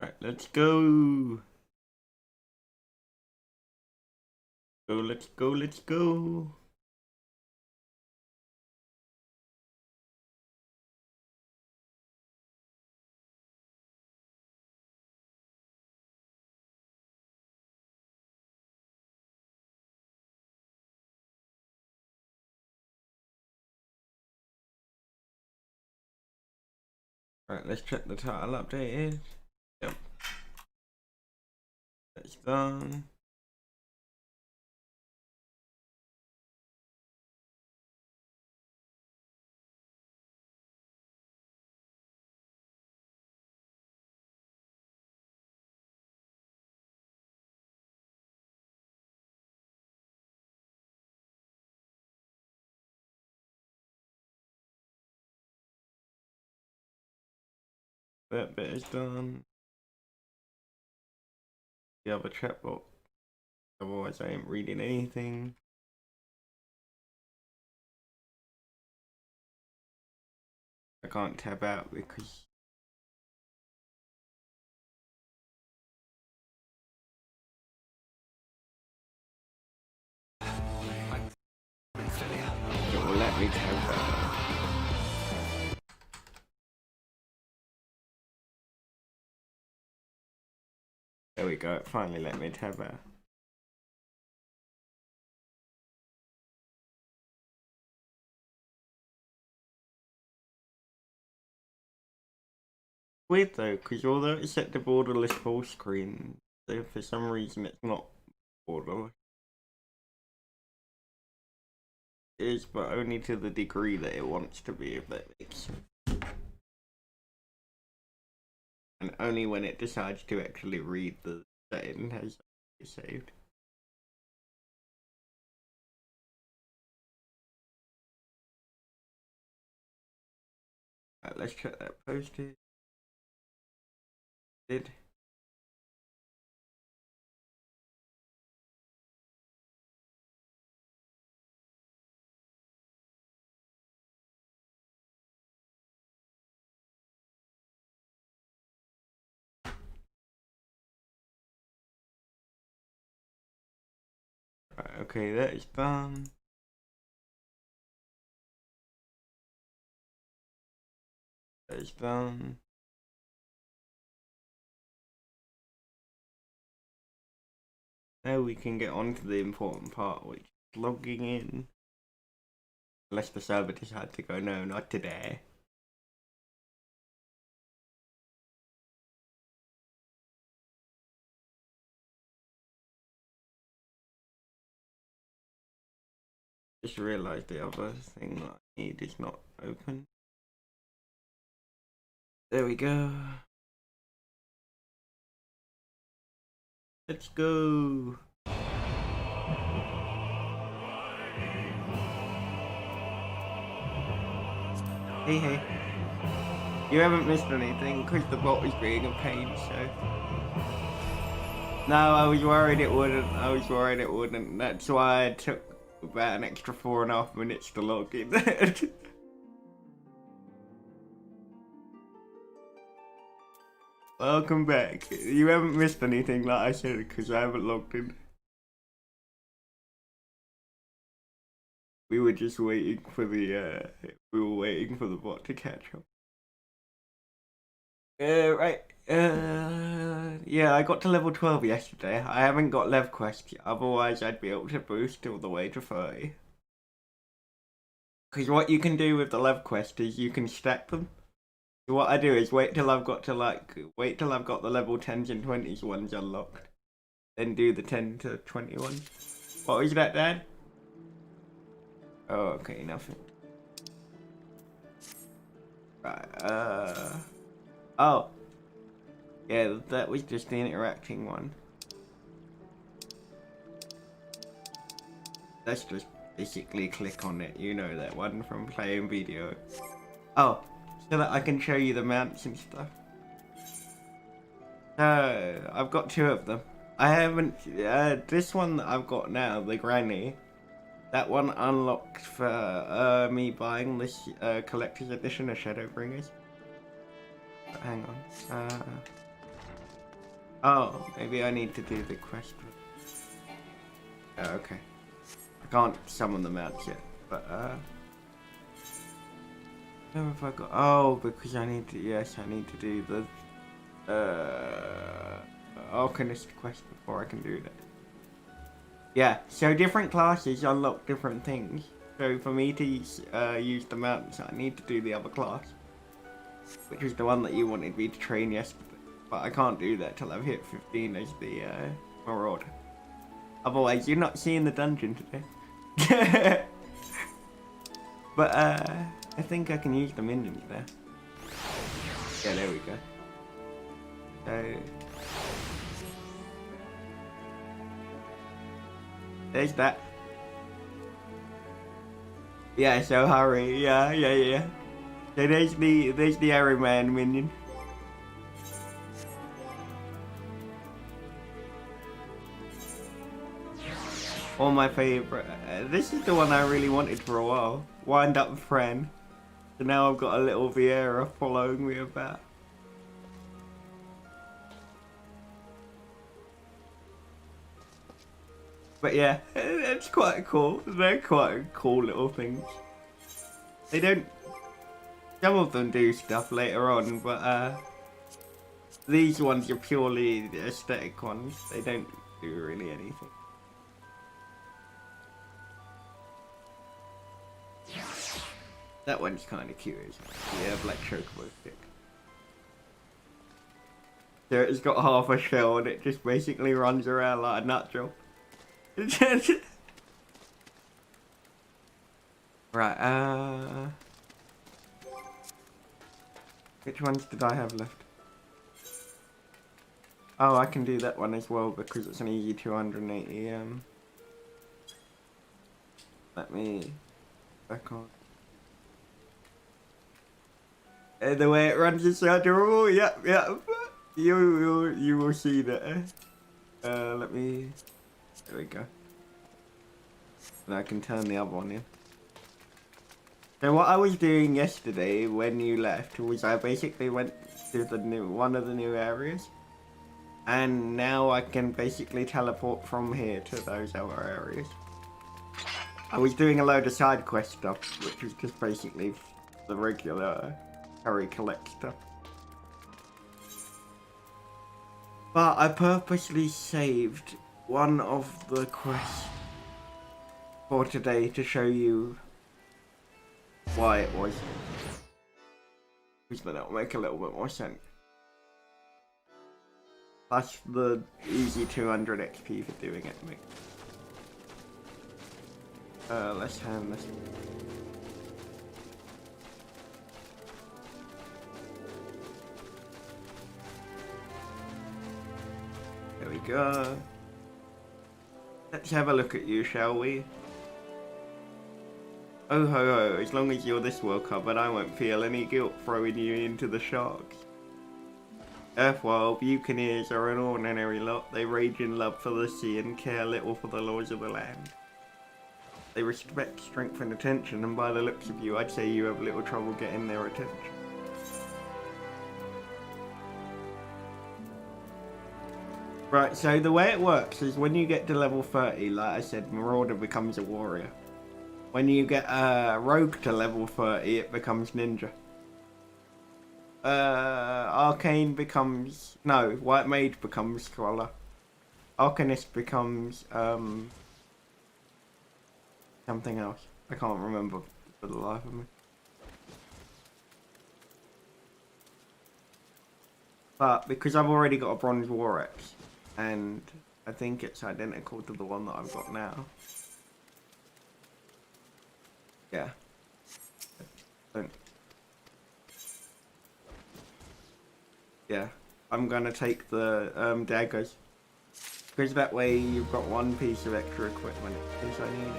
Right, let's go. Let's go. Right, let's check the title updated. Yep. That's done. That bit is done. The other chat box. Otherwise, I ain't reading anything. I can't tab out because it will let me tab out. There we go, it finally let me tab out. Weird though, because although it's set to borderless full screen, so for some reason it's not borderless. It is, but only to the degree that it wants to be, if that makes sense. And only when it decides to actually read the setting has it saved. Right, let's check that posted. Did. Right, okay, that is done. That is done. Now we can get on to the important part, which is logging in. Unless the server decides to go, no, not today. Just realised the other thing that I need is not open. There we go. Let's go. Hey. You haven't missed anything because the bot was being a pain, so. No, I was worried it wouldn't. That's why I took about an extra 4.5 minutes to log in. Welcome back. You haven't missed anything, like I said, because I haven't logged in. We were just waiting for the bot to catch up. Right. Yeah, I got to level 12 yesterday. I haven't got Lev Quest yet, otherwise I'd be able to boost all the way to 30. Because what you can do with the Lev Quest is you can stack them. So what I do is wait till I've got the level 10s and 20s ones unlocked. Then do the 10 to 21. What was that, Dad? Oh, okay, nothing. Right, oh. Yeah, that was just the interacting one. Let's just basically click on it, you know that one from playing video. Oh, so that I can show you the mounts and stuff. So, I've got 2 of them. I haven't, this one that I've got now, the granny, that one unlocked for me buying this collector's edition of Shadowbringers. But hang on. Oh, maybe I need to do the quest. Oh, okay. I can't summon the mounts yet, but where have I got? Oh, because I need to. Yes, I need to do the Alchemist quest before I can do that. Yeah. So different classes unlock different things. So for me to use the mounts, I need to do the other class, which was the one that you wanted me to train yesterday. But I can't do that till I've hit 15 as the Marauder. Otherwise, you're not seeing the dungeon today. But I think I can use the minions there. Yeah, there we go. So there's that. Yeah, so hurry. Yeah. So there's the Arrowman minion. All my favourite. This is the one I really wanted for a while. Wind Up Friend. So now I've got a little Vieira following me about. But yeah, it's quite cool. They're quite cool little things. They don't. Some of them do stuff later on, but these ones are purely the aesthetic ones. They don't do really anything. That one's kind of cute, isn't it? Yeah, black chocobo stick. So it's got half a shell and it just basically runs around like a nut job. Right, which ones did I have left? Oh, I can do that one as well because it's an easy 280, let me back on. The way it runs is so adorable. Yep. You will see that. Let me. There we go. And I can turn the other one in. So what I was doing yesterday when you left was I basically went to the one of the new areas, and now I can basically teleport from here to those other areas. I was doing a load of side quest stuff, which was just basically the regular Harry collect stuff. But I purposely saved one of the quests for today to show you why it was. Which then it'll make a little bit more sense. Plus the easy 200 XP for doing it. Let's hand this. There we go. Let's have a look at you, shall we? Oh ho ho, as long as you're this World Cup, I won't feel any guilt throwing you into the sharks. Earthwild buccaneers are an ordinary lot. They rage in love for the sea and care little for the laws of the land. They respect strength and attention, and by the looks of you, I'd say you have little trouble getting their attention. Right, so the way it works is when you get to level 30, like I said, Marauder becomes a warrior. When you get Rogue to level 30, it becomes Ninja. Arcane becomes... No, White Mage becomes Scholar. Alchemist becomes... something else. I can't remember for the life of me. But because I've already got a Bronze War Axe, and I think it's identical to the one that I've got now. Yeah. Yeah. I'm gonna take the daggers. Because that way you've got one piece of extra equipment in case I need it.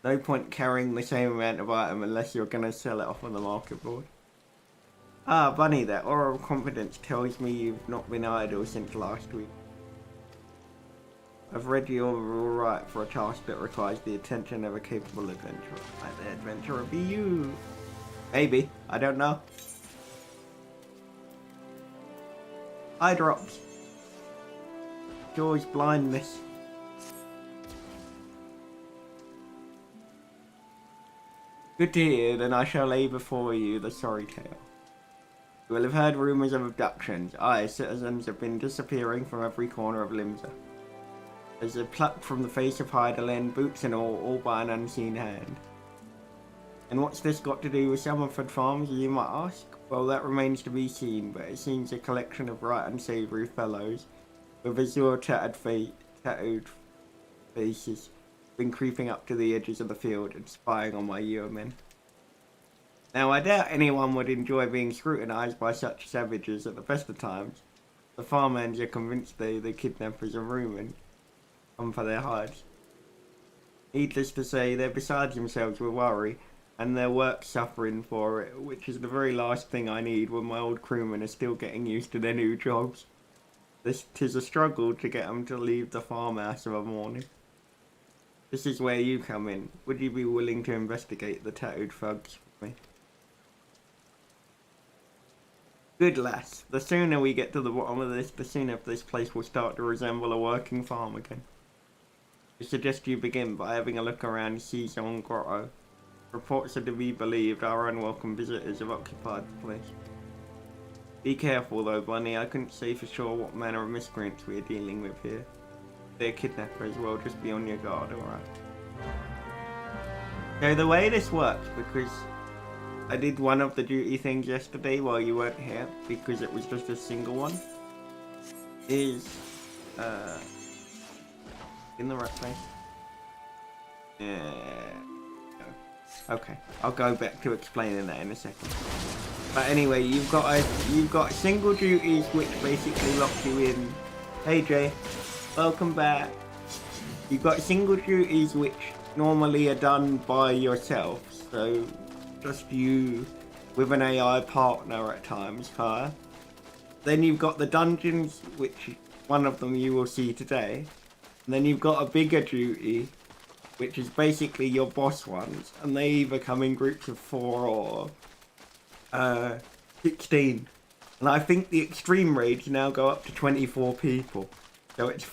No point carrying the same amount of item unless you're gonna sell it off on the market board. Ah, Bunny, that aura of confidence tells me you've not been idle since last week. I've read you're alright for a task that requires the attention of a capable adventurer. Might the adventurer be you? Maybe. I don't know. Eye drops. Joy's blindness. Good to hear, then I shall lay before you the sorry tale. You will have heard rumours of abductions. Aye, citizens have been disappearing from every corner of Limsa. As they plucked from the face of Heidelin, boots and all by an unseen hand. And what's this got to do with Summerford Farms, you might ask? Well, that remains to be seen, but it seems a collection of bright and savoury fellows with azure tattooed faces been creeping up to the edges of the field and spying on my yeomen. Now, I doubt anyone would enjoy being scrutinised by such savages at the best of times. The farmhands are convinced the kidnappers are rumored come for their hides. Needless to say, they're beside themselves with worry, and their work suffering for it, which is the very last thing I need when my old crewmen are still getting used to their new jobs. Tis a struggle to get them to leave the farmhouse of a morning. This is where you come in. Would you be willing to investigate the tattooed thugs for me? Good lass. The sooner we get to the bottom of this, the sooner this place will start to resemble a working farm again. I suggest you begin by having a look around Season Grotto. Reports are to be believed our unwelcome visitors have occupied the place. Be careful though, Bunny. I couldn't say for sure what manner of miscreants we are dealing with here. They're kidnappers, well, just be on your guard, alright? So the way this works, because I did one of the duty things yesterday while you weren't here, because it was just a single one, is, in the right place. Yeah. Okay, I'll go back to explaining that in a second. But anyway, you've got single duties which basically lock you in. Hey Jay, welcome back. You've got single duties which normally are done by yourself, so just you with an AI partner at times, Kaya. Then you've got the dungeons, which one of them you will see today. And then you've got a bigger duty, which is basically your boss ones, and they either come in groups of 4 or 16. And I think the extreme raids now go up to 24 people. So it's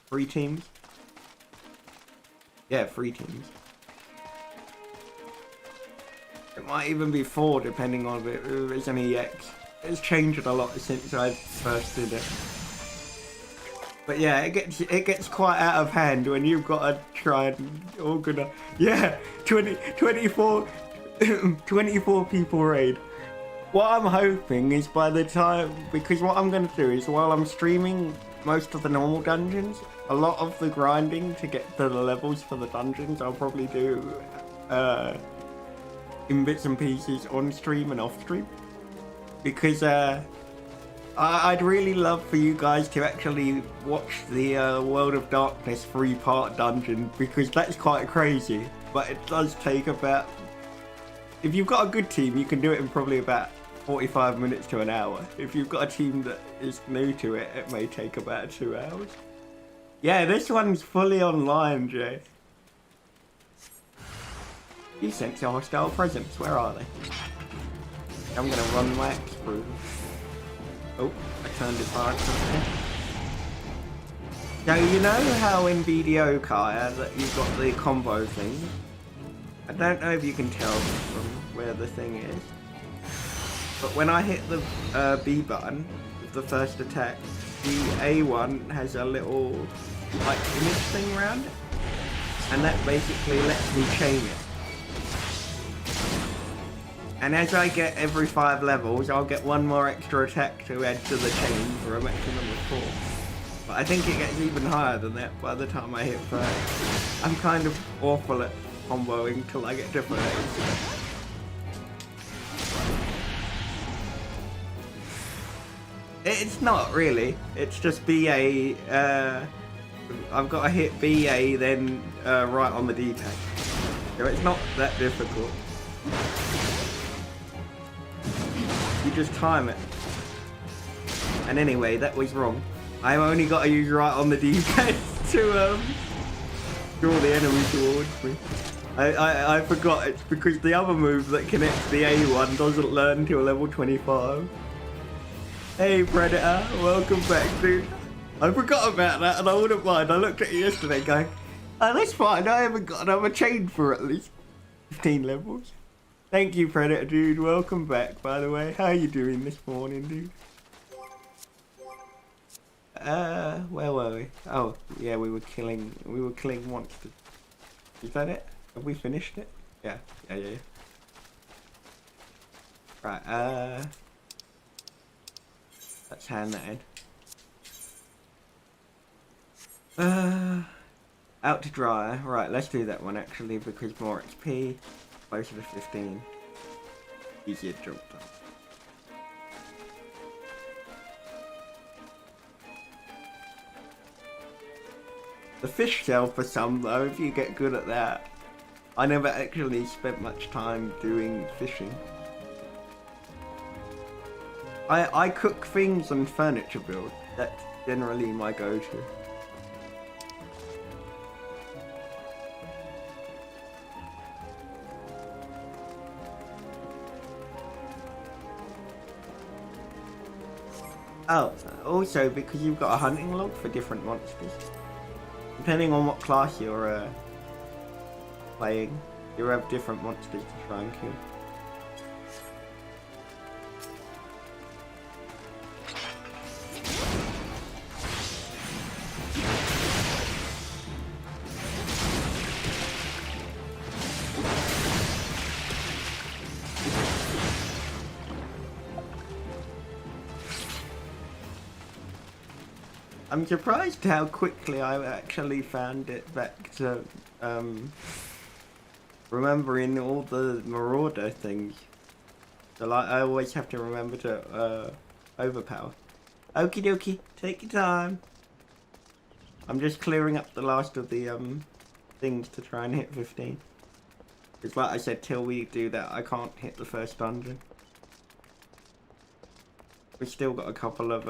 3 teams. Yeah, 3 teams. It might even be 4 depending on if it's an EX. It's changed a lot since I first did it. But yeah, it gets quite out of hand when you've got to try and organize. Yeah, 24 people raid. What I'm hoping is by the time, because what I'm going to do is while I'm streaming most of the normal dungeons, a lot of the grinding to get to the levels for the dungeons I'll probably do in bits and pieces on stream and off stream. Because I'd really love for you guys to actually watch the World of Darkness 3-part dungeon, because that's quite crazy. But it does take about... If you've got a good team, you can do it in probably about 45 minutes to an hour. If you've got a team that is new to it, it may take about 2 hours. Yeah, this one's fully online, Jay. You sense a hostile presence. Where are they? I'm gonna run my X through. Oh, I turned it back. So you know how in BDO, Kaya, that you've got the combo thing? I don't know if you can tell from where the thing is. But when I hit the B button with the first attack, the A1 has a little like image thing around it. And that basically lets me chain it. And as I get every 5 levels, I'll get 1 more extra attack to add to the chain for a maximum of 4. But I think it gets even higher than that by the time I hit 5. I'm kind of awful at comboing till I get to 30. It's not really. It's just BA. I've got to hit BA, then right on the D-pad. So it's not that difficult. You just time it. And anyway, that was wrong. I've only got to use right on the D-pad to draw the enemy towards me. I forgot, it's because the other move that connects the A1 doesn't learn till level 25. Hey Predator, welcome back dude. I forgot about that and I wouldn't mind. I looked at it yesterday going, oh that's fine, I haven't got another chain for at least 15 levels. Thank you Predator dude, welcome back by the way. How are you doing this morning dude? Where were we? Oh yeah, we were killing monsters. Is that it? Have we finished it? Yeah. Right, let's hand that in. Out to dry. Right, let's do that one actually because more XP, closer to 15. Easier job done. The fish shell for some though, if you get good at that. I never actually spent much time doing fishing. I cook things and furniture build. That's generally my go-to. Oh, also because you've got a hunting log for different monsters. Depending on what class you're playing, you have different monsters to try and kill. I'm surprised how quickly I actually found it back to remembering all the Marauder things. So like, I always have to remember to overpower. Okie dokie, take your time. I'm just clearing up the last of the things to try and hit 15. Because like I said, till we do that, I can't hit the first dungeon. We've still got a couple of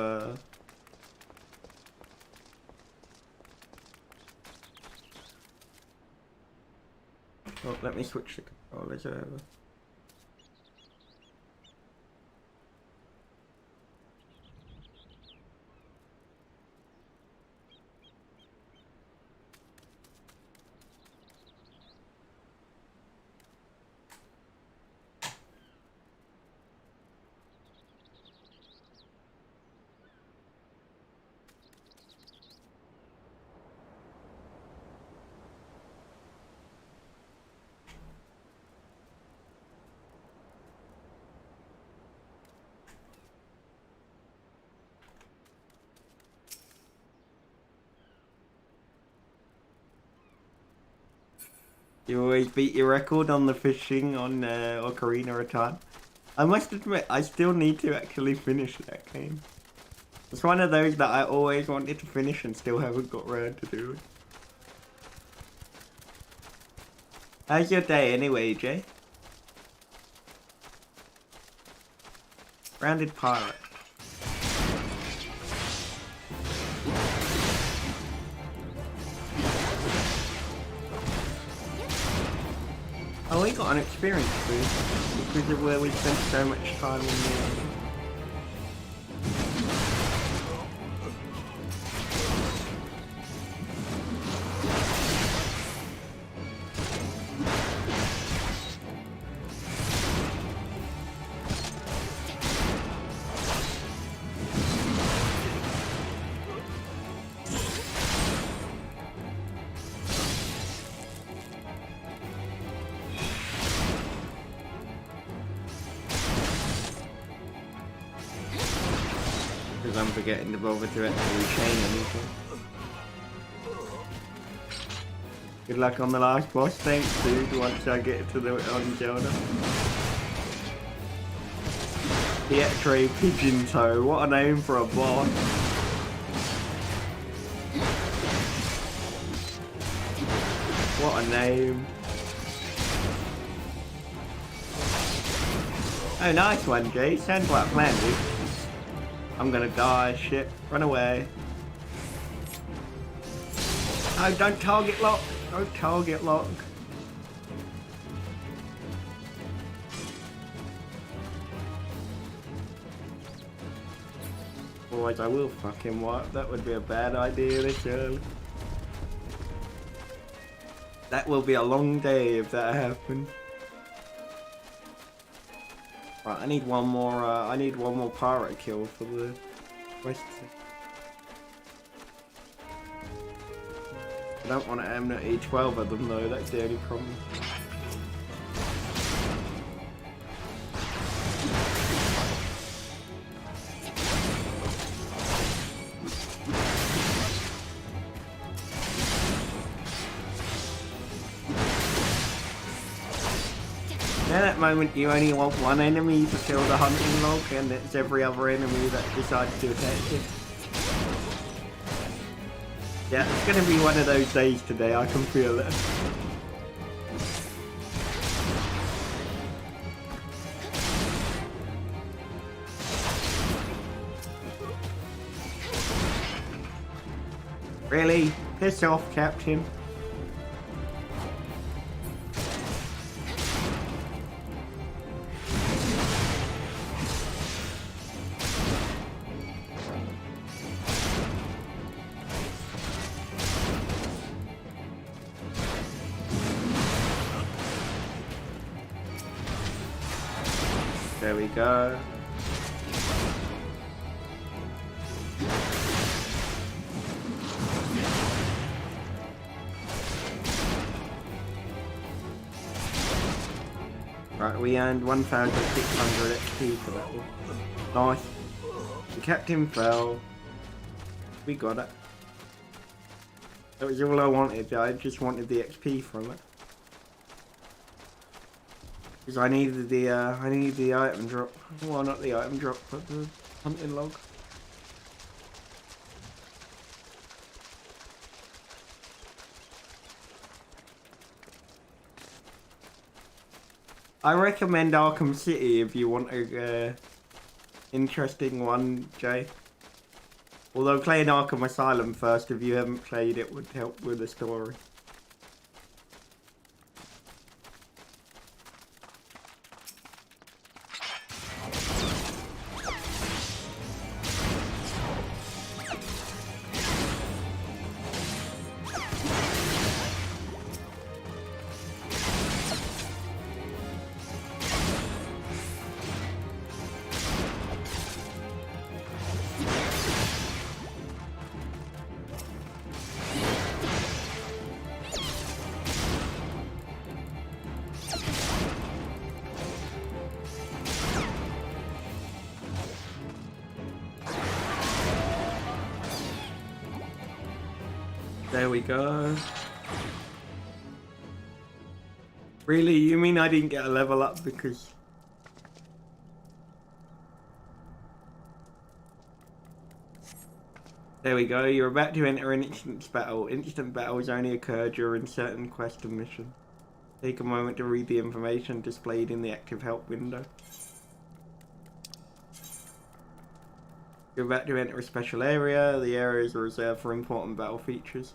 oh, let me switch the controllers over. You always beat your record on the fishing on Ocarina of Time. I must admit, I still need to actually finish that game. It's one of those that I always wanted to finish and still haven't got around to doing. How's your day anyway, Jay? Grounded pirate. Oh, we got an experience boost because of where we spent so much time in the I'm forgetting to bother to actually chain anything. Good luck on the last boss, thanks dude, once I get to the on Zelda. Pietro Pigeon Toe, what a name for a boss. What a name. Oh, nice one, Jay. Sounds like a plan, dude. I'm gonna die, shit. Run away. Oh, don't target lock. Don't target lock. otherwise I will fucking wipe. That would be a bad idea this early. That will be a long day if that happens. Right, I need one more pirate kill for the quest. I don't want to aim 12 of them though, that's the only problem. At that moment you only want one enemy to kill the hunting log, and it's every other enemy that decides to attack it. Yeah, it's gonna be one of those days today, I can feel it. Really? Piss off, Captain. There we go. Right, we earned 1,600 XP for that one. Nice. The captain fell. We got it. That was all I wanted. I just wanted the XP from it. Because I needed the item drop. Well, not the item drop, but the hunting log. I recommend Arkham City if you want a interesting one, Jay. Although playing Arkham Asylum first if you haven't played it would help with the story. There we go. Really? You mean I didn't get a level up because... There we go, you're about to enter an instant battle. Instant battles only occur during certain quest and mission. Take a moment to read the information displayed in the active help window. You're about to enter a special area. The areas are reserved for important battle features.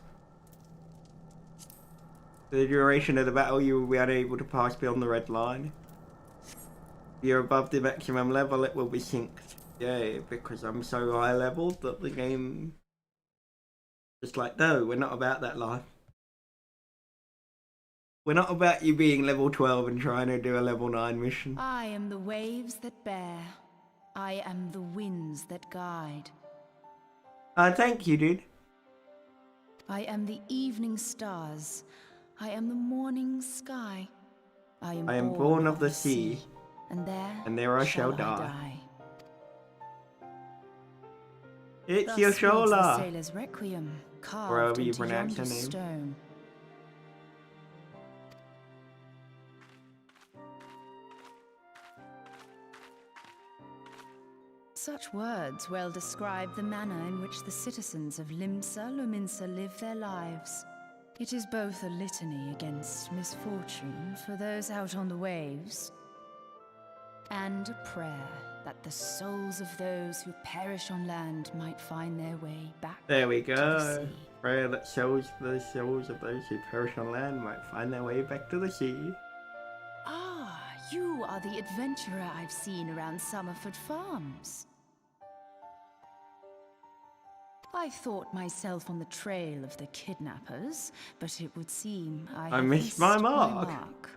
For the duration of the battle, you will be unable to pass beyond the red line. If you're above the maximum level, it will be synced. Yay, because I'm so high leveled that the game... Just like, no, we're not about that life. We're not about you being level 12 and trying to do a level 9 mission. I am the waves that bear. I am the winds that guide. Thank you, dude. I am the evening stars. I am the morning sky. I am born of the sea. And there I shall die. It's your shoulder. Sailor's requiem, Wherever you pronounce her name. Stone. Such words well describe the manner in which the citizens of Limsa Lominsa live their lives. It is both a litany against misfortune for those out on the waves, and a prayer that the souls of those who perish on land might find their way back. There we go. To the sea. Prayer that shows the souls of those who perish on land might find their way back to the sea. Ah, you are the adventurer I've seen around Summerford Farms. I thought myself on the trail of the kidnappers, but it would seem I I missed my mark.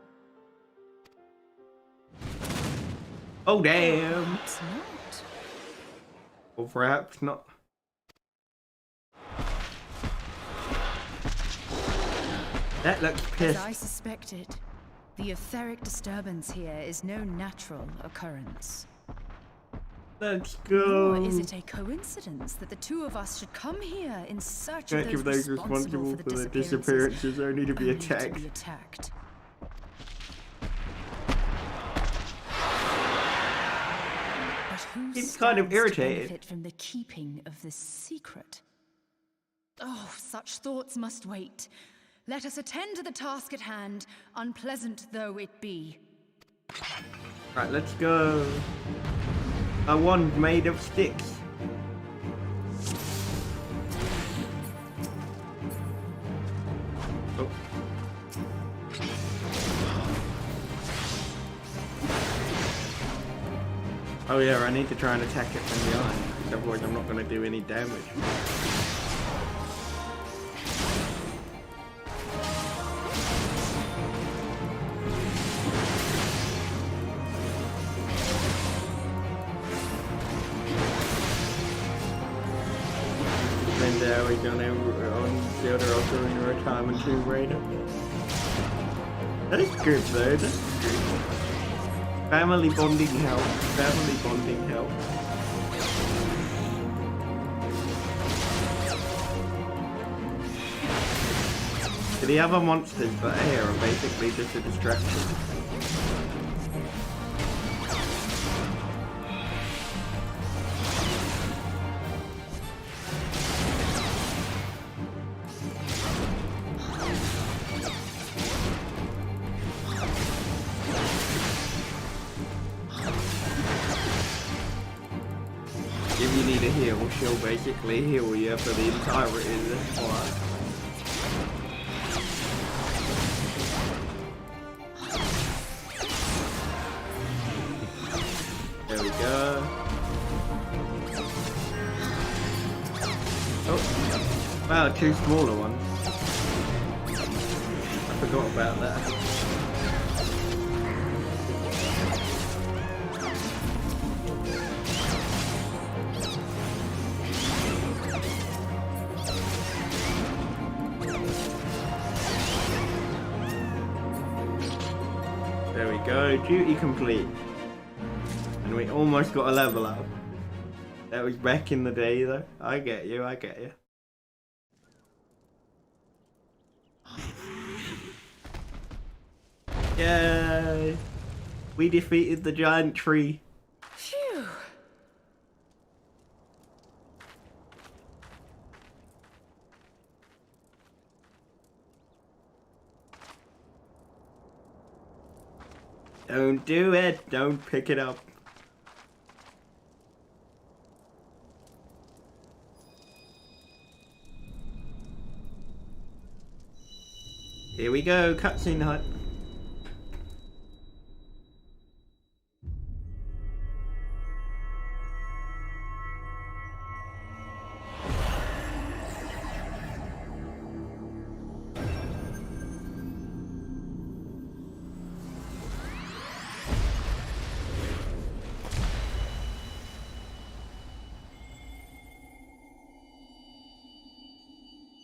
Oh damn! Perhaps not. Or perhaps not. That looks As pissed. I suspected, the etheric disturbance here is no natural occurrence. Let's go. Nor is it a coincidence that the two of us should come here in search of Search of those those responsible for the disappearances only to be attacked. But who He's kind of stands to irritated. benefit from the keeping of this secret? Oh, such thoughts must wait. Let us attend to the task at hand, unpleasant though it be. Right, let's go. A wand made of sticks. Oh. Oh yeah, I need to try and attack it from behind, because otherwise I'm not going to do any damage. We're gonna on the other also in retirement Tomb Raider. That's good though, that's good. Family bonding help. Family bonding help. The other monsters that are here are basically just a distraction. If you need a heal, she'll basically heal you for the entirety of this fight. There we go. Oh, wow, two smaller ones. I forgot about that. There we go, duty complete. And we almost got a level up. That was back in the day though. I get you, I get you. Yay! We defeated the giant tree. Phew. Don't do it, don't pick it up. Here we go, cutscene hut.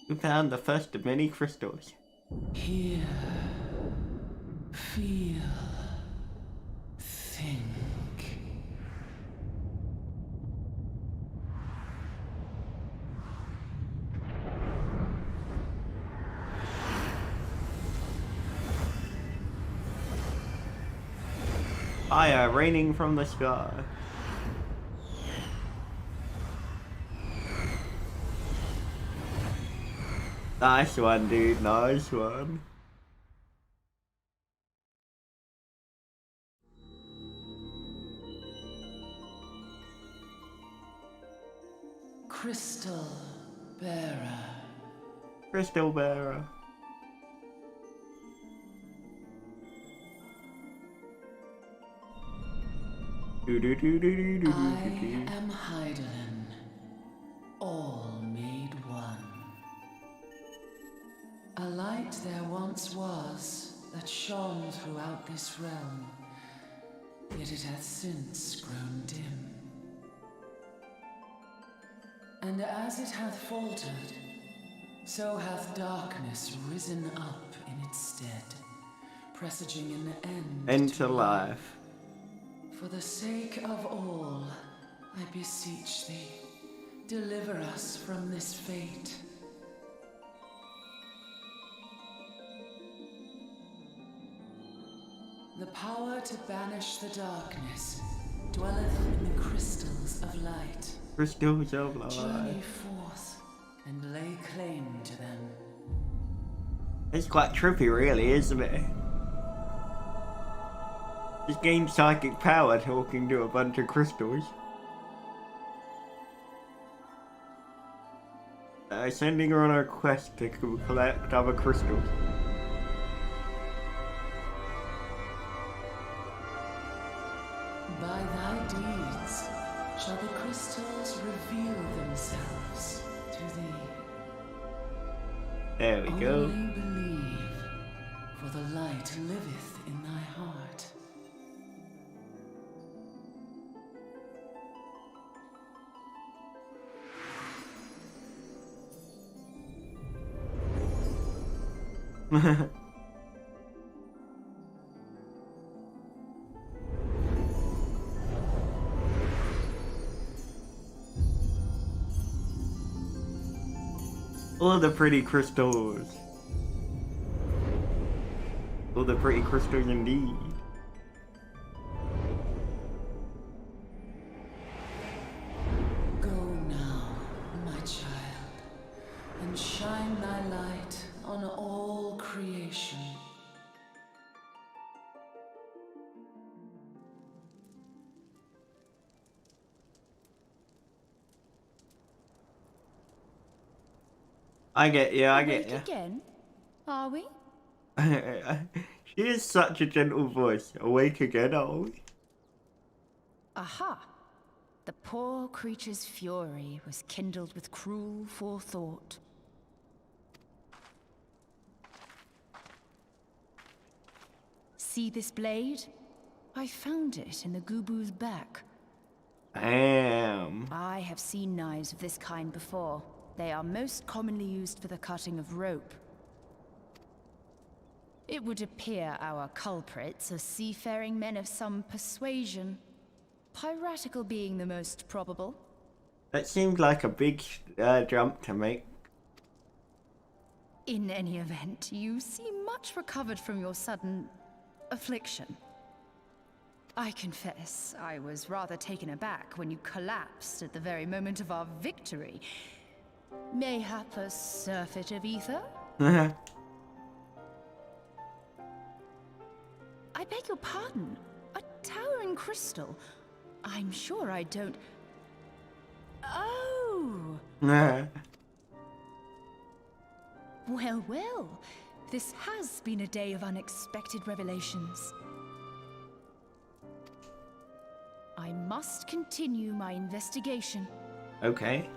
We found the first of many crystals. Hear, feel, think. Fire raining from the sky. Nice one, dude. Nice one. Crystal bearer. Crystal bearer. I am Heidelin. All me. A light there once was that shone throughout this realm, yet it hath since grown dim. And as it hath faltered, so hath darkness risen up in its stead, presaging an end to life. For the sake of all, I beseech thee, deliver us from this fate. The power to banish the darkness dwelleth in the crystals of light. Crystals of light. Journey forth and lay claim to them. It's quite trippy, really, isn't it? Just gained psychic power talking to a bunch of crystals. Sending her on a quest to collect other crystals. By thy deeds shall the crystals reveal themselves to thee. There we go. Only believe, for the light liveth in thy heart. All the pretty crystals. All the pretty crystals indeed. Go now, my child, and shine thy light on all creation. I get you, I get Awake you. again? Are we? She is such a gentle voice. Awake again, are we? Aha! The poor creature's fury was kindled with cruel forethought. See this blade? I found it in the Gubu's back. Damn. I have seen knives of this kind before. They are most commonly used for the cutting of rope. It would appear our culprits are seafaring men of some persuasion. Piratical being the most probable. That seems like a big jump to make. In any event, you seem much recovered from your sudden affliction. I confess, I was rather taken aback when you collapsed at the very moment of our victory. Mayhap a surfeit of ether? I beg your pardon. A towering crystal. I'm sure I don't... Oh! Well, well. This has been a day of unexpected revelations. I must continue my investigation. Okay.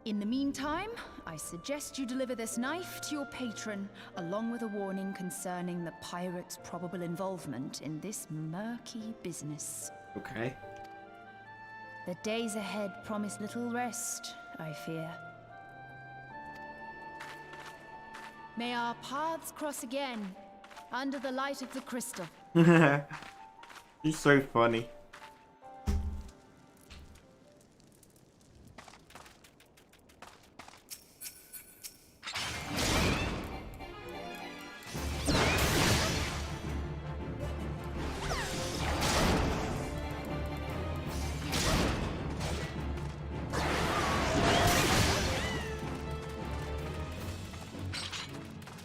In the meantime, I suggest you deliver this knife to your patron, along with a warning concerning the pirate's probable involvement in this murky business. Okay. The days ahead promise little rest, I fear. May our paths cross again, under the light of the crystal. He's so funny.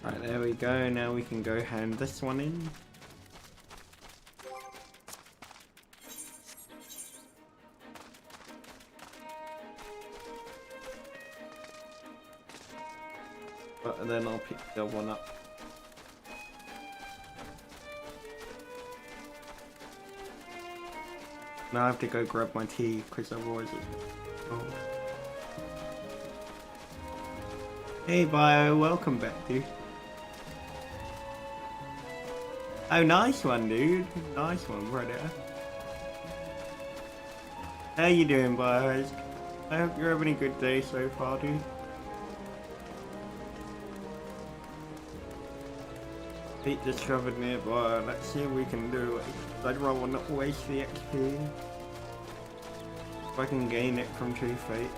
Right, there we go. Now we can go hand this one in. But then I'll pick the one up. Now I have to go grab my tea because otherwise it's... Oh. Hey Bio, welcome back, dude. Oh, nice one, dude. Nice one, Predator. How you doing, Bio? I hope you're having a good day so far, dude. Feet discovered nearby. Let's see if we can do it. I'd rather not waste the XP. If I can gain it from 2 feet.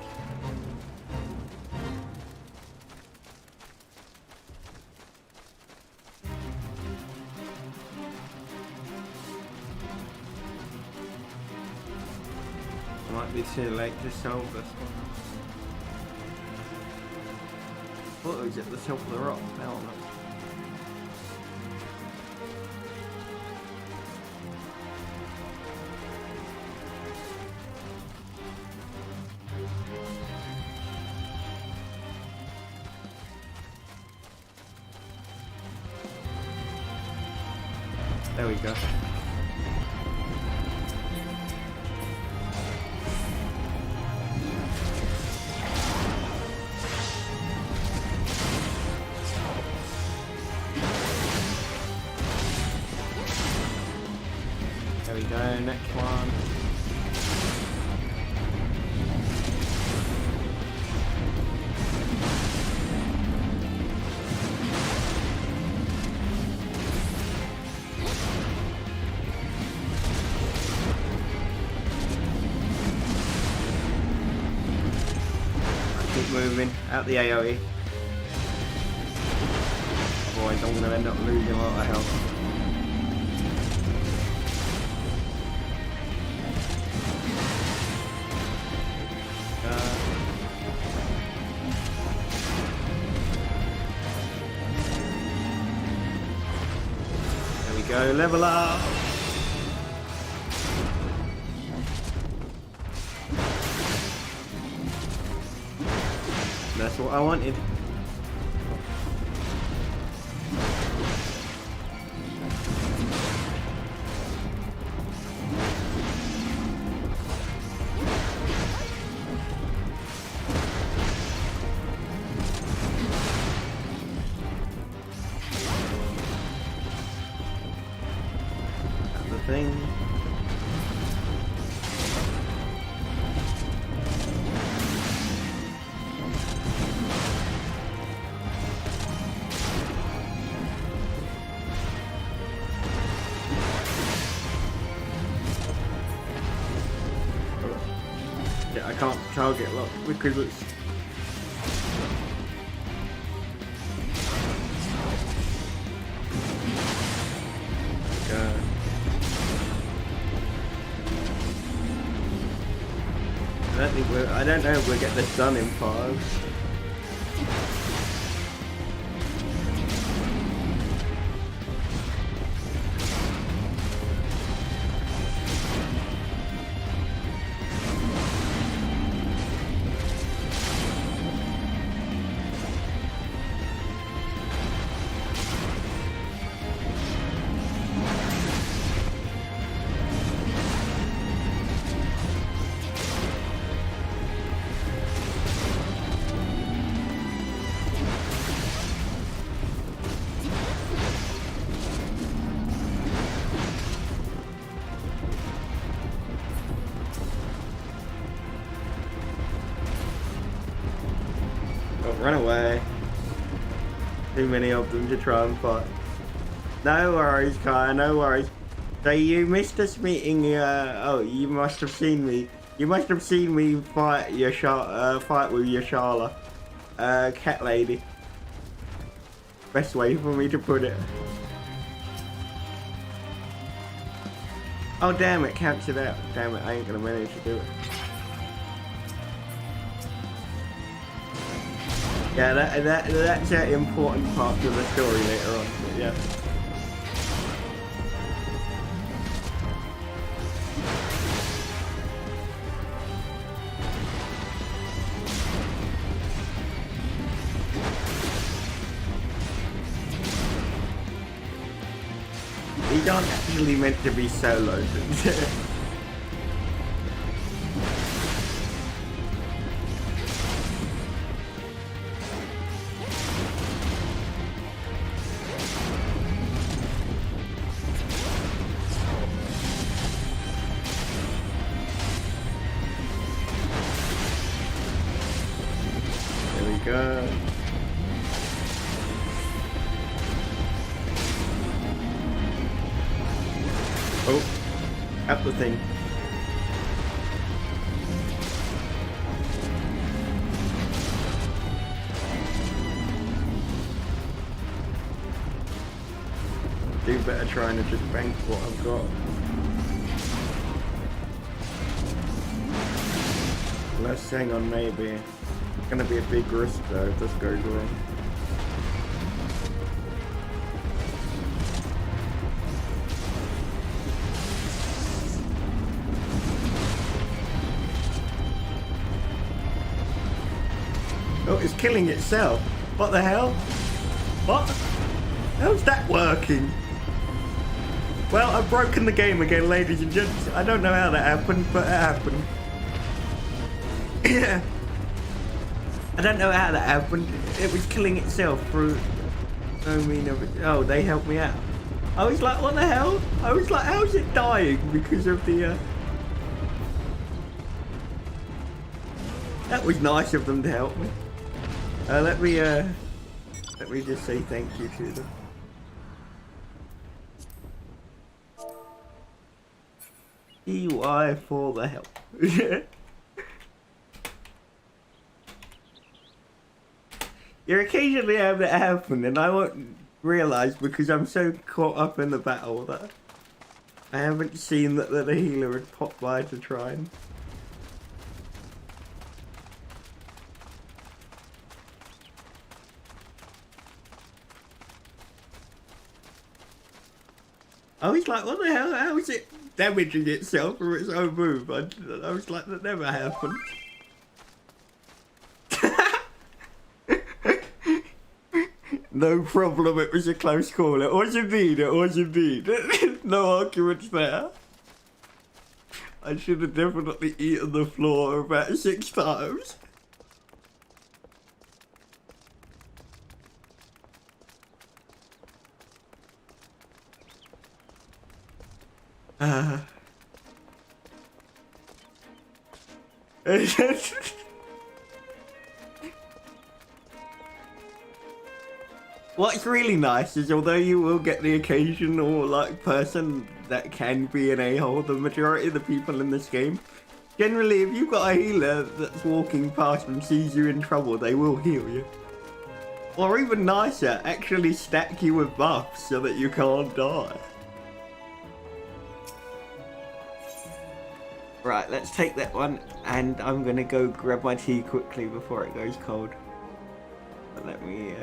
Might be too late to solve this one. Thought it was at the top of the rock. Hell no. There we go. There we go, next one. Keep moving, out the AoE. Otherwise I'm gonna end up losing a lot of health. Go level up. That's what I wanted. Thing. Yeah, I can't target lock because it's I don't know if we'll get this done in 5. Run away. Too many of them to try and fight. No worries, Kai, no worries. So you missed us meeting, oh, you must have seen me. You must have seen me fight fight with Yashala. Cat lady. Best way for me to put it. Oh damn it, cancelled out. Damn it, I ain't gonna manage to do it. Yeah, that's an important part of the story later on, but yeah. These aren't actually meant to be solos. god. Oh, up the thing. Do better trying to just bank what I've got. Let's hang on, maybe. It's gonna be a big risk though if this goes wrong. Oh, it's killing itself. What the hell? What? How's that working? Well, I've broken the game again, ladies and gents. I don't know how that happened, but it happened. Yeah. I don't know how that happened. It was killing itself through no mean of it. Oh, they helped me out. I was like, what the hell? I was like, how's it dying because of the That was nice of them to help me. Let me just say thank you to them. EY for the help. You occasionally have that happen and I won't realise because I'm so caught up in the battle that I haven't seen that the healer had popped by to try and... I was like, what the hell? How is it damaging itself for its own move? I was like, that never happened. No problem, it was a close call. It was indeed, it was indeed. No arguments there. I should have definitely eaten the floor about 6 times. What's really nice is although you will get the occasional like person that can be an a-hole, the majority of the people in this game, generally if you've got a healer that's walking past and sees you in trouble, they will heal you. Or even nicer, actually stack you with buffs so that you can't die. Right, let's take that one, and I'm gonna go grab my tea quickly before it goes cold. But let me,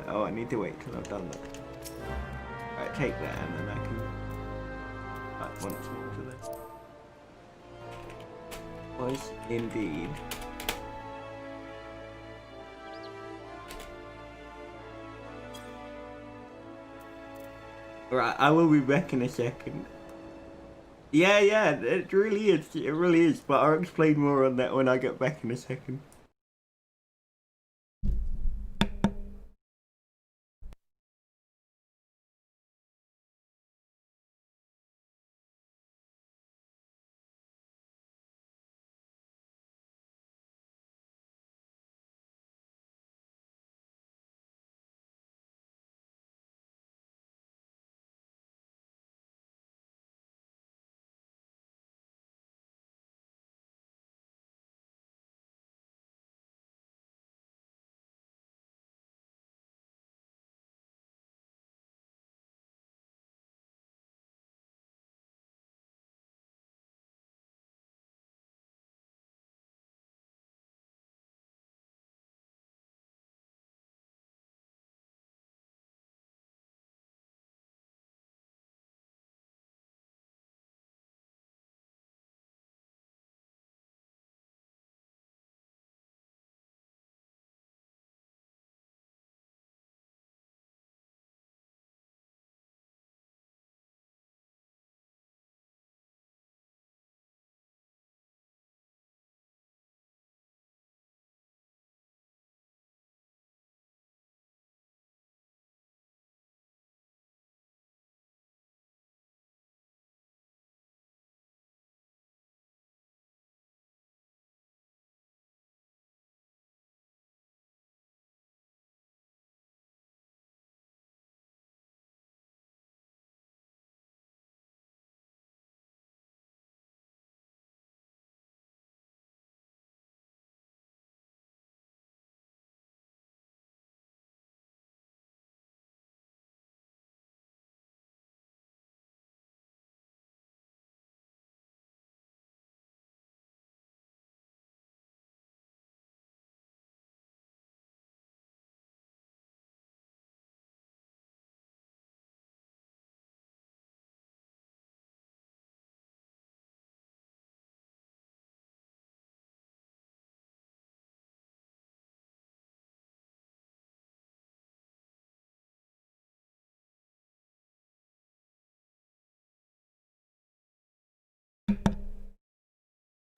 oh, I need to wait till I've done that. Right, take that, and then I can, like, once more to this. Was indeed. Right, I will be back in a second. Yeah, it really is, but I'll explain more on that when I get back in a second.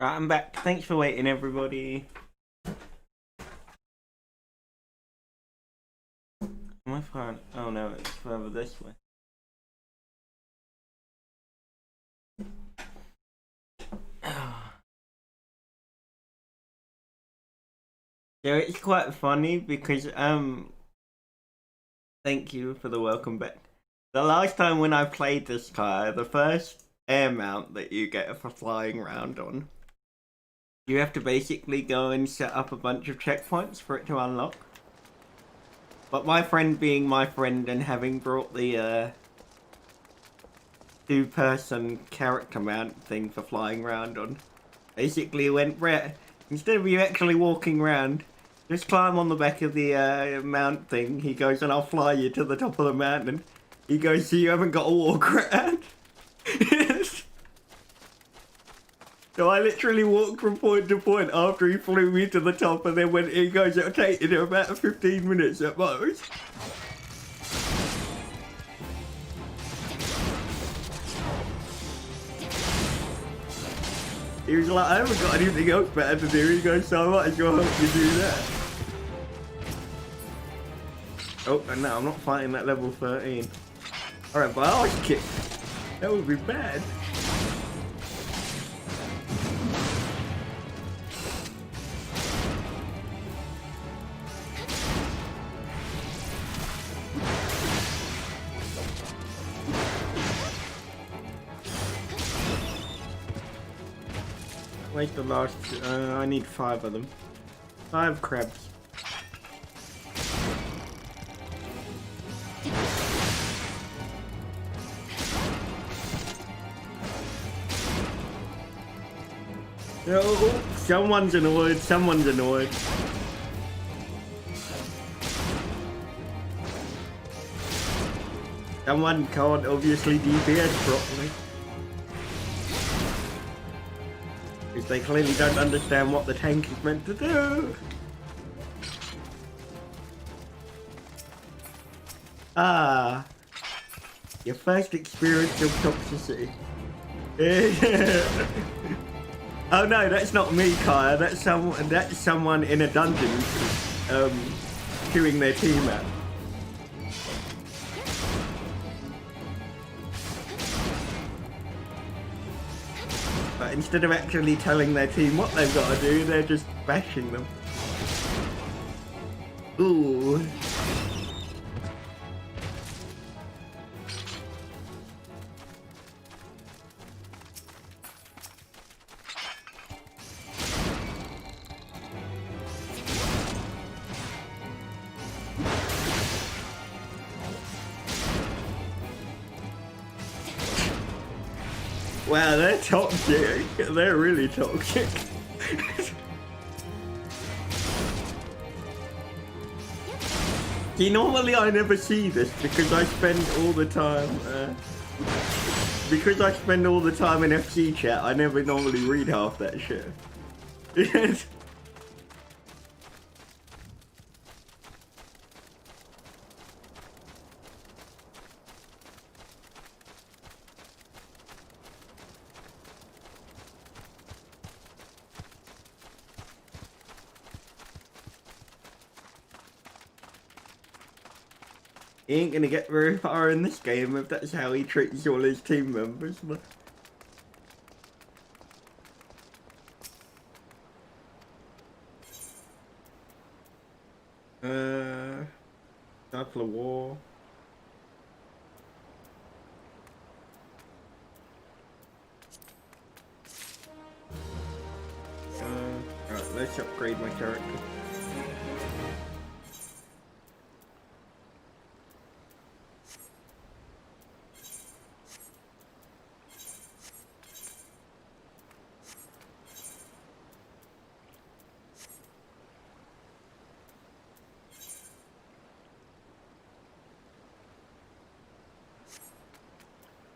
Right, I'm back. Thanks for waiting, everybody. Am I fine? Oh no, it's further this way. Yeah, it's quite funny because thank you for the welcome back. The last time when I played this car, the first air mount that you get for flying around on, you have to basically go and set up a bunch of checkpoints for it to unlock. But my friend being my friend and having brought the two-person character mount thing for flying around on, basically went, Brett, instead of you actually walking around, just climb on the back of the mount thing. He goes, and I'll fly you to the top of the mountain. He goes, so you haven't got to walk around. So I literally walked from point to point after he flew me to the top, and then when he goes, it'll take you to about 15 minutes at most. He was like, I haven't got anything else better to do. He goes, so I might as well help you do that. Oh, and no, I'm not fighting that level 13. Alright, but I was kicked. That would be bad. Wait, the last, I need 5 of them. 5 crabs. Oh, someone's annoyed, someone's annoyed. Someone can't obviously DPS properly. Because they clearly don't understand what the tank is meant to do. Ah, your first experience of toxicity. Oh no, that's not me, Kaya. That's someone in a dungeon, queuing their team out. But instead of actually telling their team what they've got to do, they're just bashing them. Ooh. Wow, they're toxic. They're really toxic. See, normally I never see this because I spend all the time, because I spend all the time in FC chat, I never normally read half that shit. He ain't gonna get very far in this game if that's how he treats all his team members, but... Cycle of War... Alright, let's upgrade my character.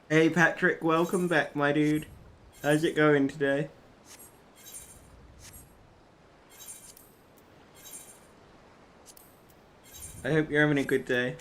Hey Patrick, welcome back, my dude. How's it going today? I hope you're having a good day.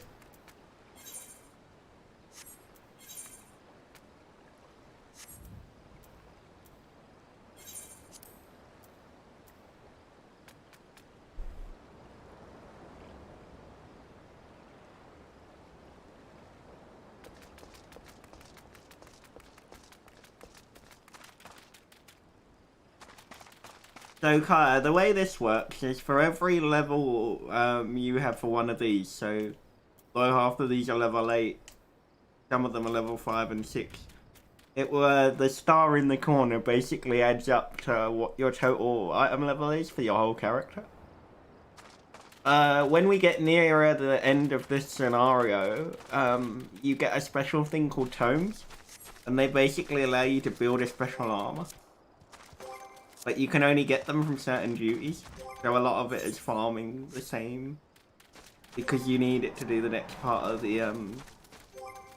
So Kaya, the way this works is for every level you have for one of these, so though half of these are level 8, some of them are level 5 and 6, it will, the star in the corner basically adds up to what your total item level is for your whole character. When we get nearer the end of this scenario, you get a special thing called tomes, and they basically allow you to build a special armor. But you can only get them from certain duties, so a lot of it is farming the same, because you need it to do the next part of the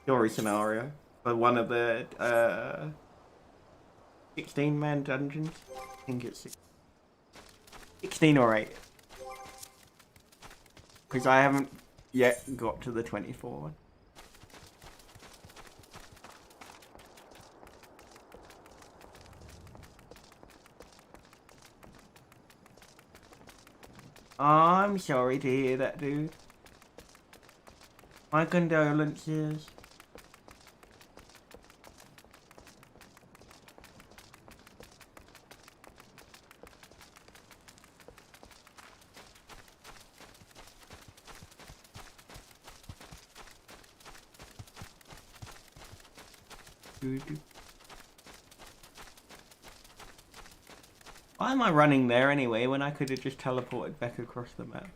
story scenario for one of the 16-man dungeons. I think it's 16 or 8. Because I haven't yet got to the 24 one. I'm sorry to hear that, dude. My condolences. Why am I running there anyway when I could have just teleported back across the map?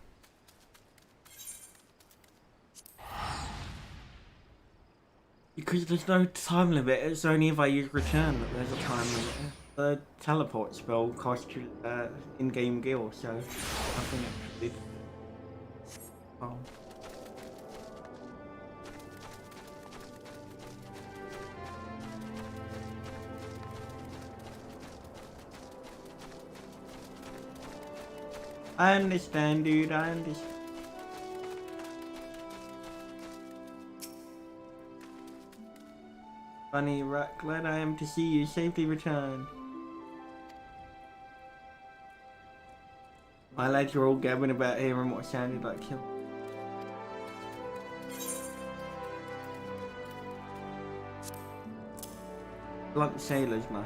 Because there's no time limit, it's only if I use return that there's a time limit. The teleport spell costs you in-game gil, so nothing actually. Oh. I understand, dude, I understand. Funny, right, glad I am to see you safely return. My lads are all gabbing about hearing what sounded like him. Blunt sailor's knife.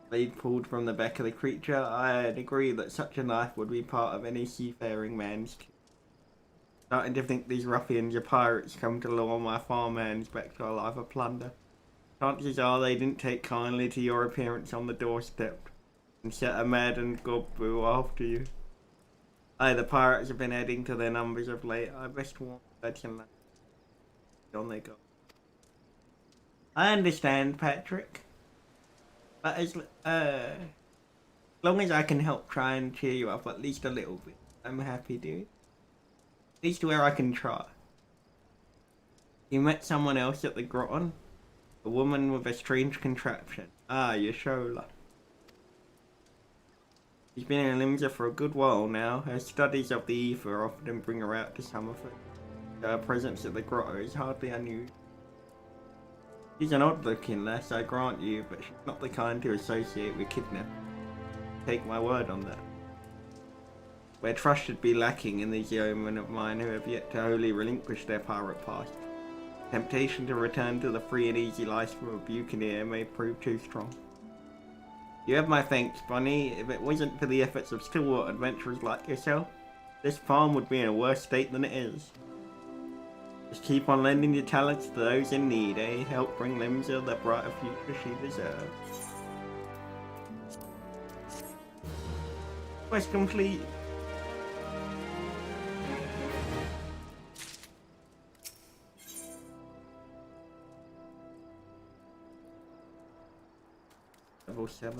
Blade pulled from the back of the creature. I'd agree that such a knife would be part of any seafaring man's kit. Starting to think these ruffians are pirates come to lure my farmhands back to a life of plunder. Chances are they didn't take kindly to your appearance on the doorstep and set a maddened gobbo after you. Aye, the pirates have been adding to their numbers of late. I best warn Virgin Land. On they go. I understand, Patrick. But as long as I can help try and cheer you up at least a little bit, I'm happy, dude. At least where I can try. You met someone else at the grotton? A woman with a strange contraption. Ah, Yashola. She's been in Limsa for a good while now. Her studies of the ether often bring her out to Summerford. Her presence at the grotto is hardly unusual. She's an odd-looking lass, I grant you, but she's not the kind to associate with kidnapping. Take my word on that. Where trust should be lacking in these yeomen of mine who have yet to wholly relinquish their pirate past. Temptation to return to the free and easy life of a buccaneer may prove too strong. You have my thanks, Bunny. If it wasn't for the efforts of stalwart adventurers like yourself, this farm would be in a worse state than it is. Just keep on lending your talents to those in need, eh? Help bring Limsa the brighter future she deserves. Quest complete. Level 7.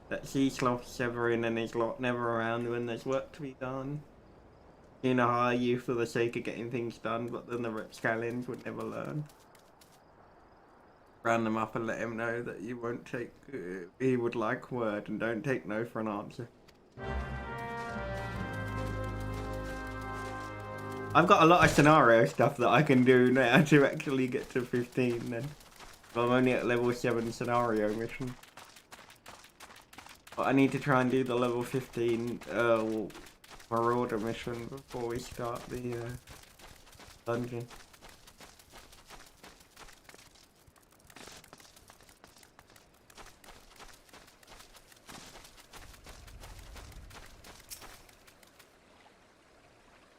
That sea sloth Severin and his lot never around when there's work to be done. You know, hire you for the sake of getting things done, but then the rapscallions would never learn. Round them up and let him know that you won't take, he would like word and don't take no for an answer. I've got a lot of scenario stuff that I can do now to actually get to 15 then. But I'm only at level 7 scenario mission. But I need to try and do the level 15 Marauder mission before we start the dungeon.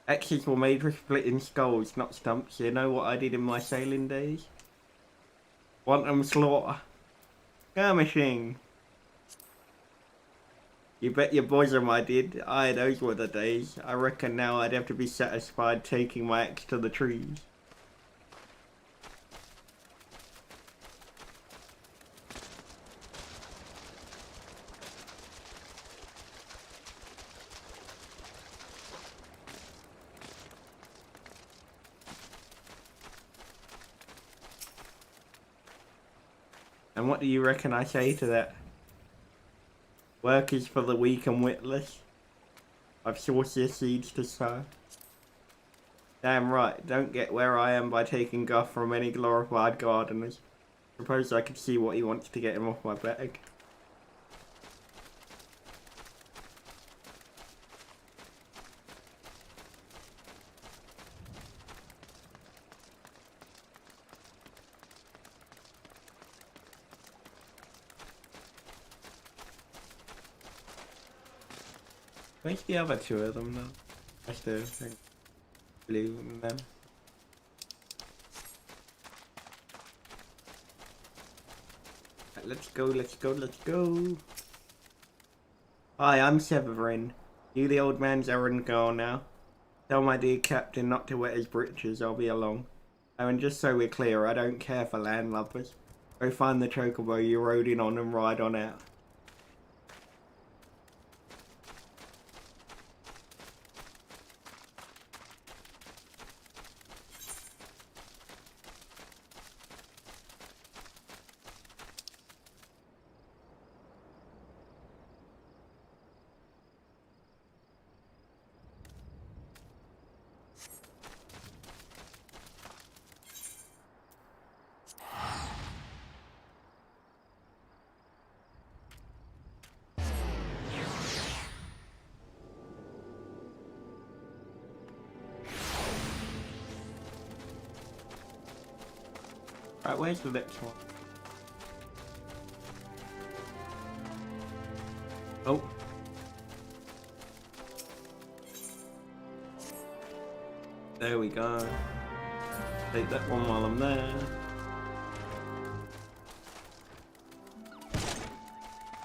X's were made for splitting skulls, not stumps. You know what I did in my sailing days? Want 'em slaughter. Skirmishing. You bet your bosom I did. Aye, those were the days. I reckon now I'd have to be satisfied taking my axe to the trees. And what do you reckon I say to that? Work is for the weak and witless. I've saucier seeds to sow. Damn right, don't get where I am by taking guff from any glorified gardeners. Suppose I could see what he wants to get him off my back. Where's the other two of them though? That's the thing. Blue and them. Right, let's go, let's go, let's go. Hi, I'm Severin. You the old man's errand girl now. Tell my dear captain not to wet his breeches, I'll be along. Oh, and just so we're clear, I don't care for landlubbers. Go find the chocobo you rode in on and ride on out. Right, where's the next one? Oh. There we go. Take that one while I'm there.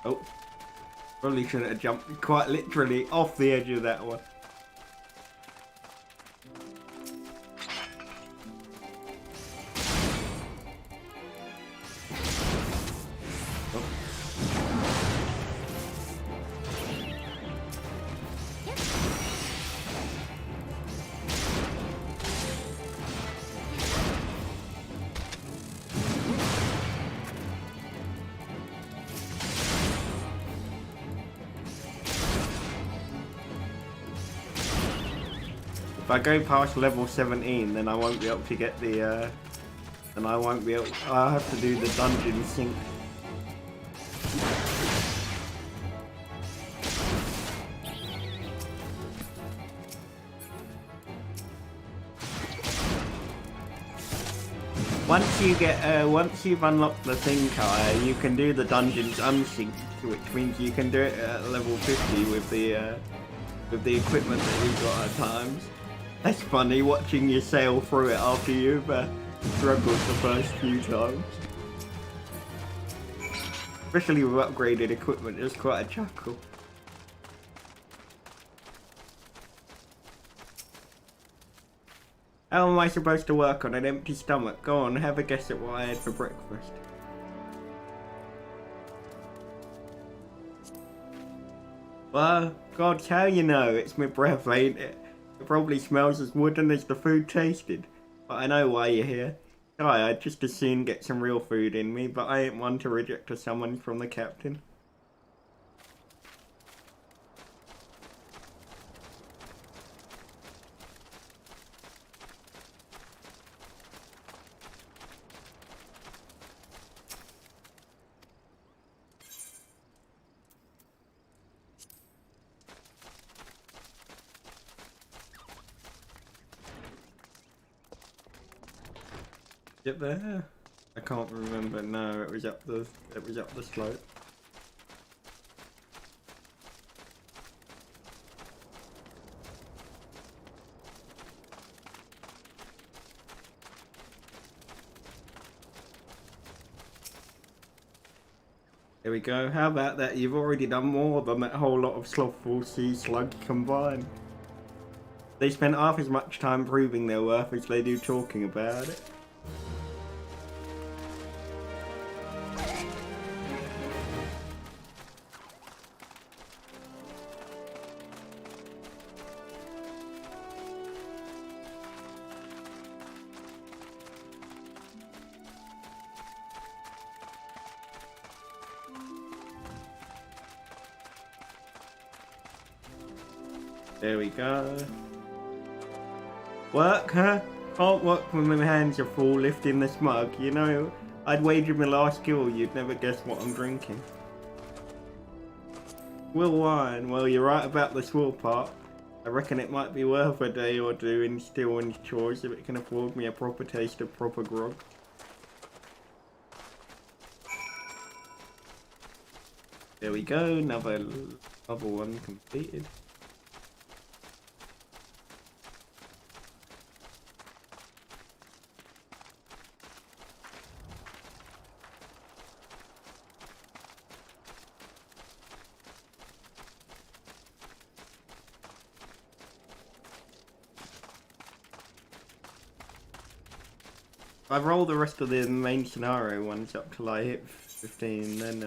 Oh. Probably shouldn't have jumped quite literally off the edge of that one. If I go past level 17, then I won't be able to get the, then I won't be able, I'll have to do the dungeon sync. Once you've unlocked the Thinker, you can do the dungeons unsynced, which means you can do it at level 50 with the equipment that we've got at times. That's funny, watching you sail through it after you've struggled the first few times. Especially with upgraded equipment, it's quite a chuckle. How am I supposed to work on an empty stomach? Go on, have a guess at what I had for breakfast. Well, God, how you know? It's my breath, ain't it? It probably smells as wooden as the food tasted. But I know why you're here. Guy, I'd just as soon get some real food in me, but I ain't one to reject a summons from the captain. Get there? I can't remember. No, it was up the slope. There we go. How about that? You've already done more than that whole lot of slothful sea slug combined. They spent half as much time proving their worth as they do talking about it. There we go. Work, huh? Can't work when my hands are full lifting this mug. You know, I'd wager my last skill you'd never guess what I'm drinking. Will wine? Well, you're right about the swill part. I reckon it might be worth a day or two in Stillman's chores if it can afford me a proper taste of proper grog. There we go, another one completed. I roll the rest of the main scenario ones up till I hit 15, then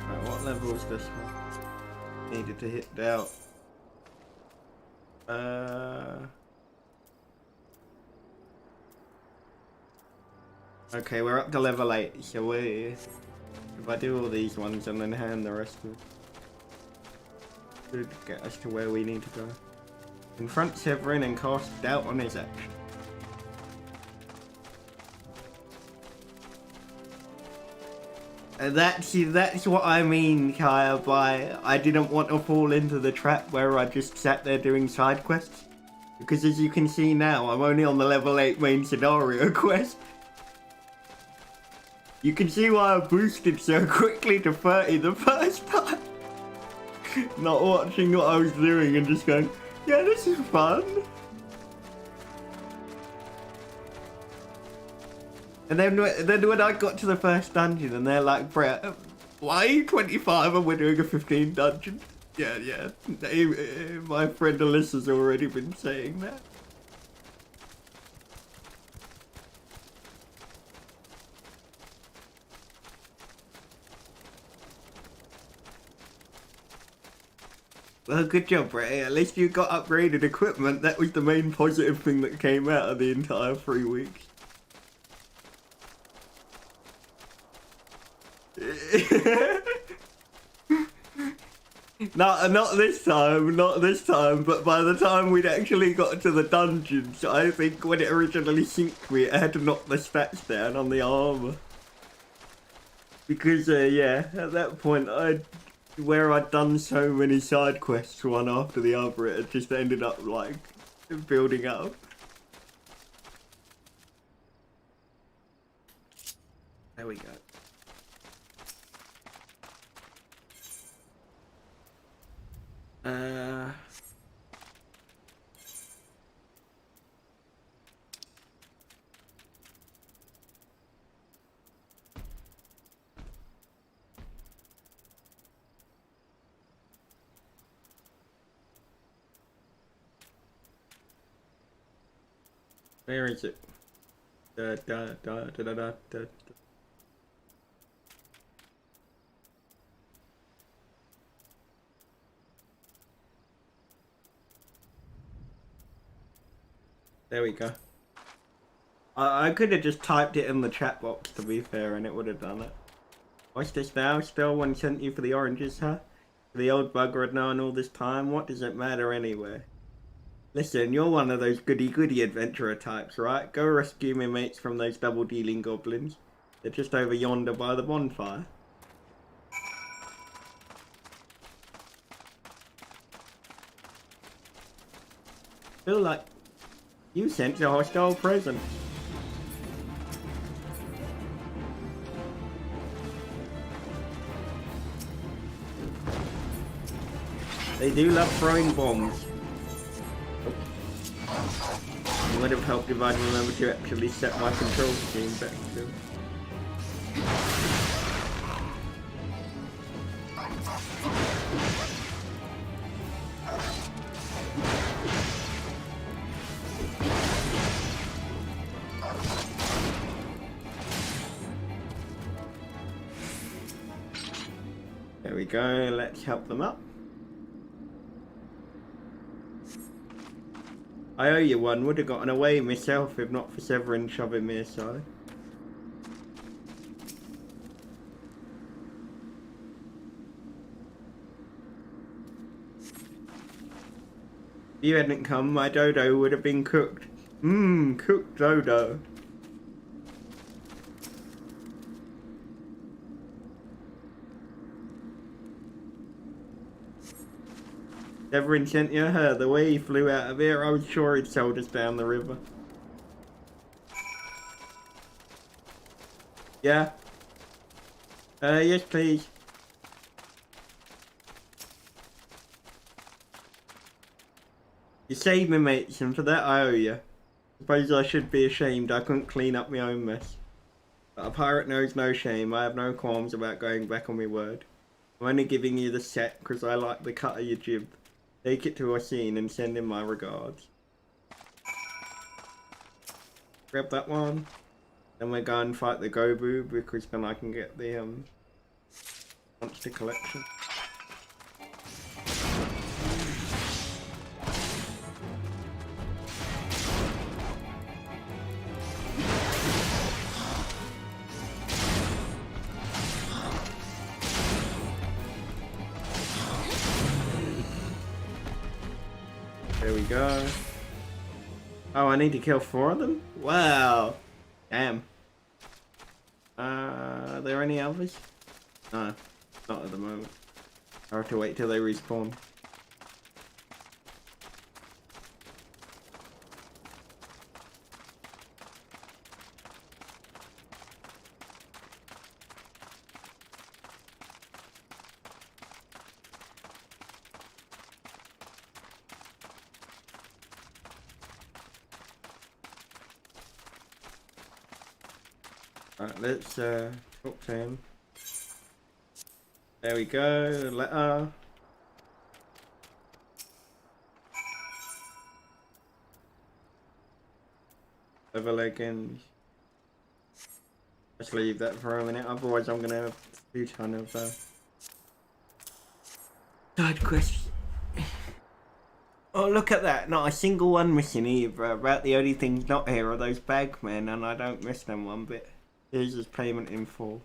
right, what level is this one? Needed to hit doubt. Okay, we're up to level 8, so if I do all these ones and then hand the rest of it, should get us to where we need to go. Confront Severin and cast doubt on his action. That's what I mean, Kaya, by I didn't want to fall into the trap where I just sat there doing side quests. Because as you can see now, I'm only on the level 8 main scenario quest. You can see why I boosted so quickly to 30 the first time. Not watching what I was doing and just going, yeah, this is fun. And then when I got to the first dungeon and they're like, Brett, why are you 25 and we're doing a 15 dungeon? Yeah. My friend Alyssa's already been saying that. Well, good job, Brett. At least you got upgraded equipment. That was the main positive thing that came out of the entire 3 weeks. Not this time, but by the time we'd actually got to the dungeons, I think when it originally synced me, it had to knock the stats down on the armor. Because, yeah, at that point, where I'd done so many side quests one after the other, it just ended up like building up. There we go. Where is it? There we go. I could have just typed it in the chat box, to be fair, and it would have done it. What's this now? Still one sent you for the oranges, huh? The old bugger had known all this time. What does it matter anyway? Listen, you're one of those goody-goody adventurer types, right? Go rescue my mates from those double-dealing goblins. They're just over yonder by the bonfire. Feel like you sense a hostile presence. They do love throwing bombs. It would have helped if I'd remembered to actually set my control scheme back to. There we go, let's help them up. I owe you one, would have gotten away myself if not for Severin shoving me aside. If you hadn't come, my dodo would have been cooked. Cooked dodo. Severin sent you her. The way he flew out of here, I was sure he'd sold us down the river. Yeah? Yes please. You saved me, mates, and for that I owe you. Suppose I should be ashamed I couldn't clean up my own mess. But a pirate knows no shame. I have no qualms about going back on my word. I'm only giving you the set because I like the cut of your jib. Take it to Orsine and send him my regards. Grab that one. Then we're going to fight the Gobu because then I can get the monster collection. There we go. Oh, I need to kill 4 of them? Wow. Damn. Are there any others? No, not at the moment. I have to wait till they respawn. Right, let's talk to him. There we go, letter. Overleggings. Let's leave that for a minute, otherwise I'm gonna have a ton of side quests. Oh, look at that, not a single one missing either. About the only things not here are those bagmen, and I don't miss them one bit. Here's his payment in full.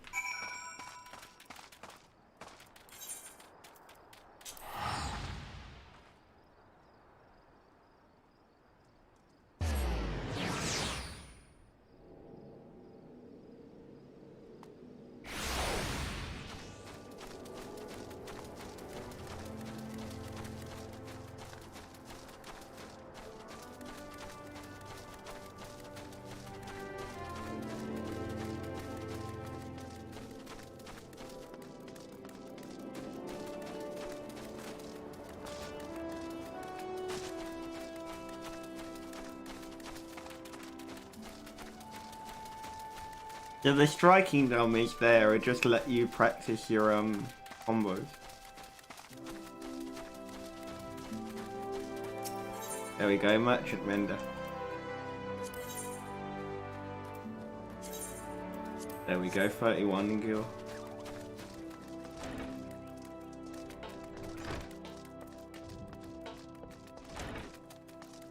So the striking damage there will just let you practice your combos. There we go, Merchant Mender. There we go, 31 gil.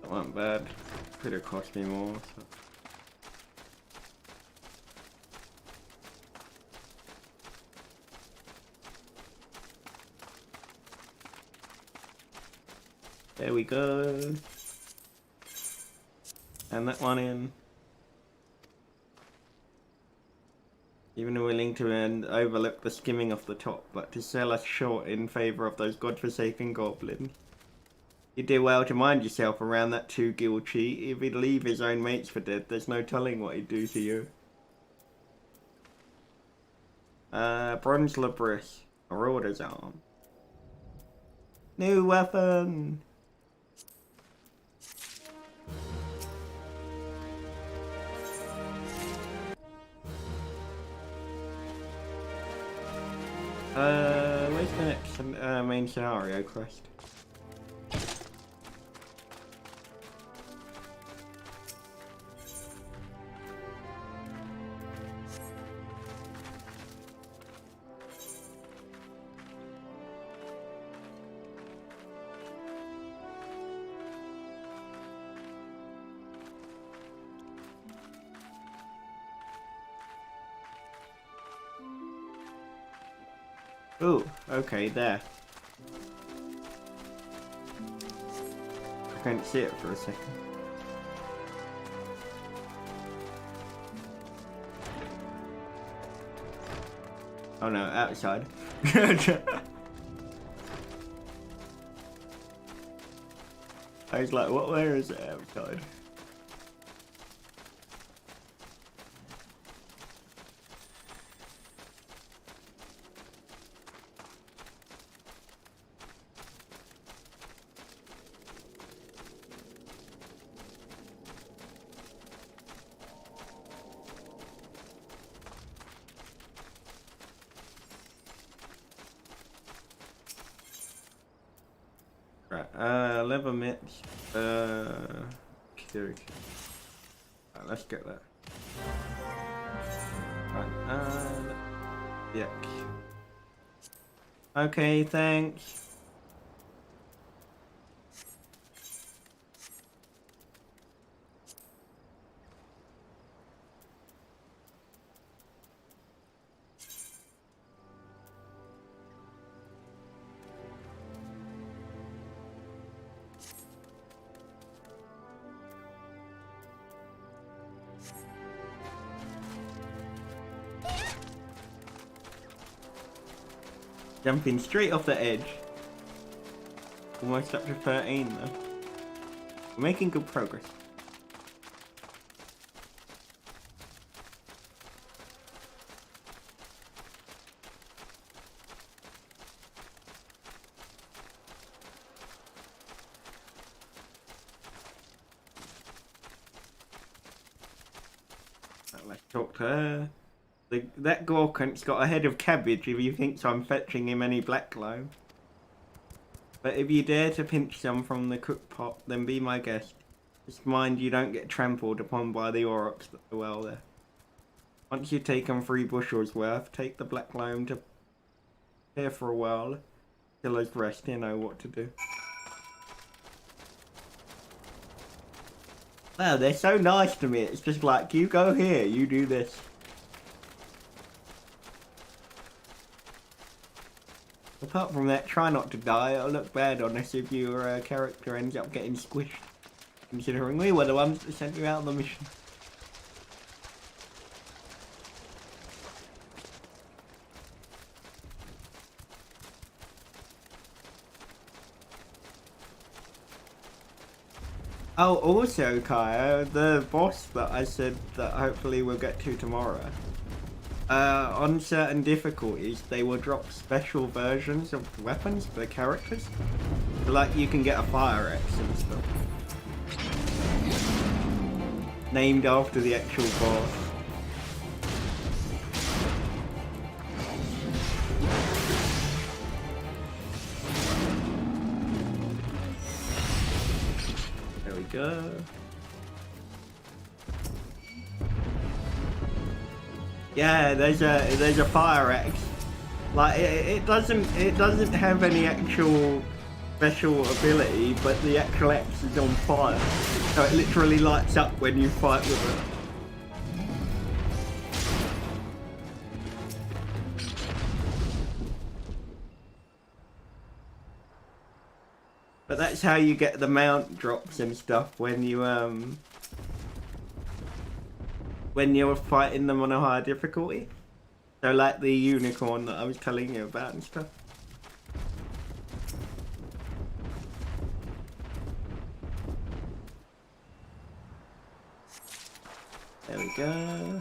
That wasn't bad. Could have cost me more. So. There we go. And that one in. Even willing to overlook the skimming off the top, but to sell us short in favour of those godforsaken goblins. You do well to mind yourself around that 2 guild cheat. If he'd leave his own mates for dead, there's no telling what he'd do to you. Bronze Labris. Marauder's arm. New weapon! Where's the next main scenario quest? Ooh, okay, there. I can't see it for a second. Oh no, outside. I was like, what, where is it outside? Leather mitts. Security. Right, let's get that. Right, yeah. Okay, thanks. Jumping straight off the edge. Almost up to 13 though. We're making good progress. Let's talk to her. That Gorkant's got a head of cabbage if he thinks I'm fetching him any black loam. But if you dare to pinch some from the cook pot, then be my guest. Just mind you don't get trampled upon by the aurochs that dwell there. Once you've taken 3 bushels worth, take the black loam to here for a while. Till as rest, you know what to do. Wow, they're so nice to me. It's just like, you go here, you do this. Apart from that, try not to die. It'll look bad on us if your character ends up getting squished. Considering we were the ones that sent you out on the mission. Oh, also, Kaya, the boss that I said that hopefully we'll get to tomorrow. On certain difficulties, they will drop special versions of weapons for the characters. Like, you can get a fire axe and stuff. Named after the actual boss. There we go. Yeah, there's a fire axe. Like it doesn't have any actual special ability, but the actual axe is on fire, so it literally lights up when you fight with it. But that's how you get the mount drops and stuff when you're fighting them on a higher difficulty. So like the unicorn that I was telling you about and stuff. There we go.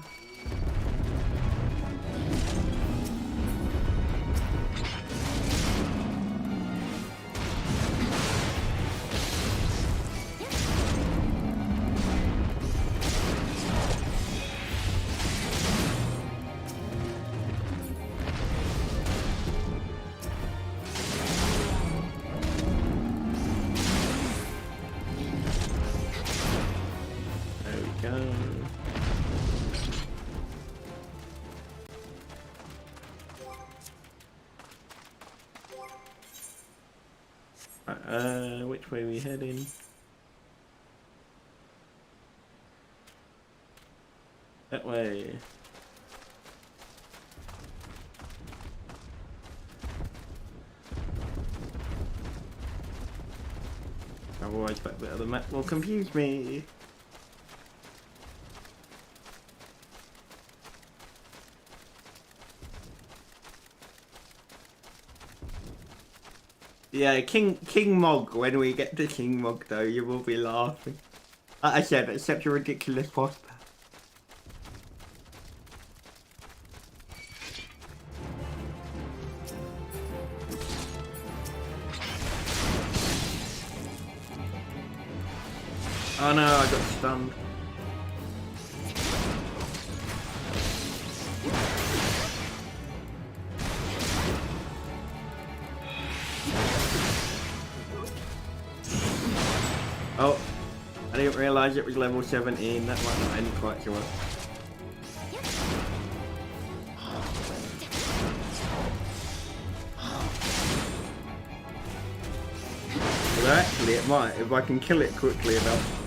Which way are we heading? That way. Otherwise that bit of the map will confuse me. Yeah, King Mog, when we get to King Mog though, you will be laughing. Like I said, it's such a ridiculous prospect. Oh no, I got stunned. Oh, I didn't realise it was level 17, that might not end quite so well. Well actually it might, if I can kill it quickly enough.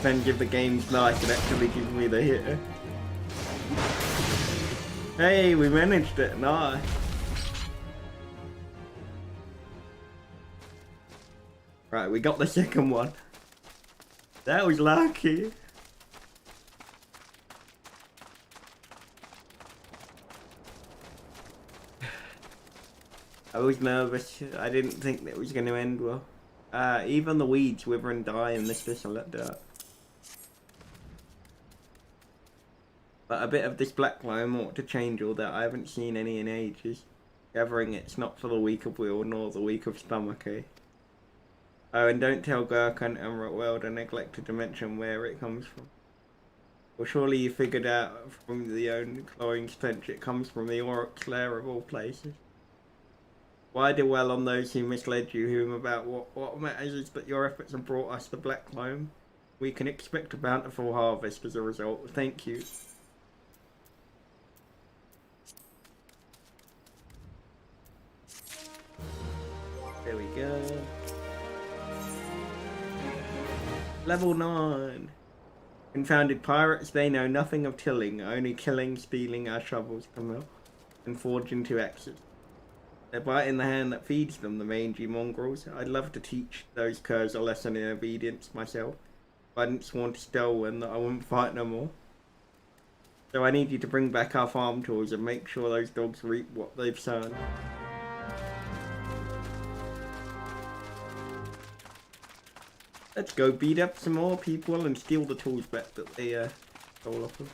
Then give the game's life and actually give me the hit. Hey, we managed it, nice. Right, we got the second one. That was lucky. I was nervous. I didn't think that it was going to end well. Even the weeds wither and die in this desolate dirt. But a bit of this black lime ought to change all that. I haven't seen any in ages. Gathering it's not for the weak of will nor the weak of stomach, eh? Oh, and don't tell Gurkhan and Rotwell and neglected to mention where it comes from. Well, surely you figured out from the own cloying stench it comes from the Aurochs lair of all places. Why dwell on those who misled you, whom about what matters is that your efforts have brought us the black loam. We can expect a bountiful harvest as a result. Thank you. There we go. Level 9. Confounded pirates, they know nothing of tilling, only killing, stealing our shovels to mill, and forge into axes. They're biting the hand that feeds them, the mangy mongrels. I'd love to teach those curs a lesson in obedience myself. If I didn't sworn to Stelwen that I wouldn't fight no more. So I need you to bring back our farm tools and make sure those dogs reap what they've sown. Let's go beat up some more people and steal the tools back that they stole off them.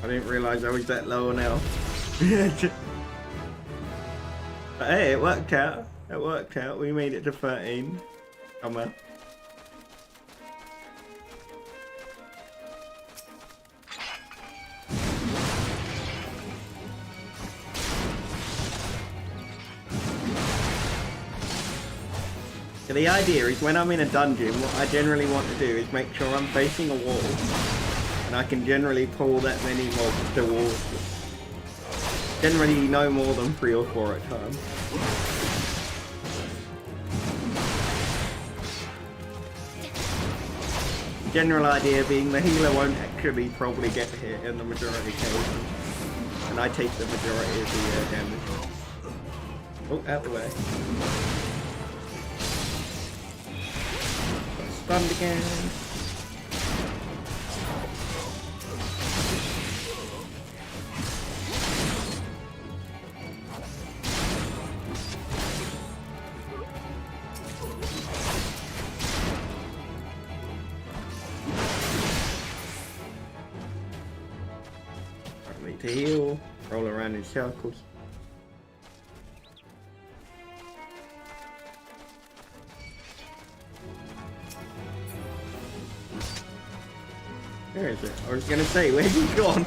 I didn't realise I was that low now. But hey, it worked out. It worked out. We made it to 13. Come on. So the idea is when I'm in a dungeon, what I generally want to do is make sure I'm facing a wall, and I can generally pull that many mobs towards me. Generally no more than 3 or 4 at a time. General idea being the healer won't actually probably get hit in the majority of cases, and I take the majority of the damage. Oh, out the way. Stunned again. To heal, roll around in circles. Where is it? I was gonna say, where's he gone?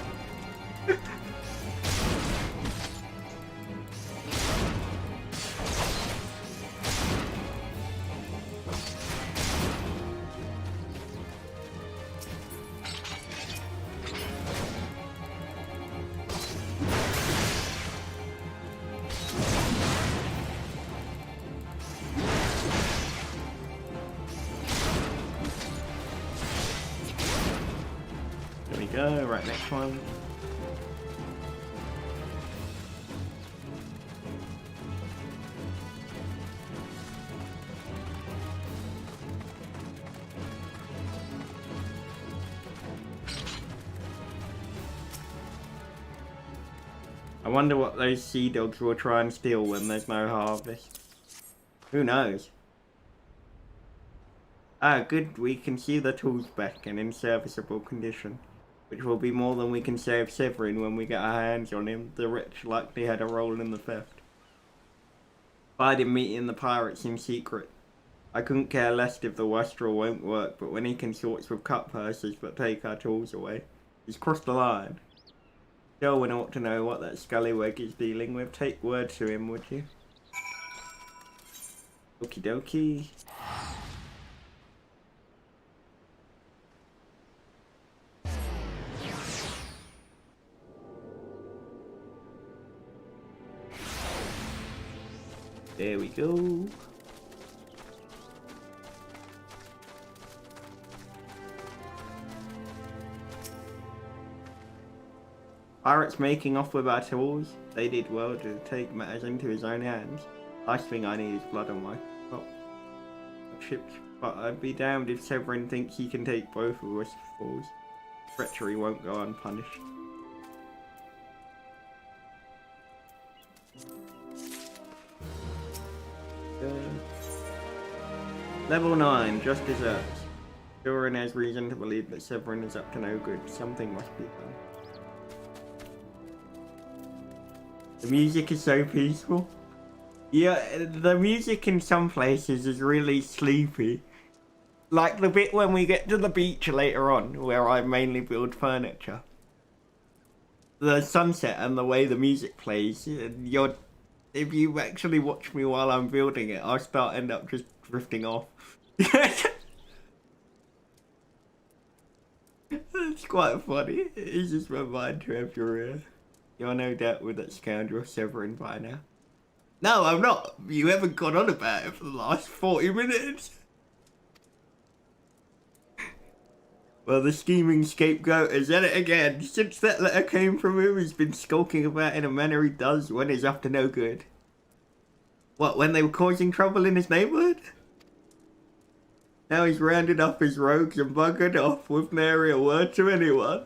Go, right, next one. I wonder what those sea dogs will try and steal when there's no harvest. Who knows? Ah, good, we can see the tools back and in serviceable condition, which will be more than we can save Severin when we get our hands on him. The wretch likely had a role in the theft. Spied him meeting the pirates in secret. I couldn't care less if the wastrel won't work, but when he consorts with cut purses but take our tools away, he's crossed the line. Selwyn ought to know what that scallywag is dealing with. Take word to him, would you? Okie dokie. There we go. Pirates making off with our tools. They did well to take matters into his own hands. Last thing I need is blood on my ships. But I'd be damned if Severin thinks he can take both of us fools. Treachery won't go unpunished. Level 9, just desserts. Doran has reason to believe that Severin is up to no good. Something must be done. The music is so peaceful. Yeah, the music in some places is really sleepy. Like the bit when we get to the beach later on, where I mainly build furniture. The sunset and the way the music plays, if you actually watch me while I'm building it, I'll end up just drifting off. It's quite funny. It's just my mind to have your You're no doubt with that scoundrel Severin by now. No, I'm not. You haven't gone on about it for the last 40 minutes. Well, the scheming scapegoat is at it again. Since that letter came from him, he's been skulking about in a manner he does when he's up to no good. What, when they were causing trouble in his neighbourhood? Now he's rounded up his rogues and buggered off with nary a word to anyone.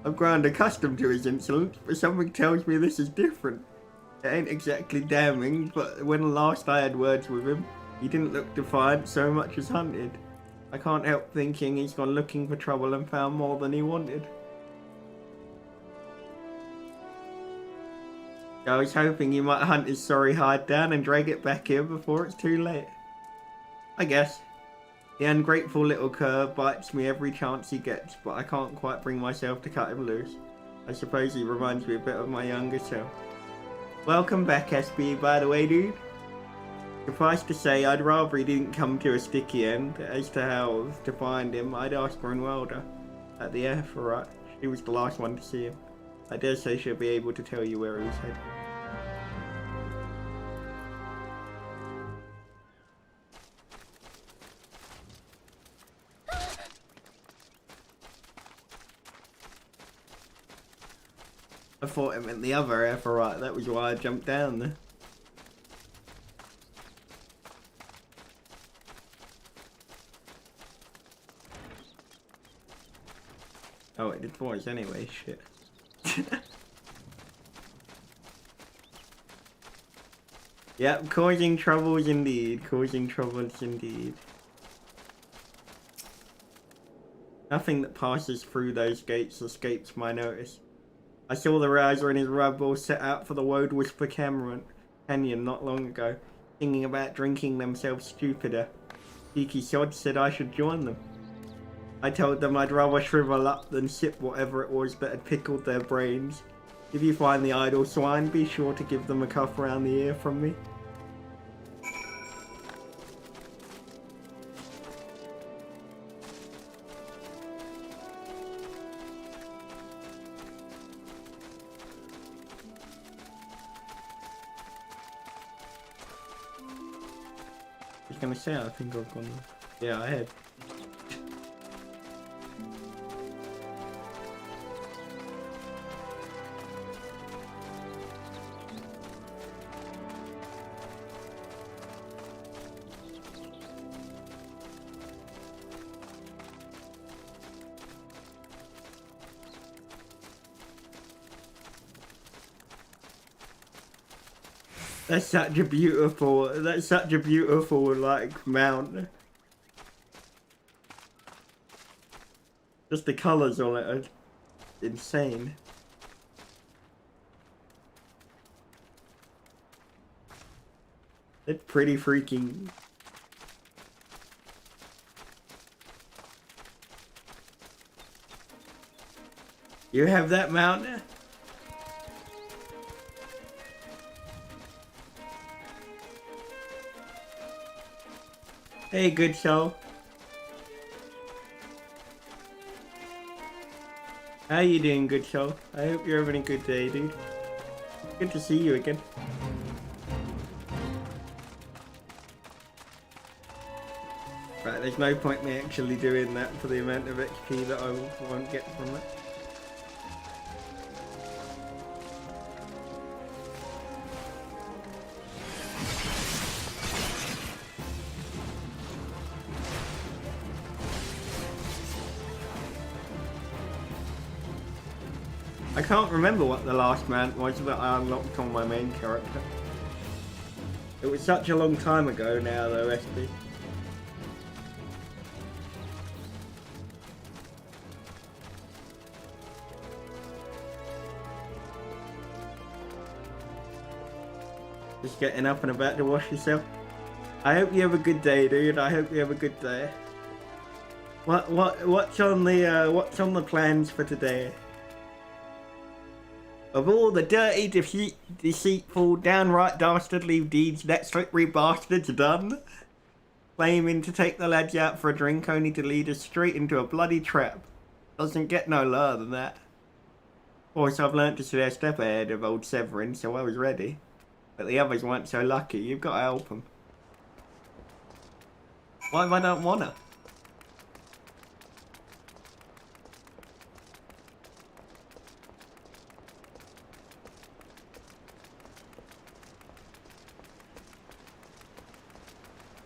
I've grown accustomed to his insolence, but something tells me this is different. It ain't exactly damning, but when last I had words with him, he didn't look defiant so much as hunted. I can't help thinking he's gone looking for trouble and found more than he wanted. I was hoping he might hunt his sorry hide down and drag it back here before it's too late. I guess. The ungrateful little cur bites me every chance he gets, but I can't quite bring myself to cut him loose. I suppose he reminds me a bit of my younger self. Welcome back, SB, by the way, dude. Suffice to say, I'd rather he didn't come to a sticky end. As to how to find him, I'd ask Brunwelder at the airport. She was the last one to see him. I dare say she'll be able to tell you where he was headed. I thought it meant the other airport. That was why I jumped down there. Oh, it did voice anyway, shit. Yep, causing troubles indeed, causing troubles indeed. Nothing that passes through those gates escapes my notice. I saw the Rouser and his rubble set out for the Woad Whisper Canyon not long ago, thinking about drinking themselves stupider. Cheeky sod said I should join them. I told them I'd rather shrivel up than sip whatever it was that had pickled their brains. If you find the idle swine, be sure to give them a cuff around the ear from me. I was gonna say, I think I've gone. Yeah, I had. That's such a beautiful, like, mount. Just the colours on it are insane. It's pretty freaking... You have that mount? Hey, good show. How you doing, good show? I hope you're having a good day, dude. Good to see you again. Right, there's no point me actually doing that for the amount of XP that I won't get from it. I can't remember what the last mount was that I unlocked on my main character. It was such a long time ago now though, SB. Just getting up and about to wash yourself. I hope you have a good day, dude. I hope you have a good day. What's on the plans for today? Of all the dirty, deceitful, downright dastardly deeds that slippery bastard's done, claiming to take the lads out for a drink only to lead us straight into a bloody trap. Doesn't get no lower than that. Of course, I've learnt to stay a step ahead of old Severin, so I was ready. But the others weren't so lucky. You've got to help them. Why if I don't wanna?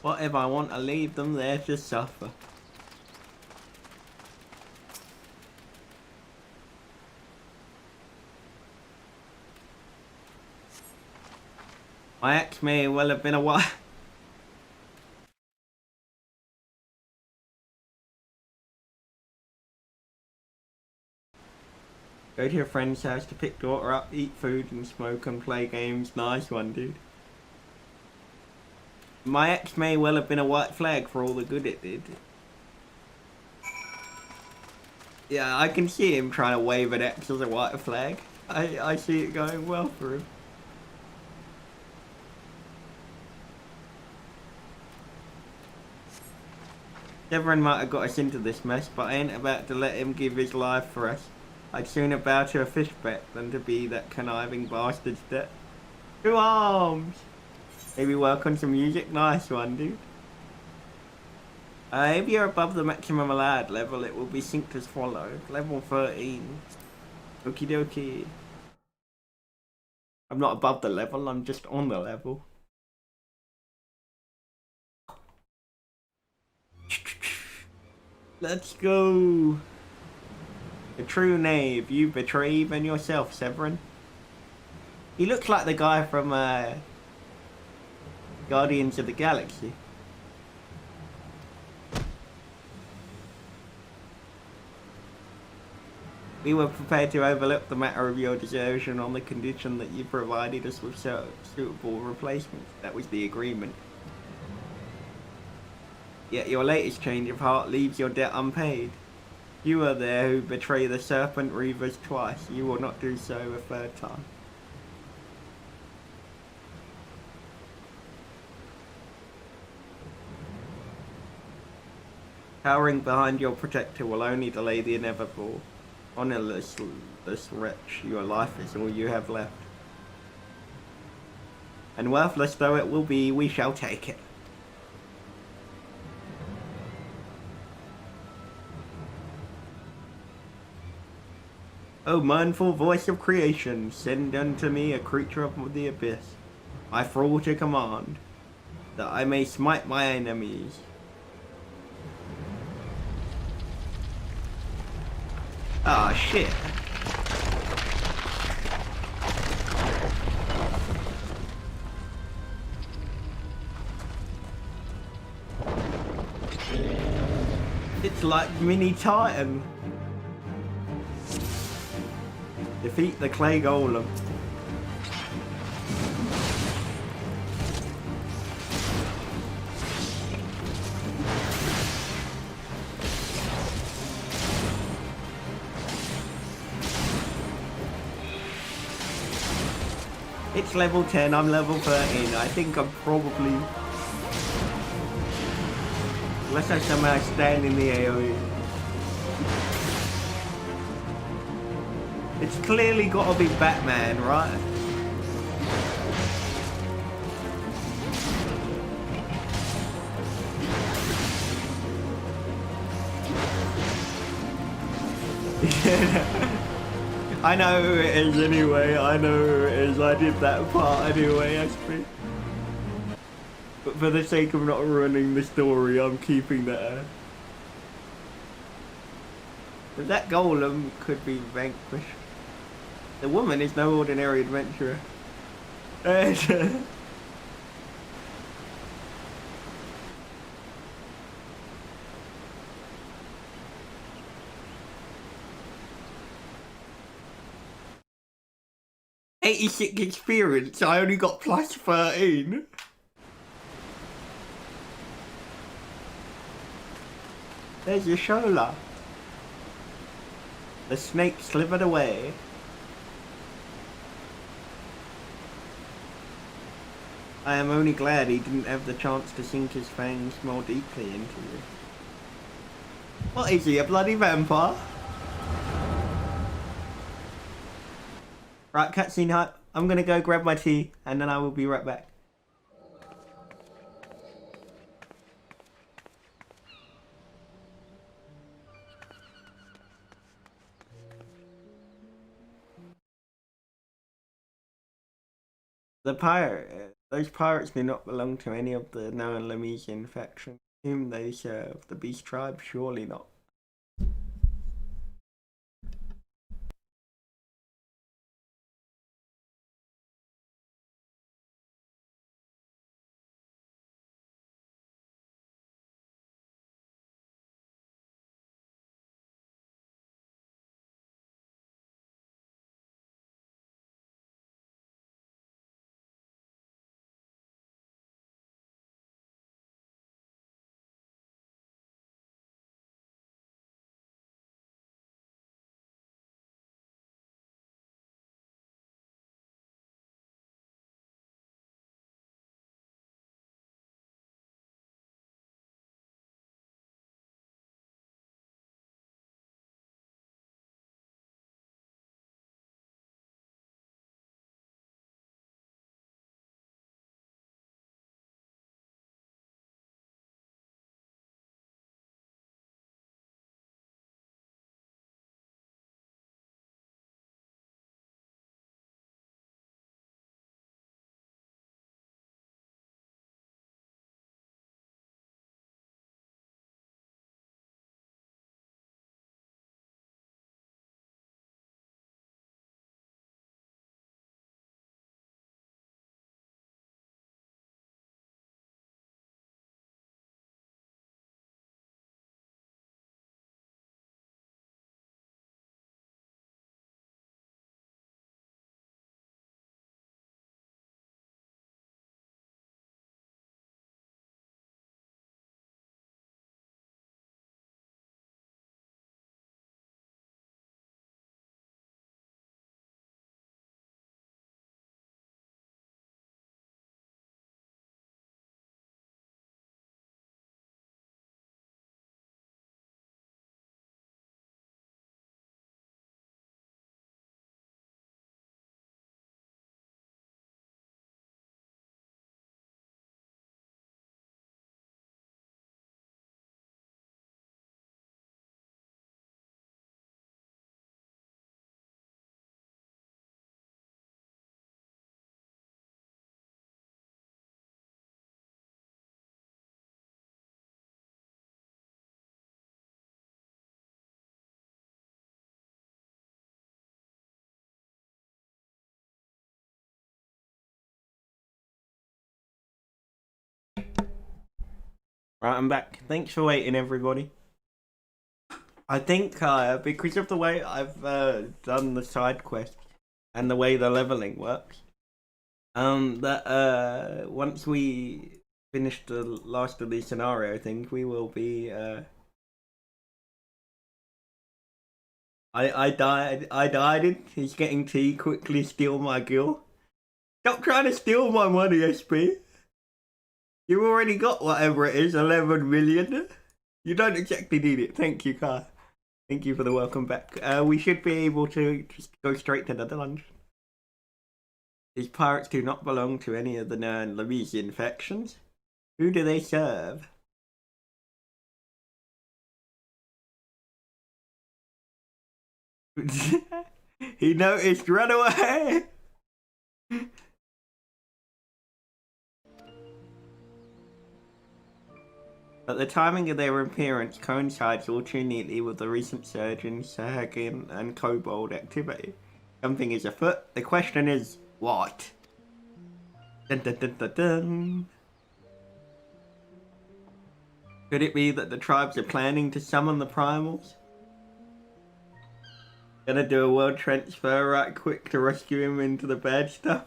What if I want to leave them there to suffer? My ex may well have been a while. Go to your friend's house to pick daughter up, eat food and smoke and play games. Nice one, dude. My ex may well have been a white flag for all the good it did. Yeah, I can see him trying to wave an X as a white flag. I see it going well for him. Severin might have got us into this mess, but I ain't about to let him give his life for us. I'd sooner bow to a fish bet than to be that conniving bastard's debt. 2 arms! Maybe work on some music? Nice one, dude. If you're above the maximum allowed level, it will be synced as follows. Level 13. Okie dokie. I'm not above the level, I'm just on the level. Let's go. A true knave, you betray even yourself, Severin. He looks like the guy from Guardians of the Galaxy. We were prepared to overlook the matter of your desertion on the condition that you provided us with suitable replacements. That was the agreement. Yet your latest change of heart leaves your debt unpaid. You are there who betray the Serpent Reavers twice. You will not do so a third time. Cowering behind your protector will only delay the inevitable. Honourless wretch, your life is all you have left. And worthless though it will be, we shall take it. O mindful voice of creation, send unto me a creature of the abyss, my thrall to command, that I may smite my enemies. Ah, shit. It's like Mini Titan. Defeat the clay golem. It's level 10, I'm level 13. I think I'm probably... Unless I somehow stand in the AoE. It's clearly gotta be Batman, right? I know who it is anyway, I know who it is, I did that part anyway, SP. But for the sake of not ruining the story, I'm keeping that. But that golem could be vanquished. The woman is no ordinary adventurer. '86 experience, I only got plus 13. There's your shoulder. The snake slithered away. I am only glad he didn't have the chance to sink his fangs more deeply into you. What is he, a bloody vampire? Right, cutscene hype. I'm gonna go grab my tea and then I will be right back. The pirate, those pirates do not belong to any of the known Lemesian faction whom they serve. The Beast Tribe, surely not. Right, I'm back. Thanks for waiting, everybody. I think because of the way I've done the side quest and the way the leveling works, that once we finish the last of these scenario things, we will be I died. He's getting tea. Quickly steal my gil. Stop trying to steal my money, SP. You already got whatever it is, 11 million. You don't exactly need it. Thank you, Kai. Thank you for the welcome back. We should be able to just go straight to the dungeon. These pirates do not belong to any of the Lamesian factions. Who do they serve? He noticed, run away! But the timing of their appearance coincides all too neatly with the recent surge in Sahagin and Kobold activity. Something is afoot. The question is, what? Dun, dun, dun, dun, dun. Could it be that the tribes are planning to summon the primals? Gonna do a world transfer right quick to rescue him into the bad stuff?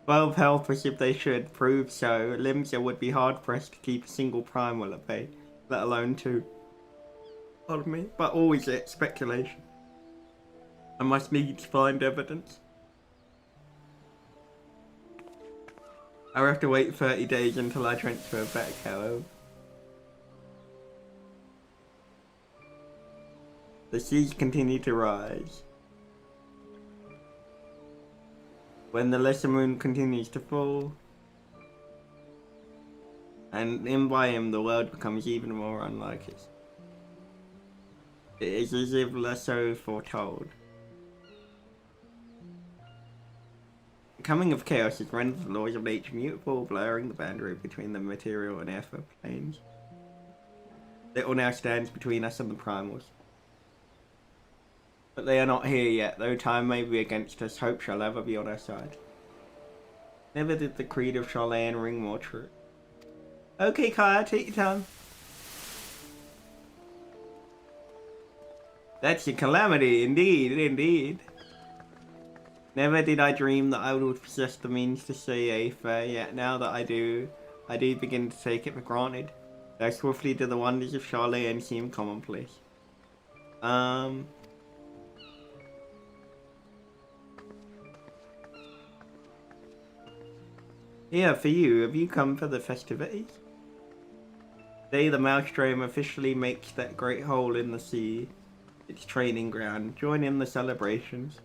12 helpers if they should prove so. Limsa would be hard pressed to keep a single primal at bay, let alone two. Pardon me, but always it's speculation. I must needs find evidence. I'll have to wait 30 days until I transfer back, however. The seas continue to rise. When the lesser moon continues to fall, and in by him the world becomes even more unlike it. It is as if Lesso foretold. The coming of chaos has rendered the laws of nature mutable, blurring the boundary between the material and ether planes. Little now stands between us and the primals. But they are not here yet, though time may be against us, hope shall ever be on our side. Never did the creed of Charlene ring more true. Okay, Kaya, take your time. That's a calamity, indeed, indeed. Never did I dream that I would possess the means to say Aether, yet now that I do begin to take it for granted. So swiftly do the wonders of Charlene seem commonplace. Yeah, for you, have you come for the festivities? Today the Maelstrom officially makes that great hole in the sea its training ground. Join in the celebrations.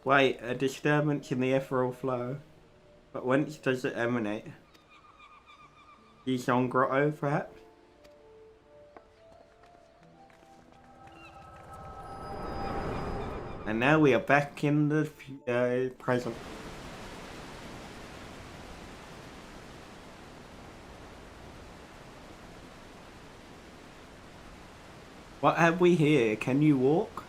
Wait, a disturbance in the ethereal flow. But whence does it emanate? Yisong Grotto, perhaps? And now we are back in the present. What have we here? Can you walk?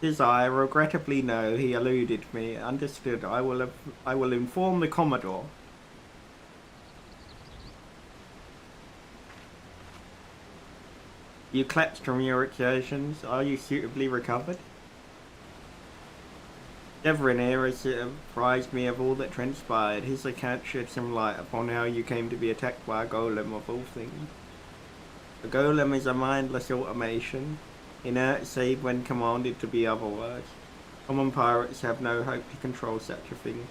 His eye, regrettably no, he eluded me. Understood, I will inform the Commodore. You collapsed from your exertions. Are you suitably recovered? Severin here has apprised me of all that transpired. His account shed some light upon how you came to be attacked by a golem of all things. A golem is a mindless automation, inert save when commanded to be otherwise. Common pirates have no hope to control such a thing,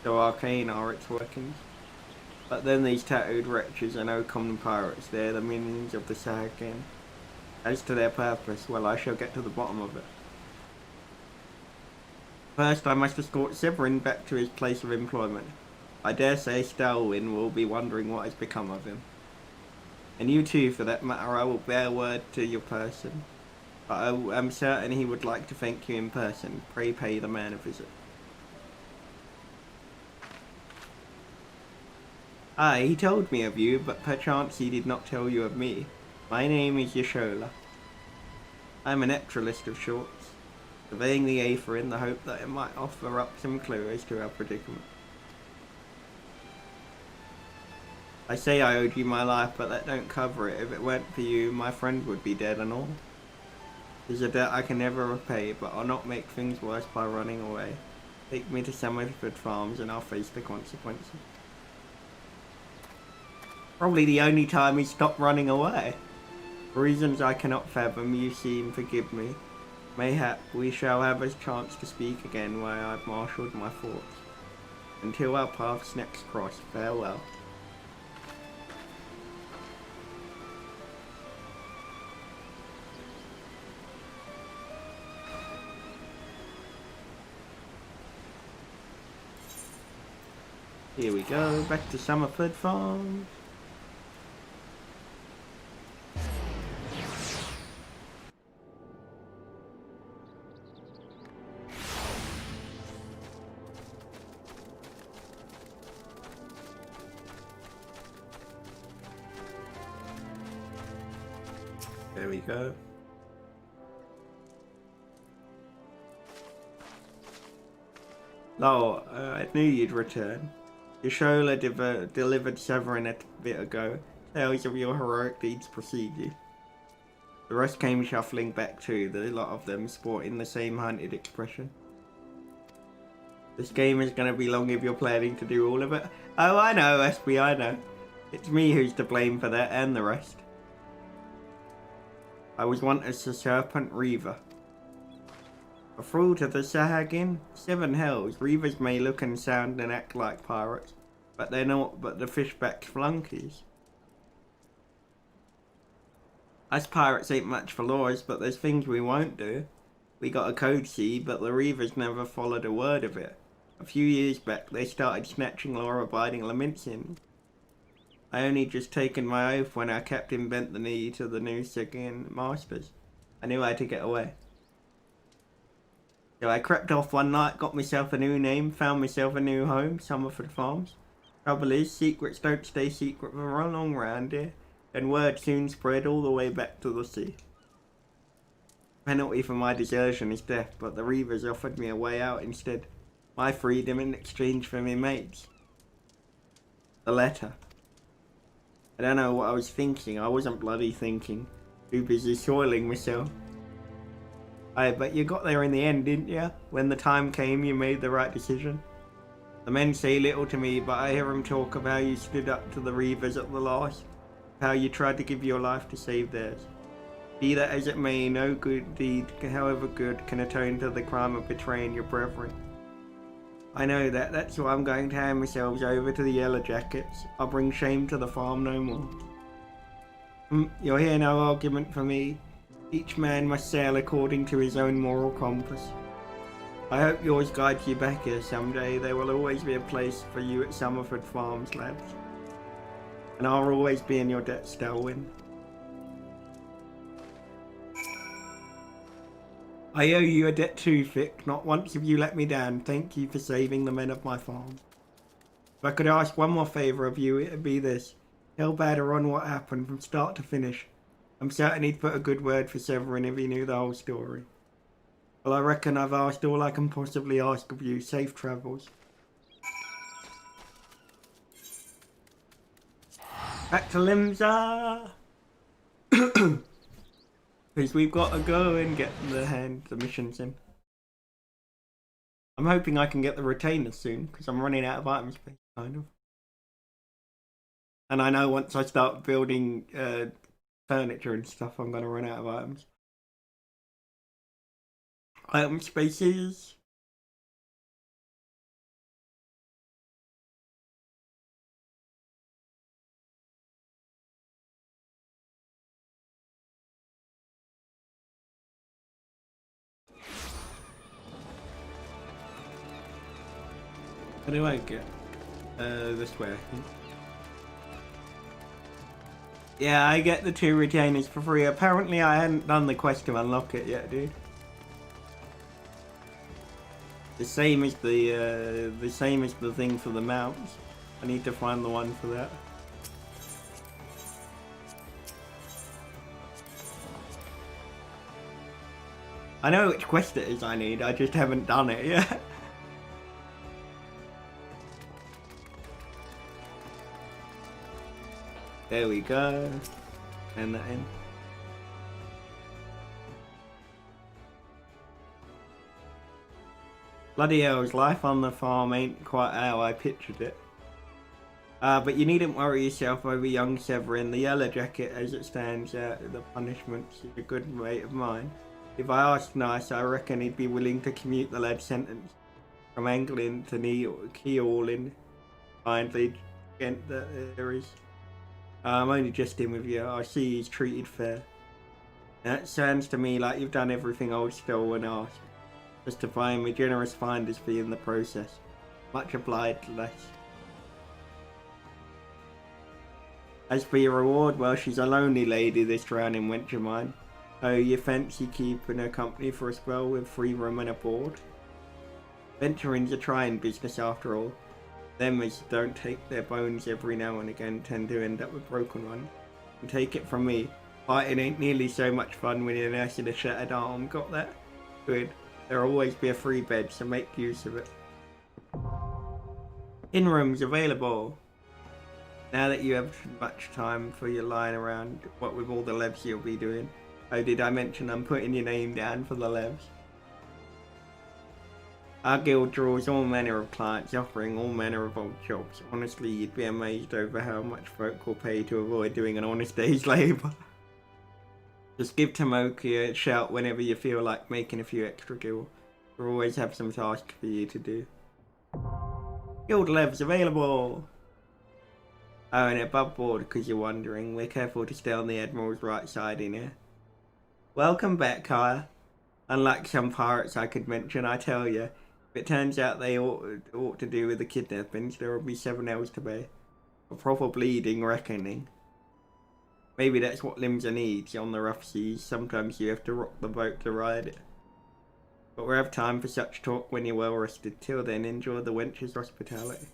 so arcane are its workings. But then these tattooed wretches are no common pirates, they're the minions of the Sahakin. As to their purpose, well, I shall get to the bottom of it. First, I must escort Severin back to his place of employment. I dare say Stalwin will be wondering what has become of him. And you too, for that matter. I will bear word to your person. But I am certain he would like to thank you in person. Pray pay the man a visit. Ah, he told me of you, but perchance he did not tell you of me. My name is Yashola. I am a naturalist of sorts, surveying the Aether in the hope that it might offer up some clue as to our predicament. I say I owed you my life, but that don't cover it. If it weren't for you, my friend would be dead and all. It is a debt I can never repay, but I'll not make things worse by running away. Take me to Summerford Farms and I'll face the consequences. Probably the only time he stopped running away. For reasons I cannot fathom, you seem forgive me. Mayhap we shall have a chance to speak again where I've marshalled my thoughts. Until our paths next cross, farewell. Here we go, back to Summerford Farms. There we go. Oh, I knew you'd return. Yashola delivered Severin a bit ago. Tales of your heroic deeds precede you. The rest came shuffling back too, the lot of them sporting the same hunted expression. This game is going to be long if you're planning to do all of it. Oh, I know, SB, I know. It's me who's to blame for that and the rest. I was once a serpent reaver. A fool to the Sahagin? 7 hells, reavers may look and sound and act like pirates, but they're not but the fishback flunkies. Us pirates ain't much for laws, but there's things we won't do. We got a code C, but the reavers never followed a word of it. A few years back, they started snatching law-abiding Lamintians. I only just taken my oath when our captain bent the knee to the new Sigian masters. I knew I had to get away. So I crept off one night, got myself a new name, found myself a new home, Summerford Farms. Trouble is, secrets don't stay secret for long round here, and word soon spread all the way back to the sea. Penalty for my desertion is death, but the reavers offered me a way out instead. My freedom in exchange for me mates. The letter. I don't know what I was thinking. I wasn't bloody thinking. Too busy soiling myself. Aye, but you got there in the end, didn't you? When the time came, you made the right decision. The men say little to me, but I hear them talk of how you stood up to the reavers at the last. How you tried to give your life to save theirs. Be that as it may, no good deed, however good, can atone to the crime of betraying your brethren. I know that. That's why I'm going to hand myself over to the Yellow Jackets. I'll bring shame to the farm no more. You'll hear no argument from me. Each man must sail according to his own moral compass. I hope yours guides you back here someday. There will always be a place for you at Summerford Farms, lads. And I'll always be in your debt, Stalwin. I owe you a debt too, Vic. Not once have you let me down. Thank you for saving the men of my farm. If I could ask one more favour of you, it'd be this. Tell Badder on what happened from start to finish. I'm certain he'd put a good word for Severin if he knew the whole story. Well, I reckon I've asked all I can possibly ask of you. Safe travels. Back to Limsa! Because we've got to go and get the missions in. I'm hoping I can get the retainers soon, because I'm running out of item space, kind of. And I know once I start building furniture and stuff, I'm going to run out of items. Item spaces. What do I get? This way, I think. Yeah, I get the 2 retainers for free. Apparently, I hadn't done the quest to unlock it yet, dude. The same as the thing for the mounts. I need to find the one for that. I know which quest it is I need, I just haven't done it yet. There we go. And that in. Bloody hell's life on the farm ain't quite how I pictured it. But you needn't worry yourself over young Severin. The yellow jacket as it stands out of the punishments is a good mate of mine. If I asked nice, I reckon he'd be willing to commute the lad's sentence from Anglin to Keorlin. Kindly, Gent, that there is. I'm only jesting with you. I see he's treated fair. That sounds to me like you've done everything old Stoll and asked. Justifying my generous finder's fee in the process. Much obliged, lass. As for your reward, well, she's a lonely lady, this drowning wench of mine. Oh, you fancy keeping her company for a spell with 3 room and a board? Venturing's a trying business after all. Them as don't take their bones every now and again tend to end up with broken ones. And take it from me, fighting ain't nearly so much fun when you're nursing a shattered arm. Got that? Good. There'll always be a free bed, so make use of it. In rooms available. Now that you have much time for your lying around, what with all the levs you'll be doing. Oh, did I mention I'm putting your name down for the levs? Our guild draws all manner of clients, offering all manner of odd jobs. Honestly, you'd be amazed over how much folk will pay to avoid doing an honest day's labour. Just give Tomoki a shout whenever you feel like making a few extra gil. We'll always have some tasks for you to do. Guild levs available! Oh, and above board, because you're wondering, we're careful to stay on the Admiral's right side in here. Welcome back, Kaya. Unlike some pirates I could mention, I tell you, if it turns out they ought to do with the kidnappings, there will be 7 L's to pay. A proper bleeding reckoning. Maybe that's what Limsa needs on the rough seas. Sometimes you have to rock the boat to ride it. But we'll have time for such talk when you're well rested. Till then, enjoy the wench's hospitality.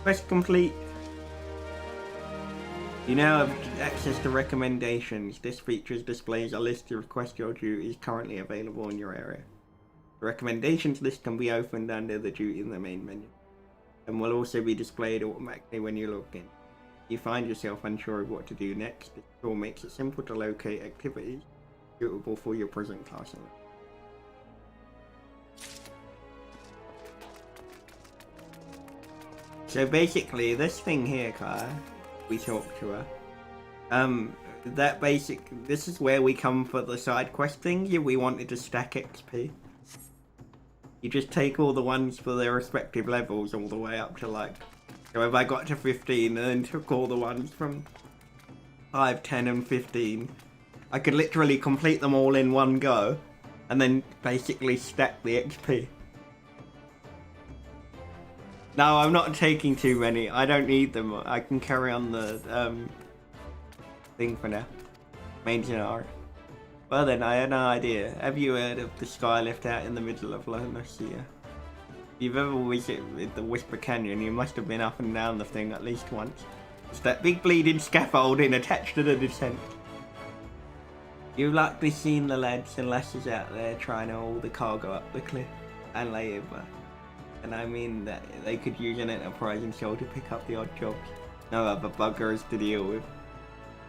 Quest complete. You now have access to recommendations. This feature displays a list of quest your duties currently available in your area. The recommendations list can be opened under the duty in the main menu, and will also be displayed automatically when you log in. If you find yourself unsure of what to do next, this tool makes it simple to locate activities suitable for your present class. So basically, this thing here, Kaya, we talked to her. This is where we come for the side quest thing. We wanted to stack XP. You just take all the ones for their respective levels all the way up to like, so if I got to 15 and then took all the ones from 5, 10 and 15, I could literally complete them all in one go and then basically stack the XP. No, I'm not taking too many. I don't need them. I can carry on the thing for now. Main scenario. Well then, I had an idea. Have you heard of the skylift out in the middle of Lonosia? If you've ever visited the Whisper Canyon, you must have been up and down the thing at least once. It's that big bleeding scaffolding attached to the descent. You've likely seen the lads and lasses out there trying to haul the cargo up the cliff and lay over. And I mean that they could use an enterprising soul to pick up the odd jobs. No other buggers to deal with.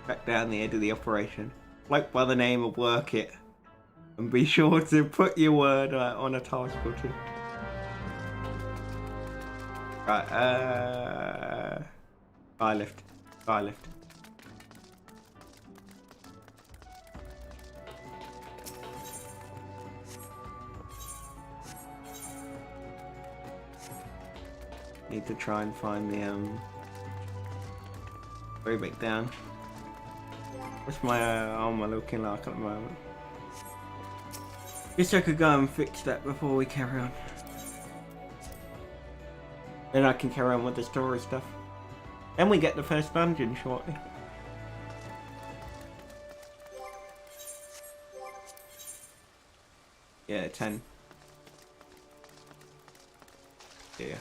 Back down the head of the operation. Bloke by the name of Work It. And be sure to put your word on a task or two. Right, skylift. Need to try and find the way back down. What's my armor looking like at the moment? Guess I could go and fix that before we carry on. Then I can carry on with the story stuff. Then we get the first dungeon shortly. Yeah, 10. Yeah.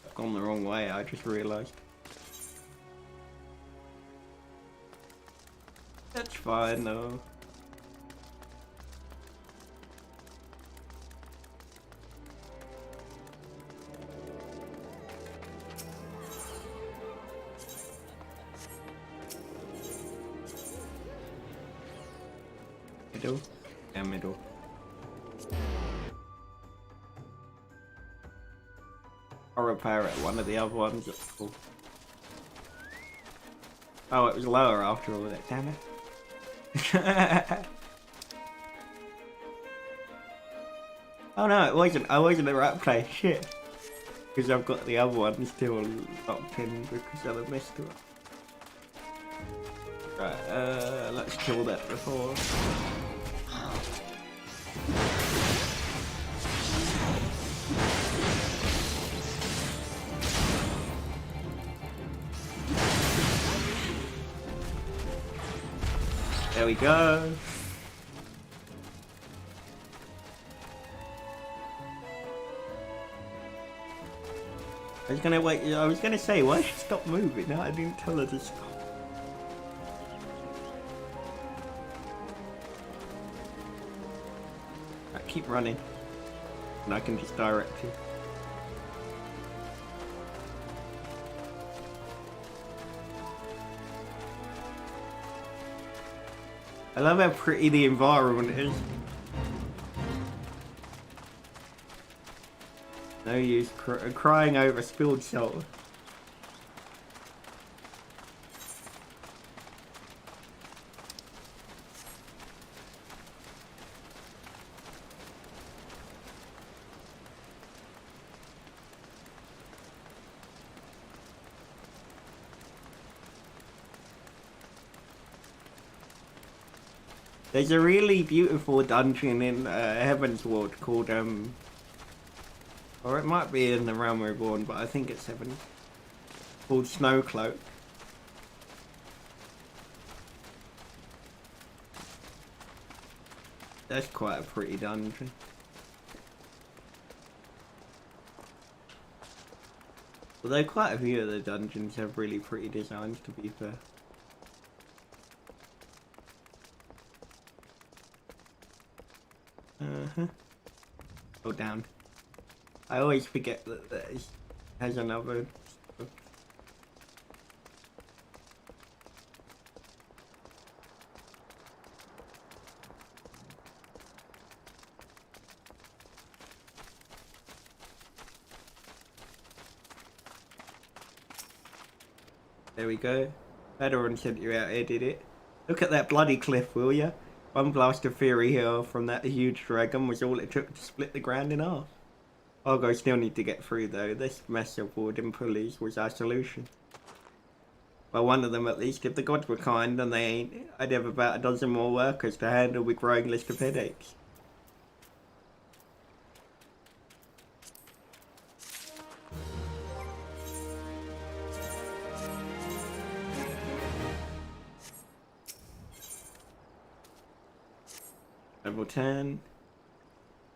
I've gone the wrong way, I just realised. That's fine though. Middle? Yeah, middle. I'll repair it, one of the other ones at full. Oh, it was lower after all that, damn it. Oh no, it wasn't. I wasn't in the right place, shit. Because I've got the other one still locked in because I missed it. Right, let's kill that before. There we go. I was gonna say, why should she stop moving? No, I didn't tell her to stop. Right, keep running. And I can just direct you. I love how pretty the environment is. No use crying over spilled salt. There's a really beautiful dungeon in Heaven's World called, or it might be in the Realm Reborn, but I think it's Heaven, called Snowcloak. That's quite a pretty dungeon. Although quite a few of the dungeons have really pretty designs, to be fair. Go down. I always forget that it has another. There we go. Veteran sent you out here, did it? Look at that bloody cliff, will ya? One blast of fury here from that huge dragon was all it took to split the ground in half. Argo still need to get through though. This mess of wooden pulleys was our solution. Well, one of them at least. If the gods were kind, and they ain't, I'd have about a dozen more workers to handle the growing list of headaches. Level 10.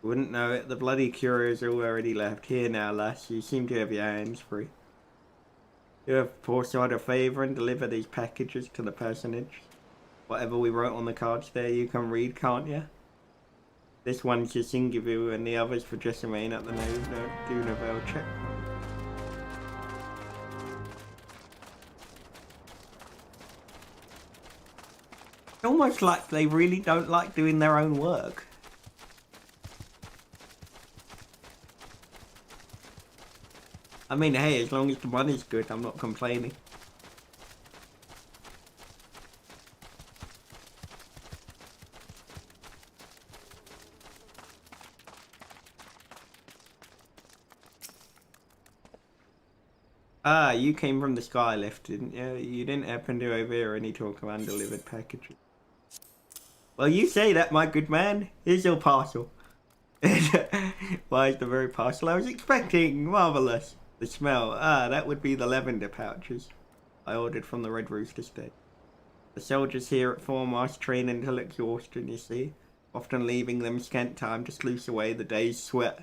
Wouldn't know it, the bloody couriers are already left. Here now, lass, you seem to have your hands free. You have foresight a favour and deliver these packages to the personage. Whatever we wrote on the cards there, you can read, can't you? This one's for Singivu and the other's for Jessamine at the Dunavel checkpoint. It's almost like they really don't like doing their own work. I mean, hey, as long as the money's good, I'm not complaining. Ah, you came from the Skylift, didn't you? You didn't happen to overhear any talk of undelivered packages. Well, you say that, my good man. Here's your parcel. Why is the very parcel I was expecting? Marvellous. The smell. Ah, that would be the lavender pouches I ordered from the Red Rooster State. The soldiers here at Foremast train until exhaustion, you see, often leaving them scant time to sluice away the day's sweat.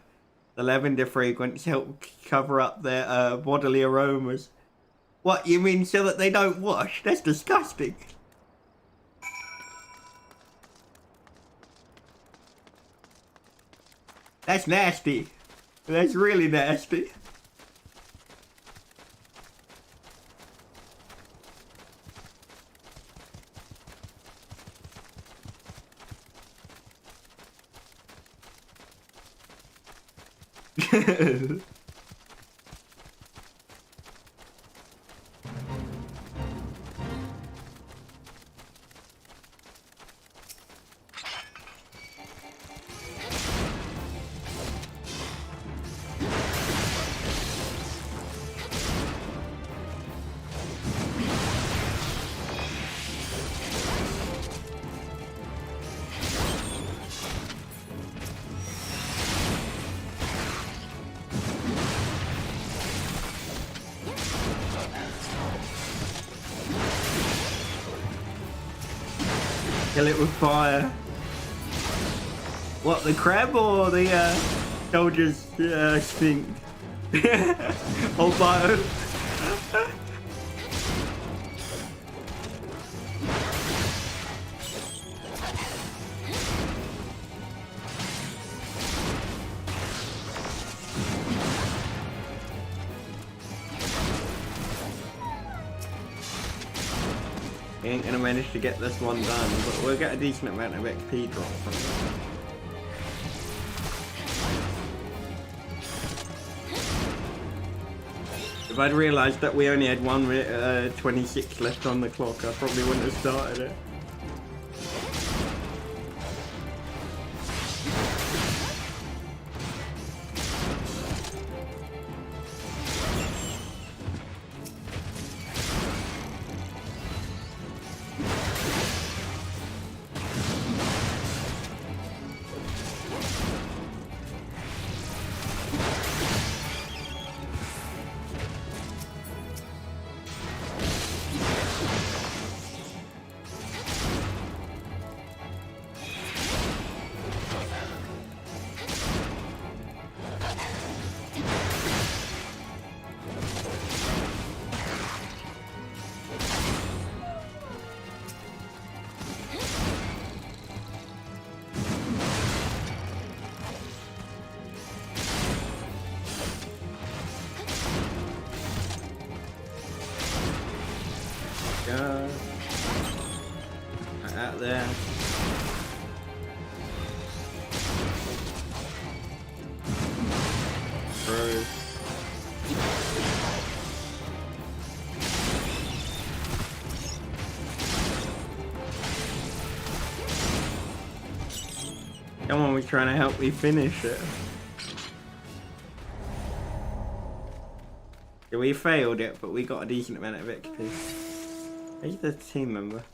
The lavender fragrance helps cover up their bodily aromas. What, you mean so that they don't wash? That's disgusting. That's nasty. That's really nasty. Kill it with fire. What, the crab or the soldiers stink? Hold fire. We ain't gonna manage to get this one done, but we'll get a decent amount of XP drop from it. If I'd realised that we only had 1 minute 26 left on the clock, I probably wouldn't have started it. Out there. Through. Someone was trying to help me finish it. Yeah, we failed it, but we got a decent amount of XP. Where's the team member?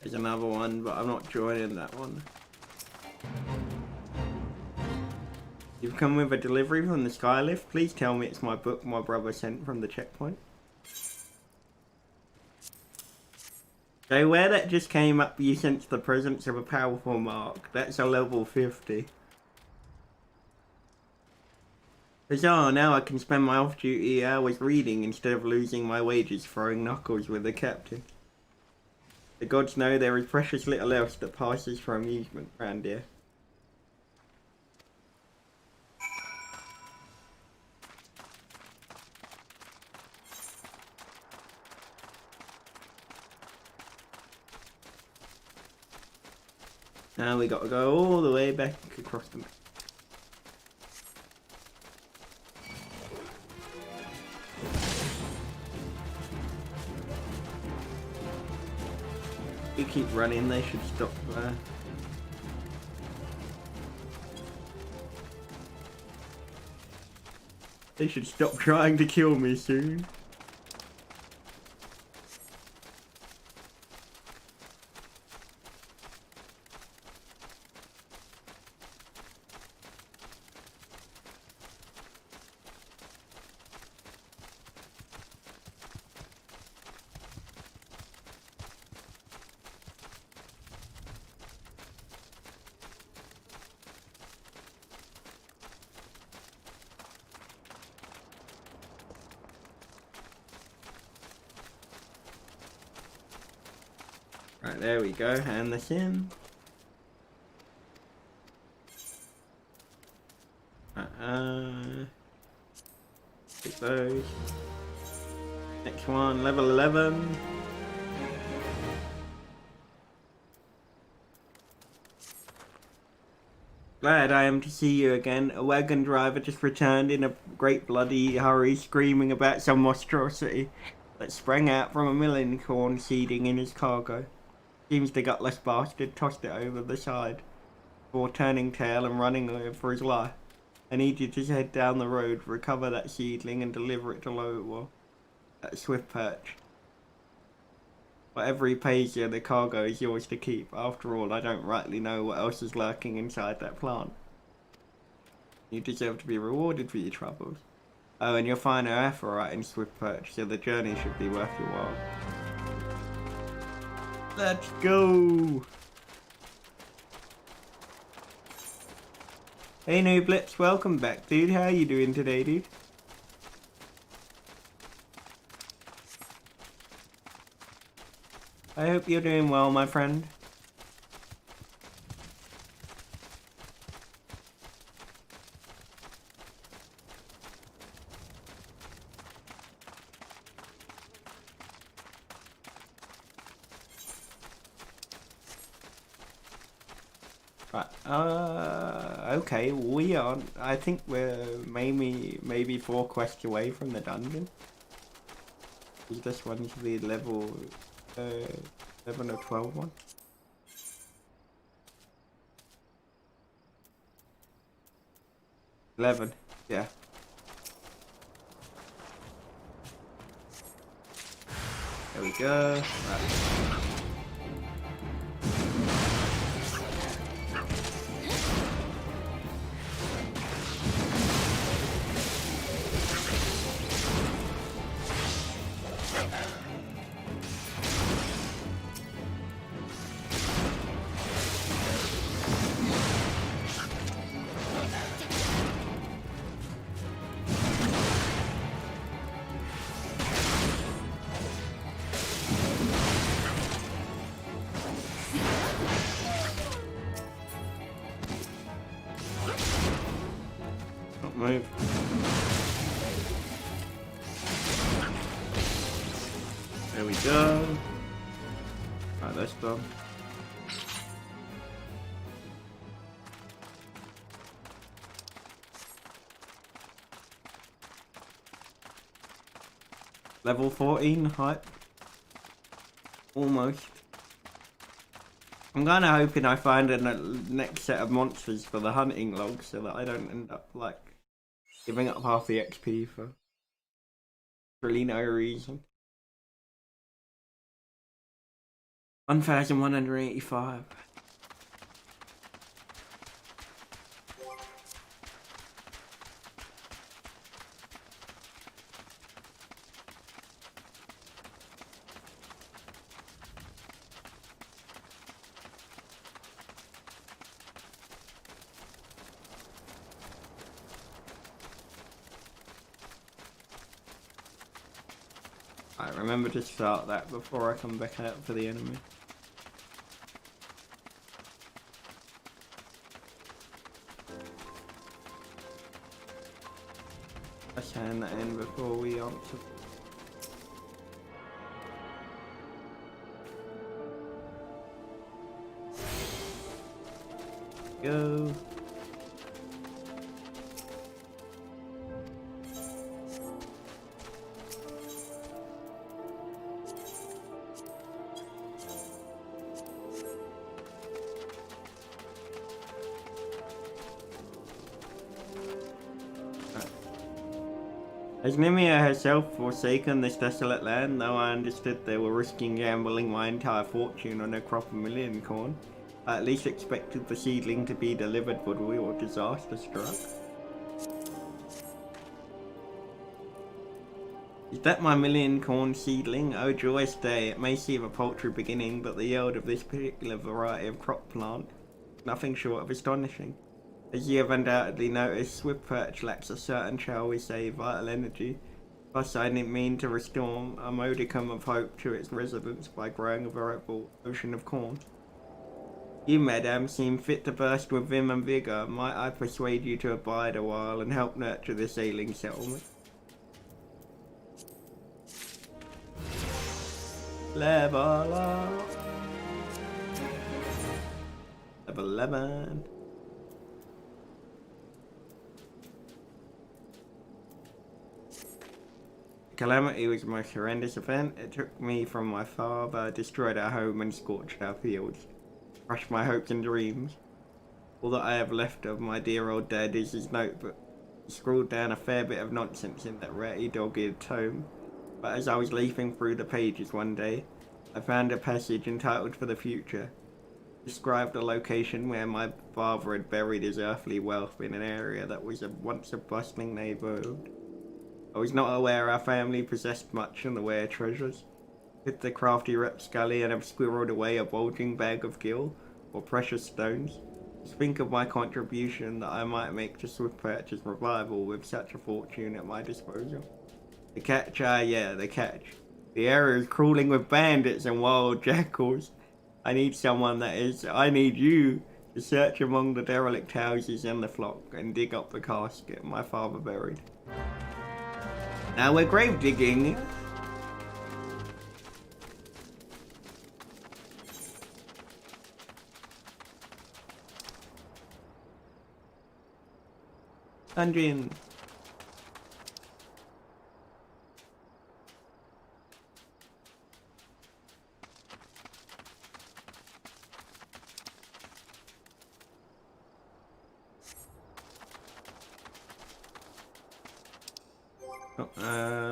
There's another one, but I'm not joining that one. You've come with a delivery from the Skylift. Please tell me it's my book my brother sent from the checkpoint. So where that just came up, you sense the presence of a powerful mark. That's a level 50. Bizarre, now I can spend my off-duty hours reading instead of losing my wages throwing knuckles with the captain. The gods know there is precious little else that passes for amusement round here. Now we got to go all the way back across the map. We keep running, they should stop there. They should stop trying to kill me soon. Right, there we go, hand this in. Take those. Next one, level 11. Glad I am to see you again. A wagon driver just returned in a great bloody hurry, screaming about some monstrosity that sprang out from a milling corn seeding in his cargo. Seems the gutless bastard tossed it over the side before turning tail and running for his life. I need you to head down the road, recover that seedling and deliver it to Lowell at Swift Perch. Whatever he pays you, the cargo is yours to keep. After all, I don't rightly know what else is lurking inside that plant. You deserve to be rewarded for your troubles. Oh, and you'll find her Aphrodite in Swift Perch, so the journey should be worth your while. Let's go! Hey New Blips, welcome back, dude. How you doing today, dude? I hope you're doing well, my friend. Right, okay, we are, I think we're maybe 4 quests away from the dungeon. Is this one's the level 11 or 12 one? $11, yeah. There we go. Right. Move. There we go. Right, that's done. Level 14 hype. Almost. I'm kind of hoping I find a next set of monsters for the hunting log so that I don't end up like giving up half the XP for really no reason. 1185. Alright, remember to start that before I come back out for the enemy. Let's hand that in before we answer. Go. Has Nimia herself forsaken this desolate land, though I understood they were risking gambling my entire fortune on a crop of million corn? I at least expected the seedling to be delivered would we or disaster struck. Is that my million corn seedling? Oh joyous day, it may seem a paltry beginning, but the yield of this particular variety of crop plant is nothing short of astonishing. As you have undoubtedly noticed, Swift Perch lacks a certain, shall we say, vital energy. Thus I didn't mean to restore a modicum of hope to its residents by growing a veritable ocean of corn. You, madam, seem fit to burst with vim and vigour. Might I persuade you to abide a while and help nurture this ailing settlement? Level up! Level 11. Calamity was the most horrendous event. It took me from my father, destroyed our home and scorched our fields, crushed my hopes and dreams. All that I have left of my dear old dad is his notebook. He scrawled down a fair bit of nonsense in that ratty dog-eared tome, but as I was leafing through the pages one day, I found a passage entitled For the Future. It described a location where my father had buried his earthly wealth in an area that was once a bustling neighbourhood. I was not aware our family possessed much in the way of treasures. Could the crafty rapscallion have squirreled away a bulging bag of gil or precious stones? Just think of my contribution that I might make to Swift Perch's revival with such a fortune at my disposal. The catch, the catch. The area is crawling with bandits and wild jackals. I need you to search among the derelict houses and the flock and dig up the casket my father buried. Now we're grave digging. Dungeon.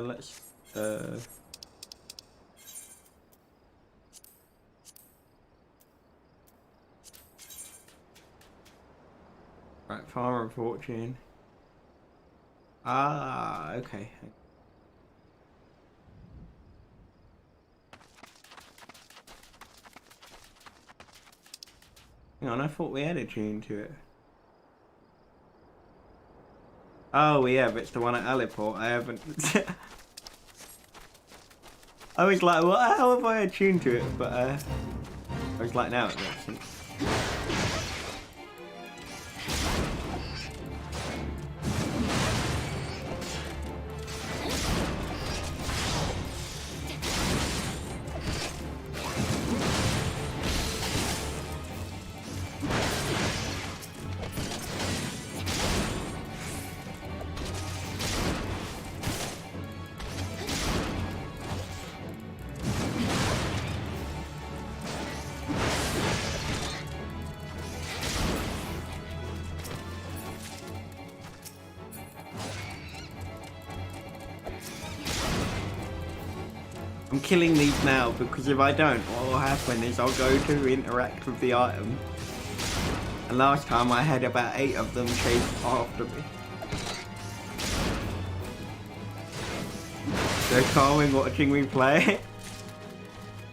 Let's right, Farmer of Fortune. Ah, okay. Hang on, I thought we had a tune to it. Oh, we have. It's the one at Aliport. I haven't. I was like, what? How have I attuned to it? But I was like, now it makes sense. I'm killing these now because if I don't, what will happen is I'll go to interact with the item. And last time I had about 8 of them chase after me. They're calming watching me play.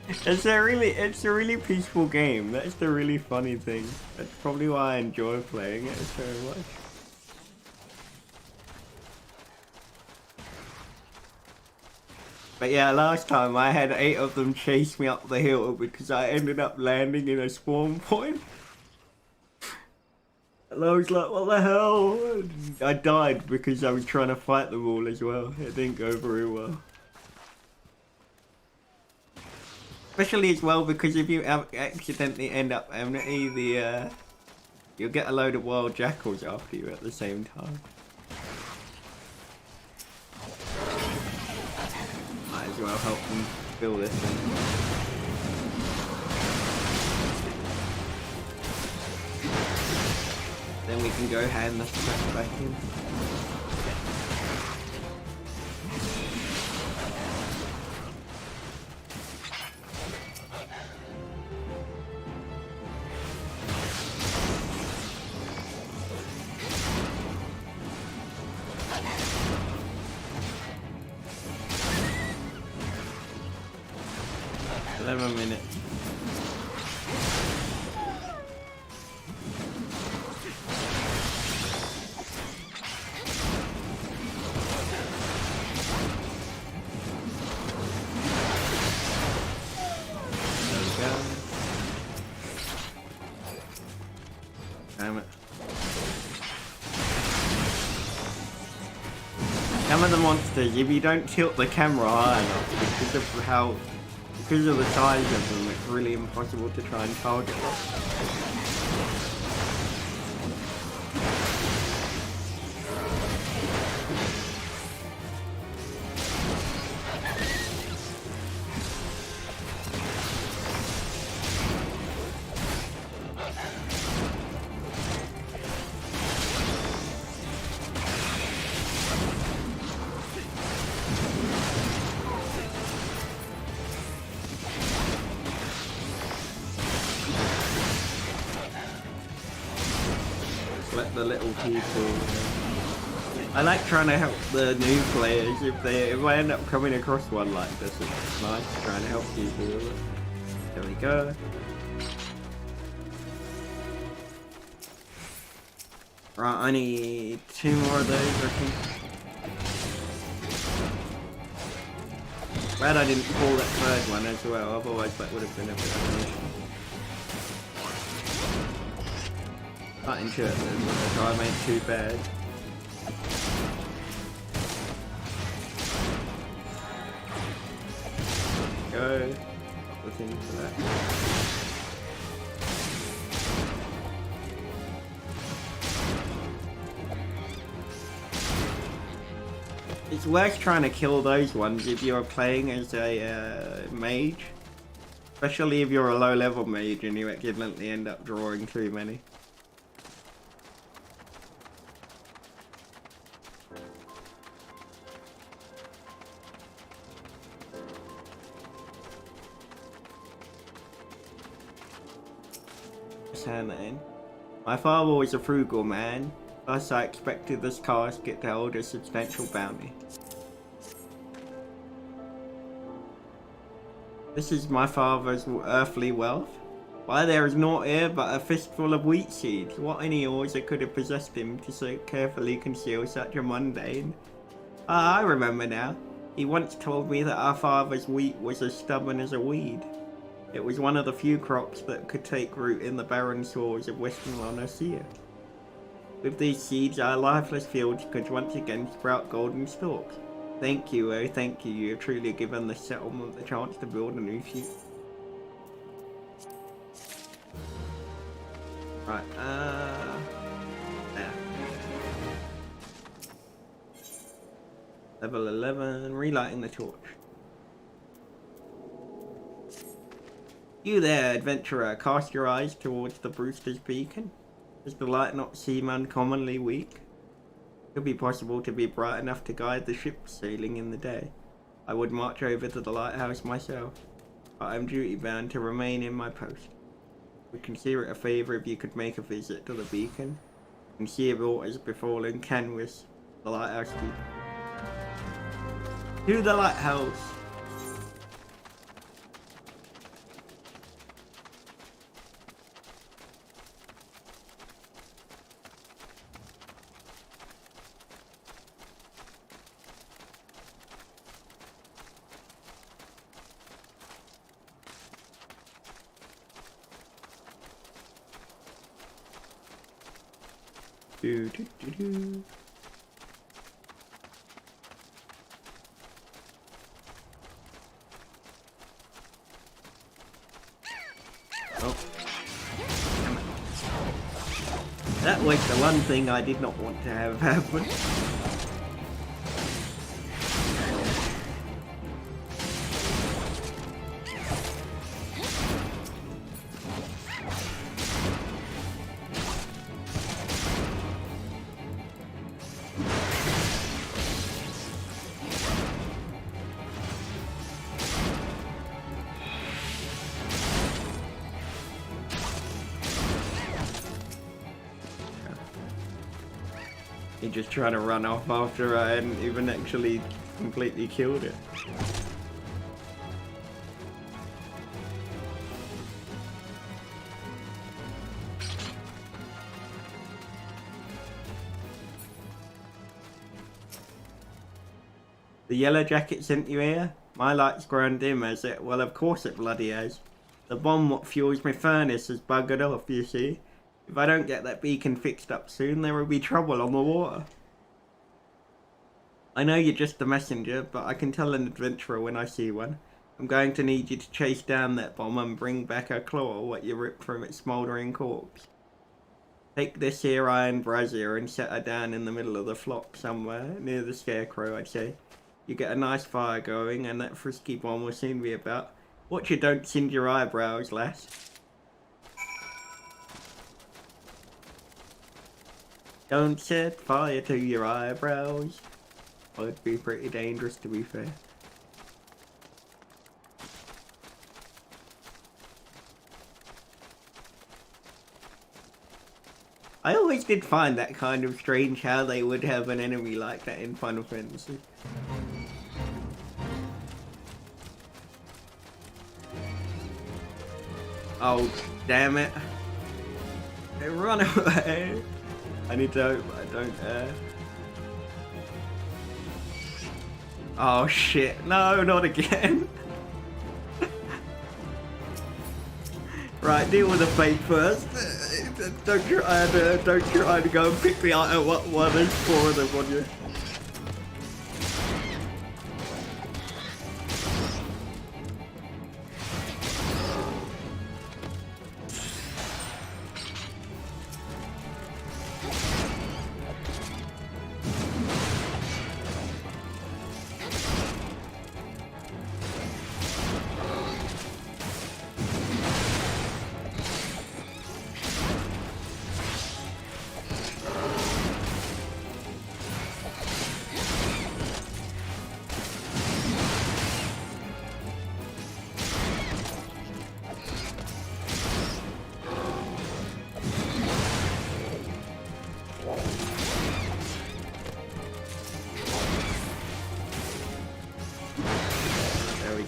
It's a really peaceful game. That's the really funny thing. That's probably why I enjoy playing it so much. But yeah, last time I had 8 of them chase me up the hill because I ended up landing in a spawn point. And I was like, what the hell? I died because I was trying to fight them all as well. It didn't go very well. Especially as well because if you accidentally end up empty, you'll get a load of wild jackals after you at the same time. Might as well help them fill this thing. Then we can go hand the stuff back in. Some of the monsters, if you don't tilt the camera high enough, because of the size of them, it's really impossible to try and target them. Let the little people. I like trying to help the new players if I end up coming across one like this. It's nice trying to help people with it. There we go. Right, I need 2 more of those, I think. Glad I didn't pull that 3rd one as well, otherwise that would have been a bit of an issue. Not into it, the drive ain't too bad. Go. Look into that. It's worth trying to kill those ones if you're playing as a mage. Especially if you're a low level mage and you accidentally end up drawing too many. Her name. My father was a frugal man, thus I expected this casket to hold a substantial bounty. This is my father's earthly wealth. Why, there is naught here but a fistful of wheat seeds. What any oiser could have possessed him to so carefully conceal such a mundane? Ah, I remember now. He once told me that our father's wheat was as stubborn as a weed. It was one of the few crops that could take root in the barren shores of western Lancia. With these seeds, our lifeless fields could once again sprout golden stalks. Thank you, oh thank you, you have truly given the settlement the chance to build a new future. Right, there. Level 11, relighting the torch. You there, adventurer, cast your eyes towards the Brewster's beacon. Does the light not seem uncommonly weak? It could be possible to be bright enough to guide the ship sailing in the day. I would march over to the lighthouse myself, but I am duty bound to remain in my post. Would consider it a favour if you could make a visit to the beacon and see if aught has befallen Canvas, the lighthouse keeper. To the lighthouse! Do, do, do, do. Oh. Damn it. That was the one thing I did not want to have happen. He just trying to run off after I hadn't even actually completely killed it. The yellow jacket sent you here? My light's grown dim, has it? Well, of course it bloody has. The bomb what fuels my furnace has buggered off, you see. If I don't get that beacon fixed up soon, there will be trouble on the water. I know you're just a messenger, but I can tell an adventurer when I see one. I'm going to need you to chase down that bomb and bring back a claw what you ripped from its smouldering corpse. Take this here iron brazier and set her down in the middle of the flock somewhere, near the scarecrow, I'd say. You get a nice fire going, and that frisky bomb will soon be about. Watch you don't singe your eyebrows, lass. Don't set fire to your eyebrows. Would be pretty dangerous, to be fair. I always did find that kind of strange how they would have an enemy like that in Final Fantasy. Oh, damn it. Hey, run away. I need to hope I don't, Oh shit, no, not again. Right, deal with the fate first. Don't try to go and pick the item. What there's four of them on you.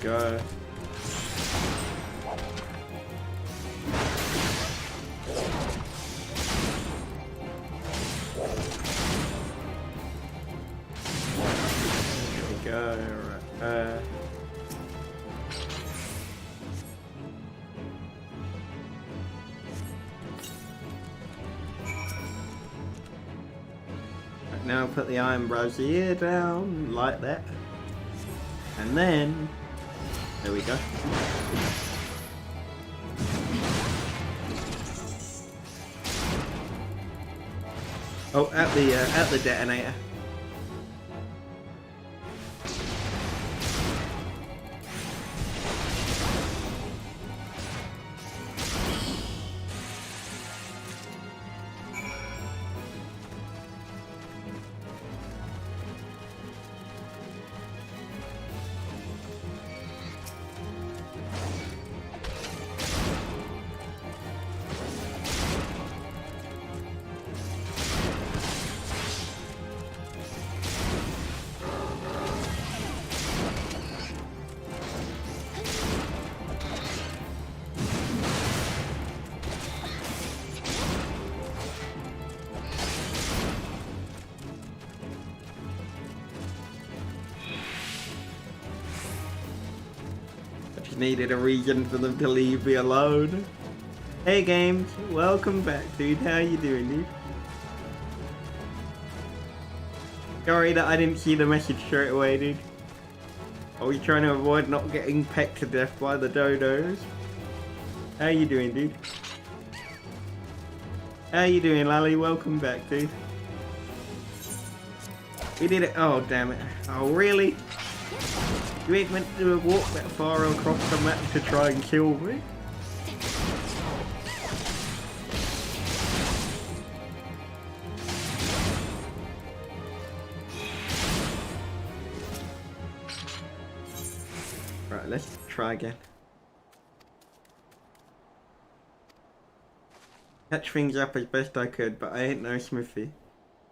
Go. There we go. Right. Now put the iron brazier down like that, and then. There we go. Oh, at the detonator. Needed a reason for them to leave me alone. Hey games, welcome back, dude. How you doing, dude? Sorry that I didn't see the message straight away, dude. Are we trying to avoid not getting pecked to death by the dodos? How you doing, dude? How you doing, Lally? Welcome back, dude. We did it. Oh, damn it. Oh, really? You ain't meant to walk that far across the map to try and kill me? Right, let's try again. Catch things up as best I could, but I ain't no smithy.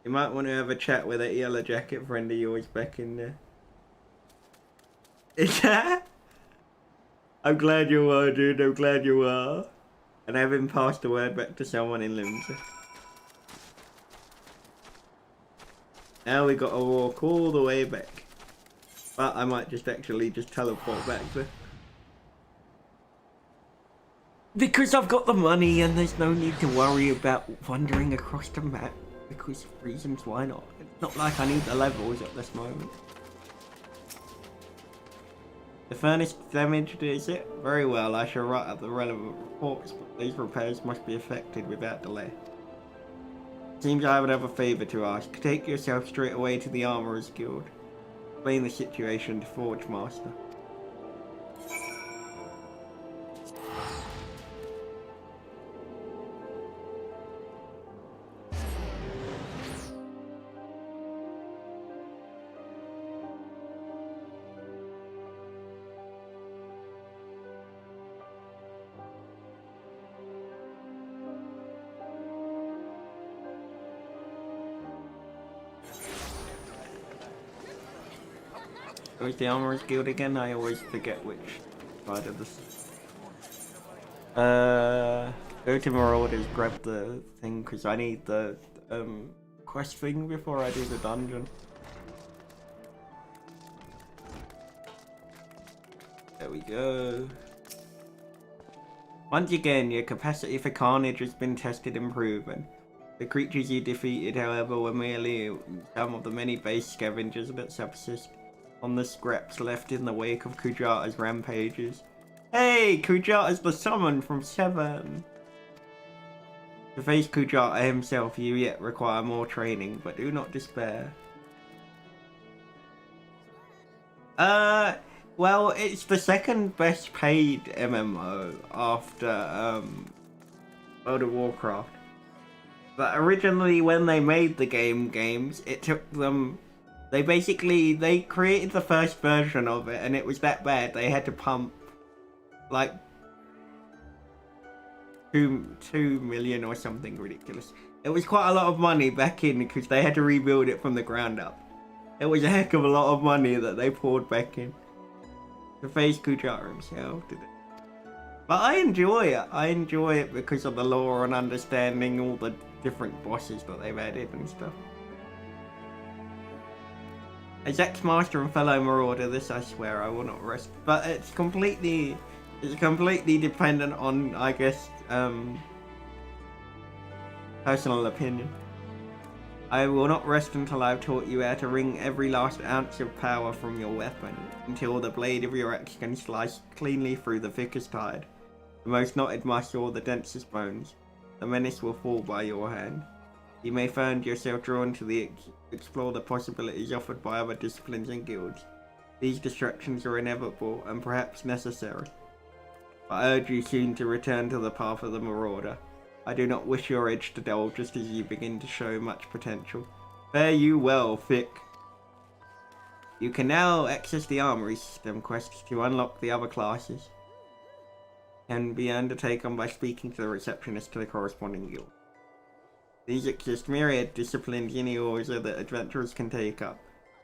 You might want to have a chat with that yellow jacket friend of yours back in there. Is that? I'm glad you are, dude. I'm glad you are. And I haven't passed the word back to someone in Limsa. Now we got to walk all the way back. But I might just actually just teleport back there. Because I've got the money and there's no need to worry about wandering across the map. Because of reasons why not. It's not like I need the levels at this moment. The furnace damaged, is it? Very well, I shall write up the relevant reports, but these repairs must be effected without delay. Seems I would have a favour to ask. Take yourself straight away to the Armourers Guild. Explain the situation to Forge Master. Where's the Armourers Guild again? I always forget which side of this. Go to Marauders, grab the thing, because I need the quest thing before I do the dungeon. There we go. Once again, your capacity for carnage has been tested and proven. The creatures you defeated, however, were merely some of the many base scavengers that subsist on the scraps left in the wake of Kujata's rampages. Hey, Kujata's the summon from 7. To face Kujata himself, you yet require more training, but do not despair. Well, it's the second best paid MMO after, World of Warcraft. But originally, when they made the games, it took them... They created the first version of it, and it was that bad, they had to pump, like, 2 million or something ridiculous. It was quite a lot of money back in, because they had to rebuild it from the ground up. It was a heck of a lot of money that they poured back in. To face Kujata himself, did it. But I enjoy it. I enjoy it because of the lore and understanding all the different bosses that they've added and stuff. As ex-master and fellow marauder, this I swear I will not rest. But it's completely dependent on, I guess, personal opinion. I will not rest until I've taught you how to wring every last ounce of power from your weapon, until the blade of your axe can slice cleanly through the thickest hide, the most knotted muscle or the densest bones. The menace will fall by your hand. You may find yourself drawn to explore the possibilities offered by other disciplines and guilds. These distractions are inevitable and perhaps necessary, but I urge you soon to return to the path of the marauder. I do not wish your edge to dull just as you begin to show much potential. Fare you well, Thick. You can now access the armory system quests to unlock the other classes. Can be undertaken by speaking to the receptionist to the corresponding guild. These exist myriad disciplines in the order that adventurers can take up.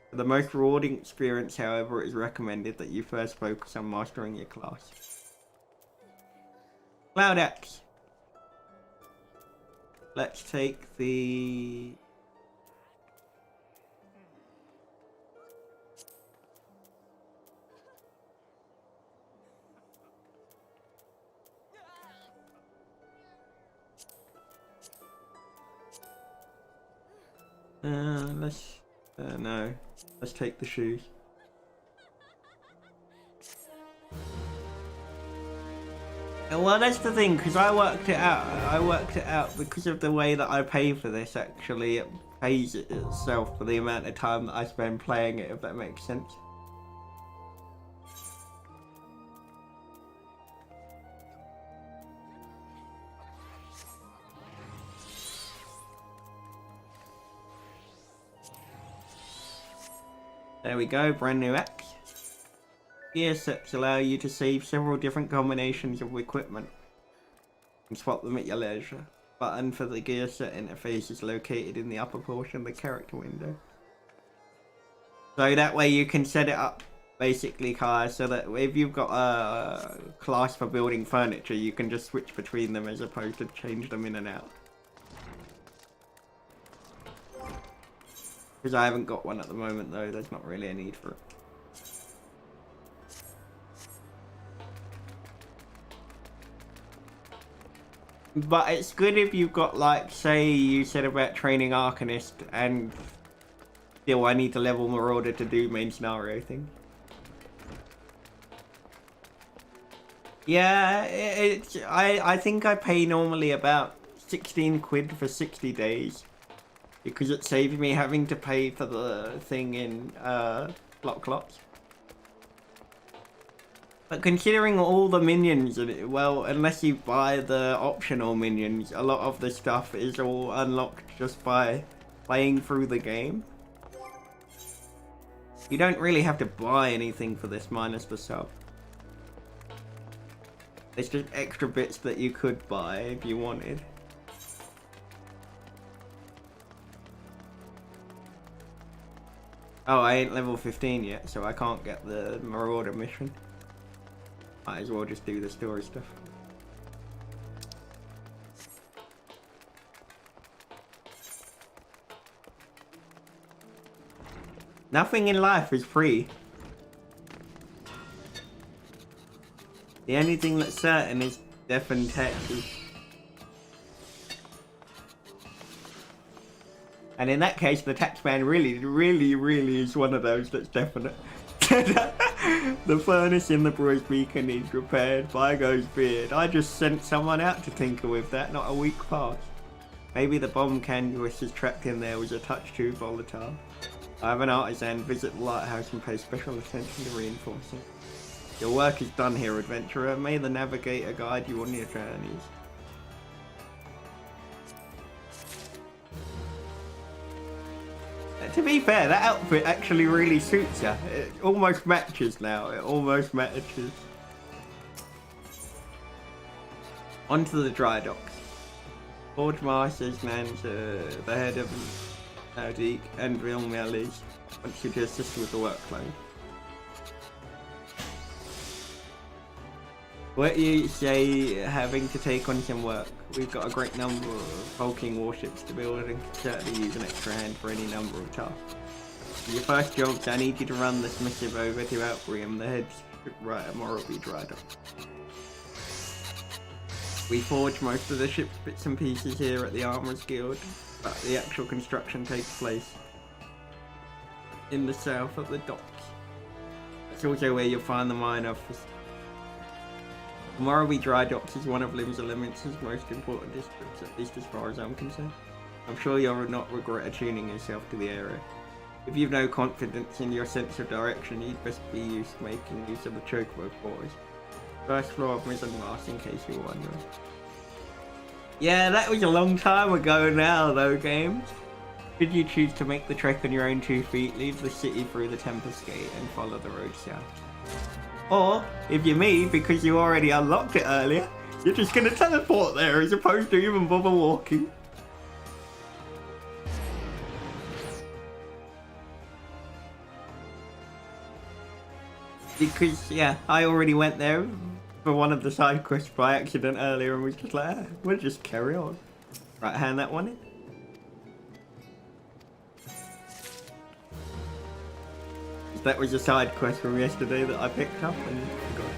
For the most rewarding experience, however, it is recommended that you first focus on mastering your class. Cloud Axe. Let's take the... let's No. Let's take the shoes. Well, that's the thing, because I worked it out. I worked it out because of the way that I pay for this, actually. It pays itself for the amount of time that I spend playing it, if that makes sense. There we go, brand new axe. Gear sets allow you to save several different combinations of equipment and swap them at your leisure. Button for the gear set interface is located in the upper portion of the character window. So that way you can set it up, basically, Kai, so that if you've got a class for building furniture, you can just switch between them as opposed to change them in and out. Because I haven't got one at the moment, though, there's not really a need for it. But it's good if you've got, like, say you said about training Arcanist and still I need to level Marauder to do main scenario thing. Yeah, I think I pay normally about 16 quid for 60 days. Because it saves me having to pay for the thing in block lots. But considering all the minions, well, unless you buy the optional minions, a lot of the stuff is all unlocked just by playing through the game. You don't really have to buy anything for this minus the sub. It's just extra bits that you could buy if you wanted. Oh, I ain't level 15 yet, so I can't get the Marauder mission. Might as well just do the story stuff. Nothing in life is free. The only thing that's certain is death and taxes. And in that case, the taxman really is one of those that's definite. The furnace in the Broy's Beacon needs repaired. By goes beard. I just sent someone out to tinker with that, not a week past. Maybe the bomb canvas is trapped in there was a touch too volatile. I have an artisan visit the lighthouse and pay special attention to reinforcing. Your work is done here, adventurer. May the navigator guide you on your journeys. To be fair, that outfit actually really suits you. It almost matches now. It almost matches. Onto the dry docks. Forge Masters lands the head of Nautique and EVILBIEL wants you to assist with the workload. What you say having to take on some work? We've got a great number of hulking warships to build and can certainly use an extra hand for any number of tasks. For your first jobs, I need you to run this missive over to Outbream, the head right at Morrowby Dry Dock. We forge most of the ship's bits and pieces here at the Armourers Guild, but the actual construction takes place in the south of the docks. That's also where you'll find the mine office. Morrowby Dry Docks is one of Lim's Element's most important districts, at least as far as I'm concerned. I'm sure you'll not regret attuning yourself to the area. If you've no confidence in your sense of direction, you'd best be used to making use of the chocobo quarters. First floor of Mizzen Mast, in case you're wondering. Yeah, that was a long time ago now, though, game. Should you choose to make the trek on your own 2 feet, leave the city through the Tempest Gate and follow the road south. Or, if you're me, because you already unlocked it earlier, you're just going to teleport there as opposed to even bother walking. Because, yeah, I already went there for one of the side quests by accident earlier and was just like, we'll just carry on. Right, hand that one in. That was a side quest from yesterday that I picked up and forgot.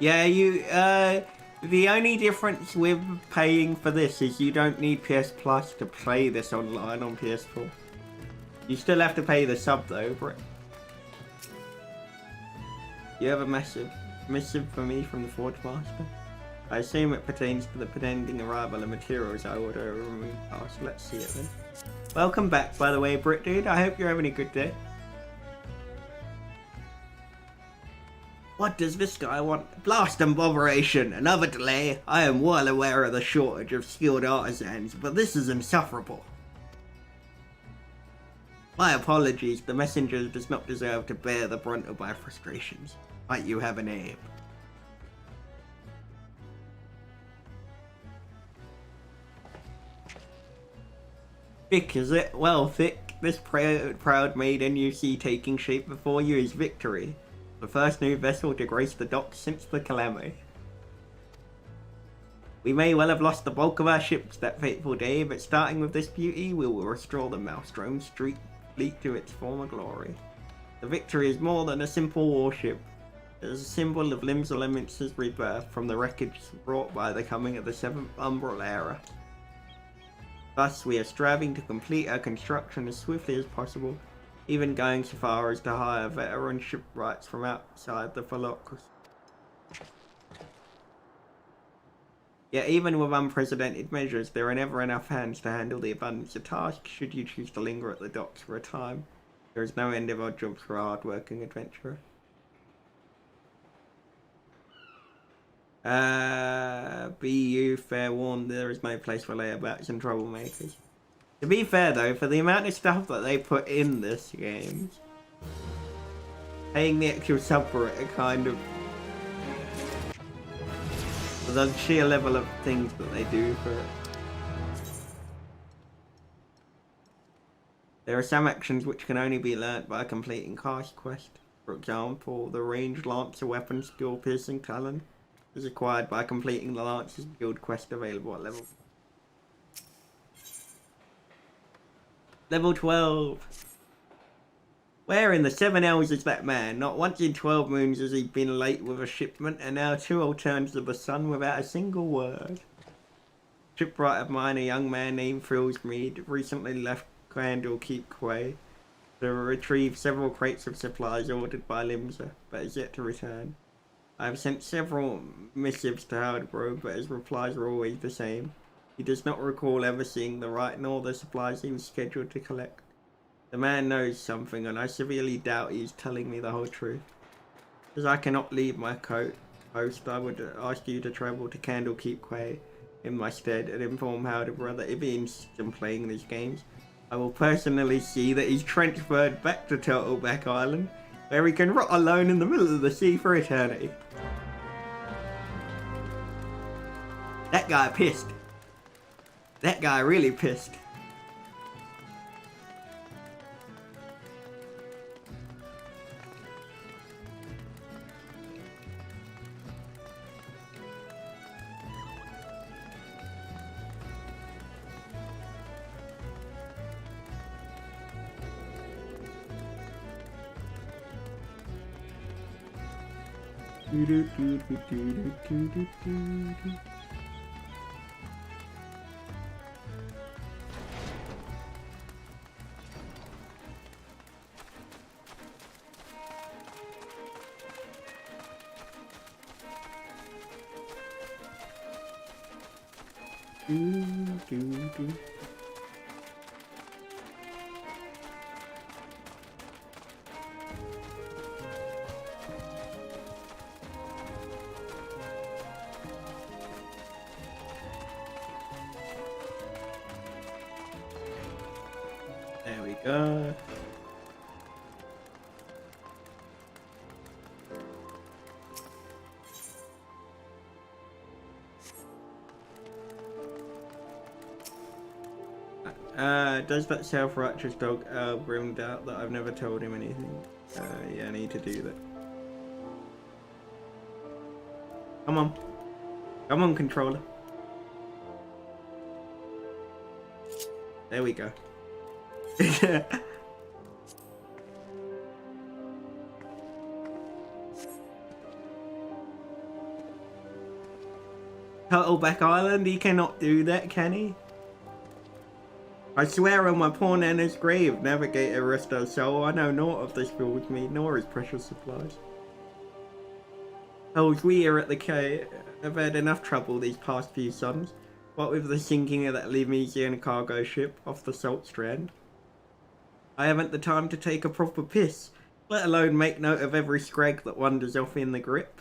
Yeah, The only difference with paying for this is you don't need PS Plus to play this online on PS4. You still have to pay the sub though, Britt. You have a missive for me from the Forge Master. I assume it pertains to the pending arrival of materials I order a remove past. Let's see it then. Welcome back, by the way, Brit dude. I hope you're having a good day. What does this guy want? Blast and botheration! Another delay! I am well aware of the shortage of skilled artisans, but this is insufferable. My apologies, the messenger does not deserve to bear the brunt of my frustrations. Might you have an aim? Thick, is it? Well, Thick, this proud maiden you see taking shape before you is Victory. The first new vessel to grace the docks since the calamity. We may well have lost the bulk of our ships that fateful day, but starting with this beauty, we will restore the Maelstrom Street fleet to its former glory. The Victory is more than a simple warship. It is a symbol of Limsa's rebirth from the wreckage brought by the coming of the 7th Umbral Era. Thus, we are striving to complete our construction as swiftly as possible, even going so far as to hire veteran shipwrights from outside the Phylocracy. Yet even with unprecedented measures, there are never enough hands to handle the abundance of tasks should you choose to linger at the docks for a time. There is no end of odd jobs for a hard-working adventurer. Be you fair warned, there is no place for layabouts and troublemakers. To be fair though, for the amount of stuff that they put in this game, paying the actual sub for it are kind of... the sheer level of things that they do for it. There are some actions which can only be learnt by completing cast quest. For example, the ranged Lancer weapon skill piercing talent is acquired by completing the Lancer's guild quest available at level 12. Where in the 7 L's is that man? Not once in 12 moons has he been late with a shipment, and now 2 whole turns of the sun without a single word. Shipwright of mine, a young man named Frillsmead, recently left Candlekeep Quay to retrieve several crates of supplies ordered by Limsa, but is yet to return. I have sent several missives to Howardbro, but his replies are always the same. He does not recall ever seeing the right nor the supplies he was scheduled to collect. The man knows something, and I severely doubt he is telling me the whole truth. As I cannot leave my post, I would ask you to travel to Candlekeep Quay in my stead and inform Howardbro that if he insists on playing these games, I will personally see that he's transferred back to Turtleback Island, where he can rot alone in the middle of the sea for eternity. That guy pissed. That guy really pissed. There we go. Does that self-righteous dog brimmed out that I've never told him anything? Yeah, I need to do that. Come on. Come on, controller. There we go. Turtleback Island, he cannot do that, can he? I swear on my poor Nana's grave, Navigator rest her soul, I know naught of this fills me, nor his precious supplies. Hells, we here at the K have had enough trouble these past few suns, what with the sinking of that Limesian cargo ship off the Salt Strand. I haven't the time to take a proper piss, let alone make note of every scrag that wanders off in the grip.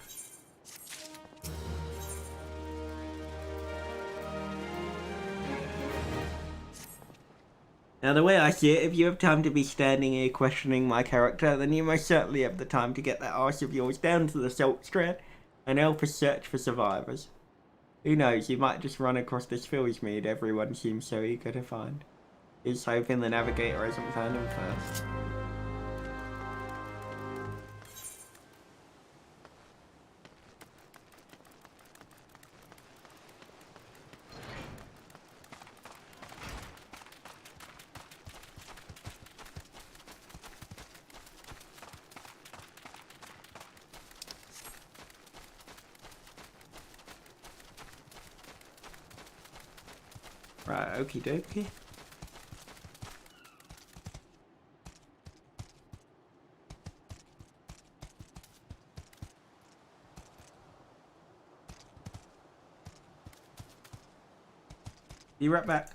Now the way I see it, if you have time to be standing here questioning my character, then you most certainly have the time to get that arse of yours down to the Salt Strand and help us search for survivors. Who knows, you might just run across this Fillsmead everyone seems so eager to find. Here's hoping the Navigator hasn't found him first. Right, okie dokie. Be right back.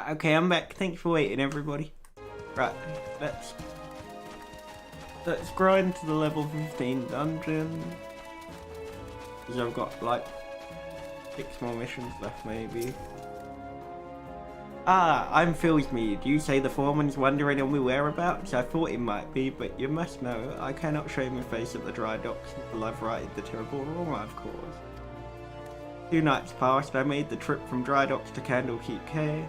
Okay, I'm back. Thanks for waiting, everybody. Right, let's grind to the level 15 dungeon. Because I've got like 6 more missions left, maybe. Ah, I'm Fillsmead. You say the foreman's wondering on my whereabouts? I thought it might be, but you must know I cannot show my face at the dry docks until I've righted the terrible wrong I've caused. 2 nights past, I made the trip from dry docks to Candlekeep Quay.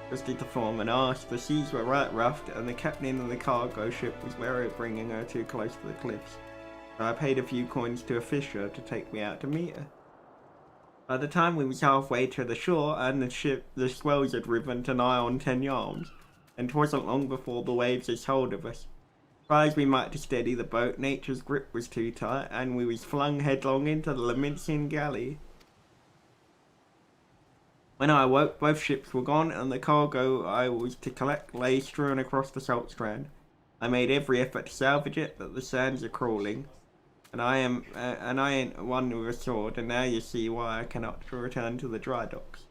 Just did the foreman asked, the seas were right rough and the captain of the cargo ship was wary of bringing her too close to the cliffs. So I paid a few coins to a fisher to take me out to meet her. By the time we was halfway to the shore and the swells had riven to nigh on 10 yards, and 'twasn't long before the waves had hold of us. Try as we might to steady the boat, nature's grip was too tight, and we was flung headlong into the Limesian galley. When I awoke, both ships were gone, and the cargo I was to collect lay strewn across the Salt Strand. I made every effort to salvage it, but the sands are crawling, and I ain't one with a sword, and now you see why I cannot return to the dry docks.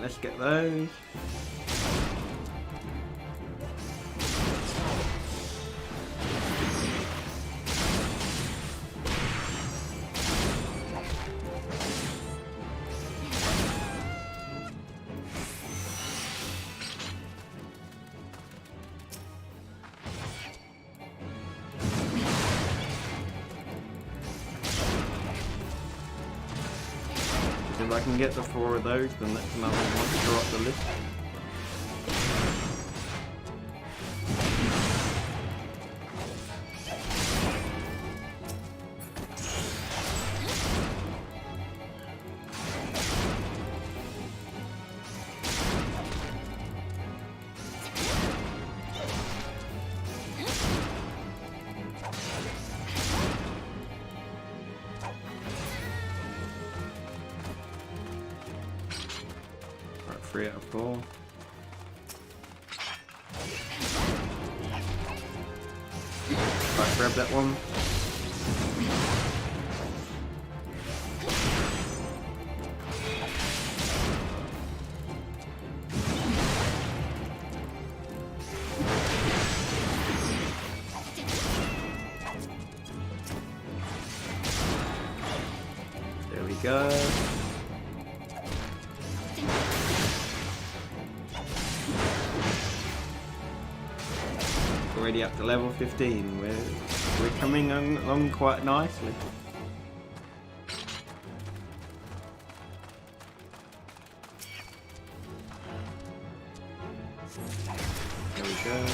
Let's get those. If I can get the 4 of those, then that's another monster off the list. Right, 3 out of 4. Right, grab that one. There we go. Already up to level 15. We're coming along quite nicely. There we go.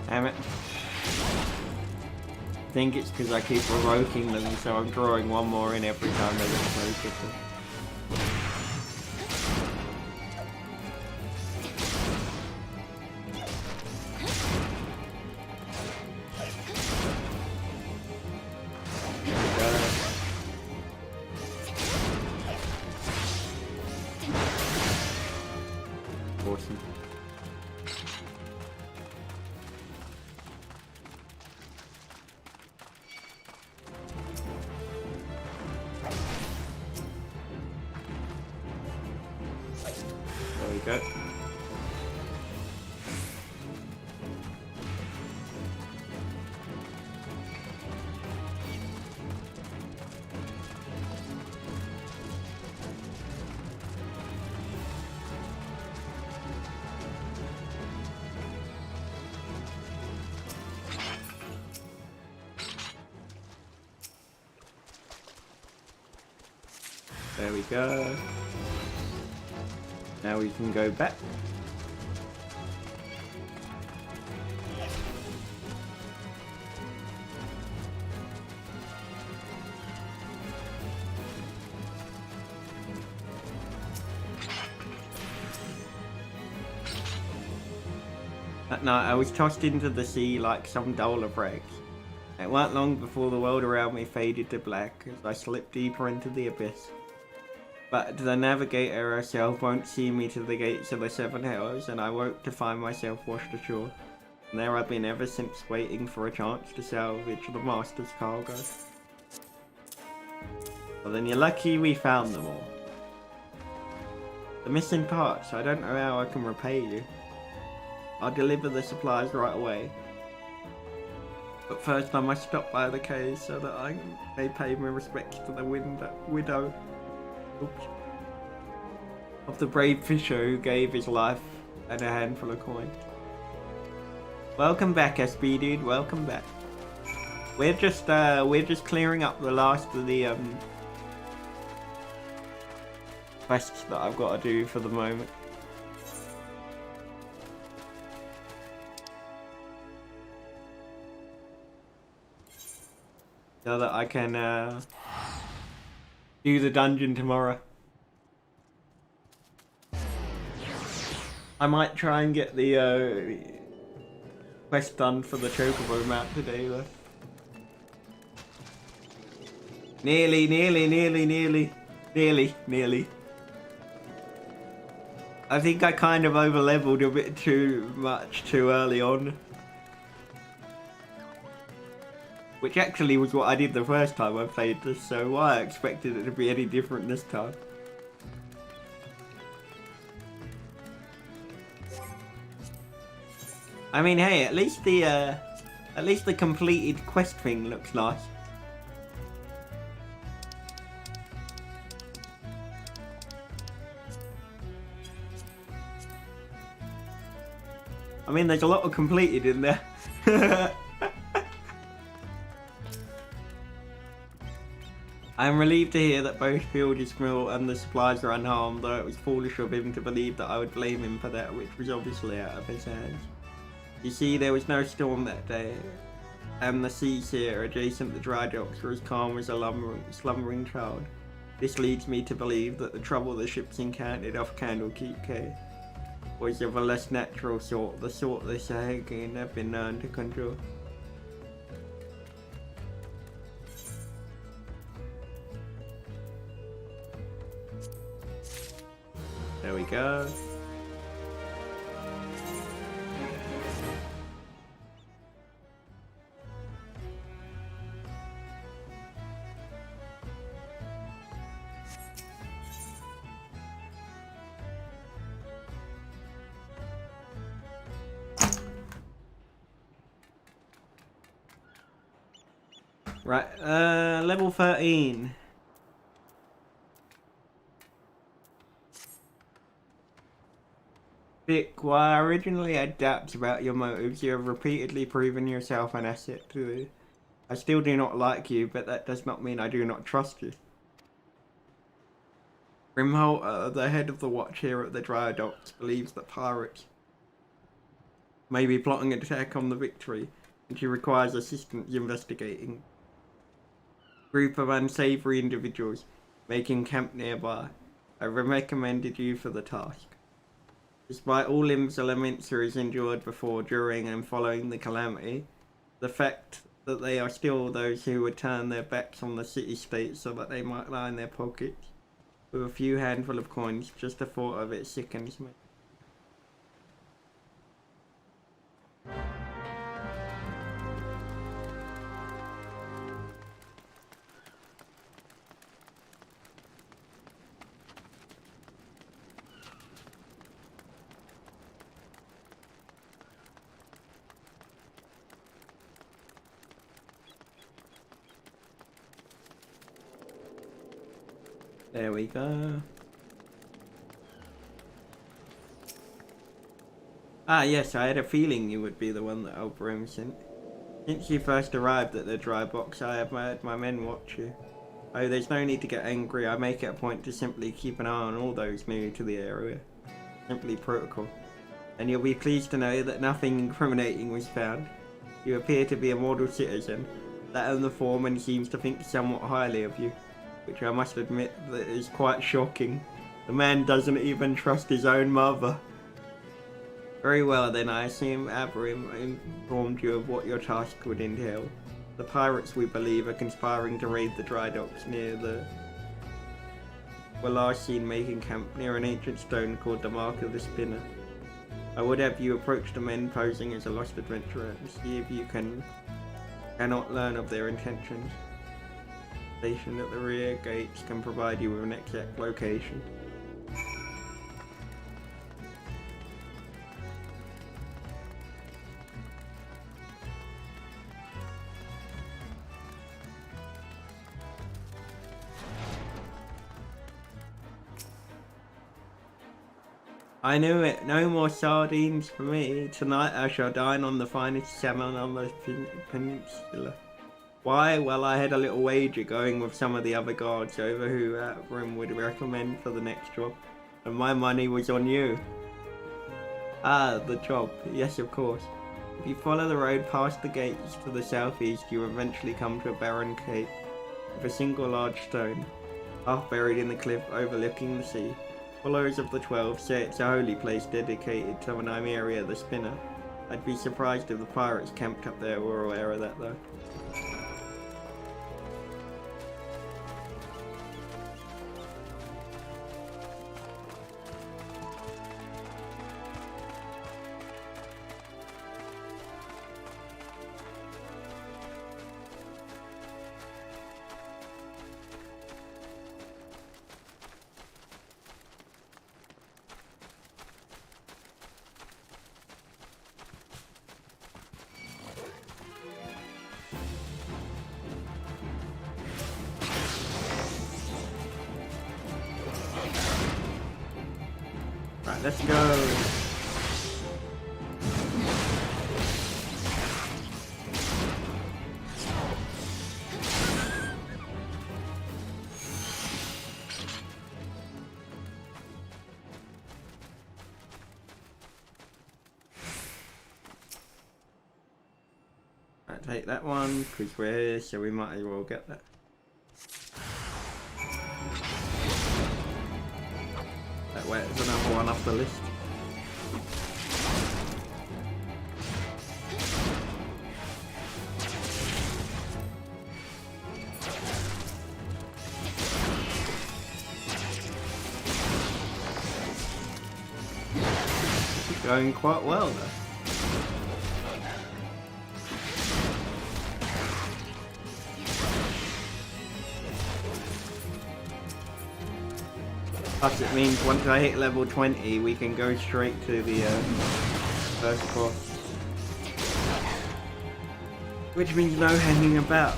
Damn it. I think it's because I keep provoking them, so I'm drawing one more in every time they get provoked. Awesome. There we go. There we go. Now we can go back. That night I was tossed into the sea like some dollar breaks. It weren't long before the world around me faded to black as I slipped deeper into the abyss. But the navigator herself won't see me to the gates of the 7 hells, and I woke to find myself washed ashore. And there I've been ever since, waiting for a chance to salvage the master's cargo. Well then you're lucky we found them all. The missing parts, I don't know how I can repay you. I'll deliver the supplies right away. But first I must stop by the cave so that I may pay my respects to the widow of the brave fisher who gave his life and a handful of coins. Welcome back, SB dude. Welcome back. We're just clearing up the last of the quests that I've got to do for the moment. so that I can do the dungeon tomorrow. I might try and get the quest done for the Chocobo map today though. Nearly. I think I kind of over-leveled a bit too much too early on. Which actually was what I did the first time I played this, so why I expected it to be any different this time. I mean, hey, at least the completed quest thing looks nice. I mean, there's a lot of completed in there. I am relieved to hear that both Fieldy's mill and the supplies are unharmed, though it was foolish of him to believe that I would blame him for that, which was obviously out of his hands. You see, there was no storm that day, and the seas here adjacent to dry docks were as calm as a slumbering child. This leads me to believe that the trouble the ships encountered off Candlekeep Cay was of a less natural sort, the sort the Sahagin have been known to conjure. There we go. Right, level 13. Vic, while I originally had doubts about your motives, you have repeatedly proven yourself an asset to me. I still do not like you, but that does not mean I do not trust you. Grimholt, the head of the watch here at the Dry Docks, believes that pirates may be plotting an attack on the Victory, and she requires assistance investigating. Group of unsavory individuals making camp nearby. I recommended you for the task. Despite all Imsa has endured before, during and following the calamity, the fact that they are still those who would turn their backs on the city-state so that they might line their pockets with a few handful of coins, just the thought of it sickens me. There we go. Ah yes, I had a feeling you would be the one that Elbrum sent. Since you first arrived at the dry box, I have had my men watch you. Oh, there's no need to get angry. I make it a point to simply keep an eye on all those new to the area. Simply protocol. And you'll be pleased to know that nothing incriminating was found. You appear to be a model citizen. That and the foreman seems to think somewhat highly of you, which I must admit that is quite shocking. The man doesn't even trust his own mother. Very well then, I assume Abram informed you of what your task would entail. The pirates, we believe, are conspiring to raid the dry docks near the... were last seen making camp near an ancient stone called the Mark of the Spinner. I would have you approach the men posing as a lost adventurer and see if you cannot learn of their intentions. Station at the rear gates can provide you with an exact location. I knew it. No more sardines for me. Tonight I shall dine on the finest salmon on the peninsula. Why? Well, I had a little wager going with some of the other guards over who Abram would recommend for the next job, and my money was on you. Ah, the job. Yes, of course. If you follow the road past the gates to the southeast, you eventually come to a barren cape with a single large stone, half buried in the cliff overlooking the sea. Followers of the 12 say it's a holy place dedicated to Nymeria the Spinner. I'd be surprised if the pirates camped up there were aware of that though. Right, let's go. Right, take that one because we're here, so we might as well get that. There's another one off the list. It's going quite well though. Plus it means once I hit level 20 we can go straight to the first boss. Which means no hanging about.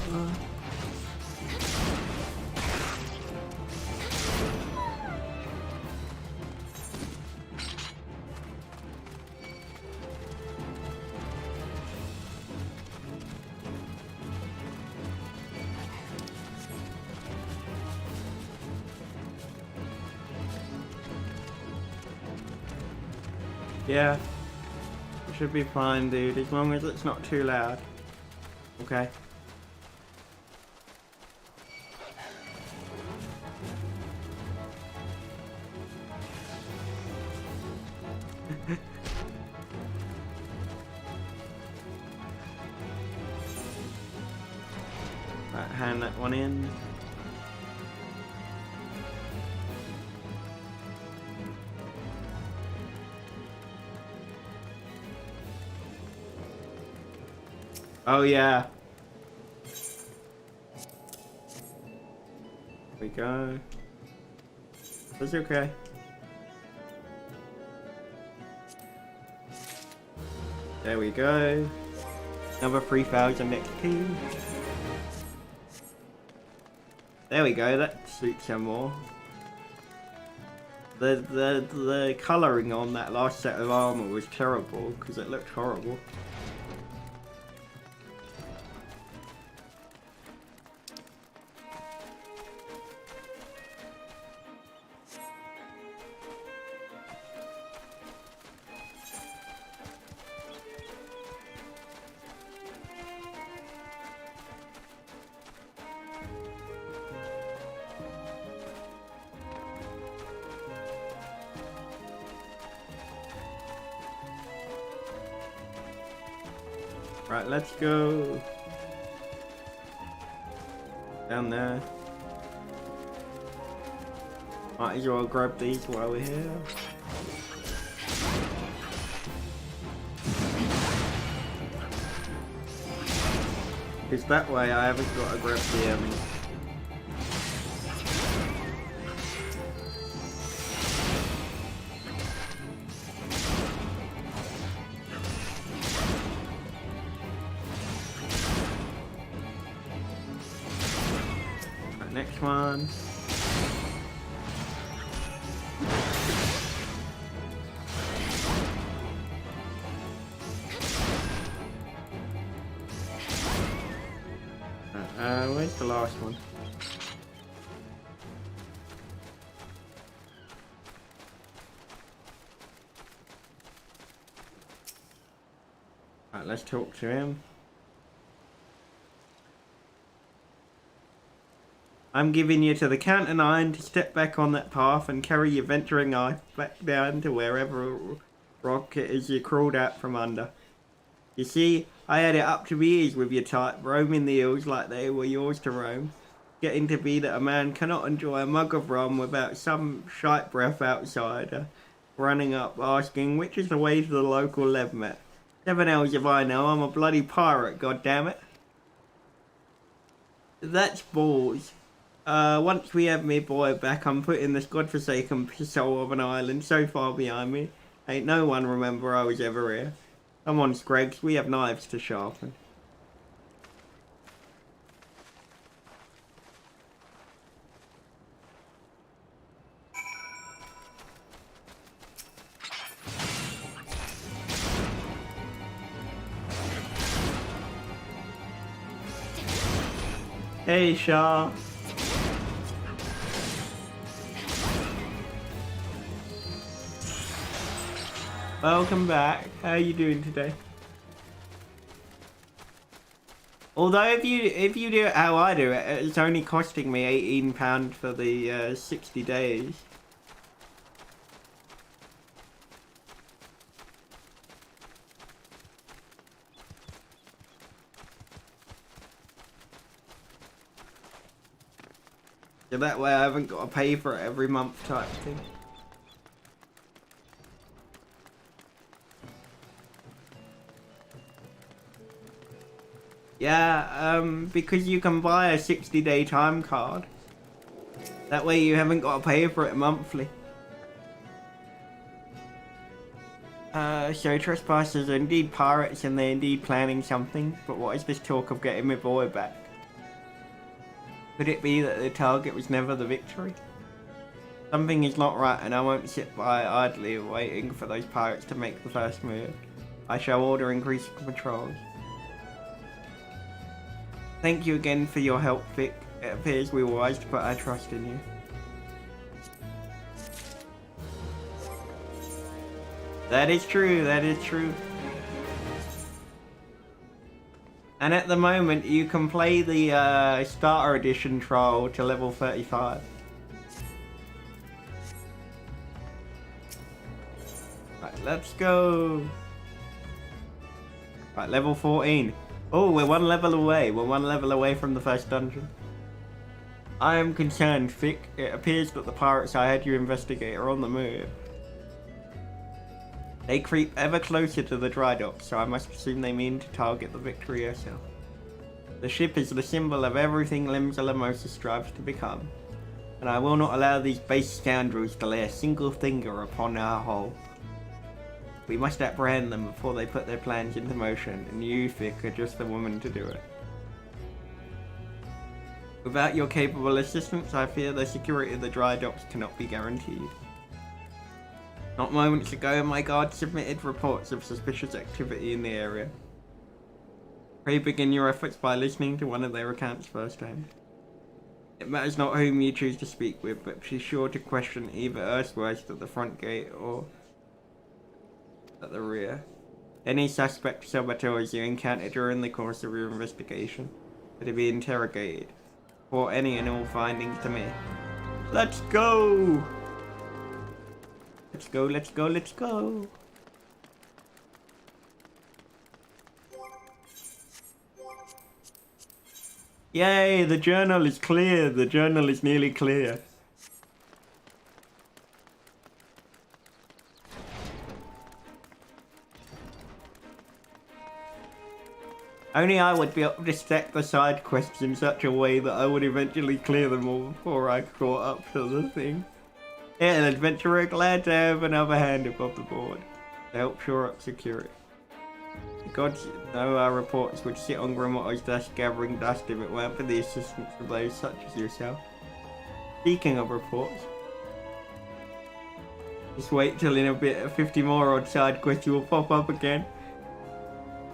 Yeah, it should be fine, dude, as long as it's not too loud. Okay. Right, hand that one in. Oh yeah. There we go. That's okay. There we go. Another 3,000 XP. There we go, that suits some more. The colouring on that last set of armour was terrible because it looked horrible. Right, let's go down there. Might as well grab these while we're here. Because that way I haven't got to grab the next one. Where's the last one? Right, let's talk to him. I'm giving you to the count of 9 to step back on that path and carry your venturing eye back down to wherever rock it is you crawled out from under. You see, I had it up to my ears with your type, roaming the hills like they were yours to roam. Getting to be that a man cannot enjoy a mug of rum without some shite breath outsider running up asking which is the way to the local Levmet. 7 hours if I know, I'm a bloody pirate, goddammit. That's balls. Once we have me boy back, I'm putting this godforsaken pisshole of an island so far behind me. Ain't no one remember I was ever here. Come on, Scraggs, we have knives to sharpen. Hey, Shaw. Welcome back. How are you doing today? Although if you do it how I do it, it's only costing me £18 for the 60 days. So that way I haven't got to pay for it every month type thing. Yeah, because you can buy a 60-day time card. That way you haven't got to pay for it monthly. So trespassers are indeed pirates and they're indeed planning something, but what is this talk of getting my boy back? Could it be that the target was never the victory? Something is not right and I won't sit by idly waiting for those pirates to make the first move. I shall order increased patrols. Thank you again for your help, Vic. It appears we were wise to put our trust in you. That is true, that is true. And at the moment, you can play the Starter Edition trial to level 35. Right, let's go. Right, level 14. Oh, we're 1 level away. We're 1 level away from the first dungeon. I am concerned, Vic. It appears that the pirates I had you investigate are on the move. They creep ever closer to the dry dock, so I must assume they mean to target the Victory herself. The ship is the symbol of everything Limsa Lamosa strives to become, and I will not allow these base scoundrels to lay a single finger upon our hull. We must apprehend them before they put their plans into motion, and you, Vic, are just the woman to do it. Without your capable assistance, I fear the security of the dry docks cannot be guaranteed. Not moments ago, my guard submitted reports of suspicious activity in the area. Pray begin your efforts by listening to one of their accounts firsthand. It matters not whom you choose to speak with, but be sure to question either erstwhile at the front gate or at the rear. Any suspect saboteurs you encounter during the course of your investigation are to be interrogated. Report any and all findings to me. Let's go! Let's go, let's go, let's go! Yay, the journal is clear. The journal is nearly clear. Only I would be able to stack the side quests in such a way that I would eventually clear them all before I caught up to the thing. Yeah, an adventurer glad to have another hand above the board to help shore up security. The gods know our reports would sit on Grimotto's desk gathering dust if it weren't for the assistance of those such as yourself. Speaking of reports, just wait till in a bit 50 more odd side quests will pop up again.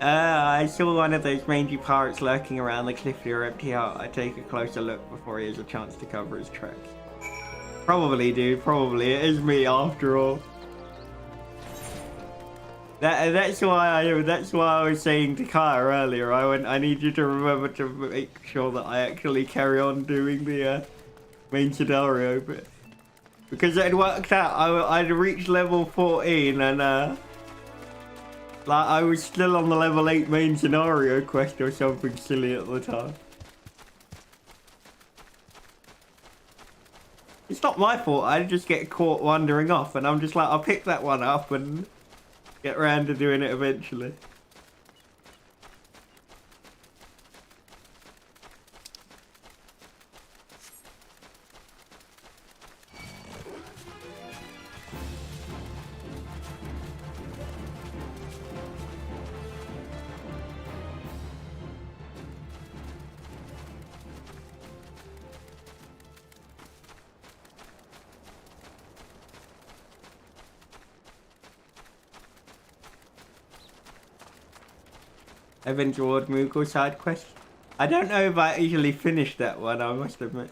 I saw one of those mangy pirates lurking around the cliff near Empty Heart. I take a closer look before he has a chance to cover his tracks. Probably, dude, probably. It is me after all. That's why I was saying to Kaya earlier. I need you to remember to make sure that I actually carry on doing the main scenario, but because it worked out, I'd reached level 14 and like I was still on the level 8 main scenario quest or something silly at the time. It's not my fault. I just get caught wandering off, and I'm just like, I'll pick that one up and get around to doing it eventually. I've enjoyed Moogle side quest. I don't know if I easily finished that one, I must admit.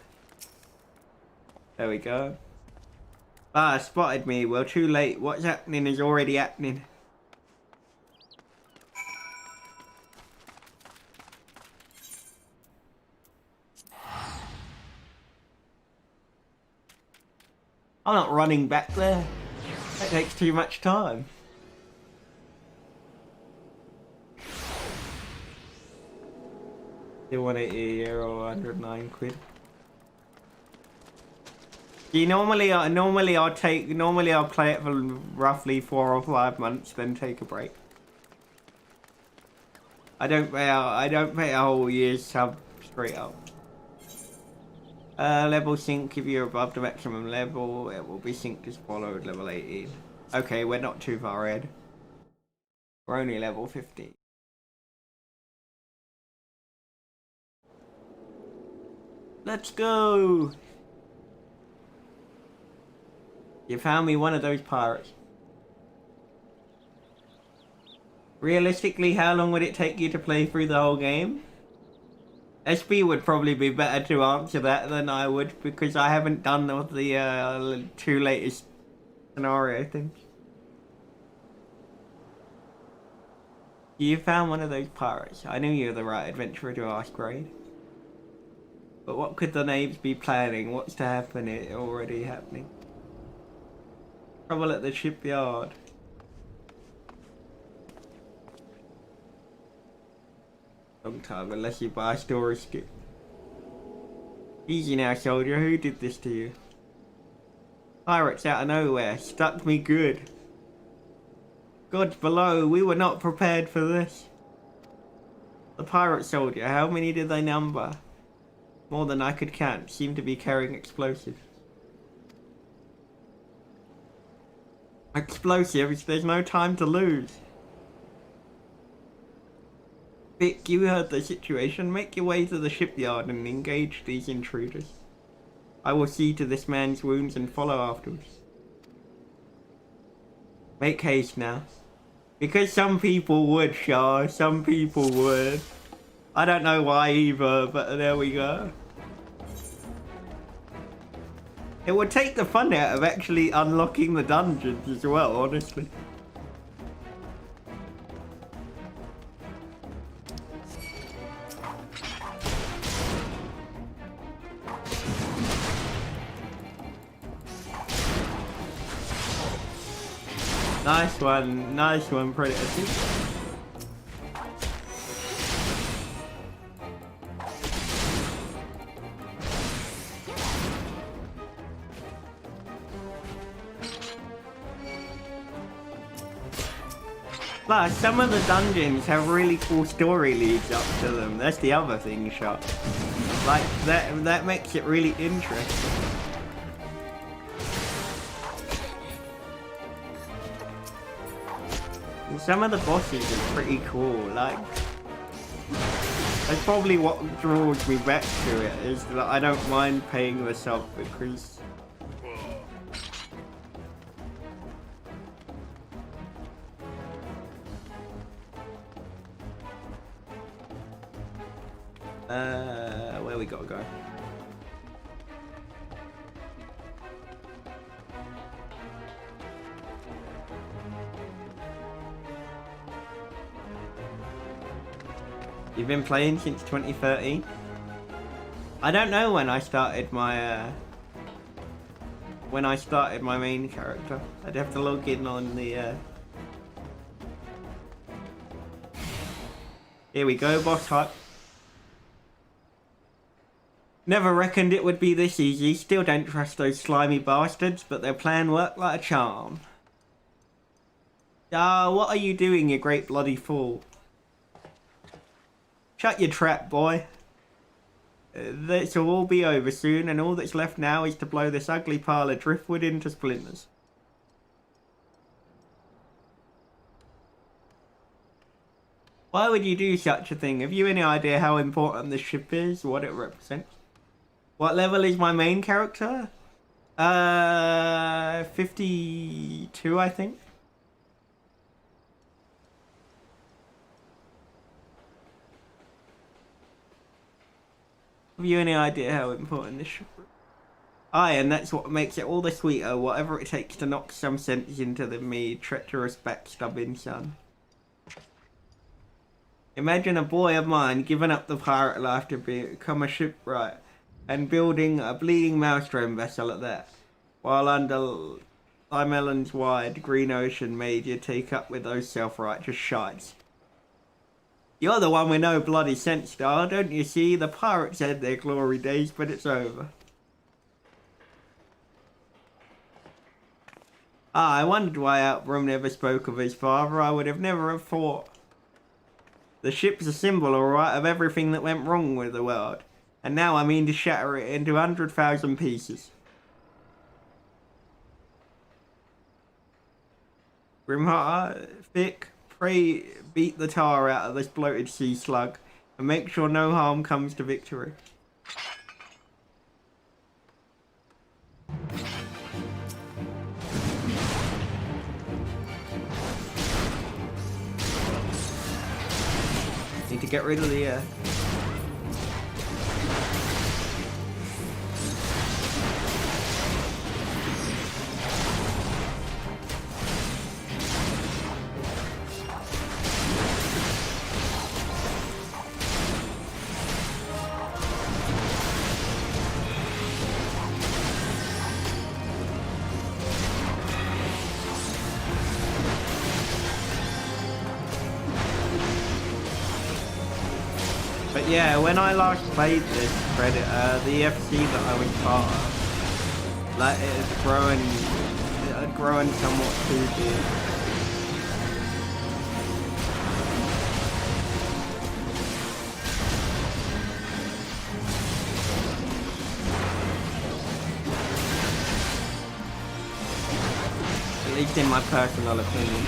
There we go. Ah, spotted me. Well, too late. What's happening is already happening. I'm not running back there. That takes too much time. Still 180 euro, 109 quid. See, normally I'll play it for roughly 4 or 5 months, then take a break. I don't pay a whole year's sub straight up. Level sync, if you're above the maximum level, it will be synced as followed, level 18. Okay, we're not too far ahead. We're only level 15. Let's go! You found me one of those pirates. Realistically, how long would it take you to play through the whole game? SB would probably be better to answer that than I would, because I haven't done the 2 latest scenario things. You found one of those pirates. I knew you were the right adventurer to ask, right? But what could the knaves be planning? What's to happen? It's already happening. Trouble at the shipyard. Long time, unless you buy a storage skip. Easy now, soldier. Who did this to you? Pirates out of nowhere. Stuck me good. Gods below, we were not prepared for this. The pirate soldier, how many did they number? More than I could count, seemed to be carrying explosives. Explosives? There's no time to lose. Vic, you heard the situation. Make your way to the shipyard and engage these intruders. I will see to this man's wounds and follow afterwards. Make haste now. Because some people would, Shah. Some people would. I don't know why either, but there we go. It would take the fun out of actually unlocking the dungeons as well, honestly. Nice one, Predator. Plus, some of the dungeons have really cool story leads up to them. That's the other thing, Shot. Like, that makes it really interesting. And some of the bosses are pretty cool, like... That's probably what draws me back to it, is that I don't mind paying the sub because... where we gotta go? You've been playing since 2013? I don't know when I started my main character. I'd have to log in on the Here we go, boss hype. Never reckoned it would be this easy. Still don't trust those slimy bastards, but their plan worked like a charm. Ah, what are you doing, you great bloody fool? Shut your trap, boy. This will all be over soon, and all that's left now is to blow this ugly pile of driftwood into splinters. Why would you do such a thing? Have you any idea how important this ship is? What it represents? What level is my main character? 52, I think. Have you any idea how important this ship is? Aye, and that's what makes it all the sweeter, whatever it takes to knock some sense into me treacherous backstabbing son. Imagine a boy of mine giving up the pirate life to become a shipwright and building a bleeding maelstrom vessel at that, while under Limelon's wide green ocean made you take up with those self-righteous shites. You're the one with no bloody sense, Star, don't you see? The pirates had their glory days, but it's over. Ah, I wondered why Outbrum never spoke of his father. I would have never have thought. The ship's a symbol, alright, of everything that went wrong with the world. And now I mean to shatter it into 100,000 pieces. Grimheart, Thick, pray beat the tar out of this bloated sea slug and make sure no harm comes to victory. Need to get rid of the But yeah, when I last played this Predator, the FC that I was part of, like it had grown somewhat too big. At least in my personal opinion.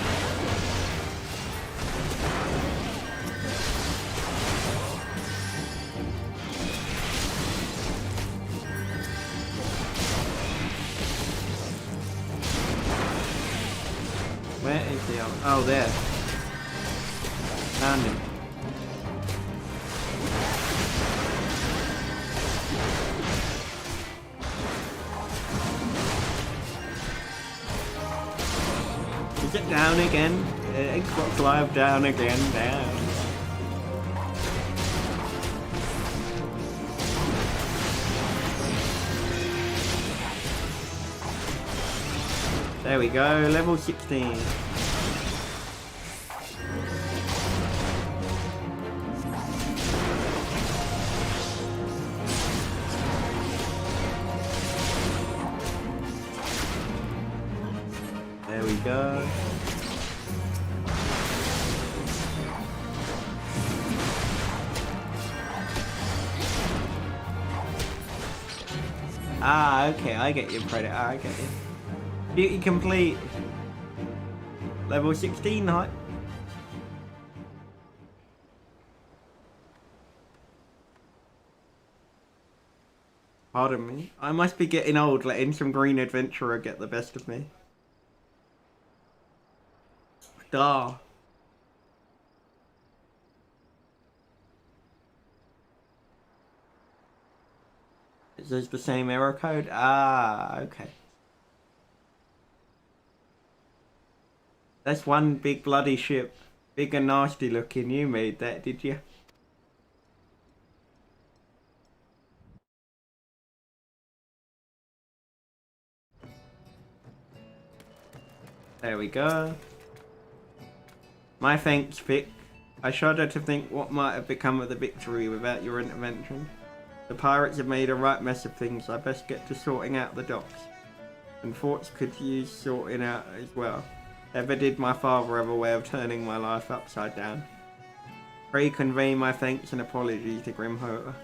Where is the other? Oh, there. Found him. Is it down again? Xbox Live down again, down. There we go, level 16. There we go. Ah, okay, I get your Predator, I get you. Duty complete. Level 16 hype. Pardon me. I must be getting old, letting some green adventurer get the best of me. Duh. Is this the same error code? Ah, okay. That's one big bloody ship. Big and nasty looking. You made that, did you? There we go. My thanks, Vic. I shudder to think what might have become of the victory without your intervention. The pirates have made a right mess of things. I best get to sorting out the docks. And forts could use sorting out as well. Ever did my father have a way of turning my life upside down? Pray convey my thanks and apologies to Grimhofer.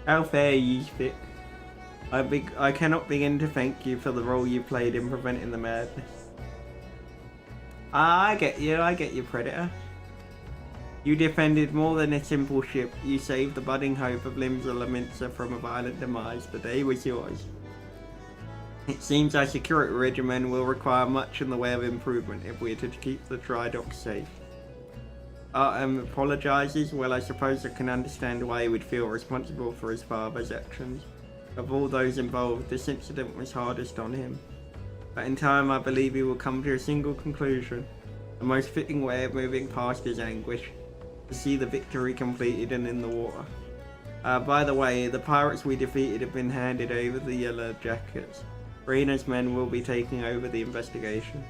How fare ye, Vic? I cannot begin to thank you for the role you played in preventing the madness. I get you, Predator. You defended more than a simple ship. You saved the budding hope of Limsa from a violent demise. The day was yours. It seems our security regimen will require much in the way of improvement if we are to keep the dry dock safe. Apologises? Well, I suppose I can understand why he would feel responsible for his father's actions. Of all those involved, this incident was hardest on him. But in time, I believe he will come to a single conclusion. The most fitting way of moving past his anguish, to see the victory completed and in the water. By the way, the pirates we defeated have been handed over the Yellow Jackets. Rena's men will be taking over the investigation.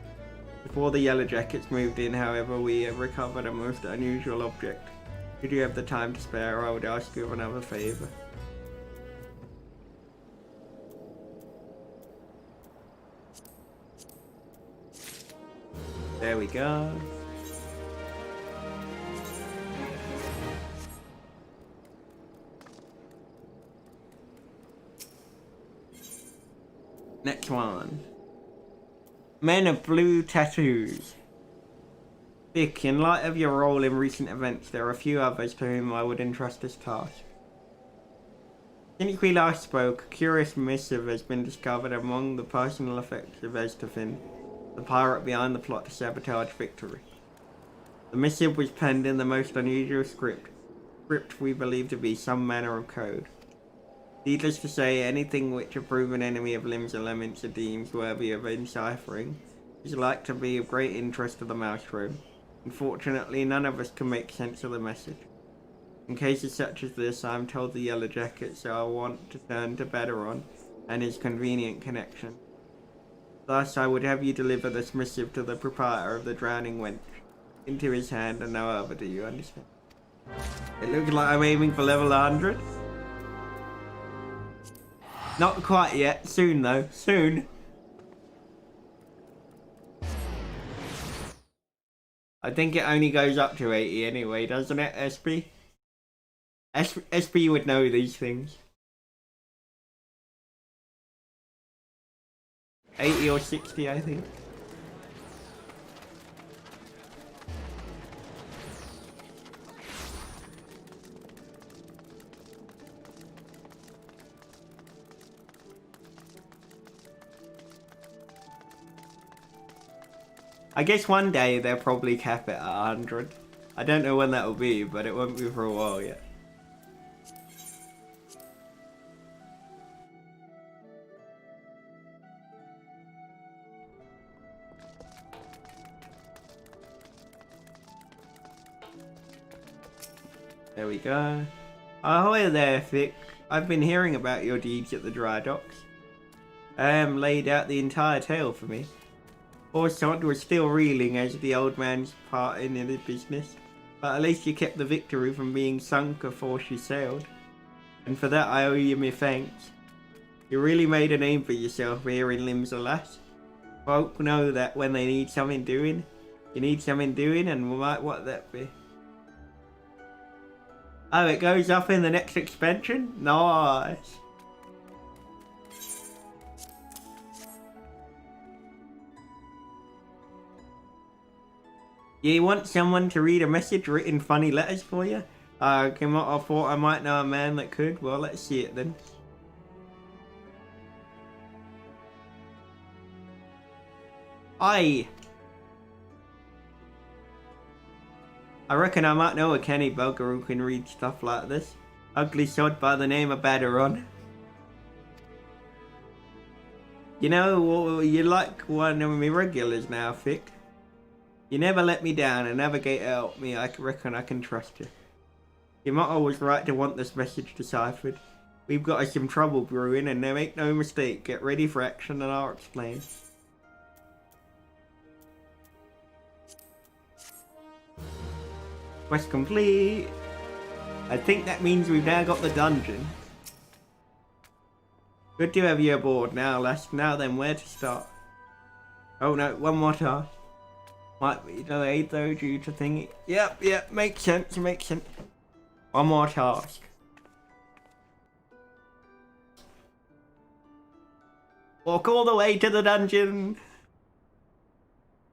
Before the Yellow Jackets moved in, however, we have recovered a most unusual object. Should you have the time to spare, I would ask you of another favour. There we go. Next one. Men of blue tattoos. Vic, in light of your role in recent events, there are a few others to whom I would entrust this task. Since we last spoke, a curious missive has been discovered among the personal effects of XIV, the pirate behind the plot to sabotage victory. The missive was penned in the most unusual script we believe to be some manner of code. Needless to say, anything which a proven enemy of Limsa deems worthy of enciphering is like to be of great interest to the mouse room. Unfortunately, none of us can make sense of the message. In cases such as this, I am told the Yellow Jackets are wont to turn to Baderon and his convenient connection. Thus, I would have you deliver this missive to the proprietor of the Drowning Wench, into his hand and no other, do you understand? It looks like I'm aiming for level 100. Not quite yet. Soon though. Soon. I think it only goes up to 80 anyway, doesn't it, SP? SP would know these things. 80 or 60, I think. I guess one day they'll probably cap it at 100. I don't know when that will be, but it won't be for a while yet. There we go. Ahoy there, Vic. I've been hearing about your deeds at the dry docks. Laid out the entire tale for me. Orsont was still reeling as the old man's part in the business, but at least you kept the victory from being sunk before she sailed. And for that I owe you my thanks. You really made a name for yourself here in Limsa, lass. Folk know that when they need something doing, you need something doing, and what that be? Oh, it goes up in the next expansion? Nice. You want someone to read a message written funny letters for you? I thought I might know a man that could. Well, let's see it then. I reckon I might know a canny bugger who can read stuff like this. Ugly sod by the name of Baderon. You know, well, you're like one of my regulars now, Vic. You never let me down, and Navigator helped me. I reckon I can trust you. Your motto was right to want this message deciphered. We've got us some trouble brewing, and now make no mistake. Get ready for action, and I'll explain. Quest complete. I think that means we've now got the dungeon. Good to have you aboard now, lass. Now then, where to start? Oh no, one more task. Might be delayed though due to thingy. Yep, makes sense, makes sense. One more task. Walk all the way to the dungeon.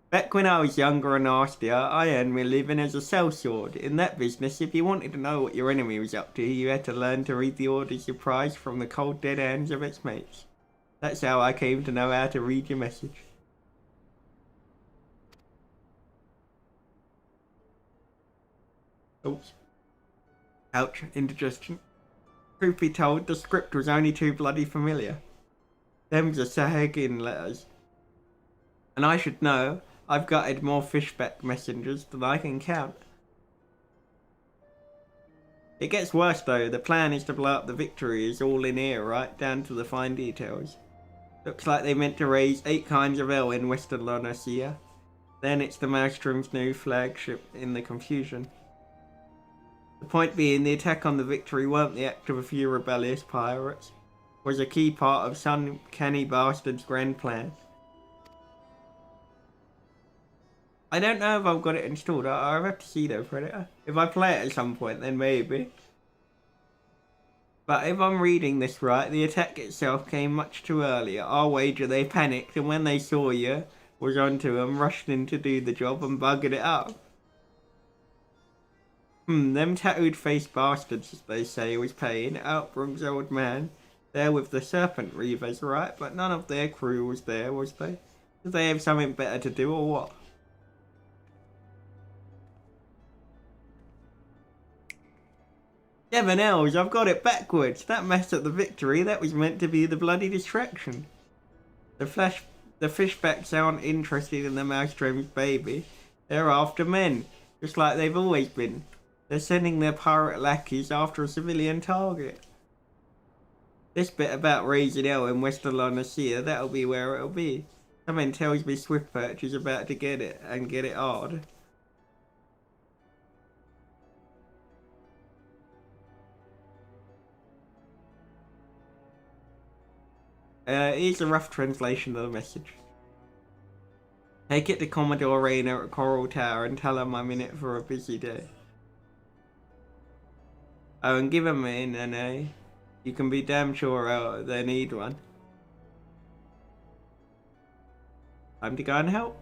Back when I was younger and nastier, I earned my living as a sellsword. In that business, if you wanted to know what your enemy was up to, you had to learn to read the orders you prized from the cold dead hands of its mates. That's how I came to know how to read your message. Oops. Ouch, indigestion. Truth be told, the script was only too bloody familiar. Them's the Sahagian letters. And I should know, I've gutted more fishback messengers than I can count. It gets worse though, the plan is to blow up the Victory is all in here, right down to the fine details. Looks like they meant to raise 8 kinds of hell in Western Lonasia. Then it's the Maelstrom's new flagship in the confusion. The point being, the attack on the Victory weren't the act of a few rebellious pirates. It was a key part of some canny bastard's grand plan. I don't know if I've got it installed. I'll have to see though, Predator. If I play it at some point, then maybe. But if I'm reading this right, the attack itself came much too early. I'll wager they panicked, and when they saw you was onto them, rushed in to do the job and buggered it up. Them tattooed-faced bastards, as they say, was paying. Outbrung's old man. They're with the Serpent Reavers, right? But none of their crew was there, was they? Did they have something better to do, or what? Heaven elves, I've got it backwards. That mess at the Victory, that was meant to be the bloody distraction. The fishbacks aren't interested in the Maelstrom's baby. They're after men, just like they've always been. They're sending their pirate lackeys after a civilian target. This bit about raising hell in Western Lonasia, that'll be where it'll be. Something tells me Swiftperch is about to get it, and get it hard. Here's a rough translation of the message. Take it to Commodore Rayner at Coral Tower and tell him I'm in it for a busy day. Oh, and give him an A. You can be damn sure they need one. Time to go and help.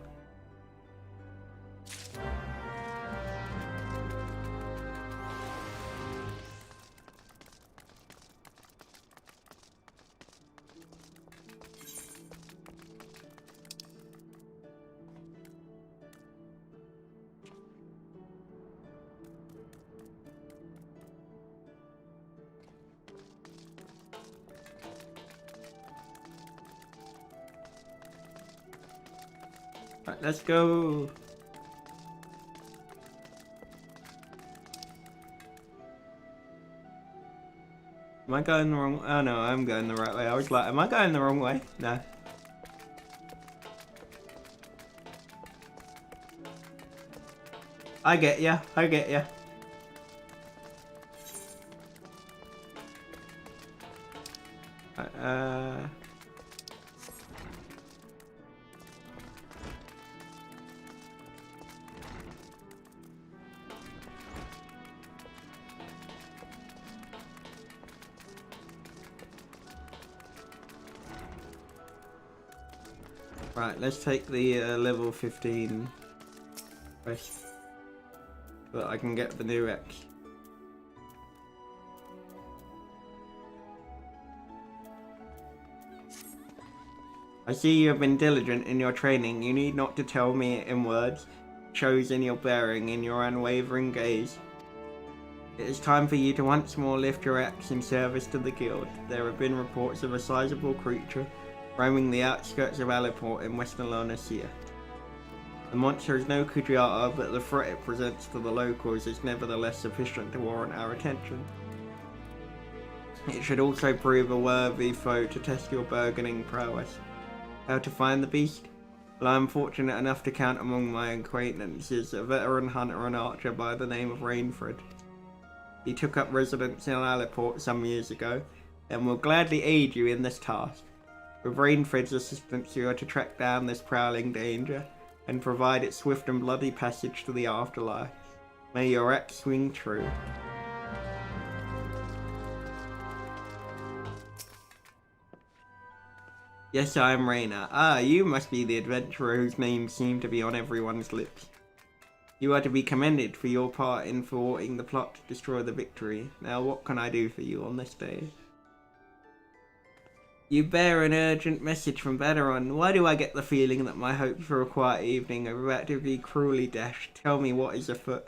Right, let's go. Am I going the wrong way? Oh no, I'm going the right way. I was like, am I going the wrong way? No. I get ya, I get ya. Right, let's take the level 15 quest so that I can get the new X. I see you have been diligent in your training. You need not to tell me it in words. It shows in your bearing, in your unwavering gaze. It is time for you to once more lift your axe in service to the guild. There have been reports of a sizable creature roaming the outskirts of Aliport in western Larnacia. The monster is no Kudjata, but the threat it presents to the locals is nevertheless sufficient to warrant our attention. It should also prove a worthy foe to test your bargaining prowess. How to find the beast? Well, I am fortunate enough to count among my acquaintances a veteran hunter and archer by the name of Rainford. He took up residence in Aliport some years ago, and will gladly aid you in this task. With Rainford's assistance you are to track down this prowling danger, and provide its swift and bloody passage to the afterlife. May your axe swing true. Yes, I am Raina. Ah, you must be the adventurer whose name seemed to be on everyone's lips. You are to be commended for your part in thwarting the plot to destroy the victory. Now what can I do for you on this day? You bear an urgent message from Baderon. Why do I get the feeling that my hopes for a quiet evening are about to be cruelly dashed? Tell me what is afoot.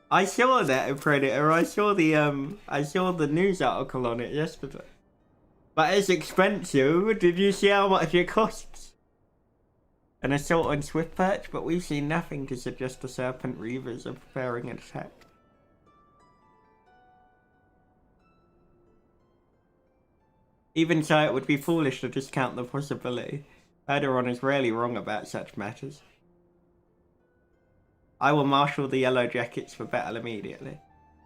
I saw that, Predator. I saw the news article on it yesterday. But it's expensive. Did you see how much it costs? An assault on Swiftperch, but we've seen nothing to suggest the Serpent Reavers are preparing an attack. Even so, it would be foolish to discount the possibility. Baderon is rarely wrong about such matters. I will marshal the Yellow Jackets for battle immediately.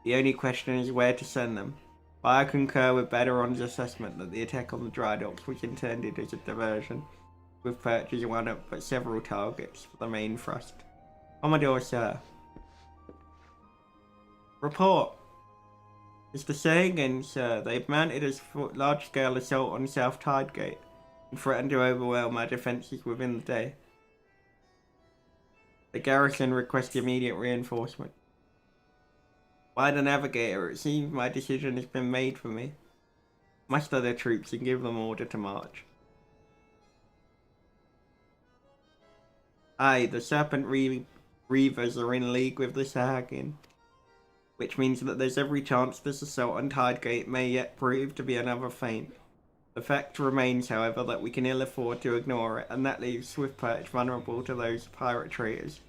The only question is where to send them. But I concur with Baderon's assessment that the attack on the dry docks was intended as a diversion, with Perch as one of but several targets for the main thrust. Commodore, sir. Report. It's the saying again, sir. They've mounted a large-scale assault on South Tidegate and threatened to overwhelm our defences within the day. The garrison requests immediate reinforcement. By the Navigator, it seems my decision has been made for me. Muster the troops and give them order to march. Aye, the Serpent Reavers are in league with the Sahagin, which means that there's every chance this assault on Tidegate may yet prove to be another feint. The fact remains, however, that we can ill afford to ignore it, and that leaves Swiftperch vulnerable to those pirate traitors.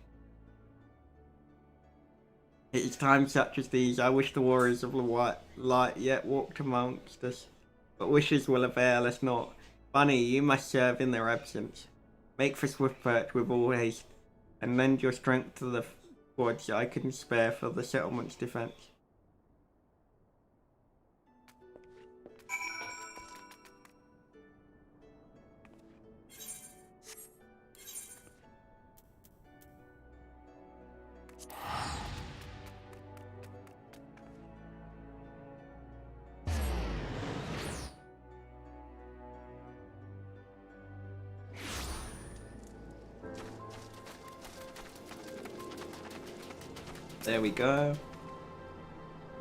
It is times such as these I wish the warriors of the White Light yet walked amongst us, but wishes will avail us not. Bunny, you must serve in their absence. Make for Swiftperch with all haste, and lend your strength to the squads I can spare for the settlement's defence. There we go.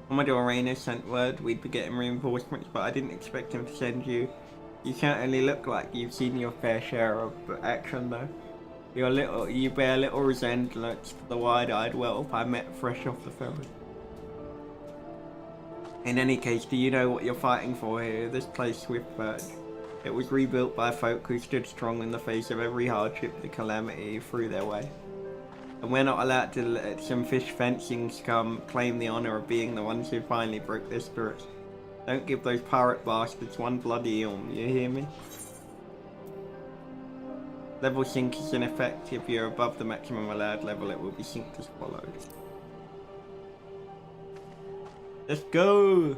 Commodore Rainer sent word we'd be getting reinforcements, but I didn't expect him to send you. You certainly look like you've seen your fair share of action though. You bear little resemblance to the wide-eyed whelp I met fresh off the ferry. In any case, do you know what you're fighting for here? This place, Swiftperch. It was rebuilt by folk who stood strong in the face of every hardship and calamity threw their way. And we're not allowed to let some fish fencing scum claim the honour of being the ones who finally broke their spirits. Don't give those pirate bastards one bloody ilm, you hear me? Level sync is in effect. If you're above the maximum allowed level, it will be synced as follows. Let's go!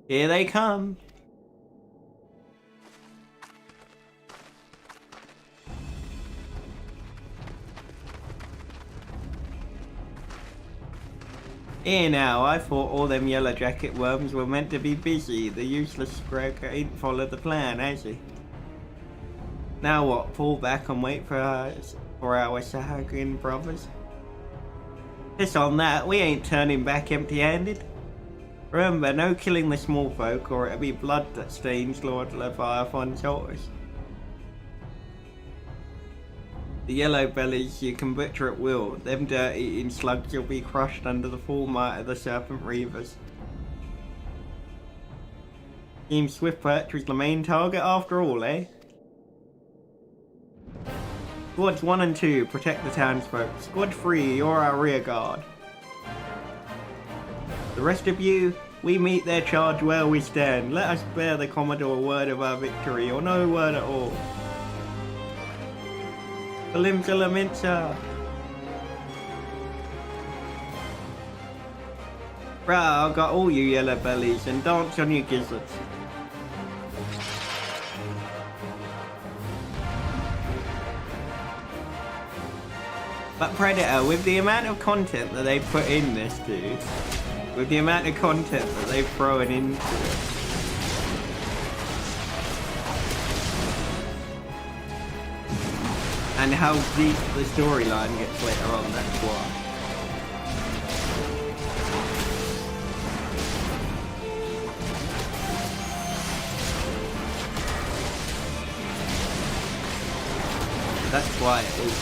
Here they come! Here now, I thought all them yellow jacket worms were meant to be busy. The useless Greg ain't followed the plan, has he? Now what, pull back and wait for our Sahagin brothers? Piss on that, we ain't turning back empty-handed. Remember, no killing the small folk or it'll be blood that stains Lord Leviathan's altars. The yellow bellies you can butcher at will. Them dirt-eating slugs will be crushed under the full might of the Serpent Reavers. Team Swift Perch was the main target after all, eh? Squads 1 and 2, protect the townsfolk. Squad 3, you're our rear guard. The rest of you, we meet their charge where we stand. Let us bear the Commodore word of our victory, or no word at all. Limsa Laminsa. Brah, I got all you yellow bellies and dance on you gizzards. But Predator, with the amount of content that they put in this, dude, with the amount of content that they've thrown into it, and how deep the storyline gets later on, that's why. That's why it is.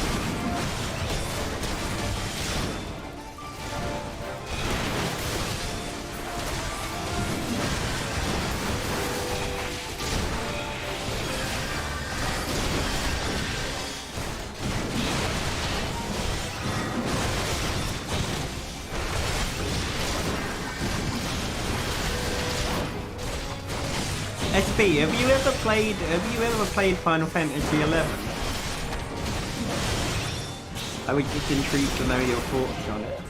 SP, have you ever played Final Fantasy XI? I was just intrigued to know your thoughts on it.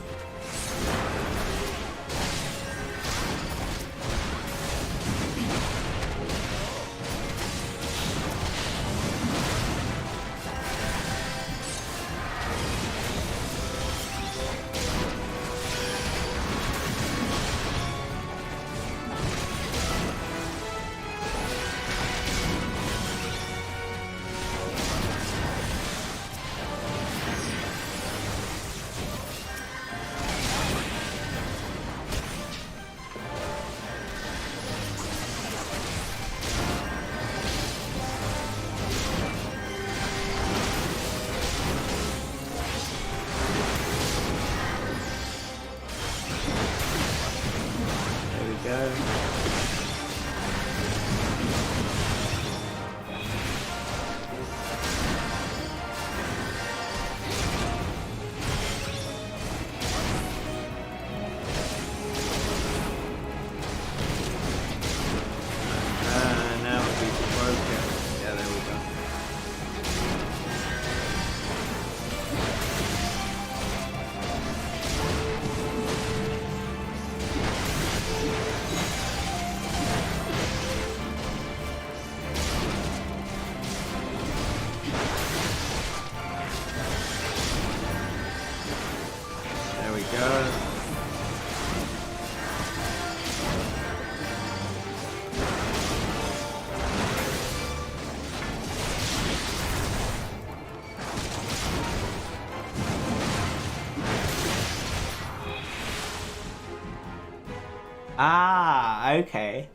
Ah, okay.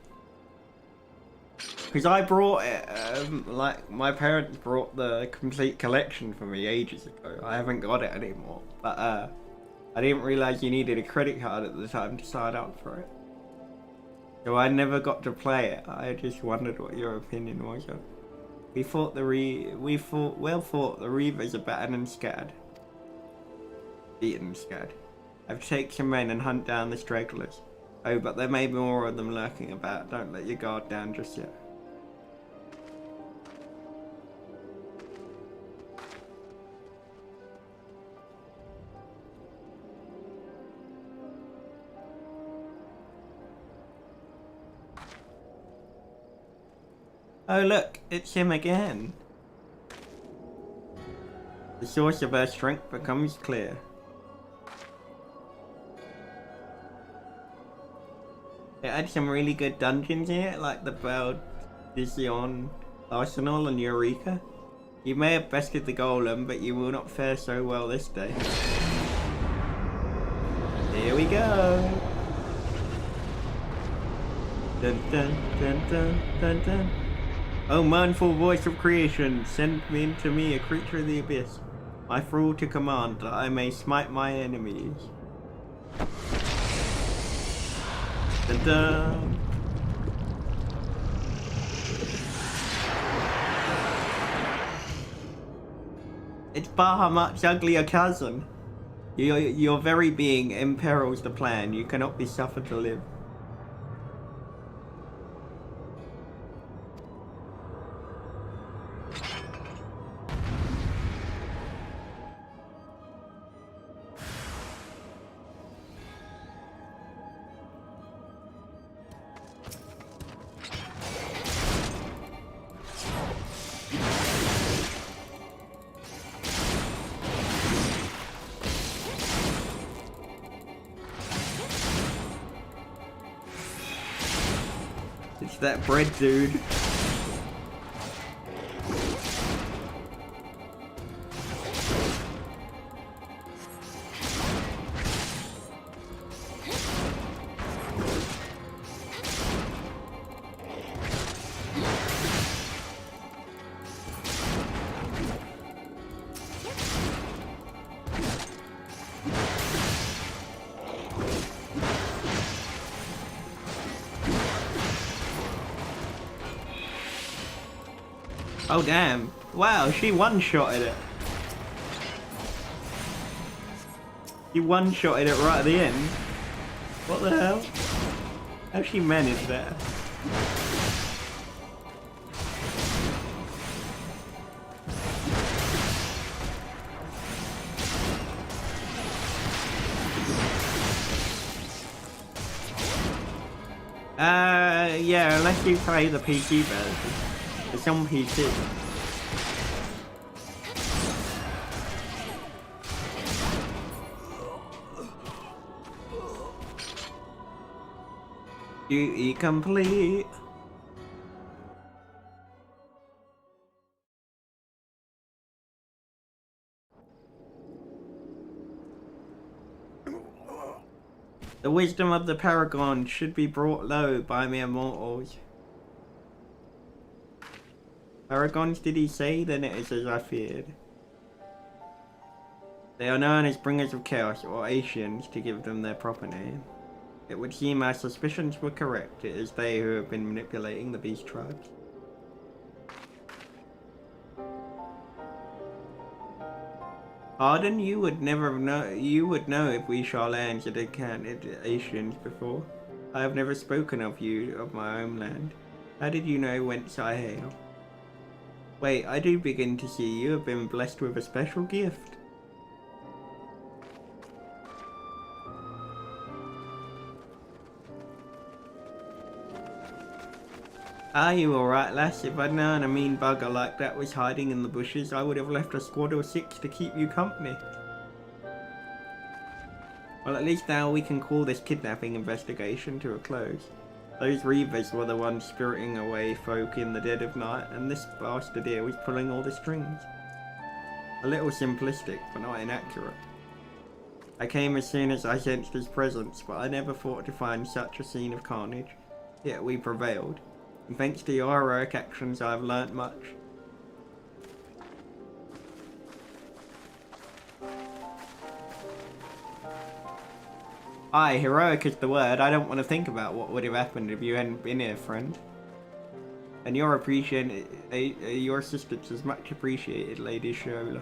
Because I brought it, like, my parents brought the complete collection for me ages ago. I haven't got it anymore. But, I didn't realise you needed a credit card at the time to sign up for it. So I never got to play it. I just wondered what your opinion was on it. We thought the Reavers are better than Scad. Beaten Scad. I've taken some men and hunt down the stragglers. Oh, but there may be more of them lurking about. Don't let your guard down just yet. Oh look, it's him again. The source of our strength becomes clear. It had some really good dungeons in it, like the Beldizion Arsenal and Eureka. You may have bested the golem, but you will not fare so well this day. Here we go! Dun dun dun dun dun dun. Oh, mindful voice of creation, send me into me, a creature of the abyss. My thrall to command that I may smite my enemies. Dun-dun. It's Bahamut's uglier cousin. Your very being imperils the plan. You cannot be suffered to live. It's that bread dude. Oh damn. Wow, she one-shotted it. She one-shotted it right at the end. What the hell? How'd she manage that? Yeah, unless you play the PC version. It's on PC. Duty complete. The wisdom of the Paragon should be brought low by mere mortals. Paragons, did he say? Then it is as I feared. They are known as Bringers of Chaos, or Asians, to give them their proper name. It would seem our suspicions were correct. It is they who have been manipulating the beast tribes. Arden, you would never know. You would know if we Charlans had encountered Asians before. I have never spoken of you, of my homeland. How did you know whence I hail? Wait, I do begin to see you have been blessed with a special gift. Are you alright, lass? If I'd known a mean bugger like that was hiding in the bushes, I would have left a squad or 6 to keep you company. Well, at least now we can call this kidnapping investigation to a close. Those Reavers were the ones spiriting away folk in the dead of night, and this bastard here was pulling all the strings. A little simplistic, but not inaccurate. I came as soon as I sensed his presence, but I never thought to find such a scene of carnage. Yet we prevailed. And thanks to your heroic actions, I have learnt much. Aye, heroic is the word. I don't want to think about what would have happened if you hadn't been here, friend. And your your assistance is much appreciated, Lady Shola.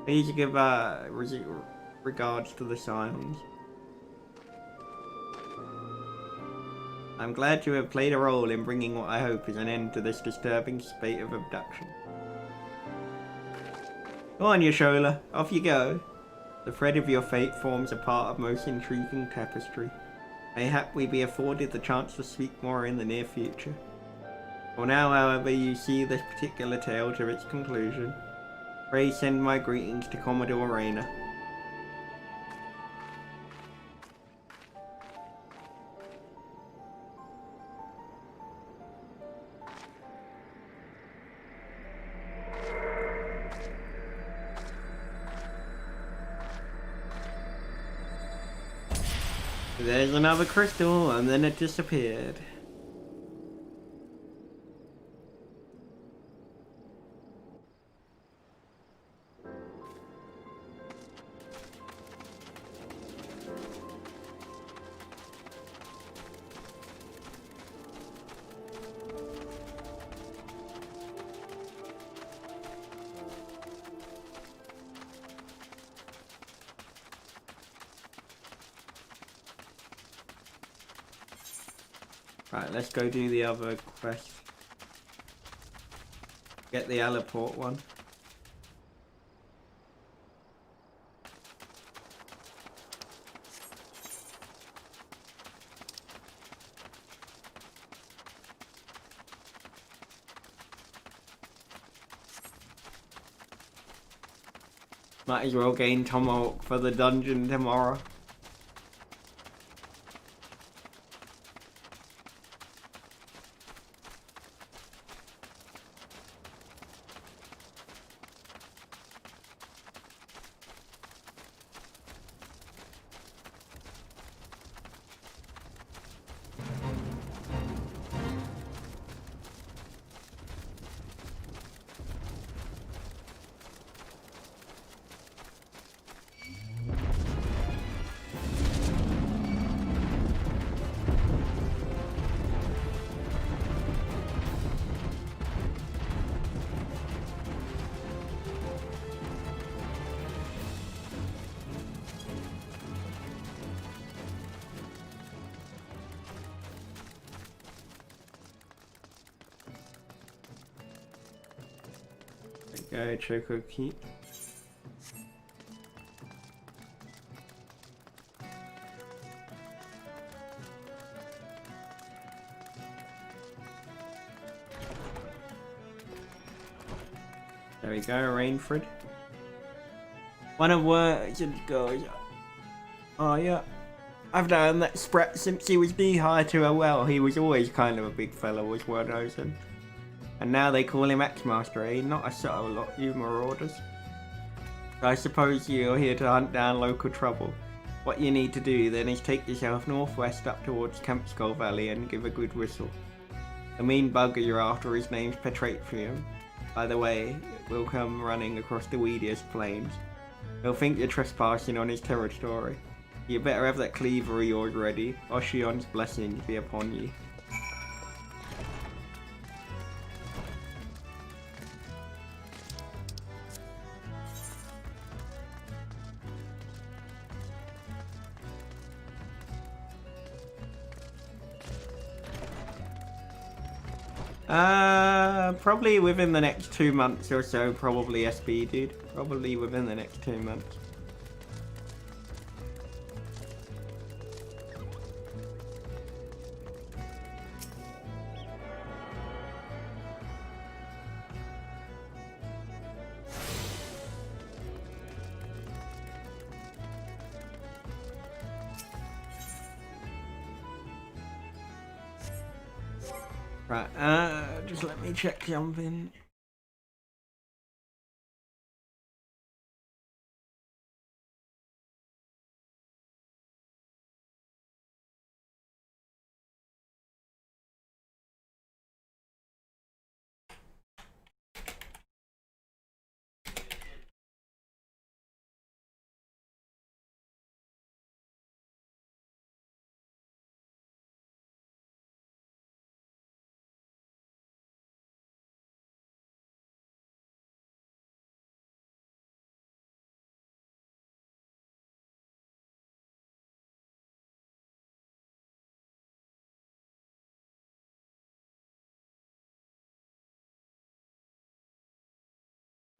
Please give regards to the Scions. I'm glad to have played a role in bringing what I hope is an end to this disturbing spate of abduction. Go on, Yashola, off you go. The thread of your fate forms a part of most intriguing tapestry. Mayhap we be afforded the chance to speak more in the near future. For now, however, you see this particular tale to its conclusion. Pray send my greetings to Commodore Rayner. There's another crystal, and then it disappeared. Right, let's go do the other quest. Get the Aliport one. Might as well gain Tomahawk for the dungeon tomorrow. Go Choco Keep. There we go, Rainford. One of words and go. Oh yeah. I've known that Sprat since he was knee-high to a well. He was always kind of a big fella, was Wardosen. And now they call him X-Master, eh? Not a subtle lot, you marauders. I suppose you're here to hunt down local trouble. What you need to do then is take yourself northwest up towards Camp Skull Valley and give a good whistle. The mean bugger you're after, his name's Petratrium. By the way, we'll come running across the weediest plains. He'll think you're trespassing on his territory. You better have that cleaver of yours ready. Oshion's blessings be upon you. Probably within the next 2 months or so, probably SB, dude. Probably within the next 2 months. Right, just let me check something.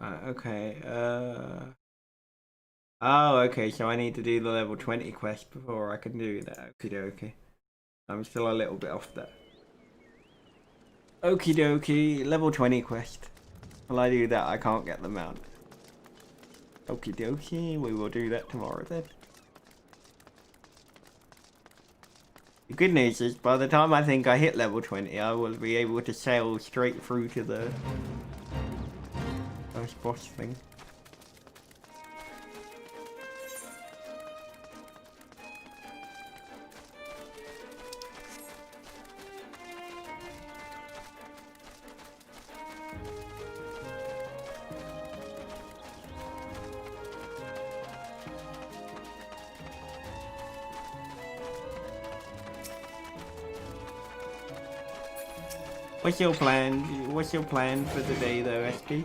Okay, oh, okay, so I need to do the level 20 quest before I can do that. Okie dokie. I'm still a little bit off that. Okie dokie, level 20 quest. Will I do that? I can't get the mount. Okie dokie, we will do that tomorrow then. The good news is, by the time I think I hit level 20, I will be able to sail straight through to the first boss thing. What's your plan? What's your plan for the day though, SP?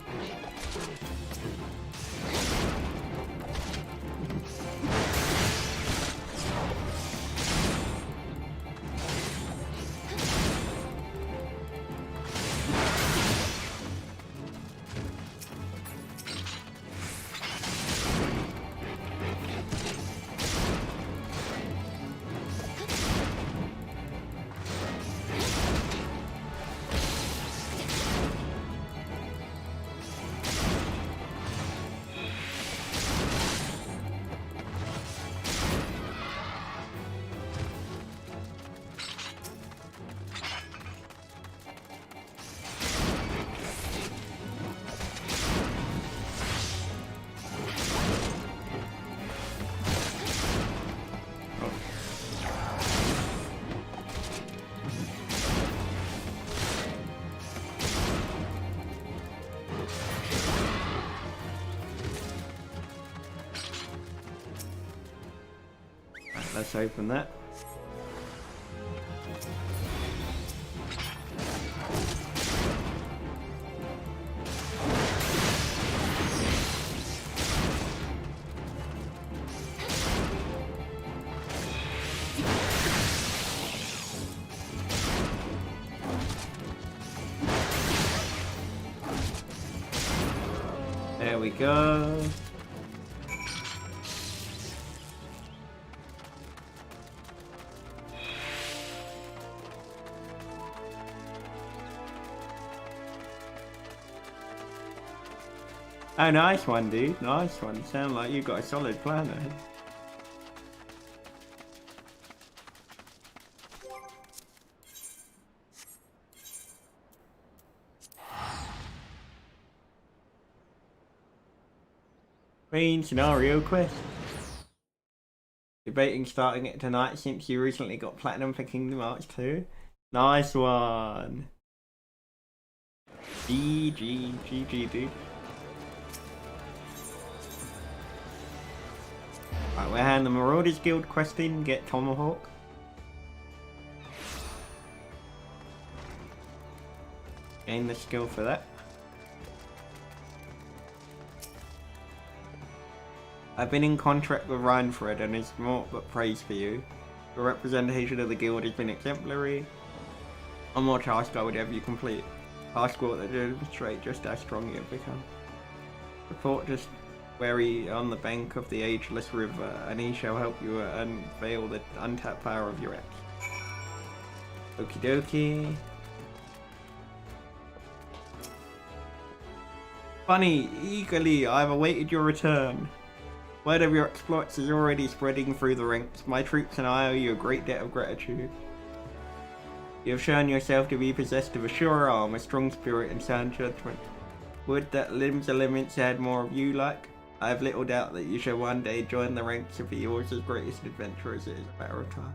Let's open that. There we go. Oh, nice one, dude. Nice one. Sound like you got a solid plan ahead. Main scenario quest. Debating starting it tonight since you recently got platinum for Kingdom Hearts 2. Nice one. GG, dude. Right, we're handing the Marauders Guild quest in, get Tomahawk. Gain the skill for that. I've been in contract with Rhinefred and it's naught but praise for you. The representation of the guild has been exemplary. One more task I would have you complete. Task will demonstrate just how strong you have become. Report just wary on the bank of the ageless river, and he shall help you unveil the untapped power of your axe. Okie dokie. Funny, eagerly, I've awaited your return. Word of your exploits is already spreading through the ranks. My troops and I owe you a great debt of gratitude. You have shown yourself to be possessed of a sure arm, a strong spirit, and sound judgment. Would that limbs and limits had more of you like? I have little doubt that you shall one day join the ranks of yours greatest adventurers. It is a matter of time.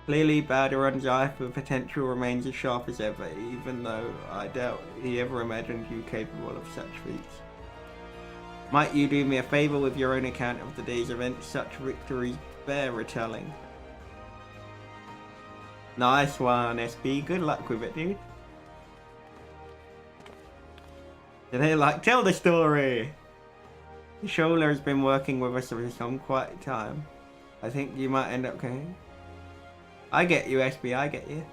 Clearly, Balduran's eye for potential remains as sharp as ever, even though I doubt he ever imagined you capable of such feats. Might you do me a favour with your own account of the day's events? Such victories bear retelling. Nice one, SB. Good luck with it, dude. And they like, tell the story! Shola has been working with us for some quite time. I think you might end up going. I get you, SB, I get you.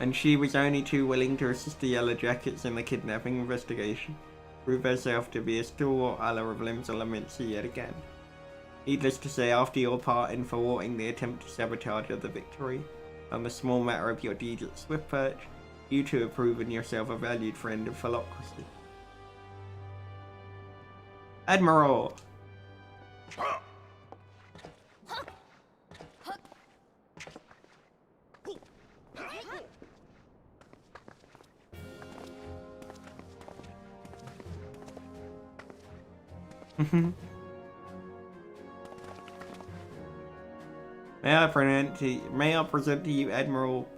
And she was only too willing to assist the Yellow Jackets in the kidnapping investigation. Prove herself to be a stalwart ally of Limbs Elemency yet again. Needless to say, after your part in thwarting the attempted sabotage of the victory, and the small matter of your deeds at Swiftperch, you two have proven yourself a valued friend of philocracy. Admiral! May I present to you Admiral...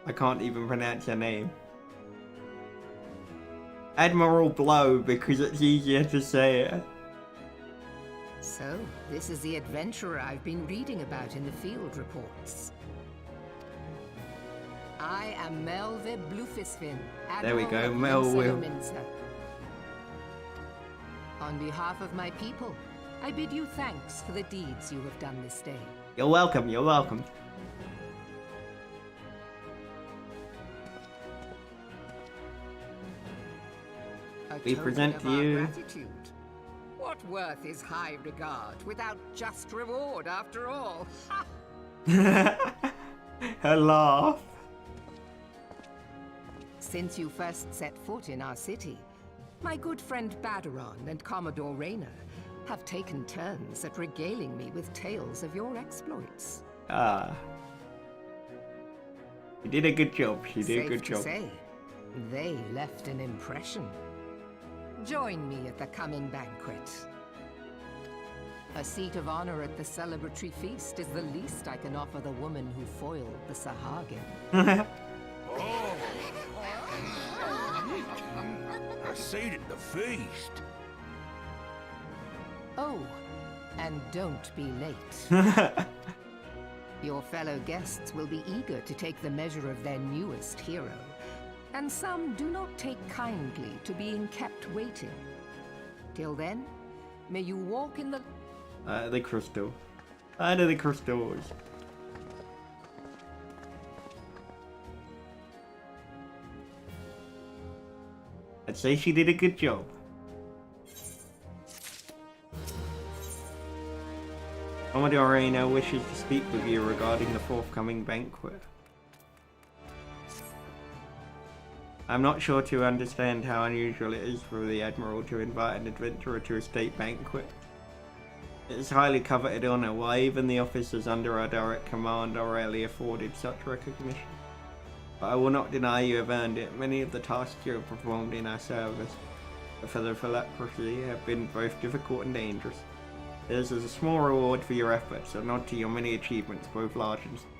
I can't even pronounce your name. Admiral Blow, because it's easier to say it. So, this is the adventurer I've been reading about in the field reports. I am Melve Blufisvin, There we go, Admiral Melville. Mincer. On behalf of my people, I bid you thanks for the deeds you have done this day. You're welcome, you're welcome. We present to you... Gratitude. What worth is high regard without just reward after all? Her laugh. Since you first set foot in our city, my good friend Balduran and Commodore Rayner have taken turns at regaling me with tales of your exploits. Ah. You did a good job, she did a good job. Safe to say, they left an impression. Join me at the coming banquet. A seat of honor at the celebratory feast is the least I can offer the woman who foiled the Sahagin. A seat at the feast. Oh, and And don't be late. Your fellow guests will be eager to take the measure of their newest hero. And some do not take kindly to being kept waiting. Till then, may you walk in the... The crystal. Out of the crystals. I'd say she did a good job. Commodore Reino wishes to speak with you regarding the forthcoming banquet. I'm not sure to understand how unusual it is for the Admiral to invite an adventurer to a state banquet. It is highly coveted honour, why even the officers under our direct command are rarely afforded such recognition. But I will not deny you have earned it. Many of the tasks you have performed in our service for the philanthropy have been both difficult and dangerous. This is a small reward for your efforts, a nod to your many achievements, both large and small.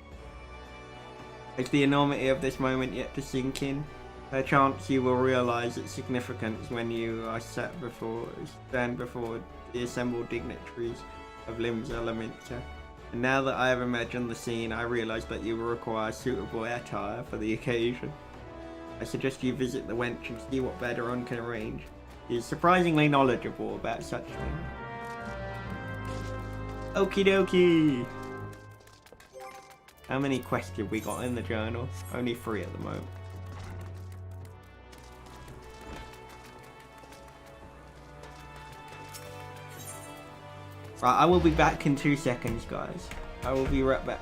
Is the enormity of this moment yet to sink in? Perchance you will realise its significance when you are stand before the assembled dignitaries of Limsa Lominsa. And now that I have imagined the scene, I realise that you will require suitable attire for the occasion. I suggest you visit the wench and see what Baderon can arrange. He is surprisingly knowledgeable about such things. Okie dokie! How many quests have we got in the journal? Only 3 at the moment. Right, I will be back in 2 seconds, guys. I will be right back.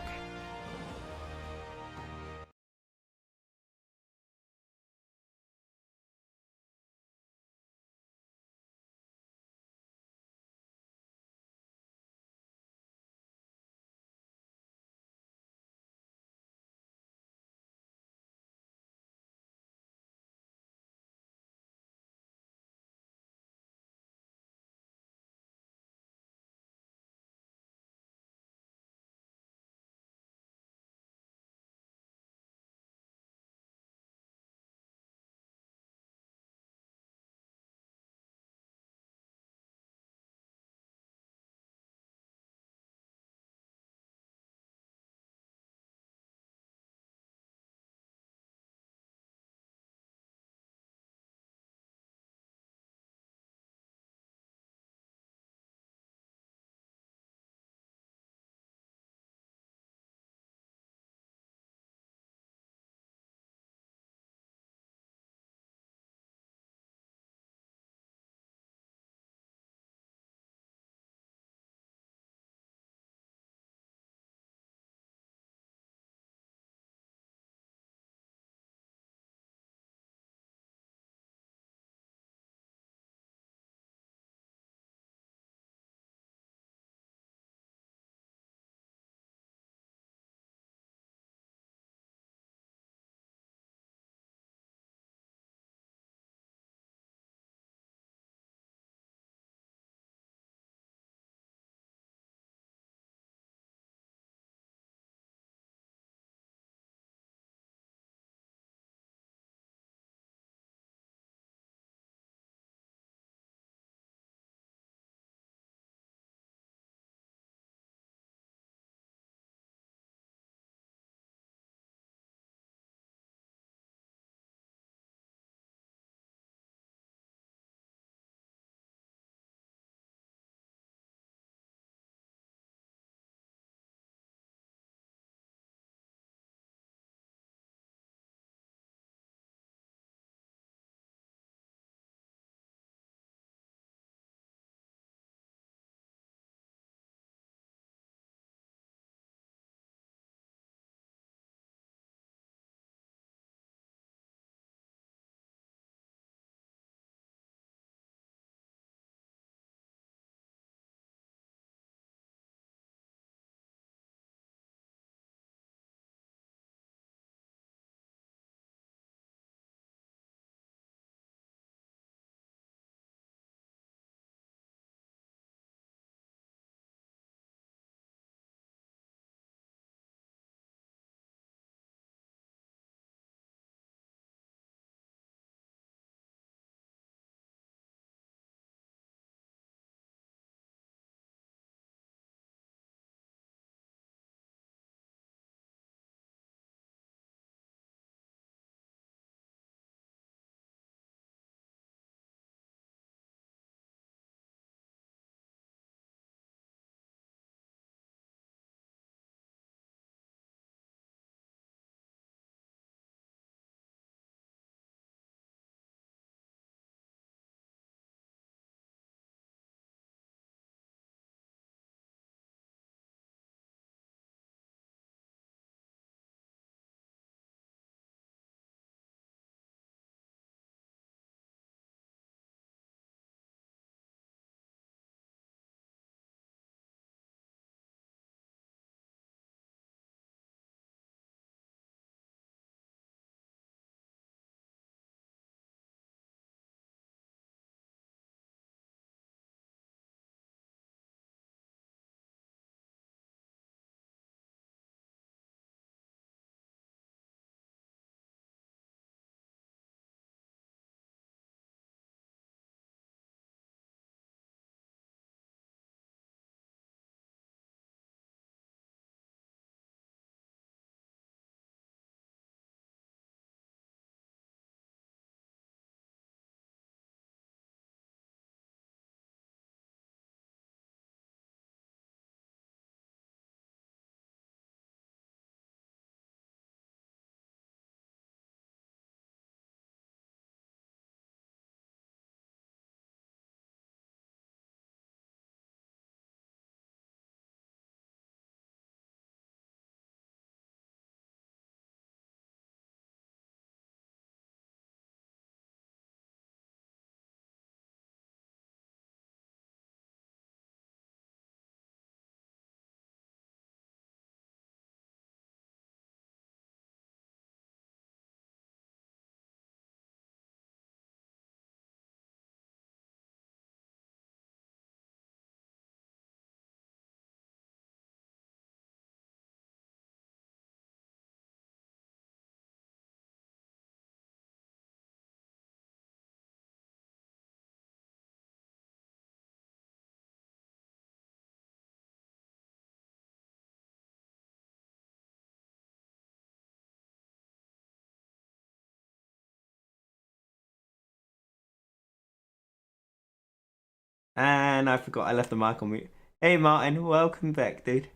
And I forgot I left the mic on mute. Hey Martin, welcome back, dude.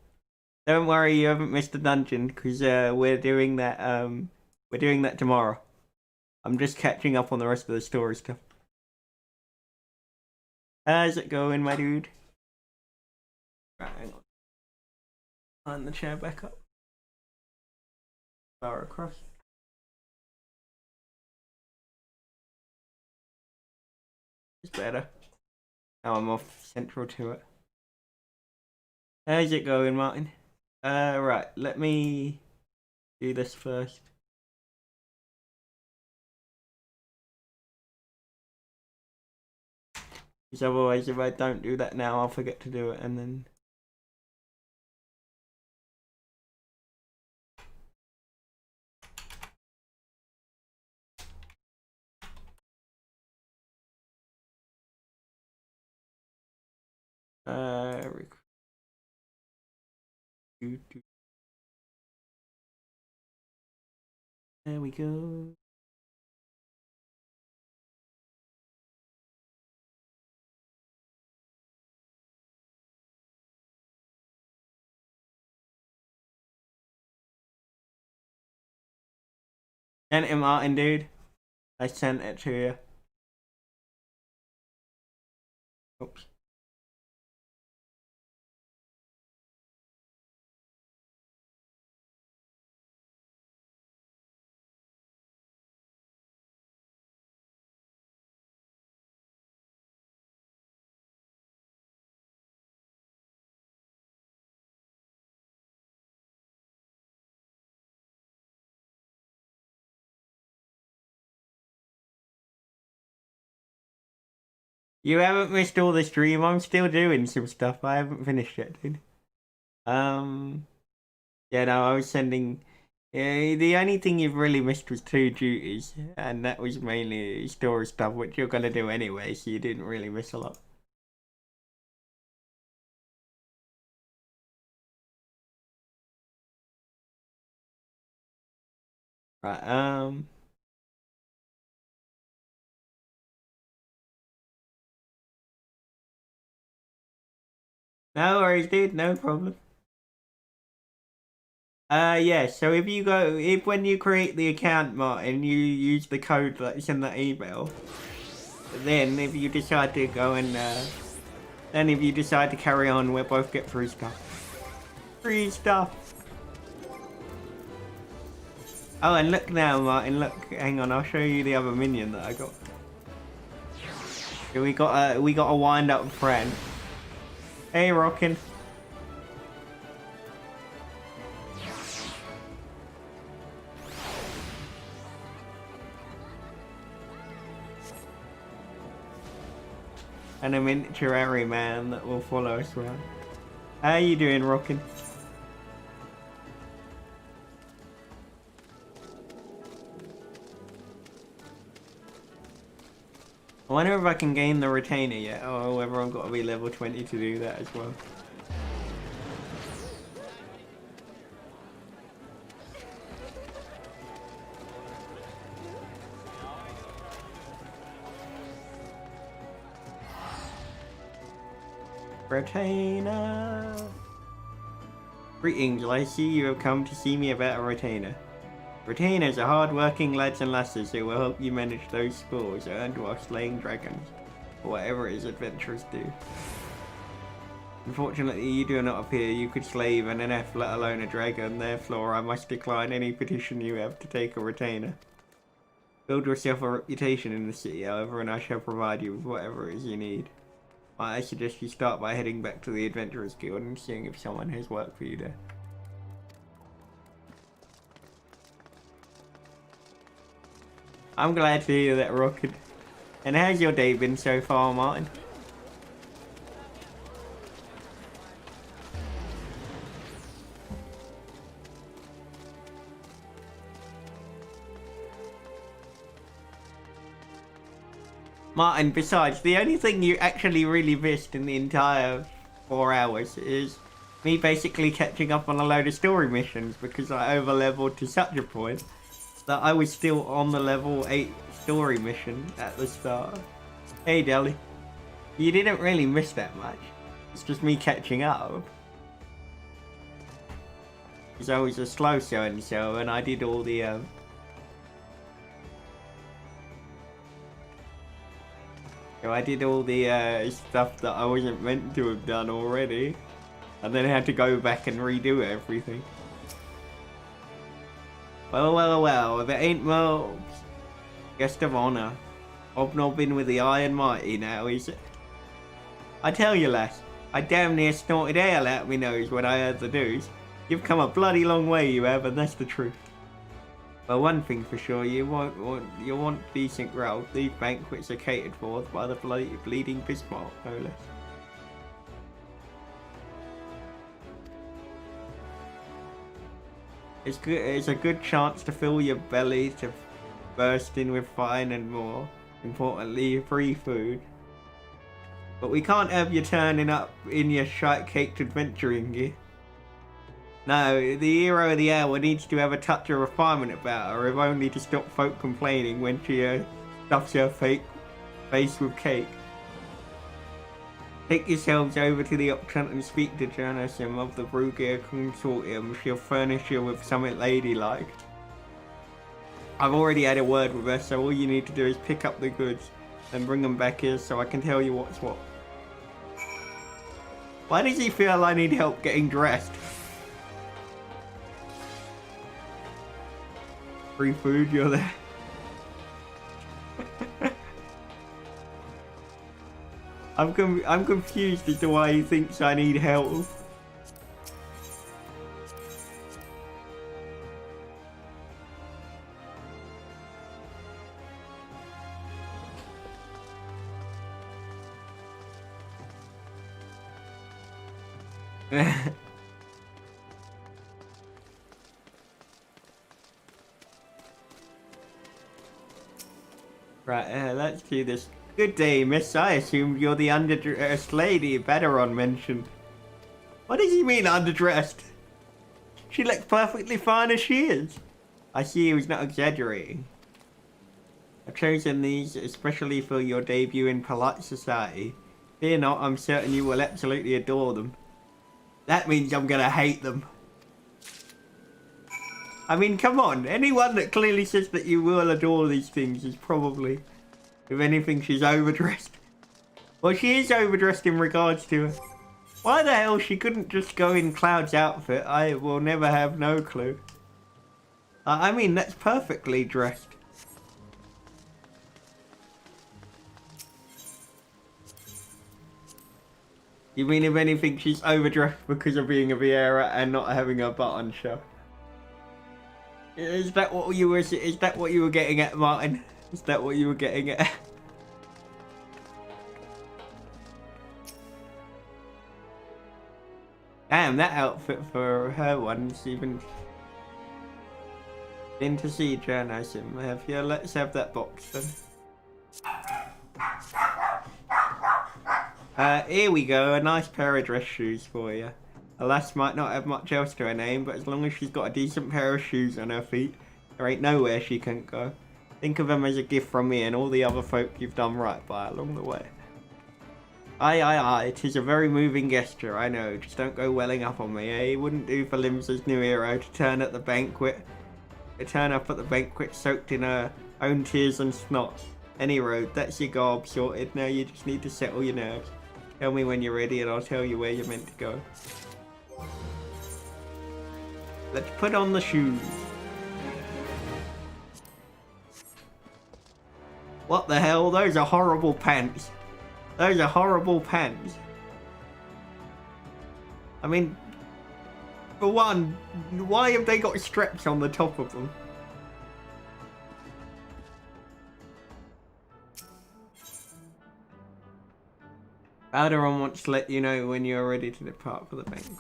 Don't worry, you haven't missed the dungeon, because we're doing that tomorrow. I'm just catching up on the rest of the story stuff. How's it going, my dude? Right, hang on. Line the chair back up. Far across. It's better. Now I'm off central to it. How's it going, Martin? Right, let me do this first. Because otherwise, if I don't do that now, I'll forget to do it, and then... There we go. Sent it, Martin, dude. I sent it to you. Oops. You haven't missed all the stream. I'm still doing some stuff. I haven't finished yet, dude. Yeah, no, I was sending... Yeah, the only thing you've really missed was 2 duties, and that was mainly story stuff, which you're gonna do anyway, so you didn't really miss a lot. Right, no worries, dude, no problem. Yeah, so if when you create the account, Martin, you use the code that's in the email, then if you decide to go and, then if you decide to carry on, we'll both get free stuff. Free stuff! Oh, and look now, Martin, look, hang on, I'll show you the other minion that I got. We got a wind-up friend. Hey, Rockin'. And a miniature man that will follow us around. How you doing, Rockin'? I wonder if I can gain the retainer yet, or whether I've got to be level 20 to do that as well. Retainer! Greetings, I see you have come to see me about a retainer. Retainers are hard-working lads and lasses who will help you manage those scores earned while slaying dragons, or whatever it is adventurers do. Unfortunately, you do not appear you could slay even an elf, let alone a dragon, therefore I must decline any petition you have to take a retainer. Build yourself a reputation in the city, however, and I shall provide you with whatever it is you need. I suggest you start by heading back to the Adventurers Guild and seeing if someone has work for you there. I'm glad to hear that, Rocket. And how's your day been so far, Martin? Martin, besides, the only thing you actually really missed in the entire 4 hours is me basically catching up on a load of story missions because I over-leveled to such a point that I was still on the level 8 story mission at the start. Hey, Deli. You didn't really miss that much. It's just me catching up. Because I was a slow so-and-so and I did all the So I did all the stuff that I wasn't meant to have done already. And then I had to go back and redo everything. Well, if it ain't Mo, guest of honor. Hobnobbing with the Iron Mighty now, is it? I tell you, lass, I damn near snorted ale out my nose when I heard the news. You've come a bloody long way, you have, and that's the truth. Well, one thing for sure, you want decent growth. These banquets are catered for by the bleeding Bismarck, no less. It's a good chance to fill your belly to bursting with fine and more importantly, free food. But we can't have you turning up in your shite-caked adventuring gear. No, the hero of the hour needs to have a touch of refinement about her, if only to stop folk complaining when she stuffs her fake face with cake. Take yourselves over to the option and speak to Janison of the Brugier Consortium. She'll furnish you with something ladylike. I've already had a word with her, so all you need to do is pick up the goods and bring them back here so I can tell you what's what. Why does he feel I need help getting dressed? Free food, you're there. I'm confused as to why he thinks I need help. Right, let's do this. Good day, miss. I assumed you're the underdressed lady Baderon mentioned. What does he mean, underdressed? She looks perfectly fine as she is. I see he was not exaggerating. I've chosen these especially for your debut in polite society. Fear not, I'm certain you will absolutely adore them. That means I'm gonna hate them. I mean, come on. Anyone that clearly says that you will adore these things is probably, if anything, she's overdressed. Well, she is overdressed in regards to her. Why the hell she couldn't just go in Cloud's outfit, I will never have no clue. I mean, that's perfectly dressed. You mean, if anything, she's overdressed because of being a Vieira and not having her butt on show? Is that what you were getting at, Martin? Is that what you were getting at? Damn, that outfit for her one's even in to see Janison. Yeah, let's have that box then. Here we go, a nice pair of dress shoes for you. A lass might not have much else to her name, but as long as she's got a decent pair of shoes on her feet, there ain't nowhere she can't go. Think of them as a gift from me and all the other folk you've done right by along the way. Aye, 'tis a very moving gesture, I know, just don't go welling up on me, eh? It wouldn't do for Limsa's new hero to turn up at the banquet soaked in her own tears and snot. Any road, that's your garb sorted, now you just need to settle your nerves. Tell me when you're ready and I'll tell you where you're meant to go. Let's put on the shoes. What the hell? Those are horrible pants. Those are horrible pants. I mean, for one, why have they got straps on the top of them? Alderon wants to let you know when you're ready to depart for the banquet.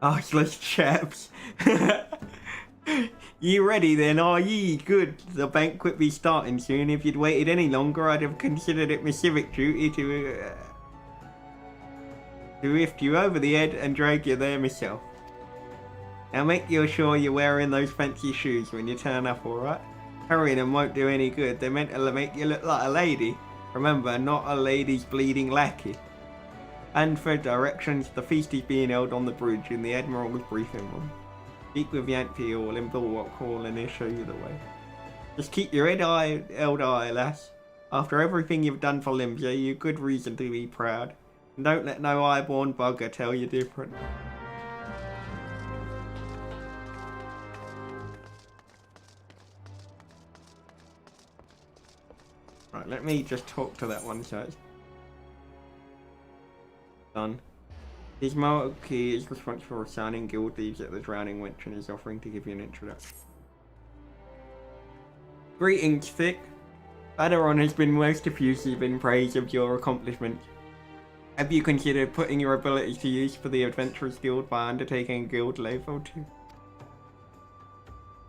Oh, it's those chaps. You ready then, are ye? Good. The banquet be starting soon. If you'd waited any longer, I'd have considered it my civic duty to lift you over the head and drag you there myself. Now make sure you're wearing those fancy shoes when you turn up, alright? Hurrying them won't do any good. They're meant to make you look like a lady. Remember, not a lady's bleeding lackey. And for directions, the feast is being held on the bridge in the Admiral's briefing room. Speak with Yankee Hall in Bulwark Hall and he'll show you the way. Just keep your head held high, lass. After everything you've done for Limsa, you've good reason to be proud. And don't let no highborn bugger tell you different. Right, let me just talk to that one so it's done. His Moki is responsible for assigning guild leads at the Drowning Wench and is offering to give you an introduction. Greetings, Thick. Aderon has been most effusive in praise of your accomplishments. Have you considered putting your abilities to use for the Adventurers Guild by undertaking a guild level 2?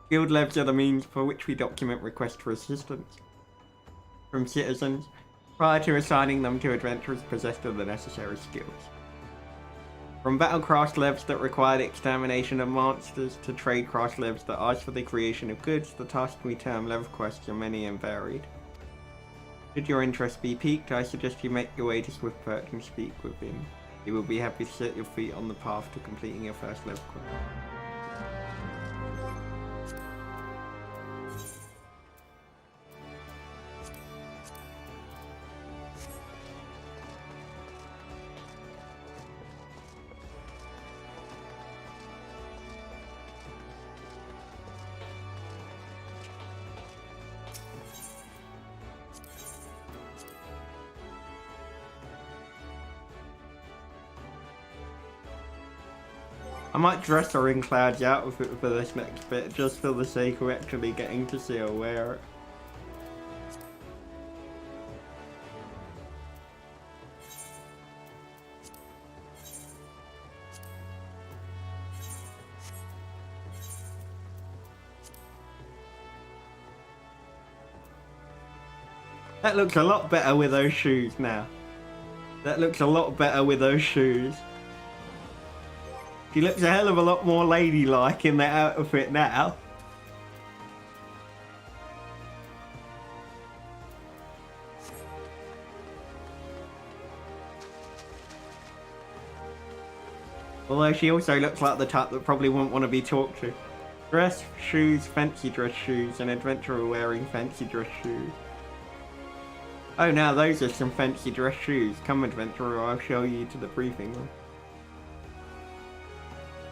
Guild levs are the means for which we document requests for assistance from citizens prior to assigning them to adventurers possessed of the necessary skills. From battlecraft levs that require the extermination of monsters to tradecraft levs that ask for the creation of goods, the tasks we term lev quests are many and varied. Should your interest be piqued, I suggest you make your way to Swiftperch and speak with him. He will be happy to set your feet on the path to completing your first lev quest. I might dress her in Cloud's outfit for this next bit, just for the sake of actually getting to see her wear it. That looks a lot better with those shoes now. That looks a lot better with those shoes. She looks a hell of a lot more ladylike in that outfit now. Although she also looks like the type that probably wouldn't want to be talked to. Dress, shoes, fancy dress shoes, and adventurer wearing fancy dress shoes. Oh, now those are some fancy dress shoes. Come, adventurer, I'll show you to the briefing room.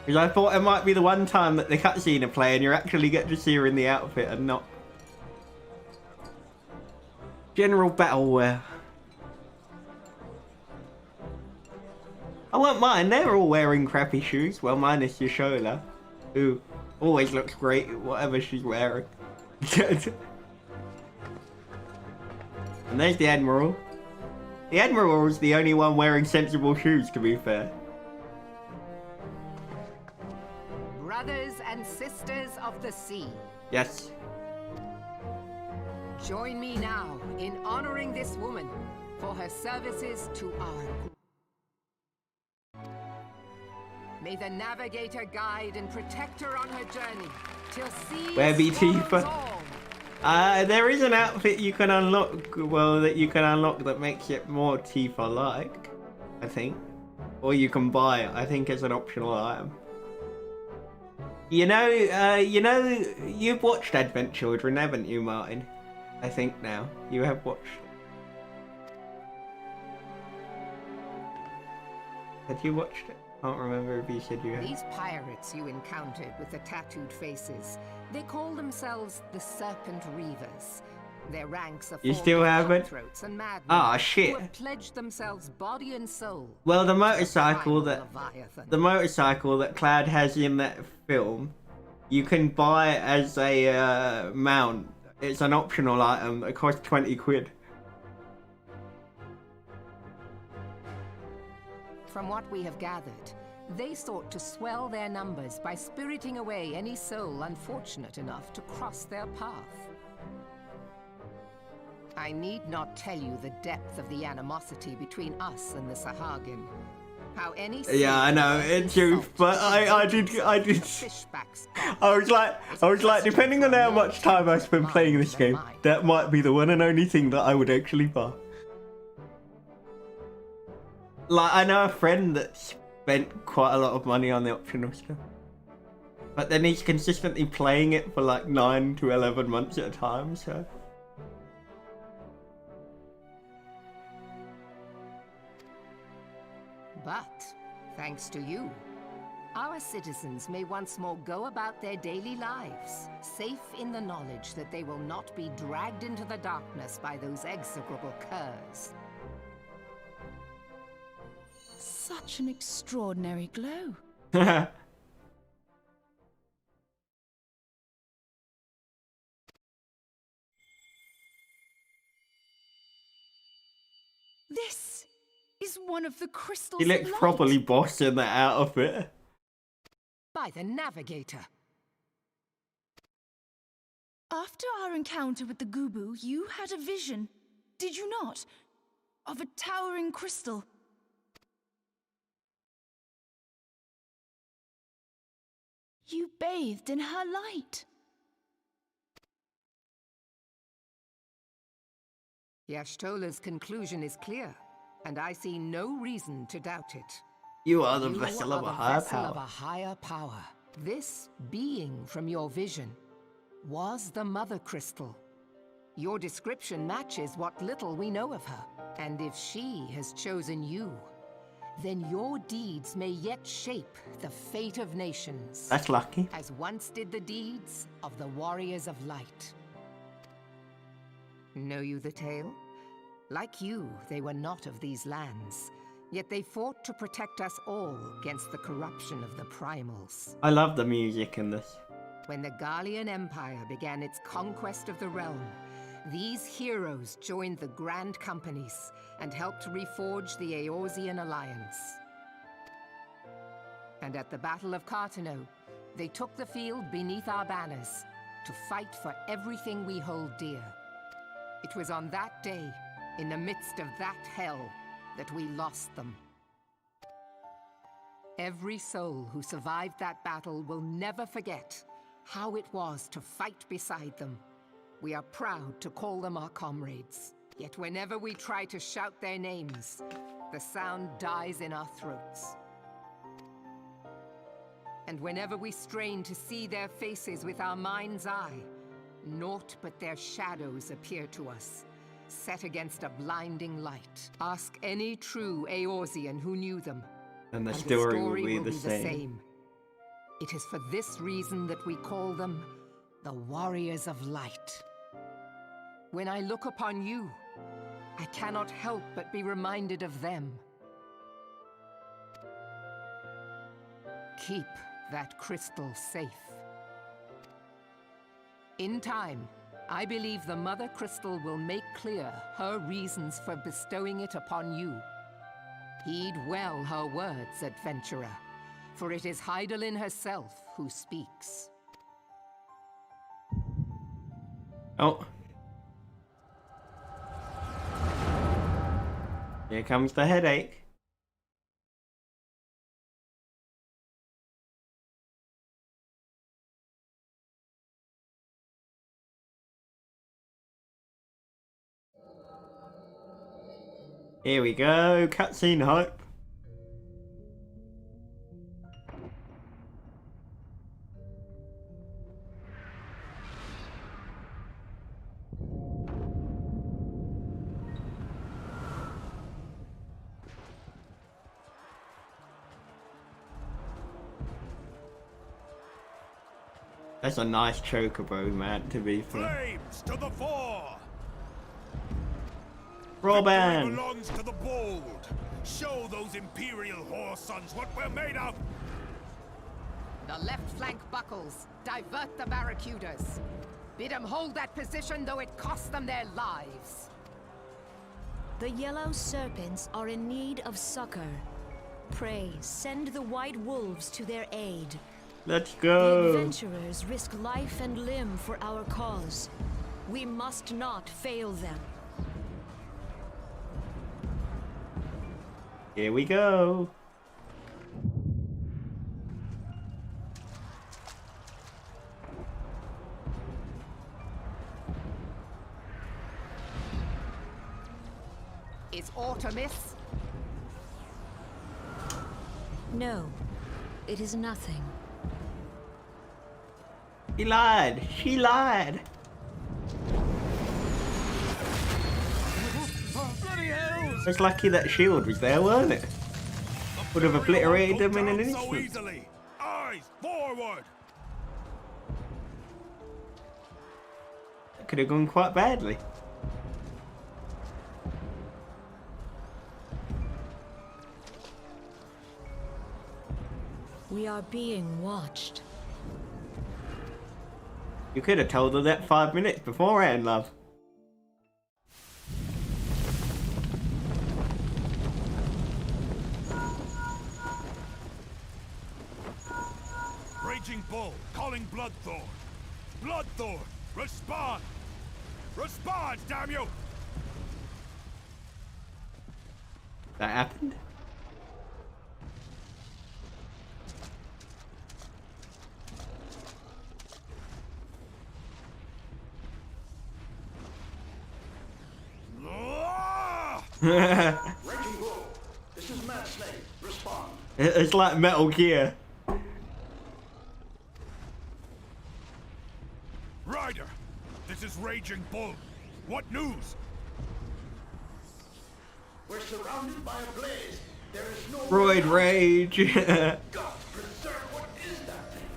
Because I thought it might be the one time that the cutscene are playing, you actually get to see her in the outfit and not general battle wear. I won't mind, they're all wearing crappy shoes. Well, minus Yashola, who always looks great whatever she's wearing. And there's the Admiral. The Admiral is the only one wearing sensible shoes, to be fair. Brothers and sisters of the sea. Yes. Join me now in honoring this woman for her services to our group. May the navigator guide and protect her on her journey till sea. Where be Tifa? There is an outfit you can unlock, well, that you can unlock that makes it more Tifa-like, I think. Or you can buy it, I think it's an optional item. You know, you've watched Advent Children, haven't you, Martin? I think now. You have watched. Had you watched it? I can't remember if you said you had. These pirates you encountered with the tattooed faces, they call themselves the Serpent Reavers. Their ranks are you still haven't? cutthroats and madmen Ah, shit. who have pledged themselves body and soul. Well, the motorcycle that Cloud has in that film, you can buy as a mount. It's an optional item that costs 20 quid. From what we have gathered, they sought to swell their numbers by spiriting away any soul unfortunate enough to cross their path. I need not tell you the depth of the animosity between us and the Sahagin. How any yeah, I know, it's true, but I did. I was like, depending on how much time I spend playing this game, that might be the one and only thing that I would actually buy. Like, I know a friend that spent quite a lot of money on the optional stuff. But then he's consistently playing it for like 9 to 11 months at a time, so... But, thanks to you, our citizens may once more go about their daily lives, safe in the knowledge that they will not be dragged into the darkness by those execrable curs. Such an extraordinary glow. This is one of the crystals He of looks light. properly bossing that out of it. By the Navigator. After our encounter with the Gubu, you had a vision, did you not? Of a towering crystal. You bathed in her light. Y'shtola's conclusion is clear, and I see no reason to doubt it. You are the You vessel are of a the higher vessel of a power. higher power. This being from your vision was the Mother Crystal. Your description matches what little we know of her. And if she has chosen you, then your deeds may yet shape the fate of nations. That's lucky. As once did the deeds of the Warriors of Light. Know you the tale? Like you, they were not of these lands. Yet they fought to protect us all against the corruption of the primals. I love the music in this. When the Garlean Empire began its conquest of the realm, these heroes joined the Grand Companies and helped reforge the Eorzean Alliance. And at the Battle of Cartano, they took the field beneath our banners to fight for everything we hold dear. It was on that day, in the midst of that hell, that we lost them. Every soul who survived that battle will never forget how it was to fight beside them. We are proud to call them our comrades. Yet whenever we try to shout their names, the sound dies in our throats. And whenever we strain to see their faces with our mind's eye, naught but their shadows appear to us, set against a blinding light. Ask any true Eorzean who knew them, And the and story will be the same. It is for this reason that we call them the Warriors of Light. When I look upon you, I cannot help but be reminded of them. Keep that crystal safe. In time, I believe the Mother Crystal will make clear her reasons for bestowing it upon you. Heed well her words, adventurer, for it is Hydaelyn herself who speaks. Oh. Here comes the headache. Here we go, cutscene hype. That's a nice chocobo, man, to be fair. Flames to the fore! Roban! Victory belongs to the bold. Show those Imperial whore sons what we're made of. The left flank buckles. Divert the barracudas. Bid them hold that position, though it cost them their lives. The yellow serpents are in need of succor. Pray, send the white wolves to their aid. Let's The go! adventurers risk life and limb for our cause. We must not fail them. Here we go! Is aught amiss? No, it is nothing. He lied. She lied. Bloody hell! It's lucky that shield was there, weren't it? Would have obliterated them in an So instant. easily. Eyes forward. Could have gone quite badly. We are being watched. You could have told her that 5 minutes beforehand, love. Raging Bull, calling Bloodthorn. Bloodthorn, respond! Respond, damn you! That happened? Raging Bull, this is Mad Snake. Respond. It's like Metal Gear. Ryder, this is Raging Bull. What news? We're surrounded by a blaze. There is no Roid rage. God preserve, what is that thing?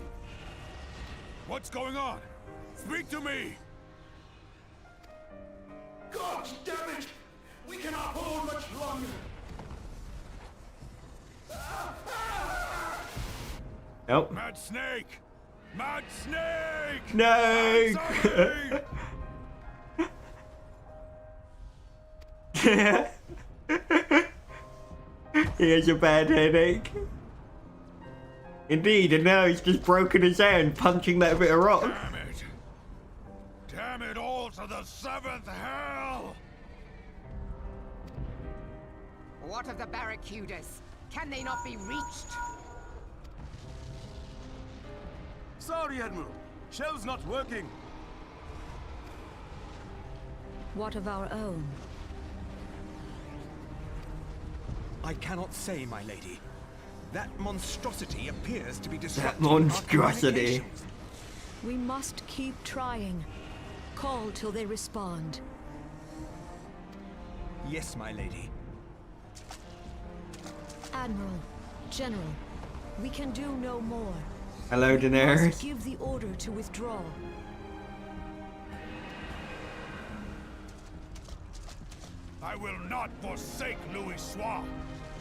What's going on? Speak to me! God damn it! We cannot hold much longer. Nope. Mad Snake! Mad Snake! No. He has a bad headache. Indeed, and now he's just broken his hand punching that bit of rock. Damn it! Damn it all to the seventh hell! What of the barracudas? Can they not be reached? Sorry, Admiral. Shell's not working. What of our own? I cannot say, my lady. That monstrosity appears to be disrupting That our monstrosity. communications. We must keep trying. Call till they respond. Yes, my lady. Admiral, General, we can do no more. Hello, We Daenerys. must give the order to withdraw. I will not forsake Louis Soir.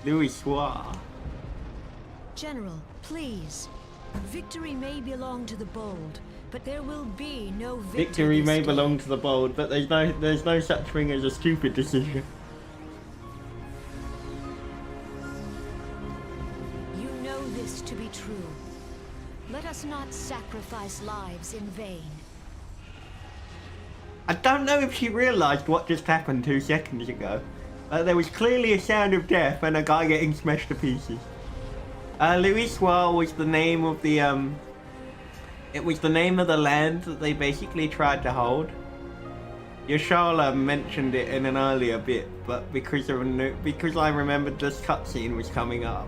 Louis Soir. General, please. Victory may belong to the bold, but there will be no Victory this may day. belong to the bold, but there's no such thing as a stupid decision. You know this to be true. Let us not sacrifice lives in vain. I don't know if she realised what just happened 2 seconds ago. There was clearly a sound of death and a guy getting smashed to pieces. Louis Soir was the name of the it was the name of the land that they basically tried to hold. Yashala mentioned it in an earlier bit, but because I remembered this cutscene was coming up,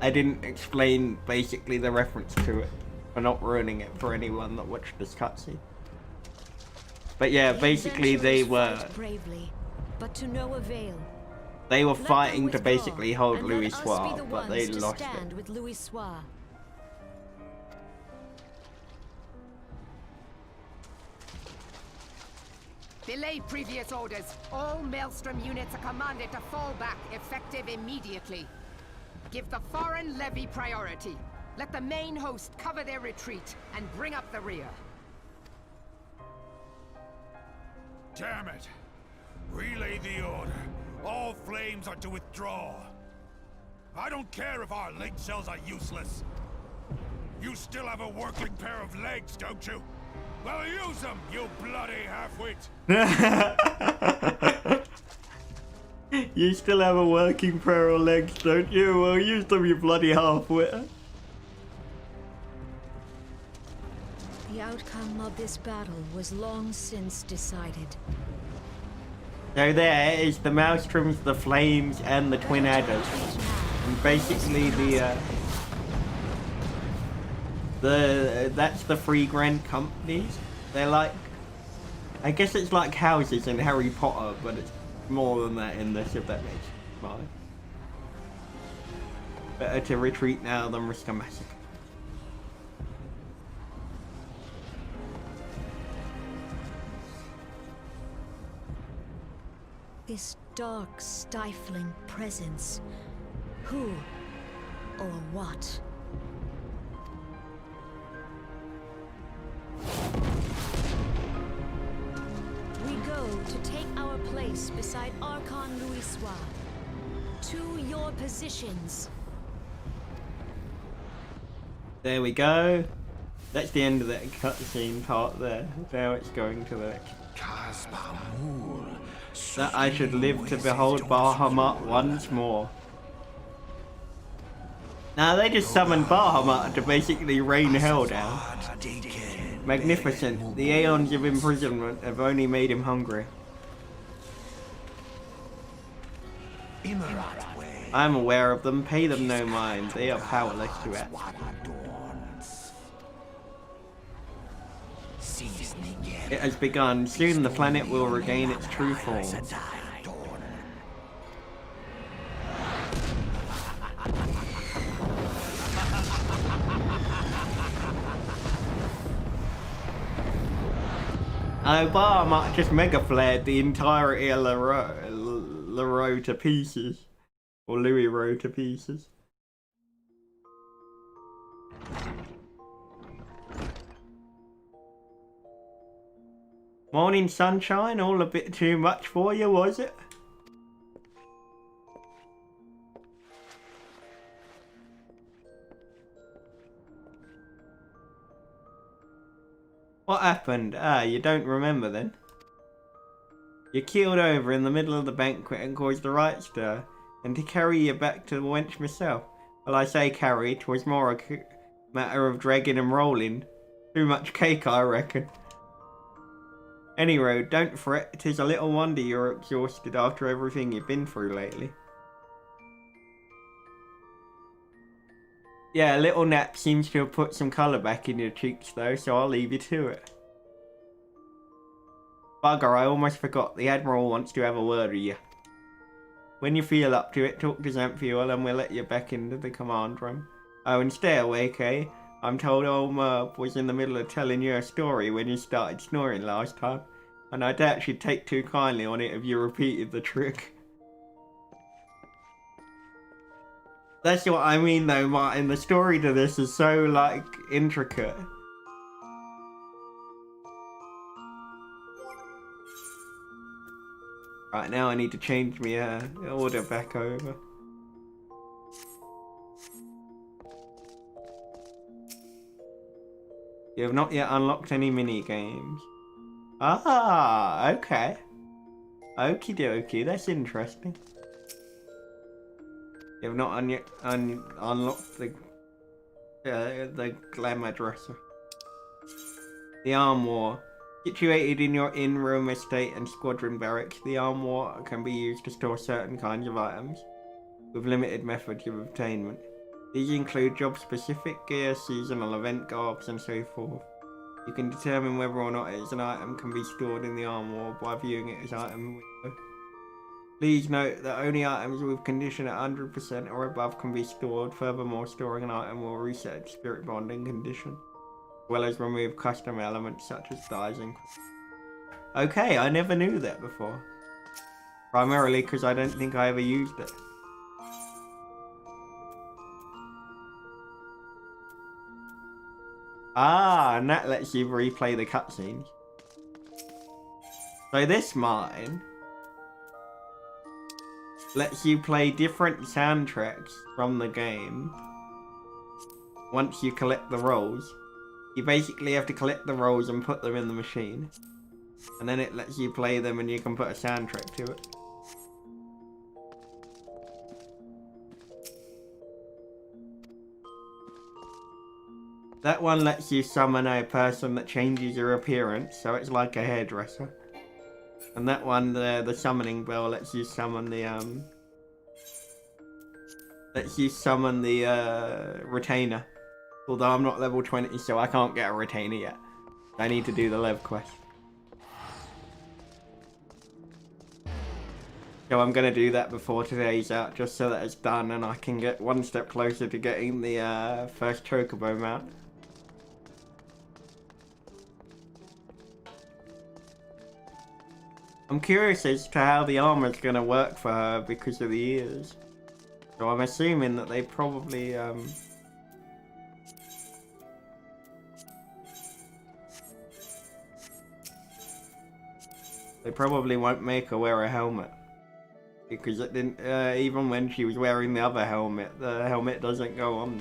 I didn't explain basically the reference to it for not ruining it for anyone that watched this cutscene. But yeah, basically they were Bravely, but to no avail. they were Let them fighting to withdraw, basically hold and Louis let us be Soir, the but they ones to lost stand it. with Louis Soir. Delay previous orders. All Maelstrom units are commanded to fall back, effective immediately. Give the foreign levy priority. Let the main host cover their retreat and bring up the rear. Damn it! Relay the order. All flames are to withdraw. I don't care if our link cells are useless. You still have a working pair of legs, don't you? Well, use them, you bloody half-wit! You still have a working pair of legs, don't you? Well, use them, you bloody half-wit. The outcome of this battle was long since decided. So there is the Maelstroms, the Flames, and the Twin Adders. And basically that's the 3 grand companies. They're like, I guess it's like houses in Harry Potter, but it's more than that in this, if that makes sense. Better to retreat now than risk a massacre. This dark, stifling presence. Who or what? We go to take our place beside Archon Louisois. To your positions. There we go. That's the end of that cutscene part there. Now it's going to the next. That I should live to behold Bahamut once more. Now they just summoned Bahamut to basically rain hell down. Magnificent. The aeons of imprisonment have only made him hungry. I am aware of them. Pay them no mind. They are powerless to act. It has begun. Soon the planet will regain its true form. Obama just mega flared the entirety of Leroy to pieces. Or Louis Rowe to pieces. Morning sunshine, all a bit too much for you, was it? What happened? Ah, you don't remember then? You keeled over in the middle of the banquet and caused a right stir, and to carry you back to the wench myself. Well, I say carry, 'twas more a matter of dragging and rolling. Too much cake, I reckon. Anyway, don't fret, 'tis a little wonder you're exhausted after everything you've been through lately. Yeah, a little nap seems to have put some colour back in your cheeks though, so I'll leave you to it. Bugger, I almost forgot, the Admiral wants to have a word with you. When you feel up to it, talk to Xanthiel and we'll let you back into the command room. Oh, and stay awake, eh? I'm told old Merv was in the middle of telling you a story when you started snoring last time, and I doubt she'd take too kindly on it if you repeated the trick. That's what I mean though, Martin. The story to this is so, like, intricate. Right, now I need to change my order back over. You have not yet unlocked any mini games. Ah, okay. Okie dokie, that's interesting. You have not yet unlocked the glamour dresser. The Arm War. Situated in your in-room estate and squadron barracks, the Arm War can be used to store certain kinds of items, with limited methods of obtainment. These include job-specific gear, seasonal event garbs, and so forth. You can determine whether or not an item can be stored in the Arm War by viewing it as item window. Please note that only items with condition at 100% or above can be stored. Furthermore, storing an item will reset its spirit bonding condition, as well as remove custom elements such as dyes and... Okay, I never knew that before. Primarily because I don't think I ever used it. Ah, and that lets you replay the cutscenes. So this mine lets you play different soundtracks from the game once you collect the rolls. You basically have to collect the rolls and put them in the machine. And then it lets you play them and you can put a soundtrack to it. That one lets you summon a person that changes your appearance, so it's like a hairdresser. And that one, the summoning bell, lets you summon the lets you summon the retainer. Although I'm not level 20, so I can't get a retainer yet. I need to do the Lev quest. So I'm gonna do that before today's out, just so that it's done and I can get one step closer to getting the first chocobo mount. I'm curious as to how the armor's gonna work for her because of the ears. So I'm assuming that they probably won't make her wear a helmet. Because it didn't, even when she was wearing the other helmet, the helmet doesn't go on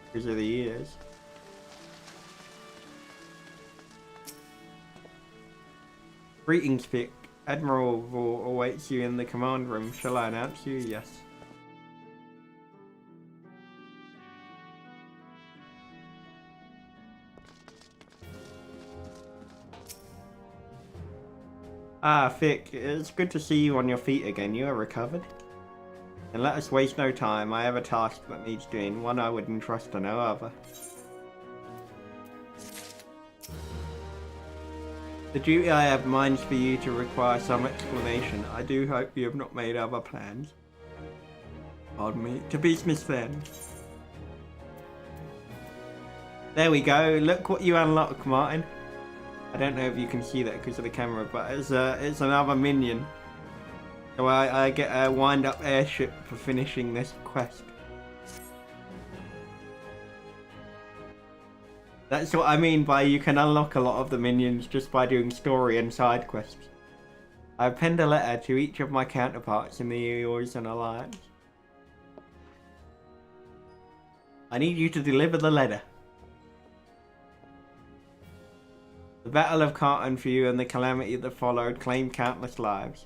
because of the ears. Greetings, Vic. Admiral awaits you in the command room. Shall I announce you? Yes. Ah, Vic, it's good to see you on your feet again. You are recovered? And let us waste no time. I have a task that needs doing, one I would entrust to no other. The duty I have minds for you to require some explanation. I do hope you have not made other plans. Pardon me. To business then. There we go. Look what you unlock, Martin. I don't know if you can see that because of the camera, but it's another minion. So I get a wind-up airship for finishing this quest. That's what I mean by you can unlock a lot of the minions just by doing story and side quests. I've penned a letter to each of my counterparts in the Eorzan Alliance. I need you to deliver the letter. The Battle of Carton for you and the calamity that followed claimed countless lives.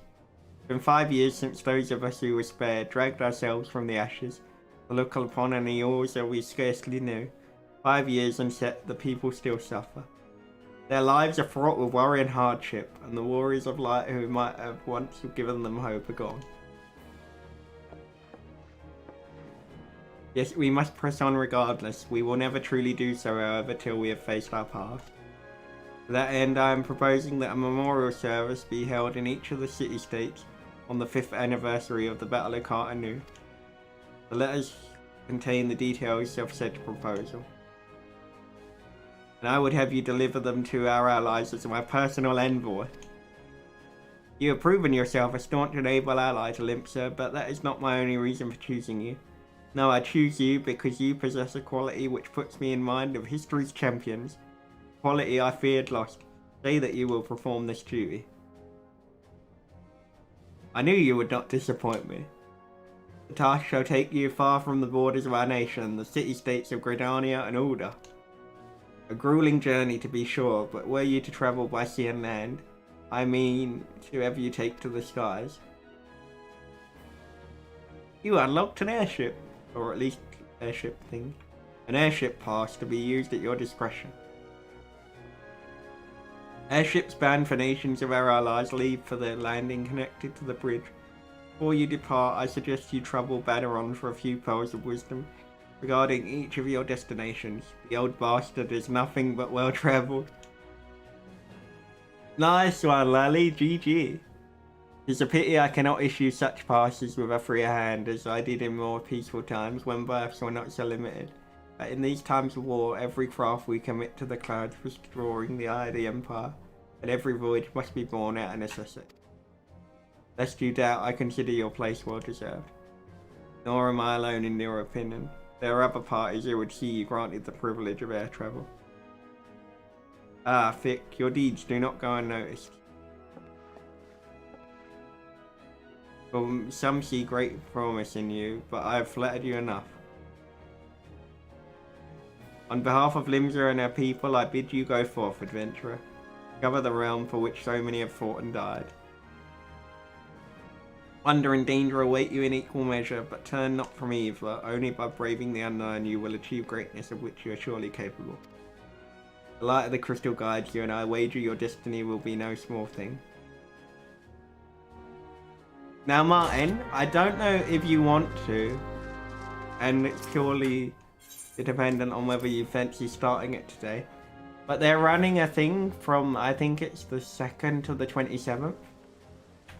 It's been 5 years since those of us who were spared dragged ourselves from the ashes to look upon an Eorzan we scarcely knew. 5 years and yet the people still suffer. Their lives are fraught with worry and hardship, and the warriors of light who might have once given them hope are gone. Yes, we must press on regardless. We will never truly do so, however, till we have faced our past. To that end, I am proposing that a memorial service be held in each of the city-states on the 5th anniversary of the Battle of Carton. The letters contain the details of said proposal. And I would have you deliver them to our allies as my personal envoy. You have proven yourself a staunch and able ally to Limpsa, but that is not my only reason for choosing you. No, I choose you because you possess a quality which puts me in mind of history's champions. Quality I feared lost. Say that you will perform this duty. I knew you would not disappoint me. The task shall take you far from the borders of our nation, the city-states of Gridania and Ulda. A grueling journey to be sure, but were you to travel by sea and land, I mean to have you take to the skies. You unlocked an airship, or at least airship thing. An airship pass to be used at your discretion. Airships bound for nations of our allies leave for their landing connected to the bridge. Before you depart, I suggest you trouble Baderon for a few pearls of wisdom regarding each of your destinations. The old bastard is nothing but well travelled. Nice one, Lally. GG. It's a pity I cannot issue such passes with a freer hand as I did in more peaceful times when births were not so limited. But in these times of war, every craft we commit to the clouds was drawing the eye of the Empire, and every voyage must be borne out of necessity. Lest you doubt, I consider your place well deserved. Nor am I alone in your opinion. There are other parties who would see you granted the privilege of air travel. Ah, Vic, your deeds do not go unnoticed. For some see great promise in you, but I have flattered you enough. On behalf of Limsa and her people, I bid you go forth, adventurer. Cover the realm for which so many have fought and died. Wonder and danger await you in equal measure, but turn not from either. Only by braving the unknown you will achieve greatness of which you are surely capable. The light of the crystal guides you, and I wager your destiny will be no small thing. Now, Martin, I don't know if you want to, and it's purely dependent on whether you fancy starting it today. But they're running a thing from, I think it's the 2nd to the 27th,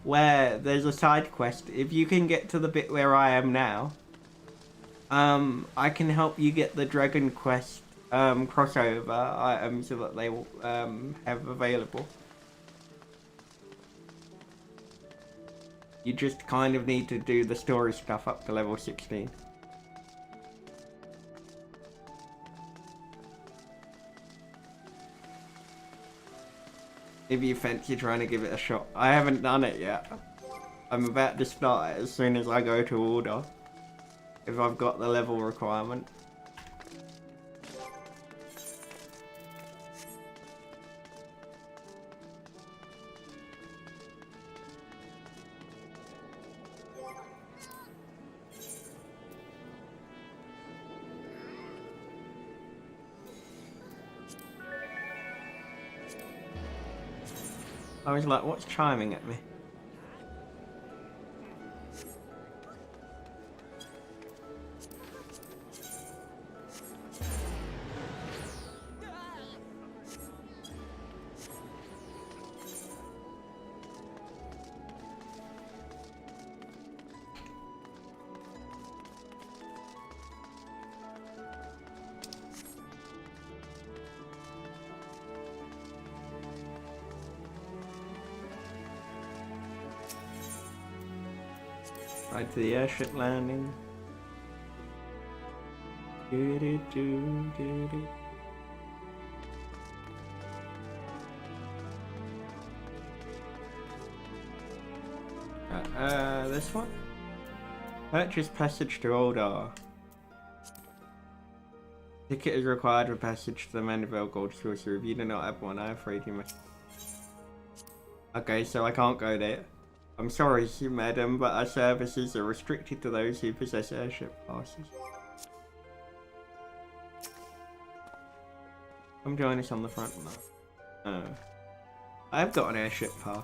where there's a side quest. If you can get to the bit where I am now, I can help you get the Dragon Quest crossover items that they will have available. You just kind of need to do the story stuff up to level 16. If you fancy trying to give it a shot. I haven't done it yet. I'm about to start it as soon as I go to order. If I've got the level requirement. I was like, what's chiming at me? Right to the airship landing. This one? Purchase passage to Oldar. Ticket is required for passage to the Mandeville Gold Sorcerer. If you do not have one, I am afraid you must. Okay, so I can't go there. I'm sorry, madam, but our services are restricted to those who possess airship passes. Come join us on the front now. I've got an airship pass.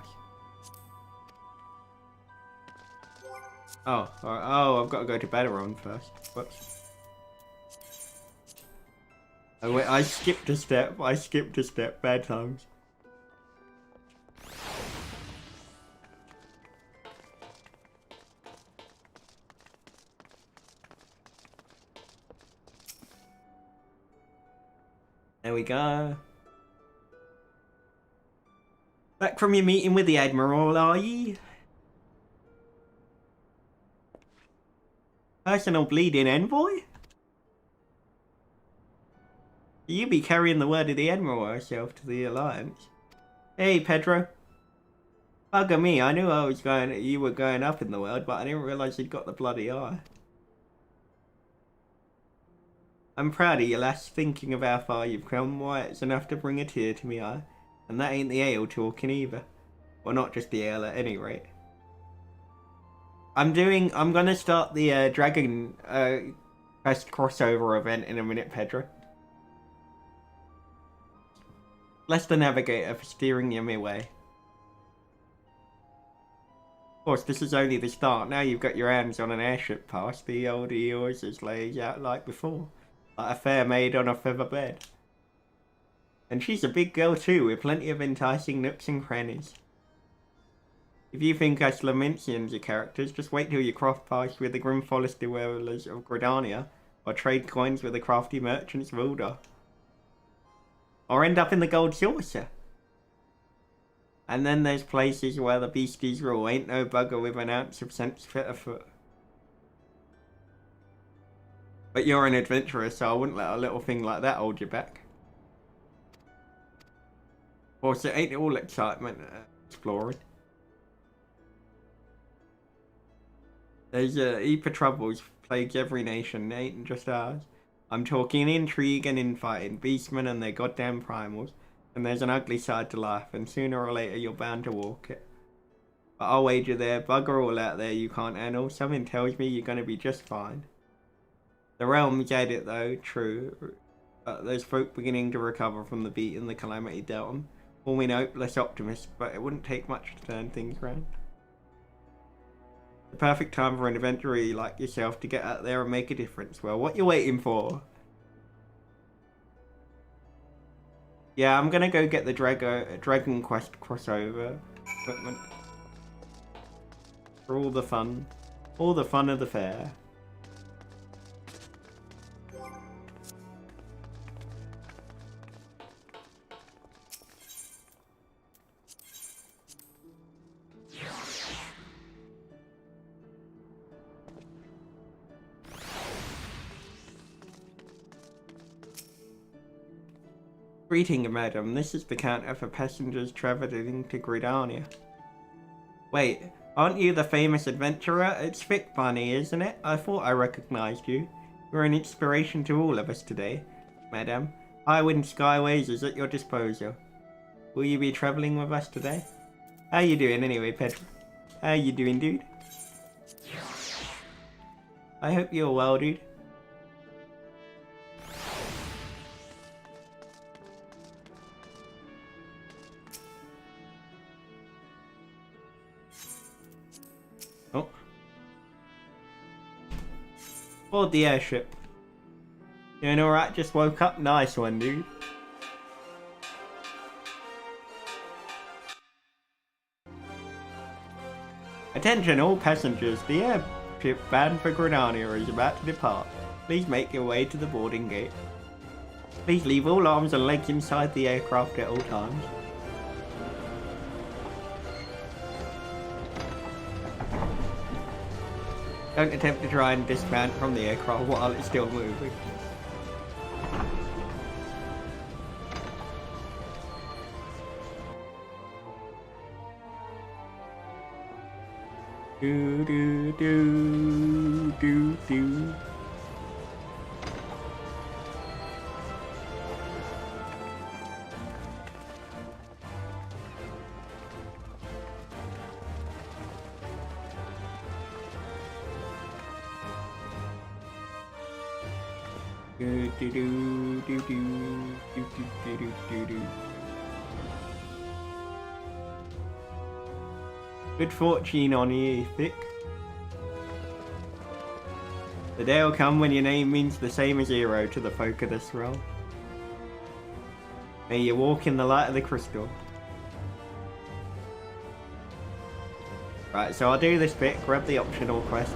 Oh, alright. Oh, I've got to go to Baderon first. Whoops. Oh wait, I skipped a step. Bad times. There we go. Back from your meeting with the Admiral, are ye? Personal bleeding envoy? You be carrying the word of the Admiral herself to the Alliance. Hey, Pedro. Bugger me, I knew you were going up in the world, but I didn't realise you'd got the bloody eye. I'm proud of you, lass, thinking of how far you've come. Why, it's enough to bring a tear to me eye. And that ain't the ale talking either. Well, not just the ale at any rate. I'm gonna start the Dragon Quest crossover event in a minute, Pedro. Bless the Navigator for steering you my way. Of course, this is only the start. Now you've got your hands on an airship pass, the old yours is laid out like before. Like a fair maid on a feather bed. And she's a big girl too, with plenty of enticing nooks and crannies. If you think us Lamintians are characters, just wait till you cross paths with the grim forest dwellers of Gridania, or trade coins with the crafty merchants of Uldar. Or end up in the Gold Saucer. And then there's places where the beasties rule, ain't no bugger with an ounce of sense fit afoot. But you're an adventurer, so I wouldn't let a little thing like that hold you back. Of course, it ain't all excitement exploring. There's a heap of troubles plagues every nation, they ain't just ours. I'm talking intrigue and infighting, beastmen and their goddamn primals. And there's an ugly side to life, and sooner or later you're bound to walk it. But I'll wager there, bugger all out there you can't handle. Something tells me you're gonna be just fine. The realms had it though, true. But there's folk beginning to recover from the beating the calamity dealt them. All we know, less optimist, but it wouldn't take much to turn things around. The perfect time for an adventurer like yourself to get out there and make a difference. Well, what you waiting for? Yeah, I'm gonna go get the Dragon Quest crossover equipment. For all the fun of the fair. Greeting, madam. This is the counter for passengers traveling to Gridania. Wait, aren't you the famous adventurer? It's Vic Bunny, isn't it? I thought I recognized you. You're an inspiration to all of us today, madam. Highwind Skyways is at your disposal. Will you be traveling with us today? How you doing anyway, Pedro? How you doing, dude? I hope you're well, dude. Oh. Board the airship. Doing alright? Just woke up? Nice one, dude. Attention all passengers, the airship bound for Gridania is about to depart. Please make your way to the boarding gate. Please leave all arms and legs inside the aircraft at all times. Don't attempt to try and dismount from the aircraft while it's still moving. Do do do do do. Do do do do do do do do do do. Good fortune on you, Thick. The day will come when your name means the same as hero to the folk of this realm. May you walk in the light of the crystal. Right, so I'll do this bit, grab the optional quest,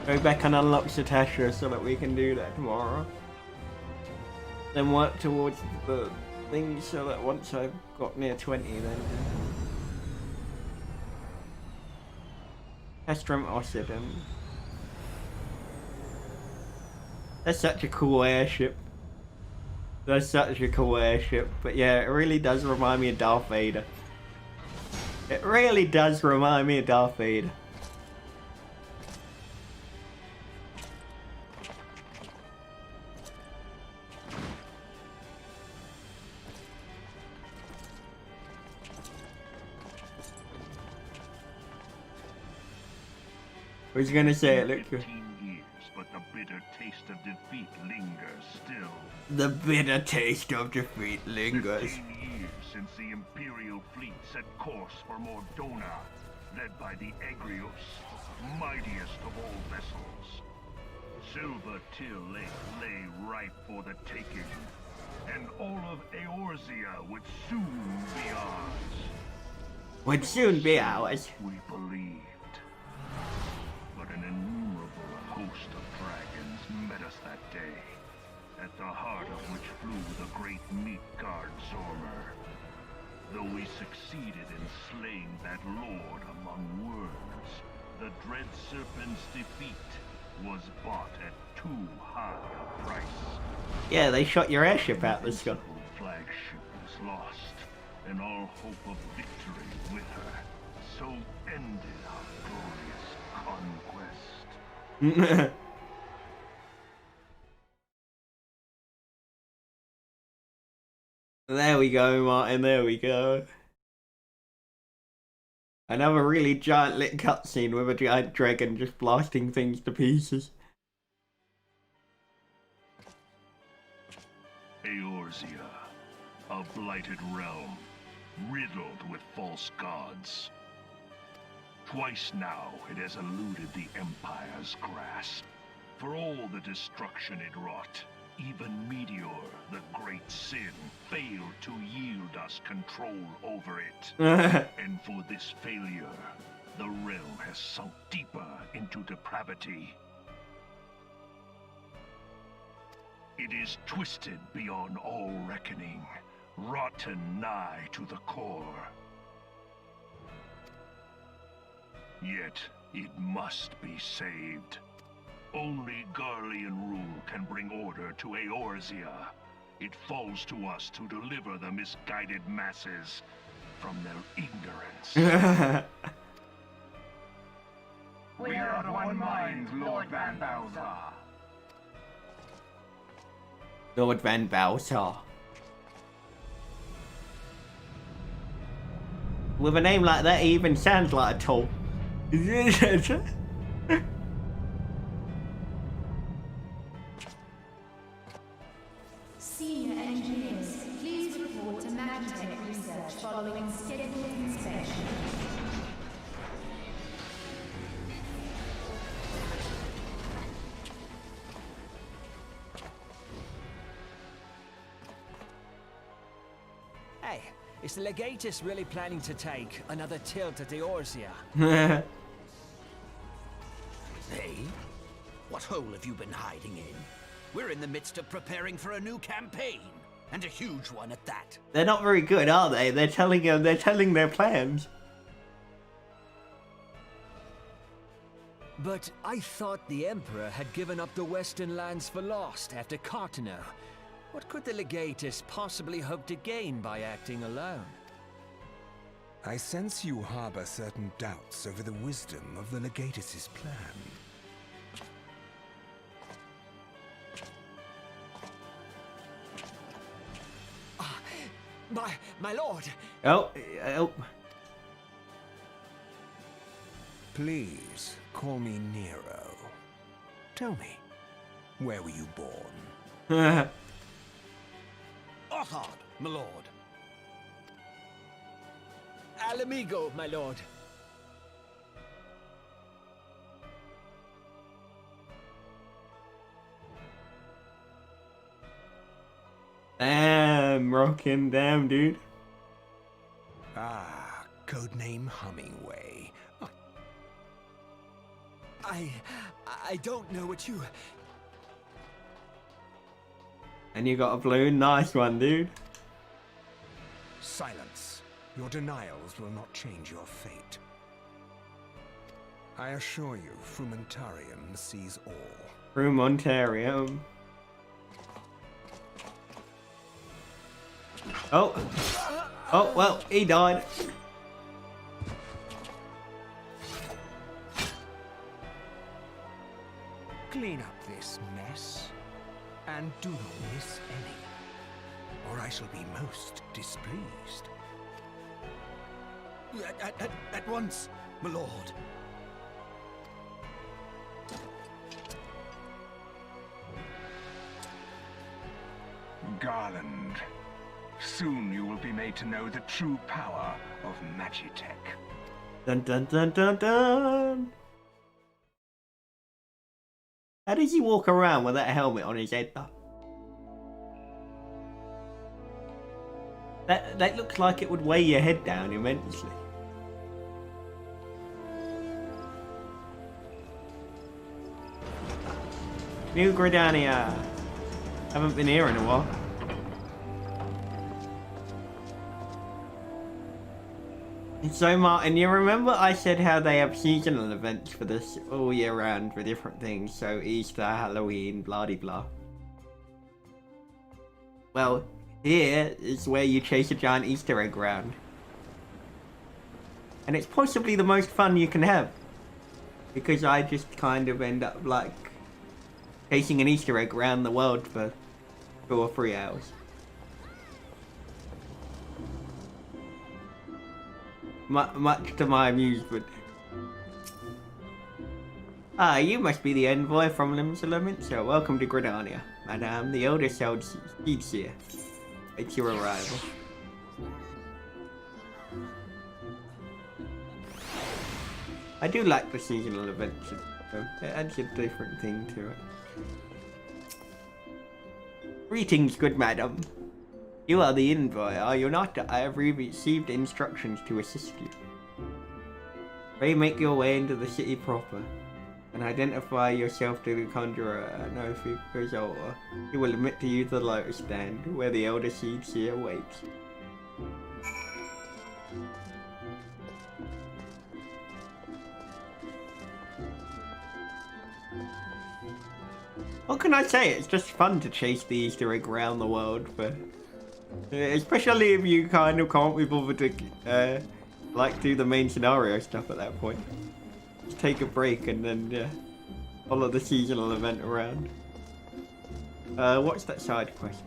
go back and unlock Satasha so that we can do that tomorrow. Then work towards the thing so that once I've got near 20 then... Castrum Occident. That's such a cool airship. That's such a cool airship. But yeah, it really does remind me of Darth Vader. It really does remind me of Darth Vader. I was gonna say it looked good. 15 years, but the bitter taste of defeat lingers still. The bitter taste of defeat lingers. 15 years since the Imperial fleet set course for Mordona, led by the Egrios, mightiest of all vessels. Silver Till Lake lay ripe for the taking, and all of Eorzea would soon be ours. Would soon be ours. We believed. But an innumerable host of dragons met us that day, at the heart of which flew the great meat guard Zormer. Though we succeeded in slaying that lord among worms, the dread serpent's defeat was bought at too high a price. Yeah, they shot your airship out the sky. The flagship was lost, and all hope of victory with her. So ended our glorious conquest. There we go, Martin, there we go. Another really giant lit cutscene with a giant dragon just blasting things to pieces. Eorzea, a blighted realm, riddled with false gods. Twice now it has eluded the Empire's grasp. For all the destruction it wrought, even Meteor, the great sin, failed to yield us control over it. And for this failure, the realm has sunk deeper into depravity. It is twisted beyond all reckoning, rotten nigh to the core. Yet, it must be saved. Only Garlean rule can bring order to Eorzea. It falls to us to deliver the misguided masses from their ignorance. We are of one mind, Lord Van Balthar. Lord Van Balthar. With a name like that, he even sounds like a tool. Senior engineers, please report to Magitech research following scheduled inspection. Hey, is the Legatus really planning to take another tilt at Eorzea? Hey? What hole have you been hiding in? We're in the midst of preparing for a new campaign, and a huge one at that. They're not very good, are they? They're telling their plans. But I thought the Emperor had given up the Western lands for lost after Cartano. What could the Legatus possibly hope to gain by acting alone? I sense you harbor certain doubts over the wisdom of the Legatus's plan. My lord! Oh. Please, call me Nero. Tell me, where were you born? Othard, my lord. Alamigo, my lord. Damn, rockin', damn, dude. Ah, codename Hummingway. Oh. I don't know what you... And you got a balloon, nice one, dude. Silence. Your denials will not change your fate. I assure you, Frumentarium sees all. Frumentarium. Oh. Oh, well, he died. Clean up this mess, and do not miss any, or I shall be most displeased. At once, my lord. Garland, soon you will be made to know the true power of Magitech. Dun dun dun dun dun. How does he walk around with that helmet on his head though? That looks like it would weigh your head down immensely. New Gridania. Haven't been here in a while. So Martin, you remember I said how they have seasonal events for this all year round for different things, so Easter, Halloween, blah-de-blah. Well, here is where you chase a giant Easter egg round. And it's possibly the most fun you can have. Because I just kind of end up like chasing an Easter egg around the world for 2 or 3 hours. Much to my amusement. Ah, you must be the envoy from Limsa. Welcome to Gridania. Madame, the elder sounds speaks here. It's your arrival. I do like the seasonal events. It adds a different thing to it. Greetings, good madam. You are the envoy, are you not? I have received instructions to assist you. Pray make your way into the city proper and identify yourself to the conjurer and if he result, he will admit to you to the lotus stand where the elder seed seer waits. What can I say? It's just fun to chase the Easter egg around the world, but especially if you kind of can't be bothered to like do the main scenario stuff at that point. Just take a break and then follow the seasonal event around. What's that side quest?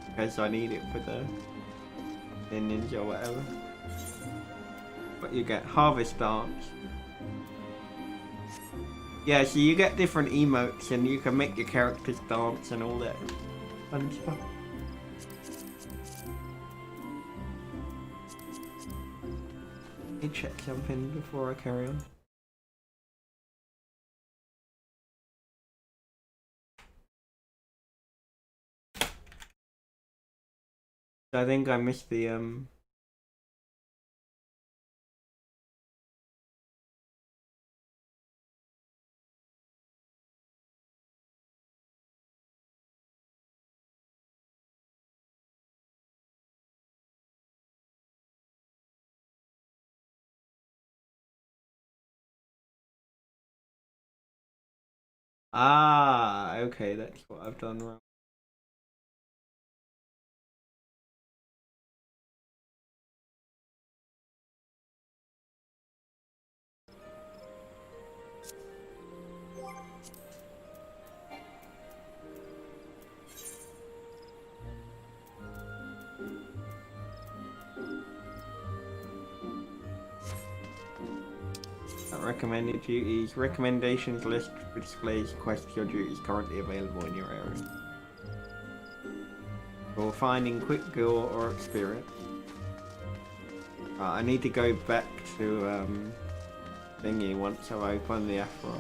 Because I need it for the ninja or whatever. What you get? Harvest dance. Yeah, so you get different emotes and you can make your characters dance and all that fun stuff. Let me check something before I carry on. I think I missed the okay, that's what I've done wrong. Recommended duties. Recommendations list displays quests your duties currently available in your area. For finding quick gil or experience. I need to go back to thingy once I open the Afro.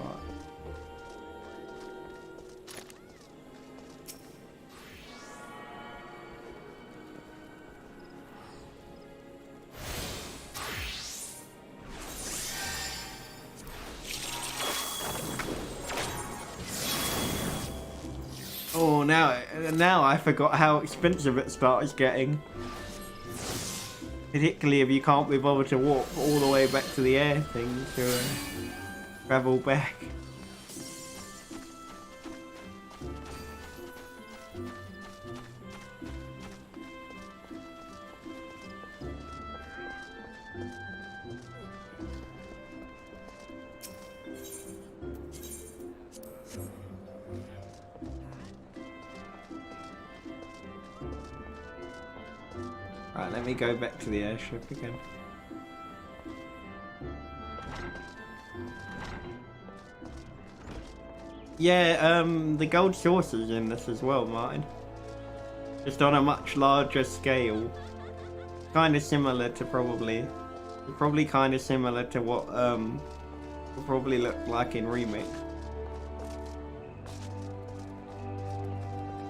Oh, now I forgot how expensive it starts getting. Particularly if you can't be bothered to walk all the way back to the air thing to travel back. Right, let me go back to the airship again. Yeah, the gold sources in this as well, Martin. Just on a much larger scale. Kind of similar to probably kind of similar to what will probably look like in Remake.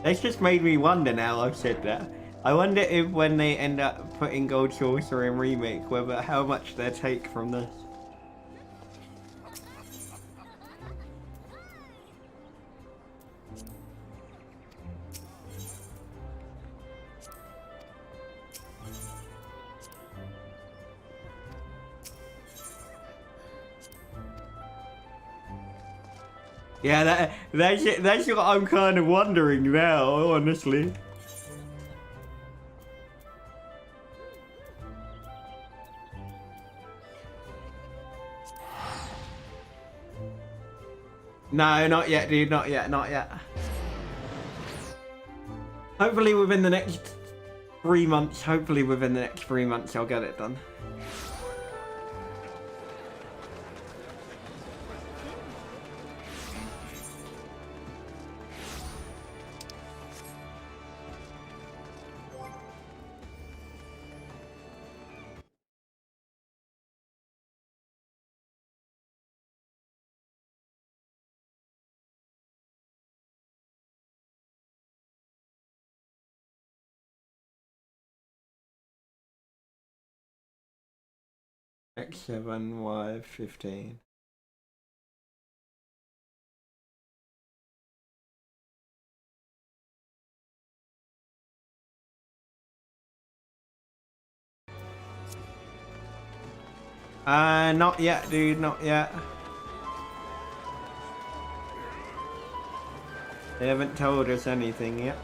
That's just made me wonder now I've said that. I wonder if when they end up putting Gold Saucer in Remake, how much they take from this. Yeah, that's what I'm kind of wondering now, honestly. No, not yet, dude. Not yet. Not yet. Hopefully within the next 3 months. Hopefully within the next 3 months I'll get it done. X7, Y15. Not yet, dude, not yet. They haven't told us anything yet.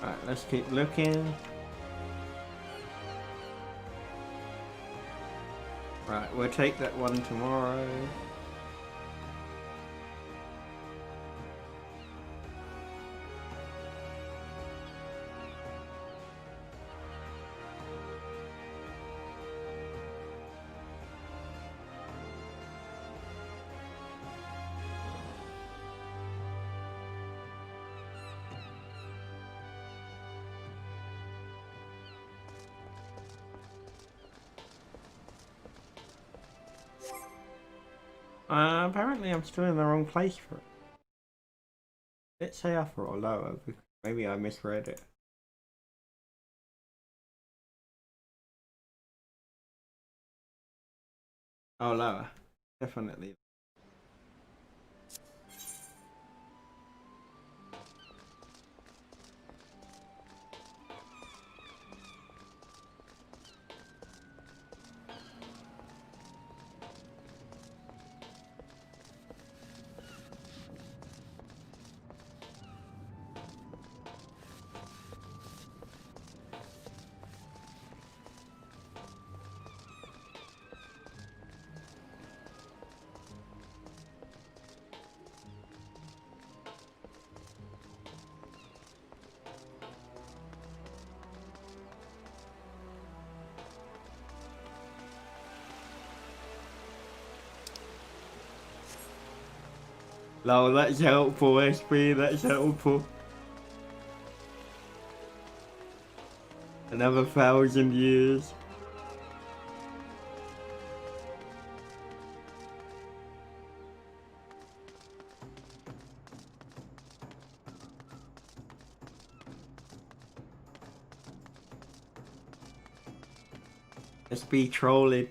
Right, let's keep looking. Right, we'll take that one tomorrow. Apparently I'm still in the wrong place for it. Did it say upper or lower? Maybe I misread it. Oh, lower. Definitely. Lol, that's helpful, SP, that's helpful. Another 1,000 years. SP trolling.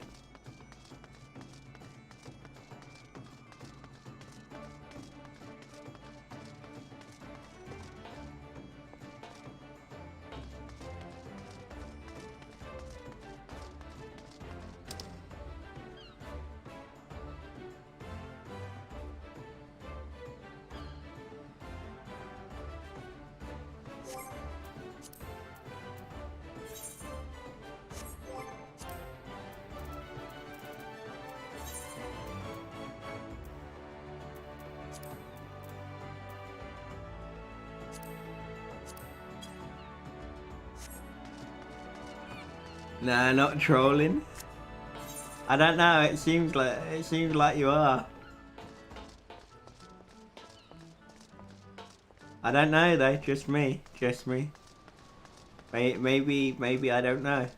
Nah, not trolling. I don't know. It seems like you are. I don't know though. Just me. Just me. Maybe I don't know.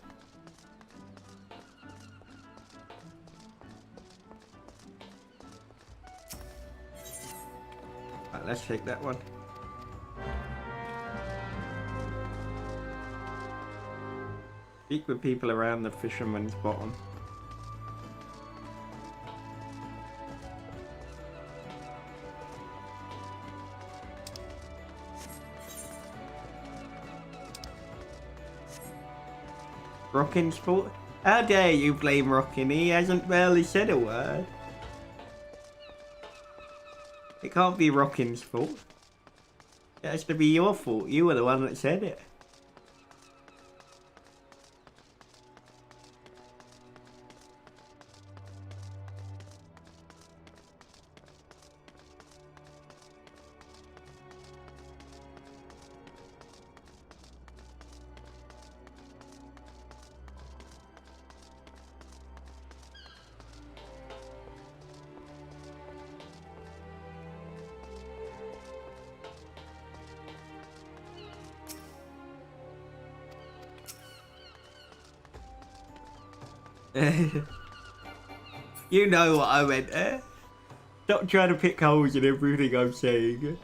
Right, let's take that one. Speak with people around the fisherman's bottom. Rockin's fault? How dare you blame Rockin? He hasn't barely said a word. It can't be Rockin's fault. It has to be your fault. You were the one that said it. You know what I meant, eh? Stop trying to pick holes in everything I'm saying.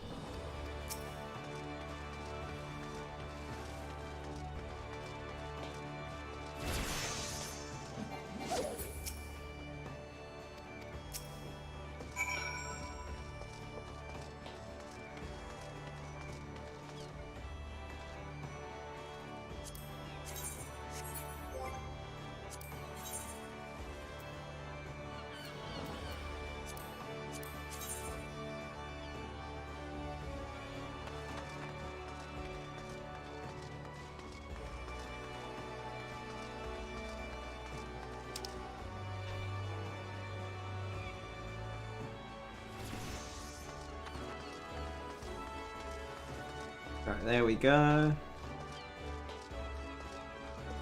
Right, there we go.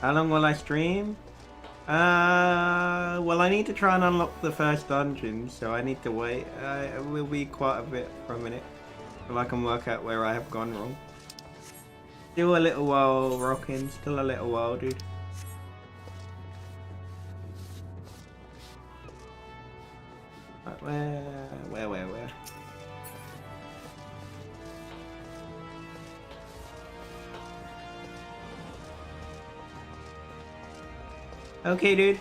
How long will I stream? Well, I need to try and unlock the first dungeon, so I need to wait. It will be quite a bit for a minute, so I can work out where I have gone wrong. Still a little while rocking, still a little while, dude. Right, where? Okay, dude.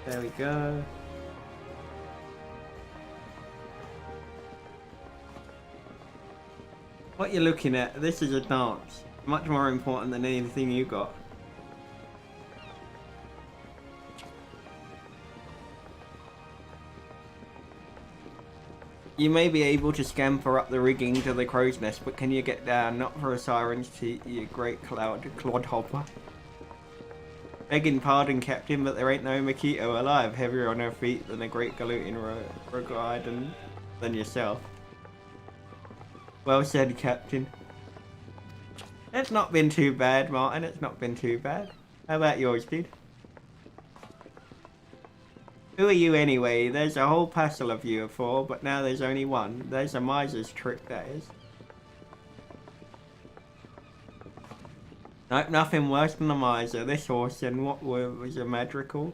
There we go. What you're looking at, this is a dance. Much more important than anything you got. You may be able to scamper up the rigging to the crow's nest, but can you get down? Not for a siren's teeth, you great clodhopper. Begging pardon, Captain, but there ain't no Mosquito alive heavier on her feet than a great gluten regarding than yourself. Well said, Captain. It's not been too bad, Martin. It's not been too bad. How about yours, dude? Who are you anyway? There's a whole passel of you of four, but now there's only one. There's a miser's trick, that is. Nope, nothing worse than a miser. This horse, and what was a madrigal?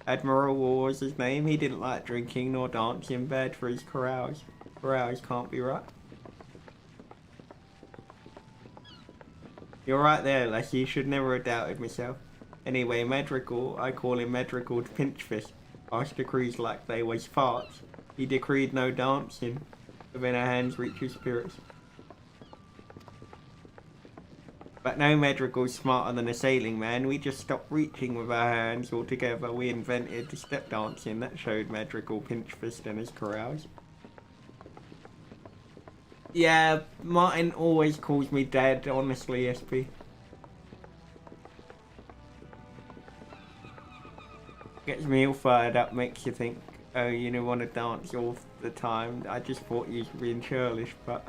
Admiral War was his name. He didn't like drinking nor dancing. Bad for his carouse. Carouse can't be right. You're right there, Lassie. You should never have doubted myself. Anyway, Madrigal, I call him Madrigal to Pinchfist. Asked decrees like they was farts. He decreed no dancing. Within our hands reach his spirits. But no Madrigal's smarter than a sailing man. We just stopped reaching with our hands altogether. We invented the step dancing that showed Madrigal Pinchfist and his carouse. Yeah, Martin always calls me Dad, honestly, SP. Gets me all fired up, makes you think, oh, you know, want to dance all the time. I just thought you were being churlish, but...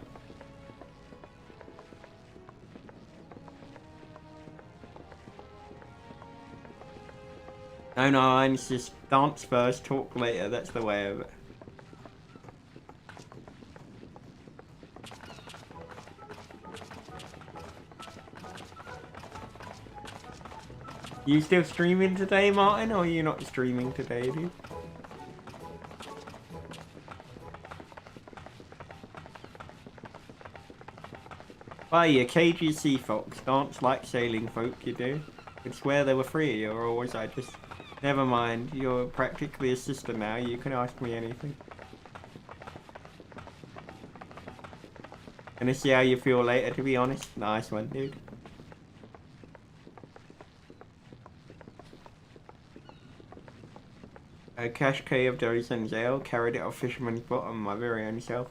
No, it's just dance first, talk later, that's the way of it. You still streaming today, Martin, or are you not streaming today, dude? Why, you KGC folks, dance like sailing folk, you do. Could swear there were three of you, or was I just... Never mind, you're practically a sister now, you can ask me anything. Gonna see how you feel later, to be honest. Nice one, dude. A cash key of Dozen's ale, carried it off Fisherman's Bottom, my very own self.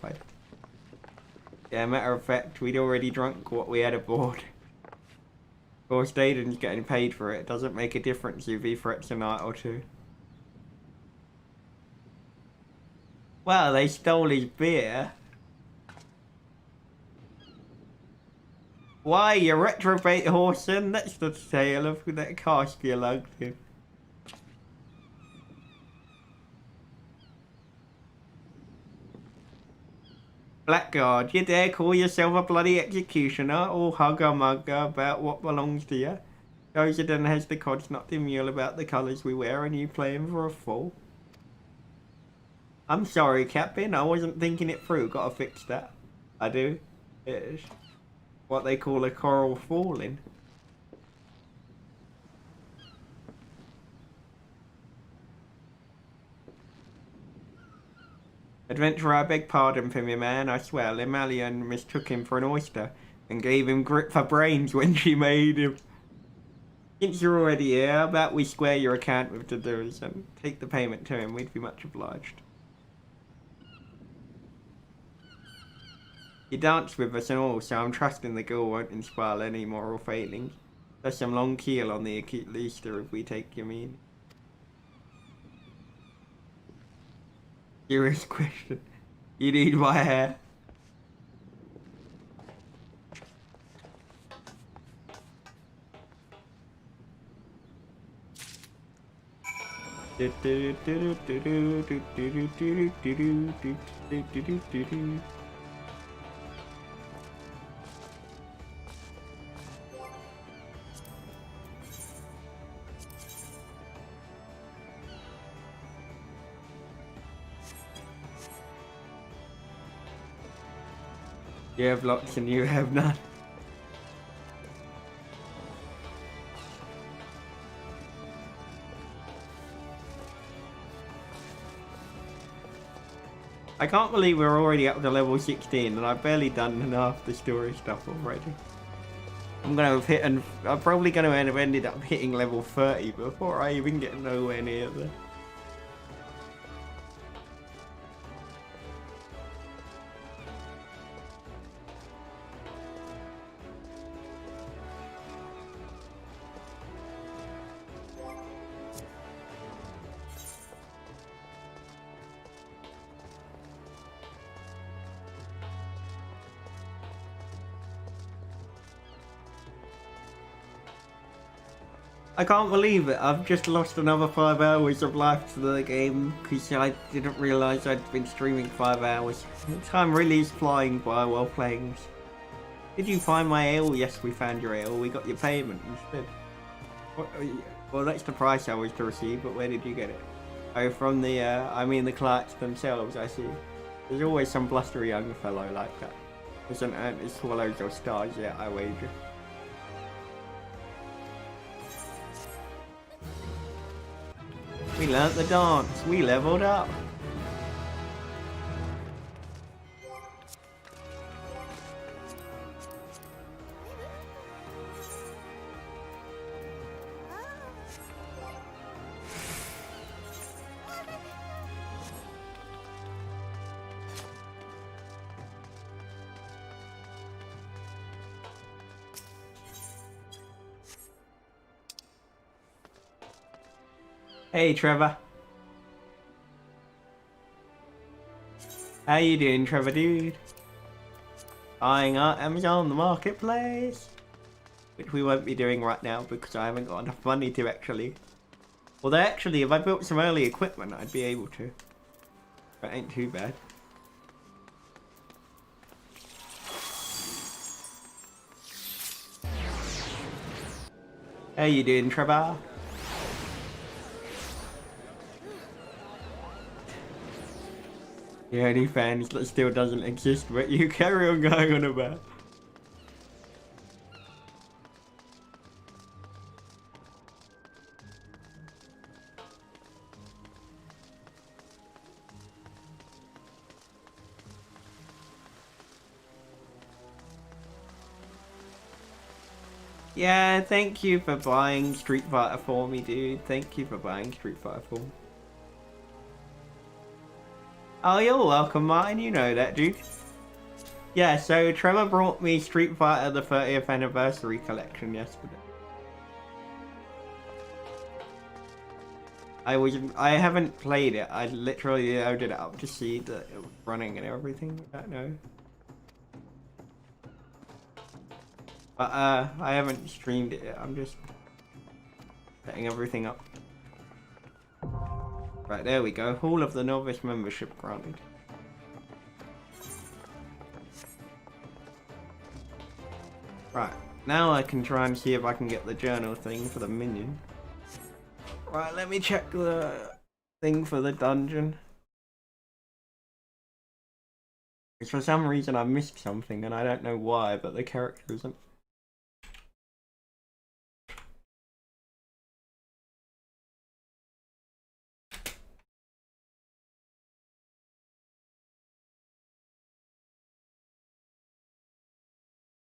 Yeah, matter of fact, we'd already drunk what we had aboard. Of course, Dayden's getting paid for it. Doesn't make a difference if he threats a night or two. Well, they stole his beer. Why, you retrobate Horson? That's the tale of that cask you lugged in. Blackguard, you dare call yourself a bloody executioner, all hugger-mugger about what belongs to you? Gozer then has the cods not the mule about the colours we wear, and you play him for a fool. I'm sorry, Captain, I wasn't thinking it through, gotta fix that. I do. It's what they call a coral falling. Adventurer, I beg pardon for me, man. I swear, Lemalian mistook him for an oyster and gave him grit for brains when she made him. Since you're already here, how about we square your account with the doers and take the payment to him? We'd be much obliged. You danced with us and all, so I'm trusting the girl won't inspire any moral failings. There's some long keel on the acute Easter if we take your meaning. Serious question. You need my hair. You have lots and you have none. I can't believe we're already up to level 16 and I've barely done half the story stuff already. I'm probably gonna have ended up hitting level 30 before I even get nowhere near there. I can't believe it, I've just lost another 5 hours of life to the game because I didn't realise I'd been streaming 5 hours. Time really is flying by while playing this. Did you find my ale? Yes, we found your ale, we got your payment instead. Well, that's the price I was to receive, but where did you get it? Oh, from the, the clerks themselves, I see. There's always some blustery young fellow like that. Hasn't earned his swallows or stars yet, I wager. We learnt the dance, we leveled up. Hey Trevor. How you doing, Trevor dude? Buying items on the marketplace. Which we won't be doing right now because I haven't got enough money to actually. Although actually if I built some early equipment I'd be able to. That ain't too bad. How you doing, Trevor? The only fans that still doesn't exist, but you carry on going on about. Yeah, thank you for buying Street Fighter for me, dude. Thank you for buying Street Fighter for me. Oh, you're welcome, Martin. You know that, dude. Yeah, so Trevor brought me Street Fighter the 30th Anniversary Collection yesterday. I haven't played it. I literally loaded it up to see that it was running and everything. I don't know. But I haven't streamed it yet. I'm just setting everything up. Right, there we go. Hall of the Novice membership granted. Right, now I can try and see if I can get the journal thing for the minion. Right, let me check the thing for the dungeon. Because for some reason I missed something and I don't know why, but the character isn't.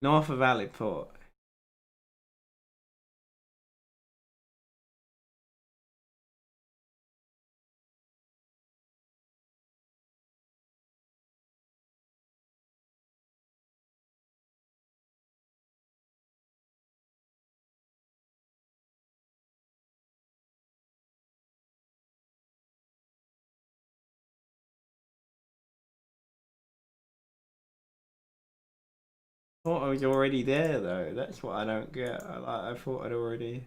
North of Aliport. Thought I was already there though. That's what I don't get. I thought I'd already.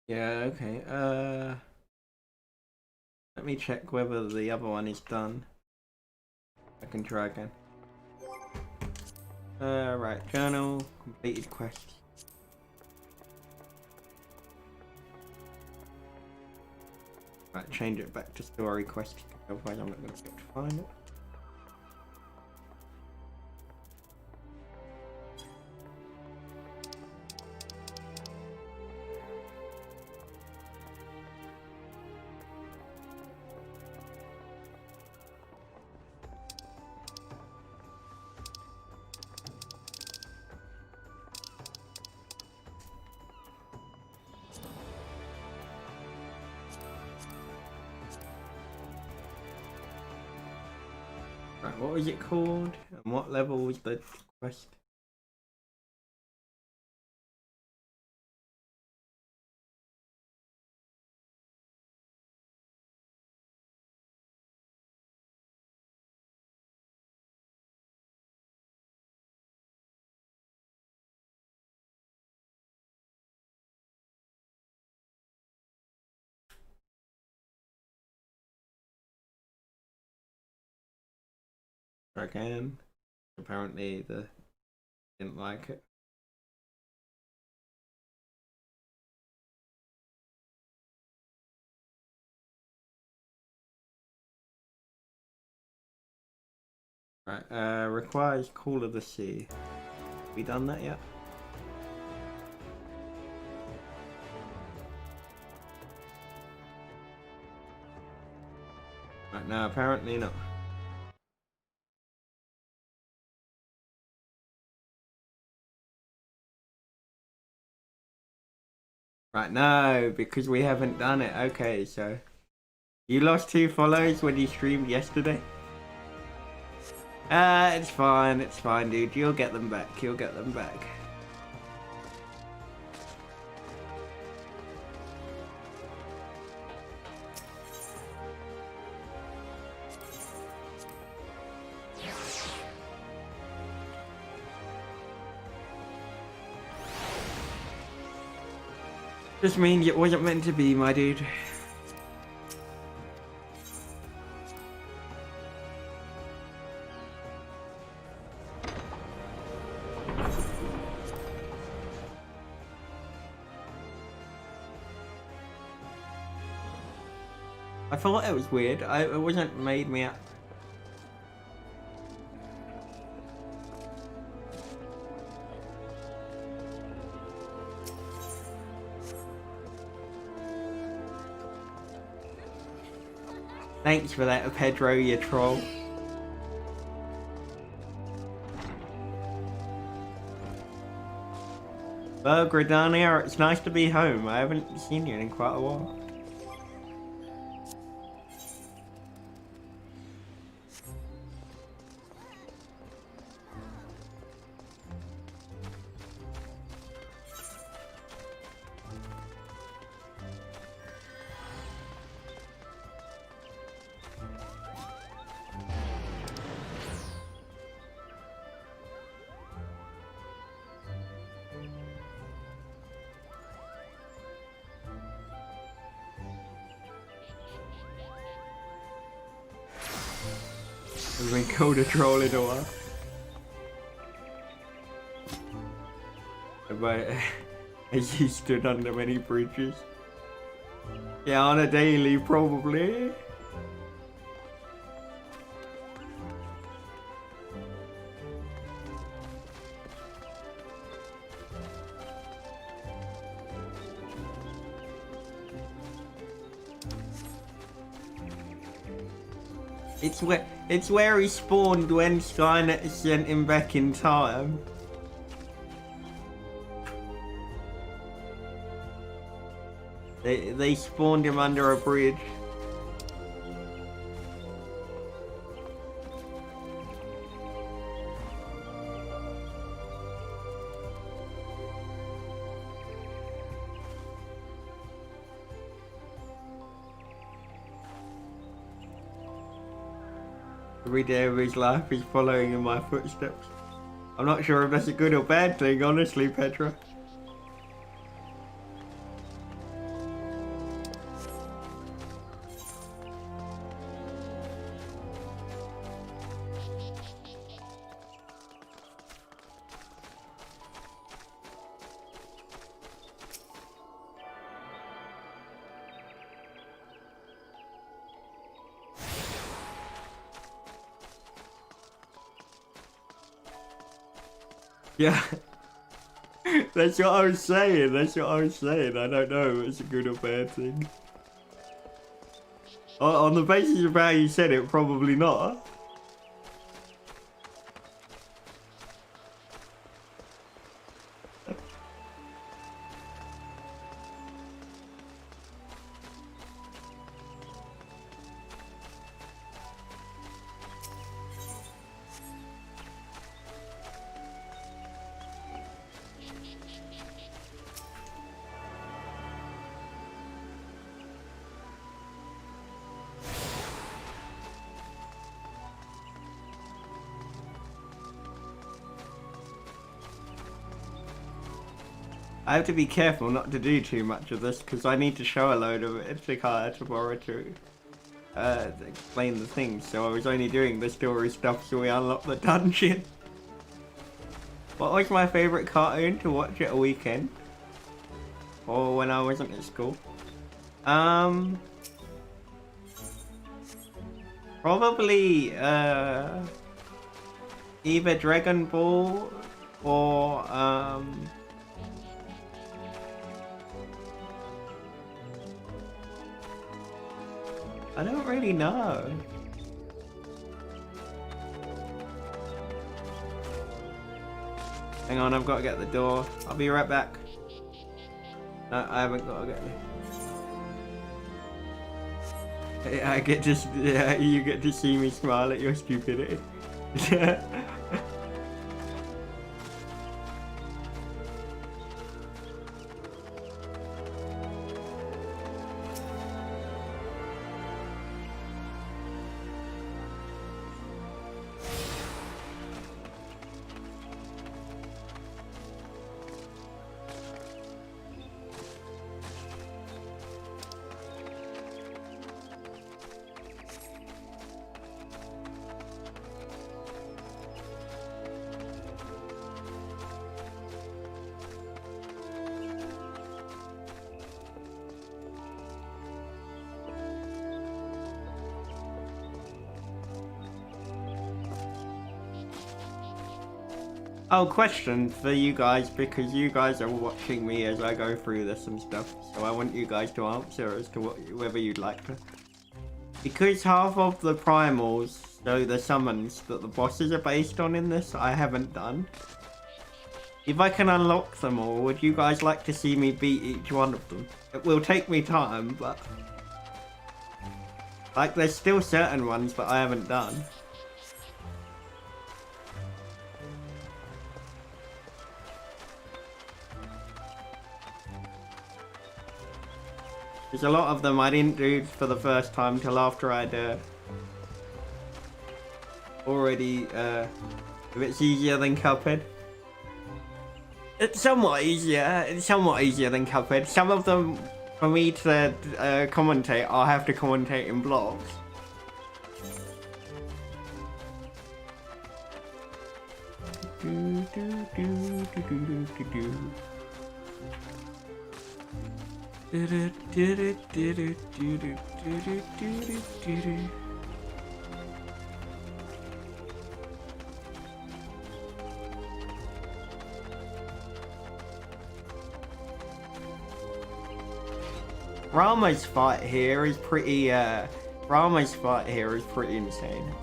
Yeah. Okay. Let me check whether the other one is done. I can try again. Right. Journal completed quest. Right, change it back to story quest, otherwise I'm not going to be able to find it. Right, what was it called? And what level was the quest? Again. Apparently they didn't like it. Right, requires Call of the Sea. Have we done that yet? Right, no, apparently not. Right, no, because we haven't done it. Okay, so you lost 2 follows when you streamed yesterday. It's fine, dude. You'll get them back. You'll get them back. Just means it wasn't meant to be, my dude. I thought it was weird. It wasn't made me up. Thanks for that, Pedro, you troll. Well, Gridania, it's nice to be home. I haven't seen you in quite a while. I've been called a troll in a while. But as you stood under many bridges. Yeah, on a daily, probably. It's where he spawned when Skynet sent him back in time. They spawned him under a bridge. Every day of his life he's following in my footsteps. I'm not sure if that's a good or bad thing, honestly, Petra. Yeah, that's what I was saying. I don't know if it's a good or bad thing. On the basis of how you said it, probably not. I have to be careful not to do too much of this because I need to show a load of it to Kaya tomorrow to explain the things. So I was only doing the story stuff so we unlock the dungeon. What was my favourite cartoon to watch at a weekend? Or when I wasn't at school? Probably either Dragon Ball or I don't really know. Hang on, I've got to get the door. I'll be right back. No, I haven't got to get it. I get to, yeah, you get to see me smile at your stupidity. Oh, question for you guys, because you guys are watching me as I go through this and stuff, so I want you guys to answer as to whether you'd like to. Because half of the primals, so the summons that the bosses are based on in this, I haven't done. If I can unlock them all, would you guys like to see me beat each one of them? It will take me time, but like there's still certain ones that I haven't done. There's a lot of them I didn't do for the first time till after I'd already, if it's easier than Cuphead. It's somewhat easier than Cuphead. Some of them, for me to commentate, I'll have to commentate in blocks. Rama's fight here is pretty insane.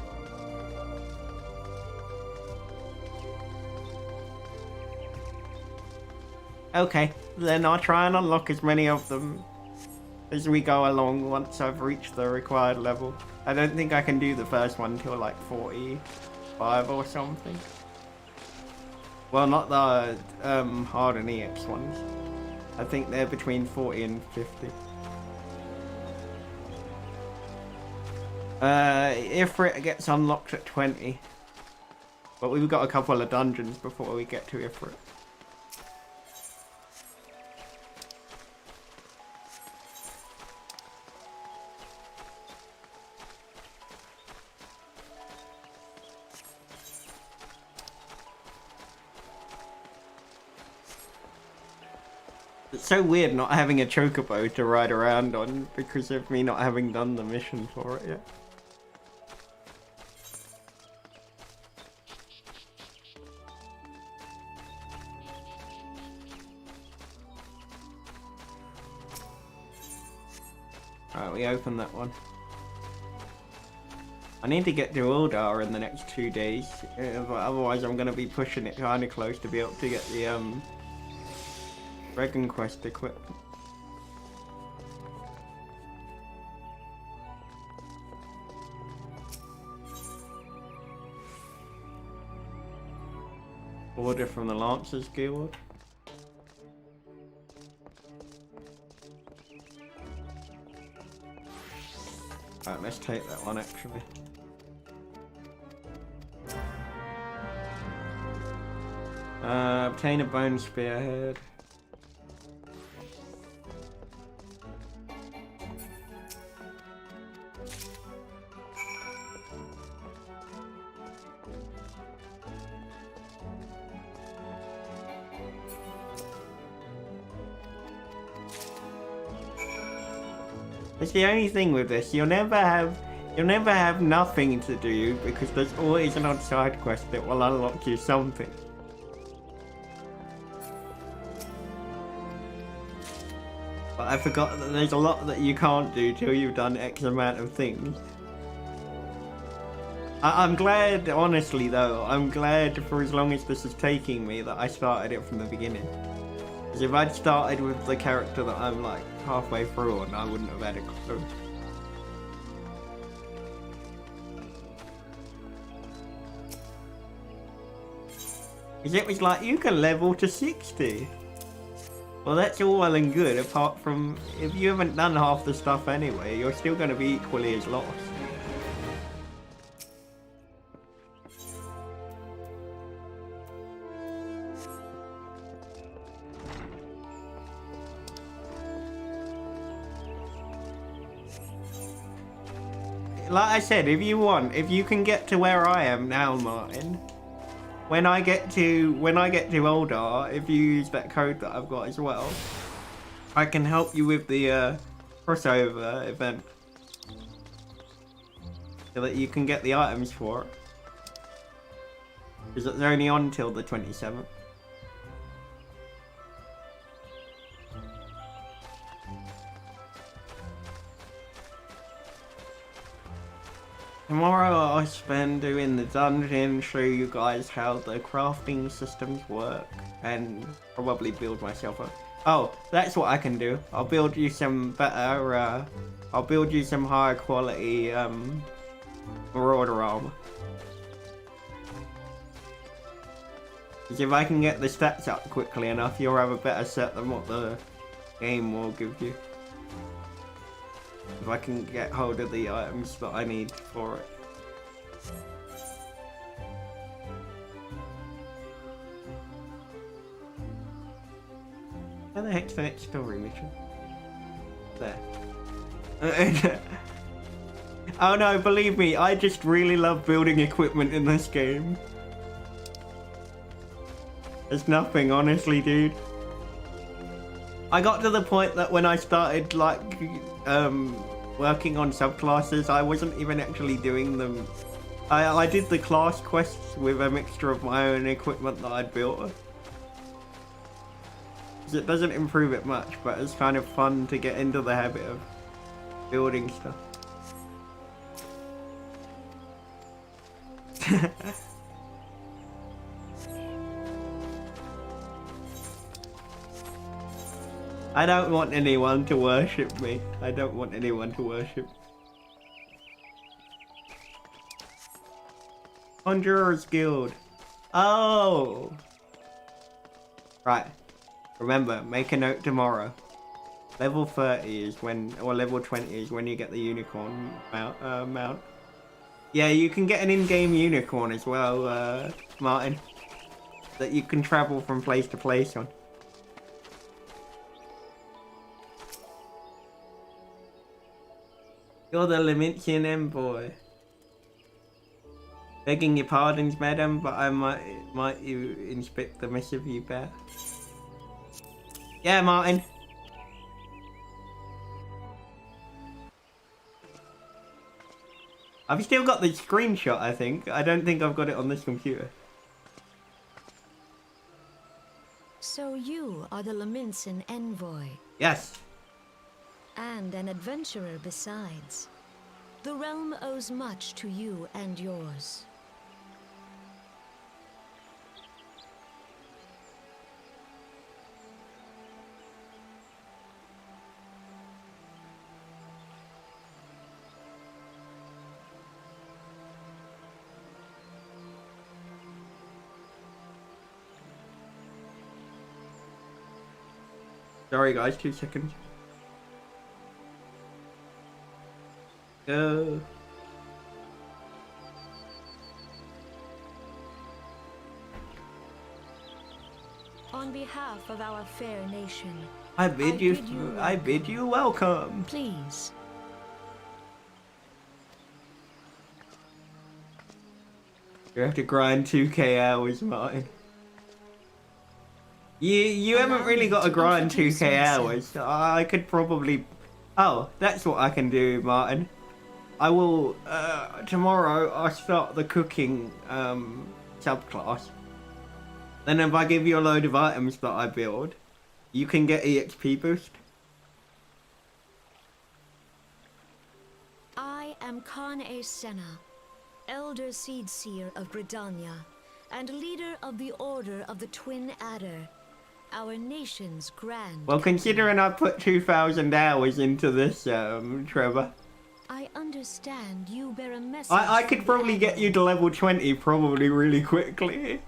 Okay, then I'll try and unlock as many of them as we go along once I've reached the required level. I don't think I can do the first one till like 45 or something. Well, not the hard and EX ones. I think they're between 40 and 50. Ifrit gets unlocked at 20. But we've got a couple of dungeons before we get to Ifrit. It's so weird not having a chocobo to ride around on because of me not having done the mission for it yet. Alright, we open that one. I need to get to Uldar in the next 2 days, but otherwise I'm going to be pushing it kind of close to be able to get the Dragon Quest equipment. Order from the Lancers Guild. Alright, let's take that one actually. Obtain a bone spearhead. It's the only thing with this, you'll never have nothing to do because there's always an odd side quest that will unlock you something. But I forgot that there's a lot that you can't do till you've done X amount of things. I'm glad, honestly though, I'm glad for as long as this is taking me that I started it from the beginning. Because if I'd started with the character that I'm like halfway through on, I wouldn't have had a clue. Because it was like, you can level to 60. Well, that's all well and good, apart from, if you haven't done half the stuff anyway, you're still going to be equally as lost. Like I said, if you can get to where I am now, Martin, when I get to Uldar, if you use that code that I've got as well, I can help you with the crossover event, so that you can get the items for it. Because it's only on till the 27th. Tomorrow I'll spend doing the dungeon, show you guys how the crafting systems work, and probably build myself a... Oh, that's what I can do. I'll build you some better, I'll build you some higher quality, Marauder armor. Because if I can get the stats up quickly enough, you'll have a better set than what the game will give you. If I can get hold of the items that I need for it. Where the heck's the next story mission? There. Oh no, believe me, I just really love building equipment in this game. It's nothing, honestly, dude. I got to the point that when I started, like, working on subclasses, I wasn't even actually doing them. I did the class quests with a mixture of my own equipment that I'd built. It doesn't improve it much, but it's kind of fun to get into the habit of building stuff. I don't want anyone to worship me. I don't want anyone to worship. Conjurer's Guild. Oh! Right. Remember, make a note tomorrow. Level 30 is when, or level 20 is when you get the unicorn mount. Yeah, you can get an in-game unicorn as well, Martin. That you can travel from place to place on. You're the Limitian envoy. Begging your pardons, madam, but I might you inspect the missive you bear. Yeah, Martin. I've still got the screenshot, I think. I don't think I've got it on this computer. So you are the Laminson envoy. Yes. And an adventurer besides. The realm owes much to you and yours. Sorry guys, 2 seconds. Go. On behalf of our fair nation, I bid you welcome. Please. You have to grind 2k hours, Martin. You haven't really got to grind 2k hours. I could probably... Oh, that's what I can do, Martin. I will... tomorrow, I'll start the cooking subclass. Then if I give you a load of items that I build, you can get EXP boost. I am Khan A. Senna, Elder Seedseer of Gridania, and leader of the Order of the Twin Adder, our nation's grand... Well, considering I put 2,000 hours into this, Trevor. I understand you bear a message... I could probably get you to level 20 probably really quickly.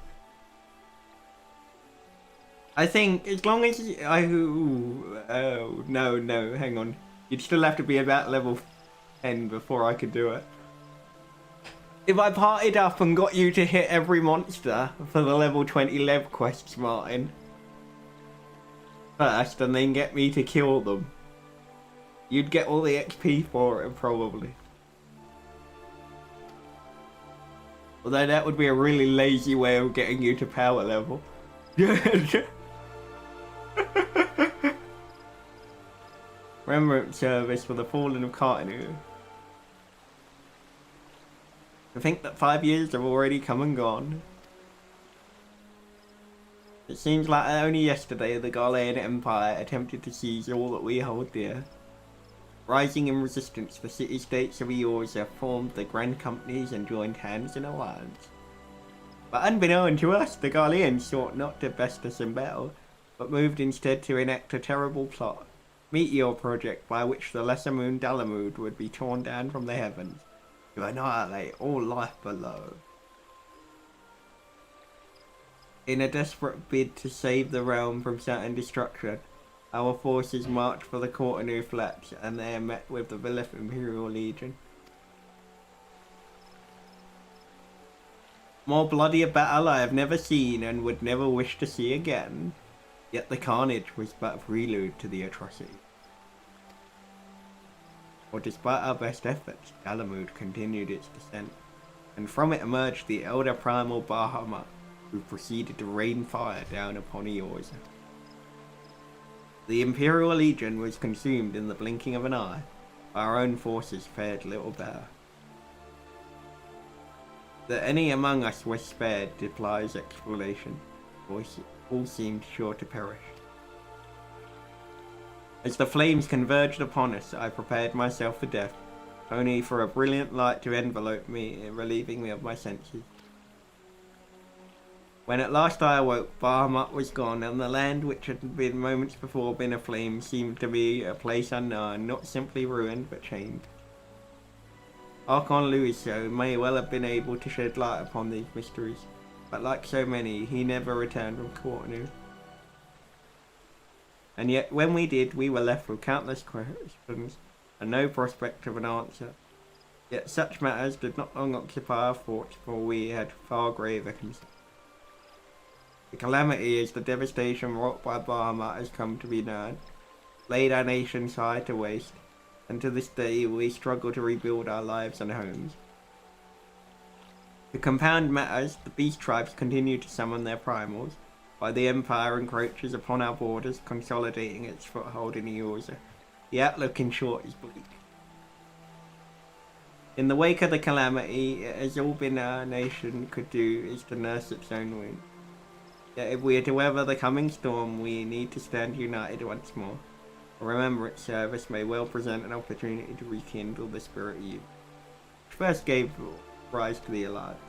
I think as long as you... Oh, no, hang on. You'd still have to be about level 10 before I could do it. If I partied up and got you to hit every monster for the level 20 lev quests, Martin, first, and then get me to kill them, you'd get all the XP for it, probably. Although that would be a really lazy way of getting you to power level. Remembrance service for the fallen of Cartanu. I think that 5 years have already come and gone. It seems like only yesterday the Galilean Empire attempted to seize all that we hold dear. Rising in resistance, the city-states of Eorzea formed the Grand Companies and joined hands in alliance. But unbeknown to us, the Galileans sought not to best us in battle, but moved instead to enact a terrible plot. Meteor project by which the lesser moon Dalamud would be torn down from the heavens to annihilate all life below. In a desperate bid to save the realm from certain destruction, our forces marched for the Cortinu Flats and there met with the Vilif Imperial Legion. More bloody a battle I have never seen and would never wish to see again. Yet the carnage was but prelude to the atrocity. For despite our best efforts, Dalamud continued its descent, and from it emerged the elder primal Bahamut, who proceeded to rain fire down upon Eorza. The Imperial Legion was consumed in the blinking of an eye. Our own forces fared little better. That any among us was spared defies explanation, for all seemed sure to perish. As the flames converged upon us, I prepared myself for death, only for a brilliant light to envelope me, relieving me of my senses. When at last I awoke, Bahamut was gone, and the land which had been moments before been aflame seemed to be a place unknown, not simply ruined, but changed. Archon Louiso may well have been able to shed light upon these mysteries, but like so many, he never returned from Courtenay. And yet, when we did, we were left with countless questions, and no prospect of an answer. Yet such matters did not long occupy our thoughts, for we had far graver concerns. The calamity as the devastation wrought by Bahamut has come to be known, laid our nation's high to waste, and to this day we struggle to rebuild our lives and homes. To compound matters, the beast tribes continue to summon their primals, while the Empire encroaches upon our borders, consolidating its foothold in Eorza. The outlook in short is bleak. In the wake of the calamity, it has all been our nation could do is to nurse its own wound. Yet if we are to weather the coming storm, we need to stand united once more. A remembrance service may well present an opportunity to rekindle the spirit of youth, which first gave rise to the Alliance.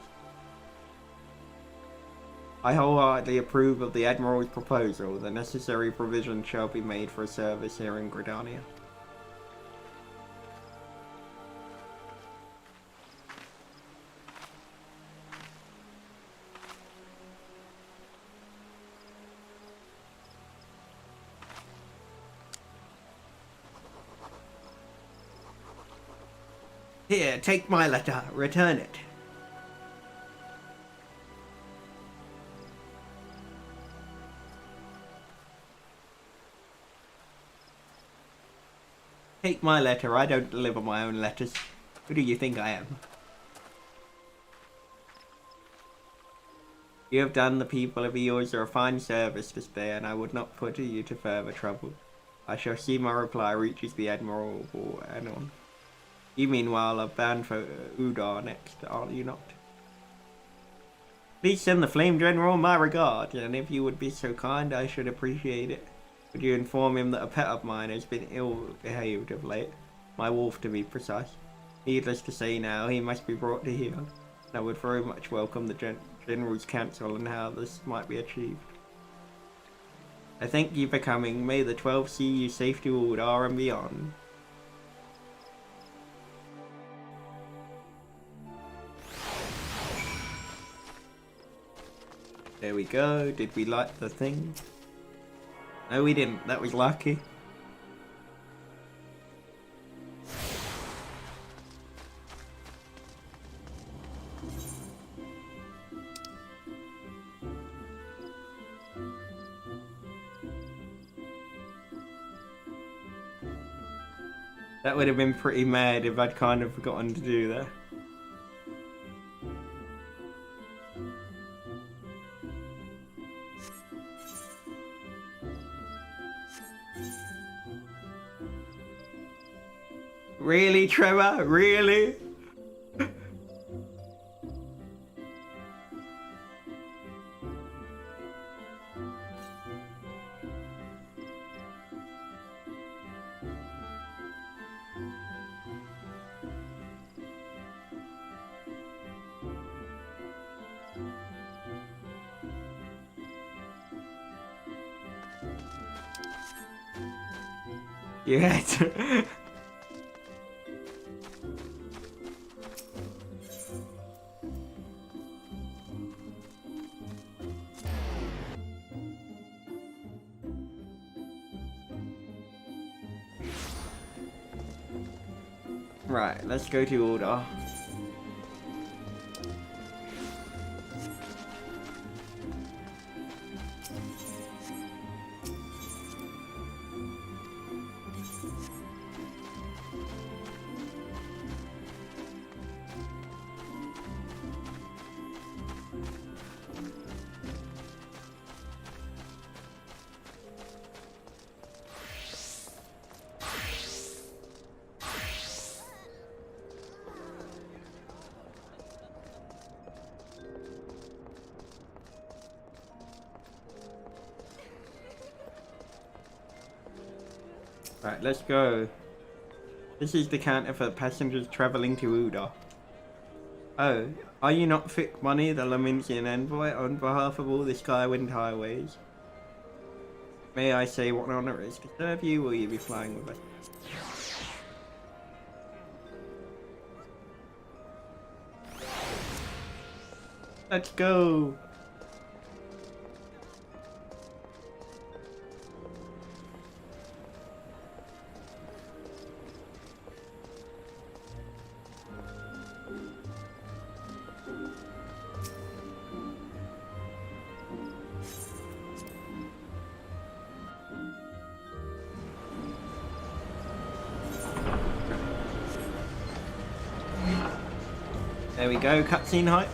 I wholeheartedly approve of the Admiral's proposal. The necessary provision shall be made for a service here in Gridania. Here, take my letter. Return it. Take my letter. I don't deliver my own letters. Who do you think I am? You have done the people of Eorza a fine service this day, and I would not put you to further trouble. I shall see my reply reaches the Admiral or Anon. You meanwhile are bound for Udar next, are you not? Please send the Flame General my regard, and if you would be so kind, I should appreciate it. Would you inform him that a pet of mine has been ill-behaved of late? My wolf, to be precise. Needless to say now, he must be brought to heel. I would very much welcome the General's counsel on how this might be achieved. I thank you for coming. May the 12 see you safe to Udar and beyond. There we go. Did we like the thing? No, we didn't. That was lucky. That would have been pretty mad if I'd kind of forgotten to do that. Really, Trevor? Really? You had to... Right, let's go to order. Right, let's go. This is the counter for passengers travelling to Uda. Oh, are you not Thick Money, the Laminsian envoy, on behalf of all the Skywind highways? May I say what an honour it is to serve you, will you be flying with us? Let's go! There we go, cutscene hype.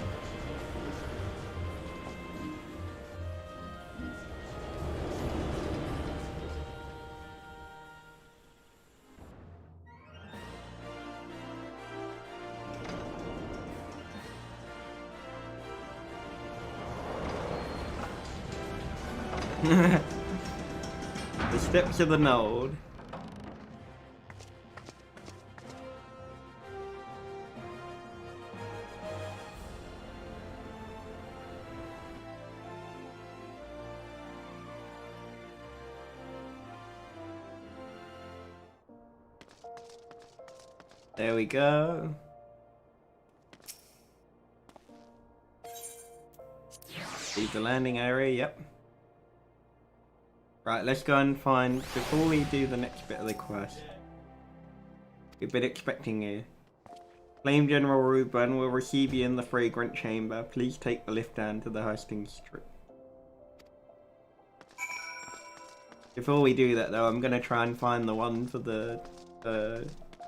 The steps of the node. There we go. Leave the landing area, yep. Right, let's go and find, before we do the next bit of the quest, we've been expecting you. Flame General Ruben will receive you in the fragrant chamber. Please take the lift down to the hosting strip. Before we do that though, I'm going to try and find the one for the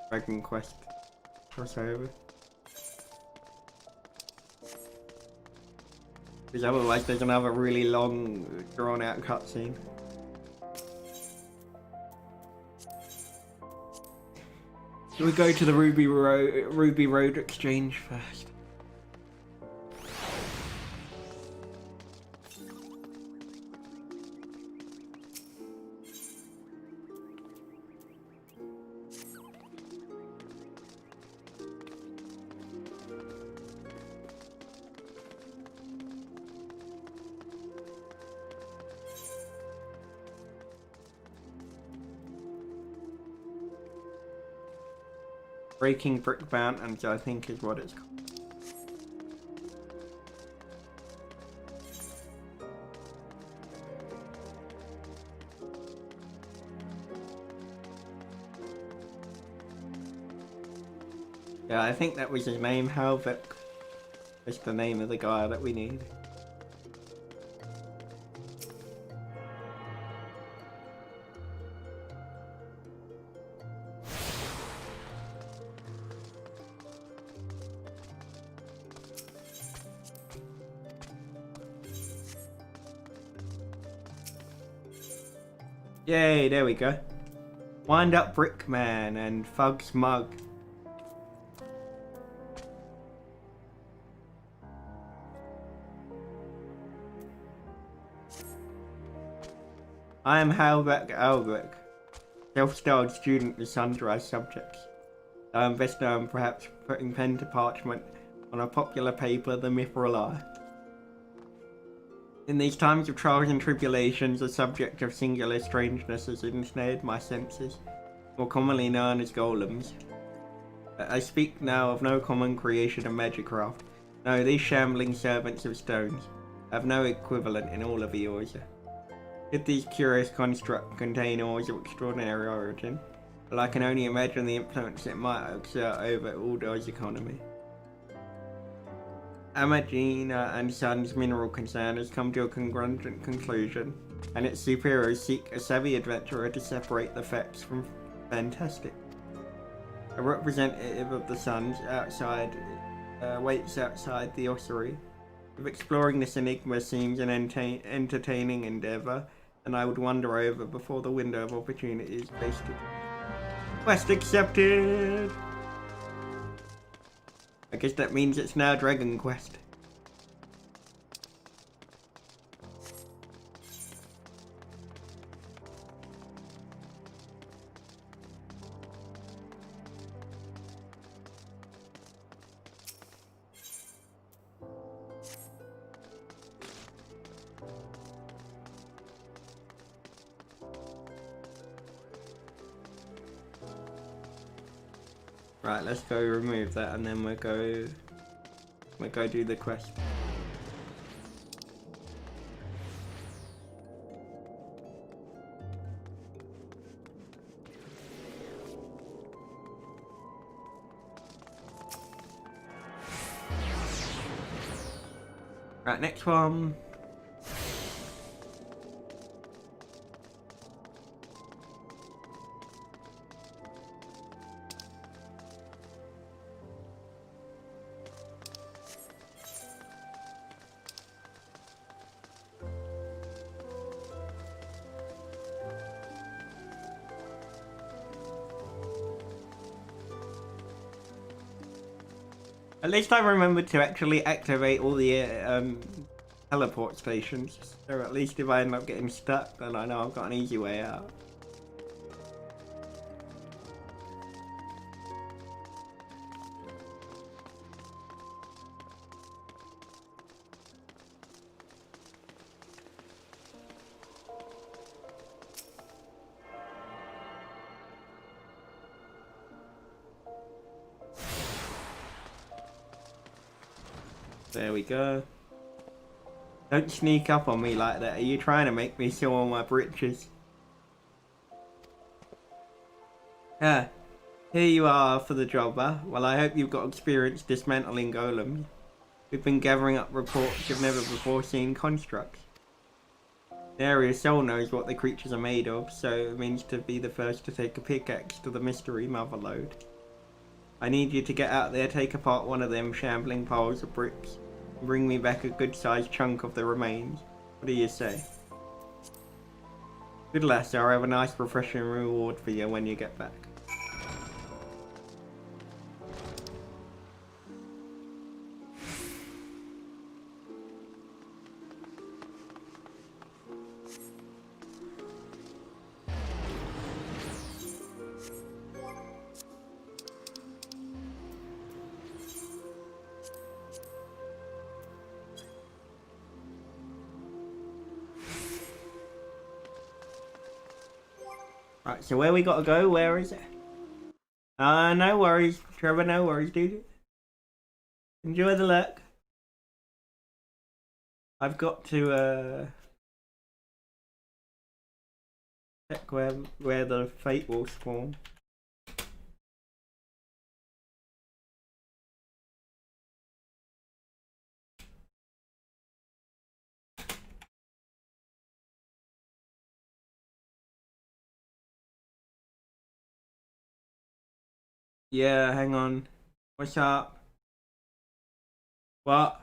Dragon Quest crossover. Because otherwise there's another really long, drawn out cutscene. Should we go to the Ruby Road exchange first? Breaking Brick Mountains, I think is what it's called. Yeah, I think that was his name, Halvik. It's the name of the guy that we need. Yay, there we go. Wind Up Brickman and Fug's Mug. I am Halvik Alvik, self-styled student with sundry subjects. I am best known perhaps putting pen to parchment on a popular paper, the Mithril Eye. In these times of trials and tribulations, a subject of singular strangeness has ensnared my senses, more commonly known as golems. I speak now of no common creation of magicraft. No, these shambling servants of stones have no equivalent in all of Eorzea. Did these curious constructs contain ores of extraordinary origin? Well, I can only imagine the influence it might exert over Uldar's economy. Amagina and Son's mineral concern has come to a congruent conclusion, and its superiors seek a savvy adventurer to separate the facts from fantastic. A representative of the Suns waits outside the ossuary. If exploring this enigma seems an entertaining endeavour, then I would wander over before the window of opportunity is wasted. Quest accepted! I guess that means it's now Dragon Quest. Right, let's go remove that and then we'll go do the quest. Right, next one. At least I remembered to actually activate all the teleport stations. So at least if I end up getting stuck, then I know I've got an easy way out. There we go. Don't sneak up on me like that. Are you trying to make me show all my britches? Ah, here you are for the job, huh? Well, I hope you've got experience dismantling golems. We've been gathering up reports of never before seen constructs. The area soul knows what the creatures are made of, so it means to be the first to take a pickaxe to the mystery motherlode. I need you to get out there, take apart one of them shambling piles of bricks, and bring me back a good-sized chunk of the remains. What do you say? Good lass, I'll have a nice refreshing reward for you when you get back. Right, so where we gotta go? Where is it? No worries, Trevor, no worries, dude. Enjoy the look. I've got to, check where the fate will spawn. Yeah, hang on. What's up? What?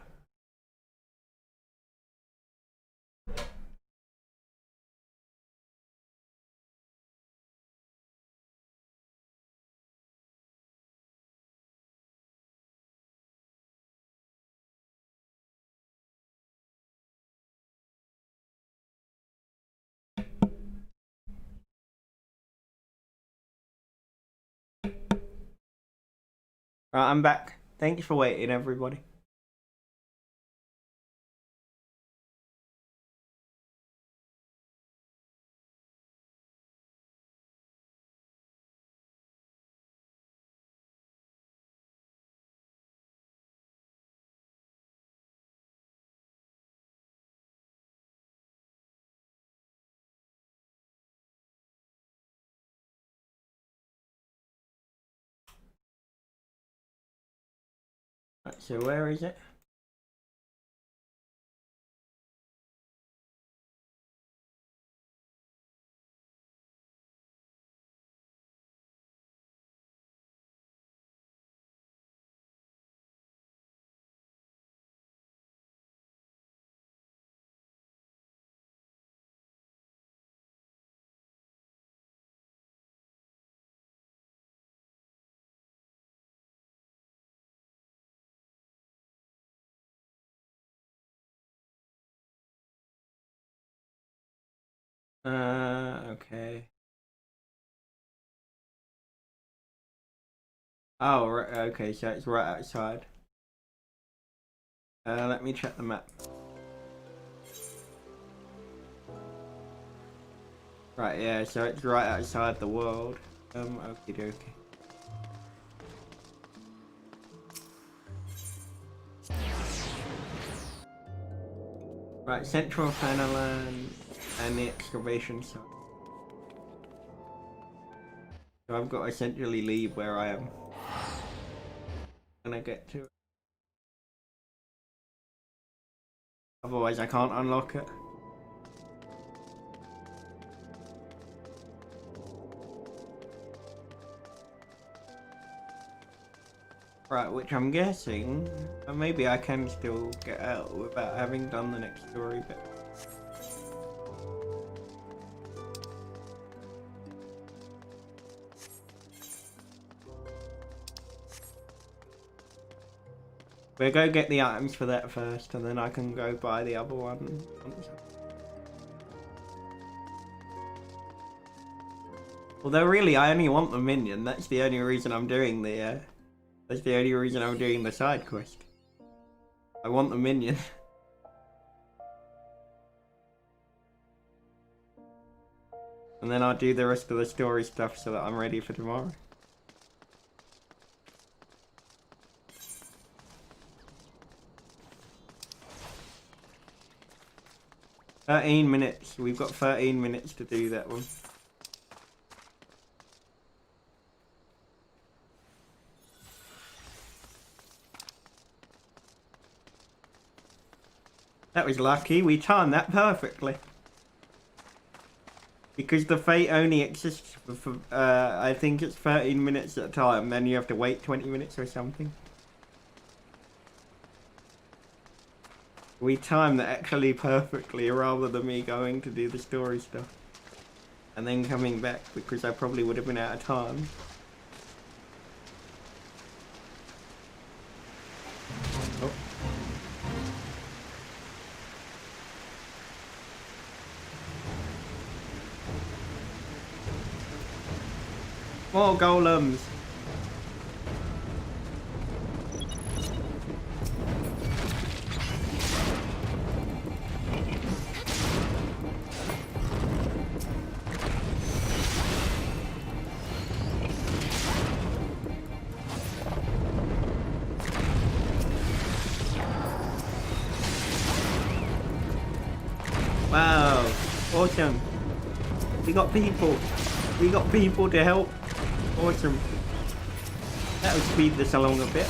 Right, I'm back. Thanks for waiting, everybody. Right, so where is it? Okay. Oh, right, okay, so it's right outside. Let me check the map. Right, yeah, so it's right outside the world. Okie dokie. Right, Central Fanaland and the excavation site. So I've got to essentially leave where I am when I get to it. Otherwise I can't unlock it. Right, which I'm guessing maybe I can still get out without having done the next story bit. We'll go get the items for that first, and then I can go buy the other one. Although really, I only want the minion. That's the only reason I'm doing the. That's the only reason I'm doing the side quest. I want the minion. And then I'll do the rest of the story stuff so that I'm ready for tomorrow. $13 We've got 13 minutes to do that one. That was lucky. We timed that perfectly. Because the fate only exists for I think it's 13 minutes at a time. Then you have to wait 20 minutes or something. We timed that actually perfectly rather than me going to do the story stuff. And then coming back because I probably would have been out of time. Oh. More golems! Wow, awesome. We got people. We got people to help. Awesome. That would speed this along a bit.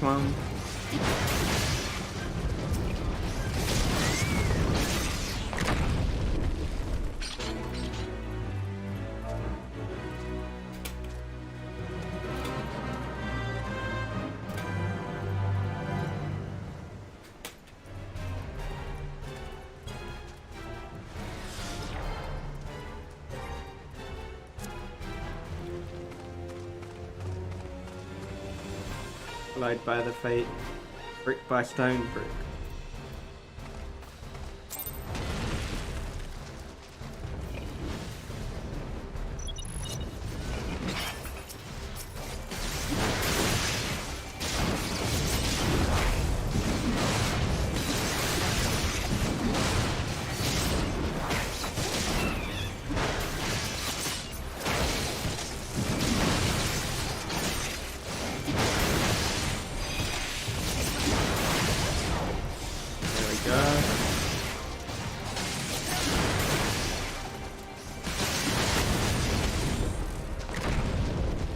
One. Followed by the fate, brick by stone brick.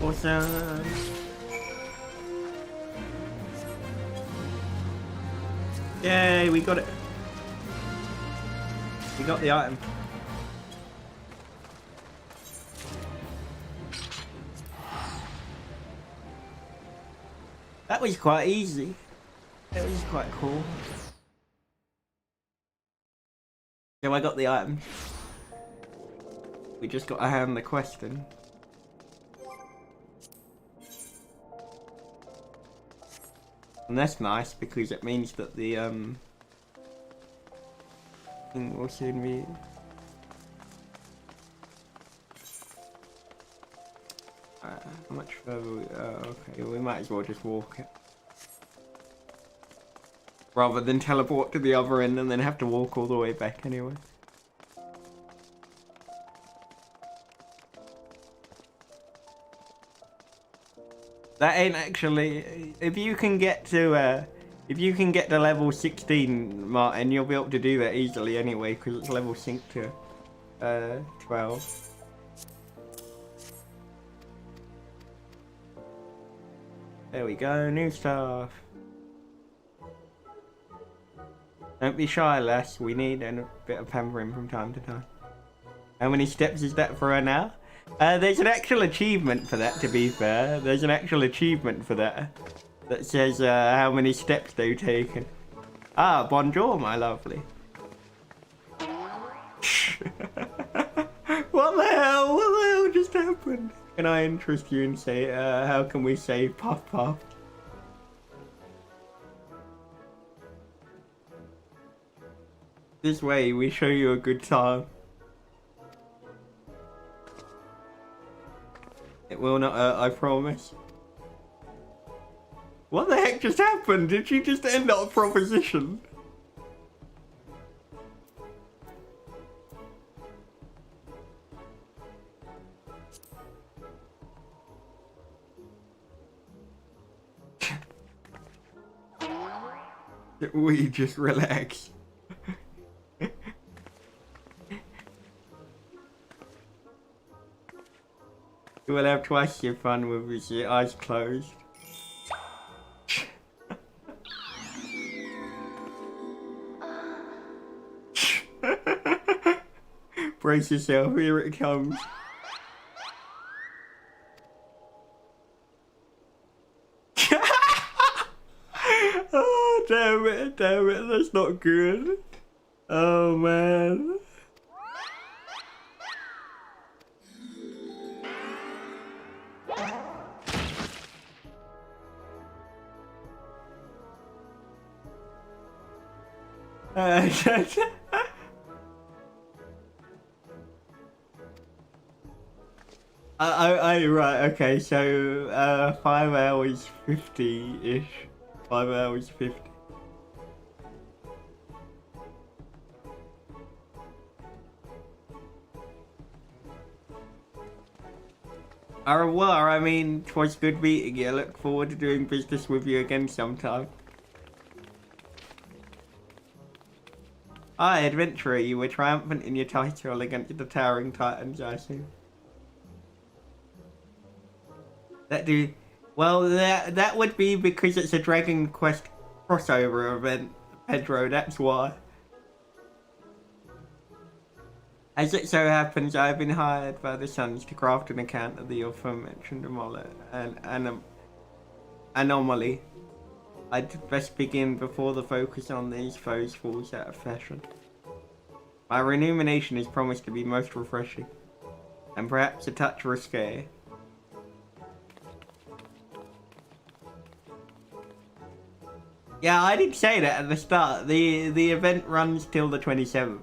Awesome. Yay, we got it. We got the item. That was quite easy. That was quite cool. So I got the item. We just got to hand the question. And that's nice because it means that the thing will soon be. How much further? Okay, we might as well just walk it. Rather than teleport to the other end and then have to walk all the way back anyway. That ain't actually. If you can get to level 16, Martin, you'll be able to do that easily anyway, because it's level sync to 12. There we go, new stuff. Don't be shy, lass. We need a bit of pampering from time to time. How many steps is that for her now? There's an actual achievement for that, to be fair. There's an actual achievement for that. That says how many steps they've taken. Ah, bonjour, my lovely. What the hell? What the hell just happened? Can I interest you and say, how can we say puff puff? This way, we show you a good time. It will not hurt, I promise. What the heck just happened? Did she just end up a proposition? We just relax. You will have twice your fun with your eyes closed. Brace yourself, here it comes. Oh, damn it, that's not good. Oh, man. Right, okay, so 5 hours 50-ish. 5 hours 50. Au revoir, I mean, 'twas good meeting you. Look forward to doing business with you again sometime. Hi, adventurer, you were triumphant in your title against the towering titans, I assume. Well, that would be because it's a Dragon Quest crossover event, Pedro, that's why. As it so happens, I have been hired by the Suns to craft an account of the aforementioned anomaly. I'd best begin before the focus on these foes falls out of fashion. My remuneration is promised to be most refreshing, and perhaps a touch risque. Yeah, I did say that at the start. The event runs till the 27th.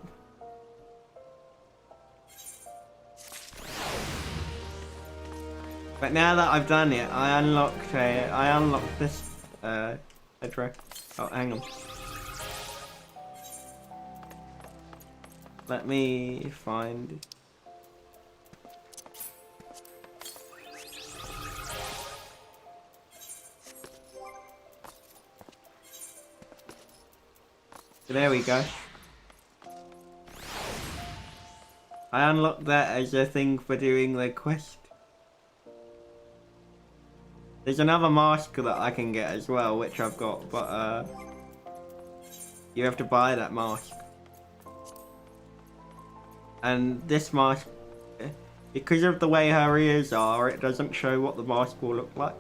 But now that I've done it, I unlocked this address. Oh, hang on. Let me find. So there we go. I unlocked that as a thing for doing the quest. There's another mask that I can get as well, which I've got, but you have to buy that mask. And this mask, because of the way her ears are, it doesn't show what the mask will look like.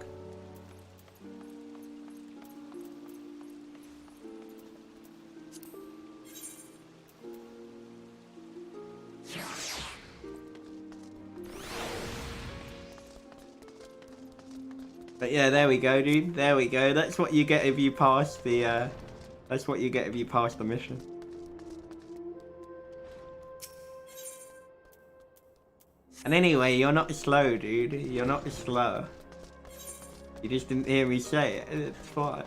But yeah, there we go, dude. There we go. That's what you get if you pass the, that's what you get if you pass the mission. And anyway, you're not slow, dude. You're not slow. You just didn't hear me say it. It's fine.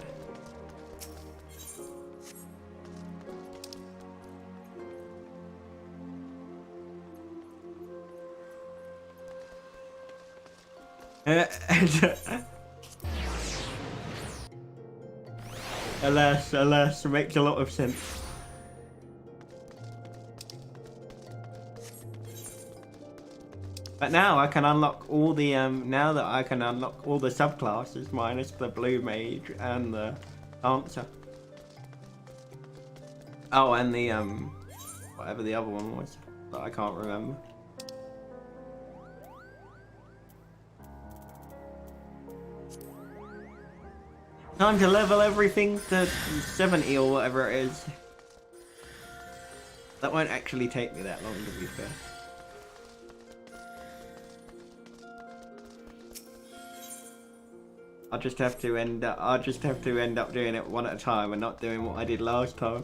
Alas, makes a lot of sense. But now I can unlock all the now that I can unlock all the subclasses minus the blue mage and the dancer. Oh, and the whatever the other one was that I can't remember. Time to level everything to 70 or whatever it is. That won't actually take me that long, to be fair. I'll just have to end up doing it one at a time and not doing what I did last time.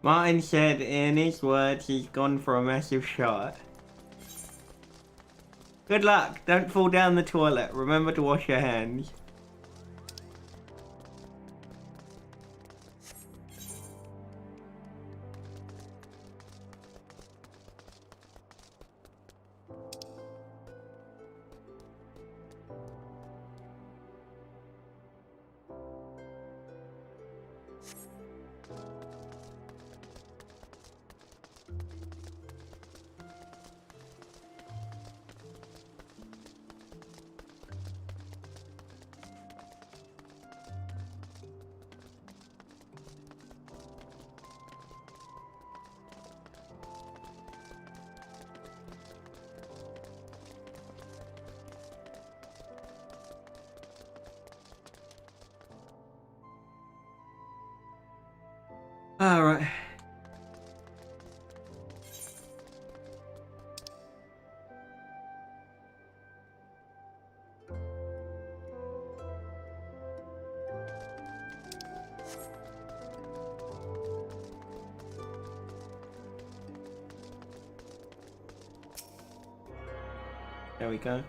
Martin said in his words he's gone for a massive shot. Good luck, don't fall down the toilet, remember to wash your hands. Alright. There we go.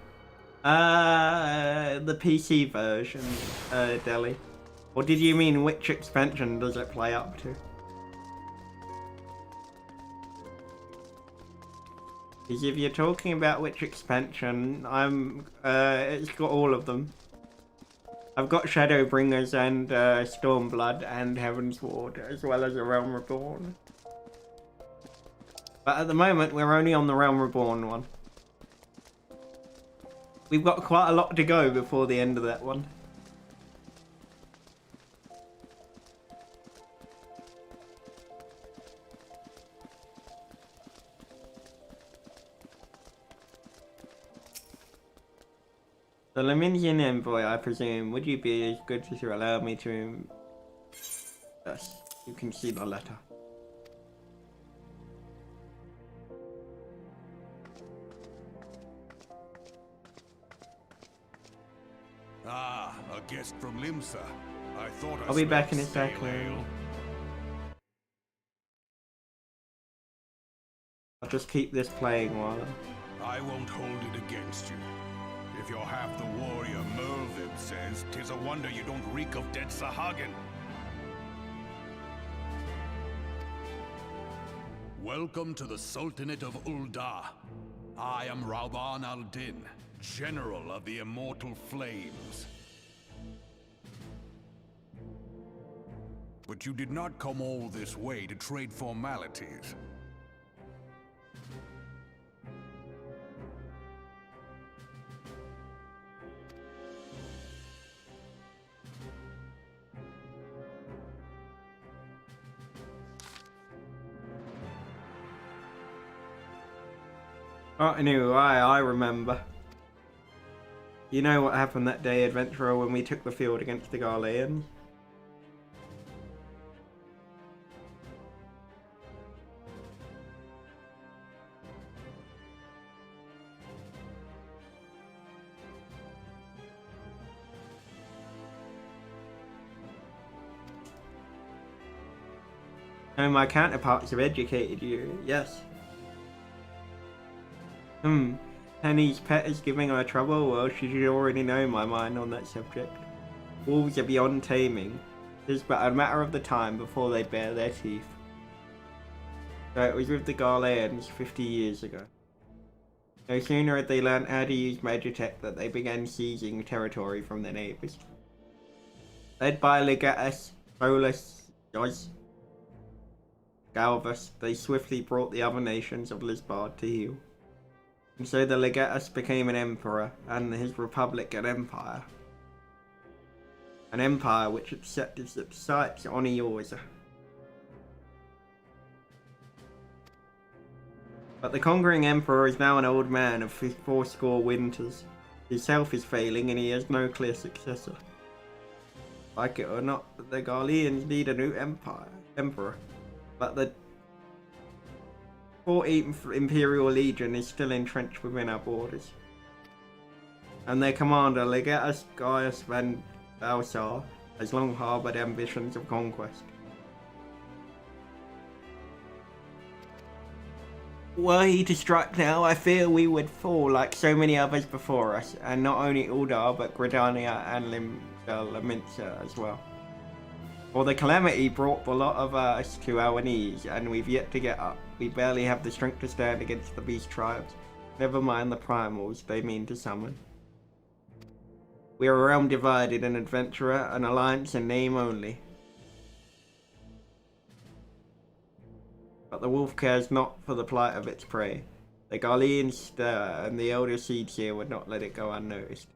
The PC version, Delhi. Or did you mean which expansion does it play up to? Because if you're talking about which expansion, it's got all of them. I've got Shadowbringers and Stormblood and Heaven's Ward, as well as a Realm Reborn. But at the moment, we're only on the Realm Reborn one. We've got quite a lot to go before the end of that one. The Leminian Envoy, I presume, would you be as good as to allow me to... Yes, you can see the letter. Ah, a guest from Limsa. I thought I'll be back in a second. I'll just keep this playing while I won't hold it against you. If you're half the warrior Merlin says, 'tis a wonder you don't reek of dead Sahagin. Welcome to the Sultanate of Ul'dah. I am Rauban al-Din, General of the Immortal Flames. But you did not come all this way to trade formalities. Oh, anyway, I remember. You know what happened that day, adventurer, when we took the field against the Garleans? No, my counterparts have educated you, yes. Penny's pet is giving her trouble. Well, she should already know my mind on that subject. Wolves are beyond taming. It is but a matter of the time before they bare their teeth. So it was with the Garleans 50 years ago. No sooner had they learnt how to use Magitech that they began seizing territory from their neighbours. Led by Legatus, Solus, Joz, Galvus, they swiftly brought the other nations of Lisbard to heel. And so the Legatus became an emperor, and his republic an empire. An empire which had set its sights on Eorza. But the conquering emperor is now an old man of fourscore winters. His health is failing and he has no clear successor. Like it or not, the Garleans need a new emperor. But the 14th Imperial Legion is still entrenched within our borders. And their commander, Legatus Gaius van Balsar, has long harboured ambitions of conquest. Were he to strike now, I fear we would fall like so many others before us, and not only Uldar but Gridania and Limsa as well. For the calamity brought the lot of us to our knees, and we've yet to get up. We barely have the strength to stand against the beast tribes, never mind the primals they mean to summon. We are a realm divided, an adventurer, an alliance in name only. But the wolf cares not for the plight of its prey. The Garleans stir, and the elder seeds here would not let it go unnoticed.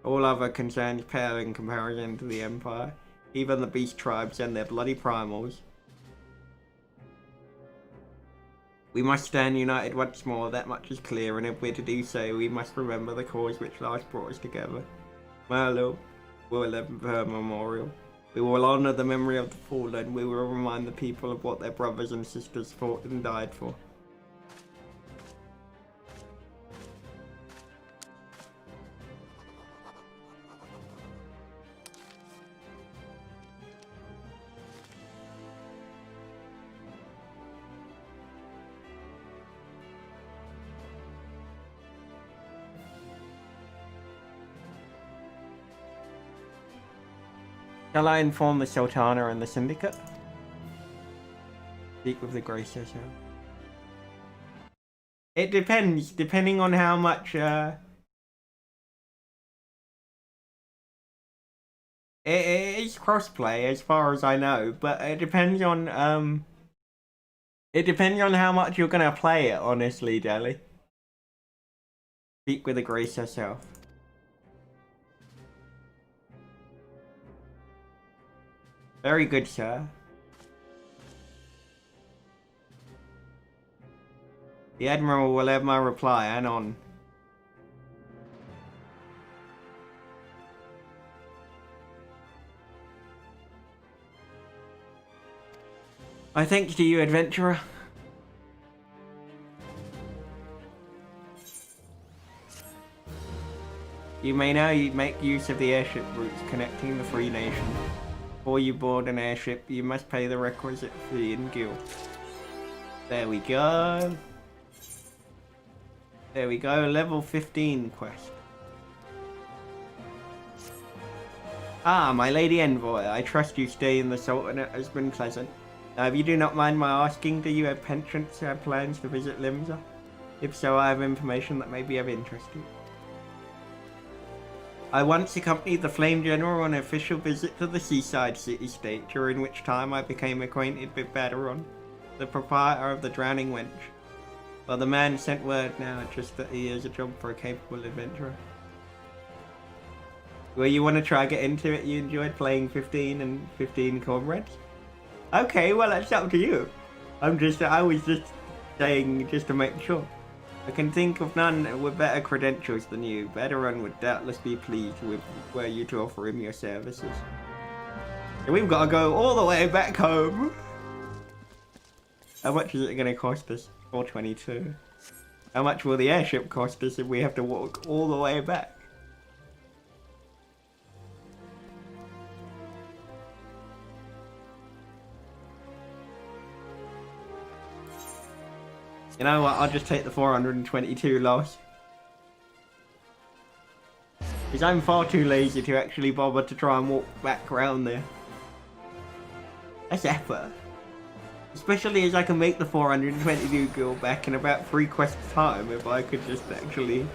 All other concerns pale in comparison to the Empire, even the beast tribes and their bloody primals. We must stand united once more, that much is clear, and if we're to do so, we must remember the cause which last brought us together. Merlo will live her memorial. We will honour the memory of the fallen. We will remind the people of what their brothers and sisters fought and died for. Shall I inform the Sultana and the Syndicate? Speak with the Grace herself. It depends, depending on how much, it is crossplay as far as I know, but it depends on, how much you're gonna play it, honestly, Jelly. Speak with the Grace herself. Very good, sir. The Admiral will have my reply, and on. My thanks to you, adventurer. You may now make use of the airship routes connecting the three nations. Before you board an airship, you must pay the requisite fee in guild. There we go. There we go, level 15 quest. Ah, my lady envoy, I trust you stay in the Sultanate has been pleasant. Now, if you do not mind my asking, do you have penchants or plans to visit Limsa? If so, I have information that may be of interest to you. I once accompanied the Flame General on an official visit to the seaside city-state, during which time I became acquainted with Baderon, the proprietor of the Drowning Wench. Well, the man sent word now, just that he has a job for a capable adventurer. Well, you want to try get into it? You enjoyed playing 15 and 15 comrades? Okay, well, that's up to you. I was just saying just to make sure. I can think of none with better credentials than you. Baderon would doubtless be pleased with were you to offer him your services. So we've got to go all the way back home. How much is it going to cost us? 422. How much will the airship cost us if we have to walk all the way back? You know what, I'll just take the 422 loss. Because I'm far too lazy to actually bother to try and walk back around there. That's effort. Especially as I can make the 422 go back in about 3 quests time if I could just actually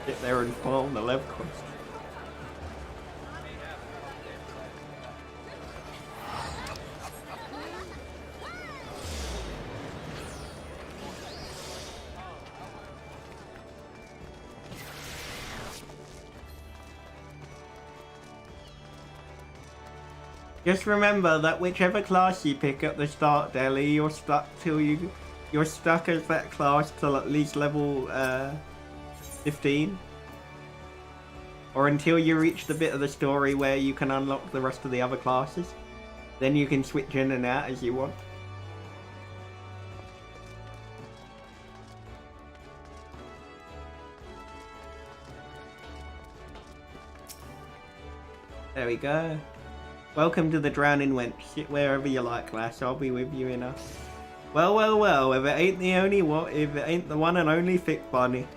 sit there and farm the lev quest. Just remember that whichever class you pick at the start, Deli, you're stuck as that class till at least level 15. Or until you reach the bit of the story where you can unlock the rest of the other classes. Then you can switch in and out as you want. There we go. Welcome to the Drowning Wench. Sit wherever you like, lass. I'll be with you in a... Well, well, well. If it ain't the one and only Thick Bunny.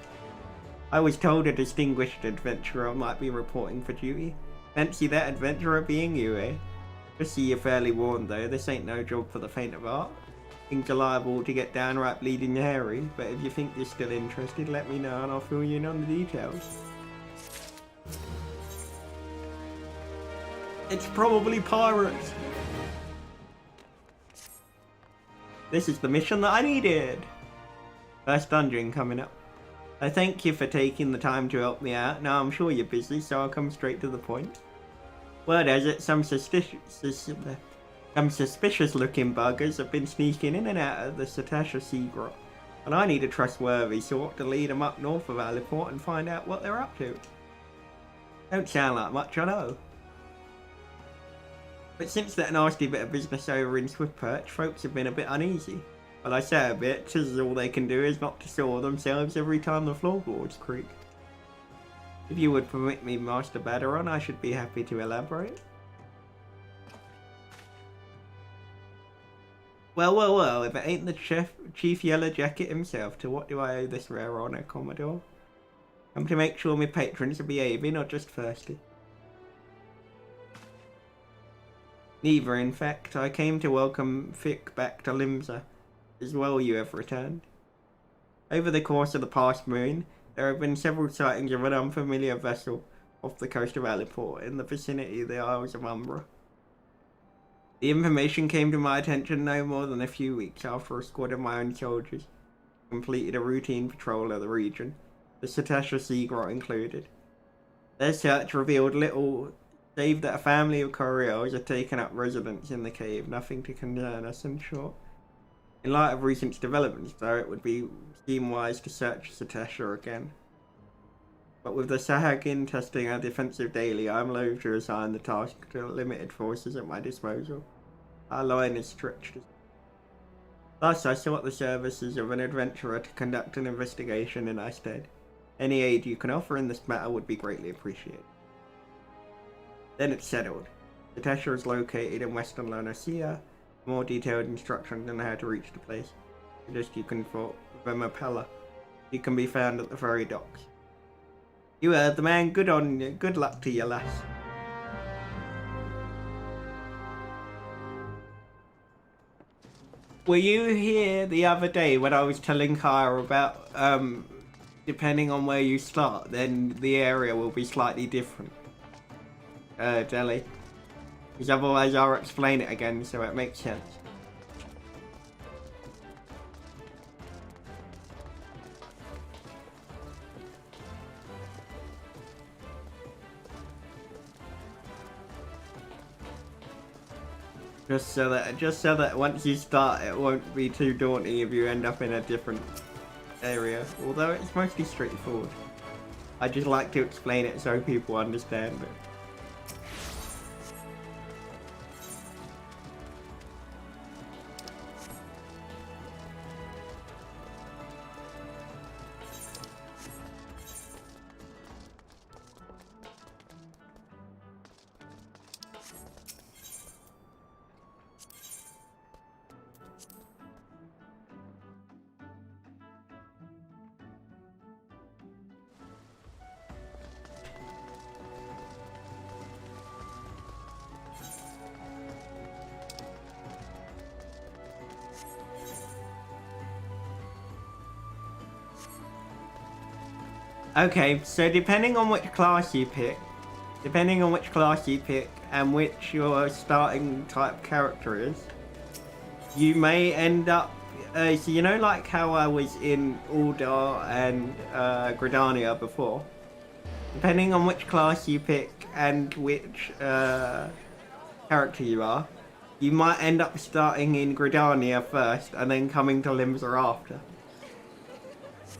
I was told a distinguished adventurer might be reporting for duty. Fancy that adventurer being you, eh? Just so you're fairly warned, though. This ain't no job for the faint of heart. Things are liable to get downright bleeding hairy. But if you think you're still interested, let me know and I'll fill you in on the details. It's probably pirates. This is the mission that I needed. First dungeon coming up. I thank you for taking the time to help me out. Now I'm sure you're busy, so I'll come straight to the point. Word has it, some suspicious looking buggers have been sneaking in and out of the Cetacea Sea Grot. And I need a trustworthy sort to lead them up north of Aliport and find out what they're up to. Don't sound like much, I know. But since that nasty bit of business over in Swiftperch, folks have been a bit uneasy. Well, I say a bit, 'cause all they can do is not to saw themselves every time the floorboards creak. If you would permit me, Master Baderon, I should be happy to elaborate. Well, well, well, if it ain't the Chief Yellow Jacket himself, to what do I owe this rare honour, Commodore? Come to make sure my patrons are behaving, or just thirsty? Neither, in fact. I came to welcome Fick back to Limsa. As well you have returned. Over the course of the past moon, there have been several sightings of an unfamiliar vessel off the coast of Aliport in the vicinity of the Isles of Umbra. The information came to my attention no more than a few weeks after a squad of my own soldiers completed a routine patrol of the region, the Cetacea Sea Grot included. Their search revealed little save that a family of Coriels had taken up residence in the cave, nothing to concern us in short. In light of recent developments, though, it would seem wise to search Cetacea again. But with the Sahagin testing our defensive daily, I am loath to assign the task to the limited forces at my disposal. Our line is stretched. Thus, I sought the services of an adventurer to conduct an investigation in our stead. Any aid you can offer in this matter would be greatly appreciated. Then it's settled. Cetacea is located in western Lonasia. More detailed instructions on how to reach the place. Suggest you can vote with a Mapella. You can be found at the ferry docks. You heard the man. Good on you. Good luck to you, lass. Were you here the other day when I was telling Kaya about, depending on where you start, then the area will be slightly different? Jelly. Because otherwise I'll explain it again so it makes sense. Just so that once you start, it won't be too daunting if you end up in a different area. Although it's mostly straightforward. I just like to explain it so people understand it. Okay, so depending on which class you pick, and which your starting type character is, you may end up, so you know like how I was in Uldar and Gridania before? Depending on which class you pick and which character you are, you might end up starting in Gridania first and then coming to Limsa after.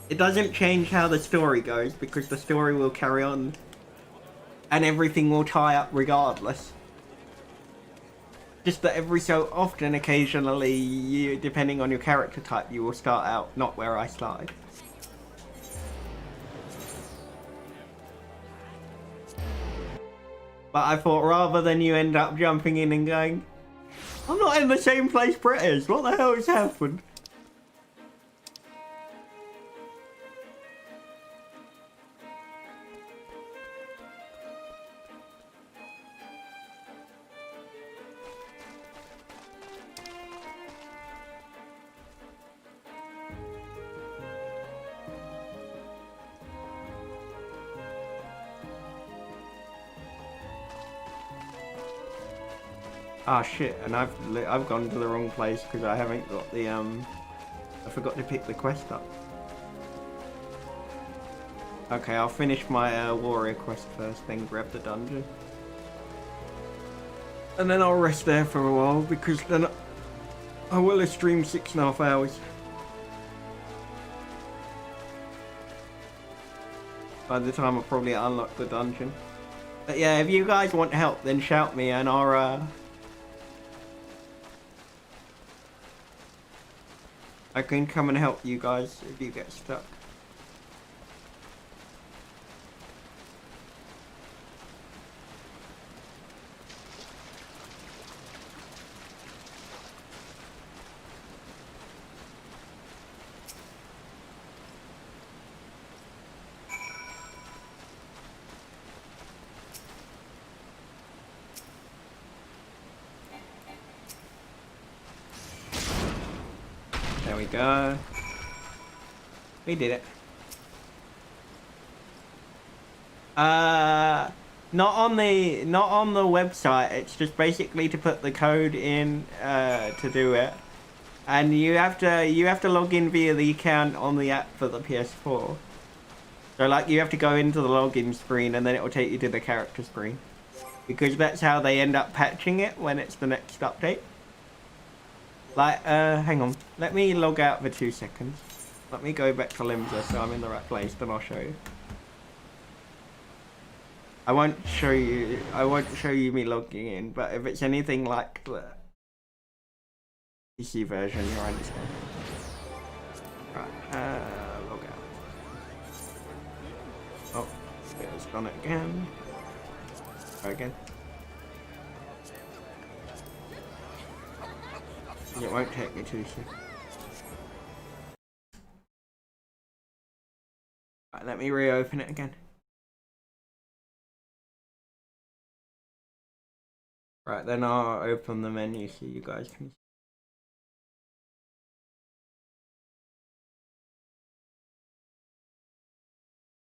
It doesn't change how the story goes because the story will carry on and everything will tie up regardless. Just that every so often, occasionally, you, depending on your character type, you will start out not where I started. But I thought rather than you end up jumping in and going, I'm not in the same place Brett is, what the hell has happened? Ah shit, and I've gone to the wrong place because I haven't got the I forgot to pick the quest up. Okay, I'll finish my warrior quest first, then grab the dungeon. And then I'll rest there for a while because then I will have streamed 6.5 hours. By the time I probably unlock the dungeon. But yeah, if you guys want help, then shout me and I'll I can come and help you guys if you get stuck. There we go. We did it. Not on the website. It's just basically to put the code in to do it, and you have to log in via the account on the app for the PS4. So like you have to go into the login screen and then it will take you to the character screen, because that's how they end up patching it when it's the next update. Like, hang on. Let me log out for 2 seconds. Let me go back to Limsa so I'm in the right place, then I'll show you. I won't show you me logging in, but if it's anything like the PC version, you'll understand. Right, log out. Oh, it's done it again. Go again. It won't take me 2 seconds. Right, let me reopen it again. Right, then I'll open the menu so you guys can see.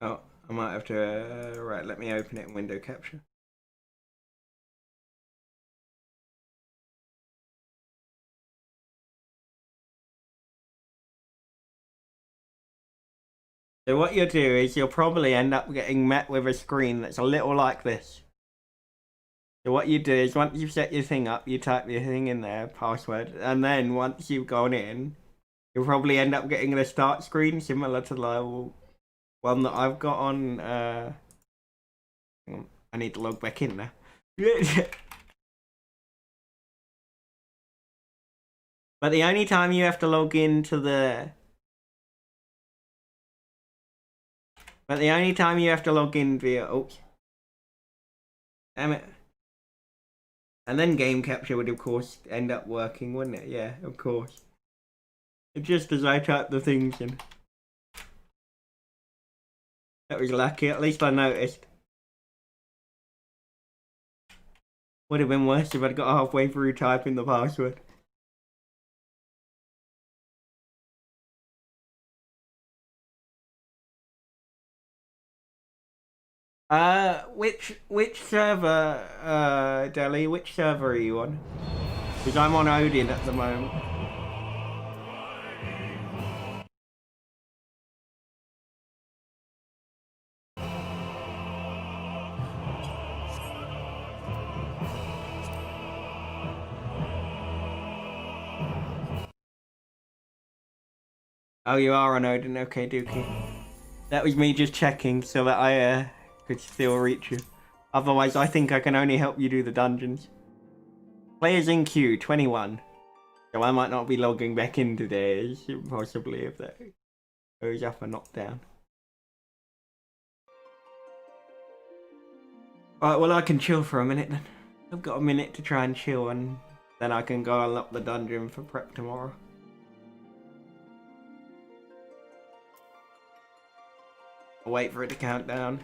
Oh, I might have to, right, let me open it in window capture. So what you'll do is you'll probably end up getting met with a screen that's a little like this. So what you do is once you've set your thing up, you type your thing in there, password, and then once you've gone in, you'll probably end up getting the start screen similar to the one that I've got on. I need to log back in now. But the only time you have to log into the... But the only time you have to log in via... Oh. Damn it. And then game capture would of course end up working, wouldn't it? Yeah, of course. Just as I typed the things in. That was lucky, at least I noticed. Would have been worse if I'd got halfway through typing the password. Which server, Deli, which server are you on? Because I'm on Odin at the moment. Oh, you are on Odin, okay, dookie. That was me just checking so that I, could still reach you. Otherwise, I think I can only help you do the dungeons. Players in queue, 21. So I might not be logging back in today, possibly, if that goes up or not down. Alright, well I can chill for a minute then. I've got a minute to try and chill and then I can go unlock the dungeon for prep tomorrow. I'll wait for it to count down.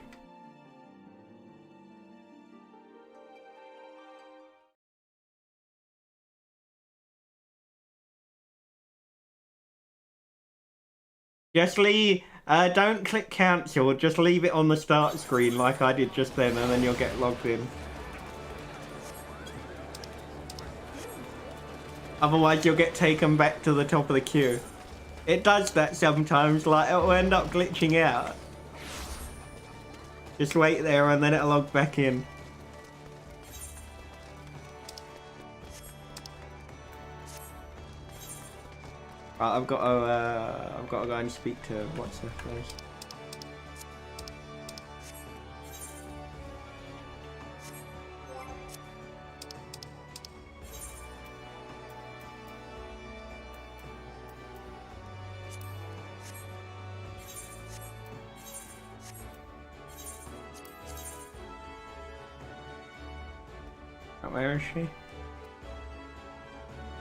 Just leave, don't click cancel, just leave it on the start screen like I did just then and then you'll get logged in. Otherwise you'll get taken back to the top of the queue. It does that sometimes, like it'll end up glitching out. Just wait there and then it'll log back in. Right, I've got to go and speak to what's her face. Where is she?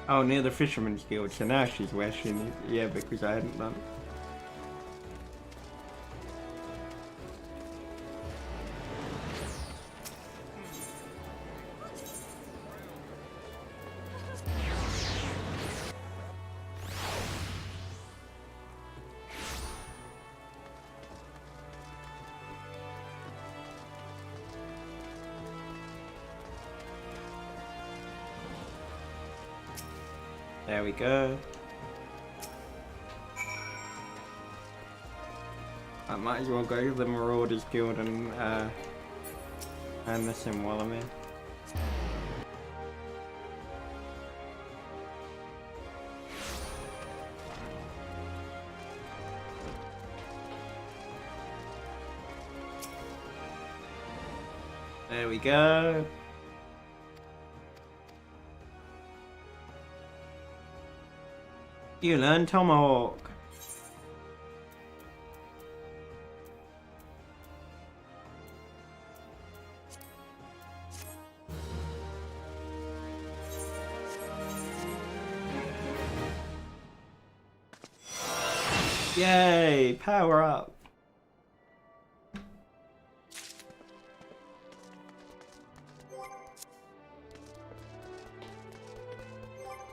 Oh, near the Fisherman's Guild, so now she's where she needs. Yeah, because I hadn't done it. There we go. I might as well go to the Marauders Guild and this in while I'm in. There we go. You learn Tomahawk. Yay, power up.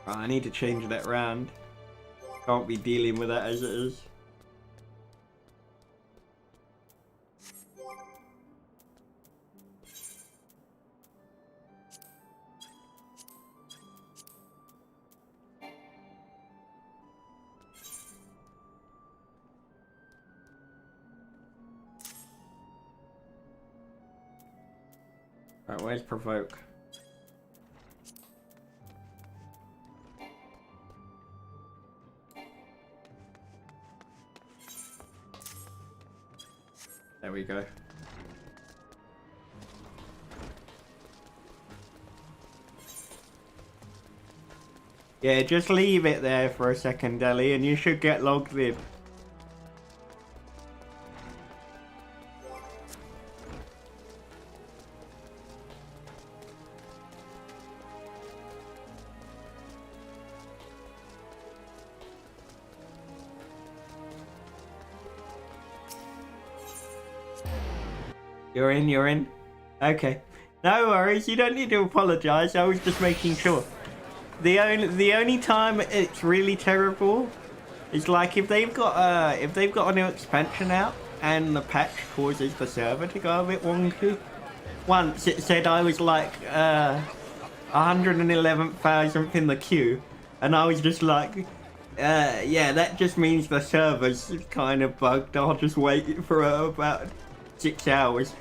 Oh, I need to change that round. Can't be dealing with that as it is. Right, where's provoke? There we go. Yeah, just leave it there for a second, Ellie, and you should get logged in. You're in, you're in. Okay. No worries, you don't need to apologise, I was just making sure. The only time it's really terrible is like if they've got a new expansion out and the patch causes the server to go a bit wonky. Once it said I was like 111,000th in the queue, and I was just like, yeah, that just means the server's kind of bugged. I'll just wait for about 6 hours.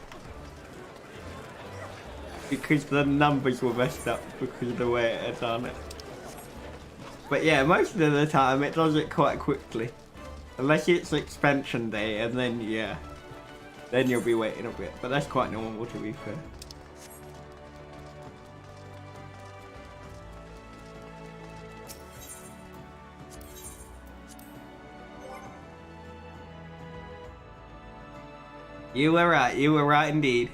Because the numbers were messed up because of the way it had done it. But yeah, most of the time it does it quite quickly. Unless it's expansion day, and then yeah. Then you'll be waiting a bit. But that's quite normal, to be fair. You were right indeed.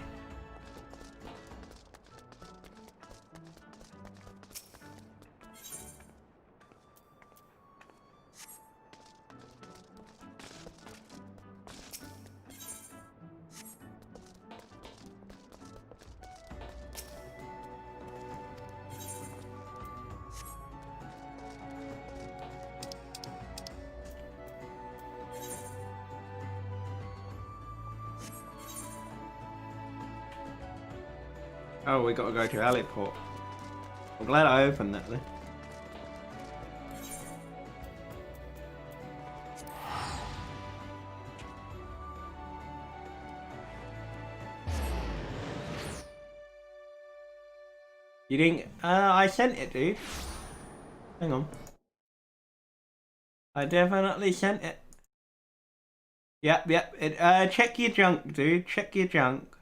Oh, we gotta go to Aliport. I'm glad I opened that then. You didn't? I sent it, dude. Hang on. I definitely sent it. Yep. Check your junk, dude. Check your junk.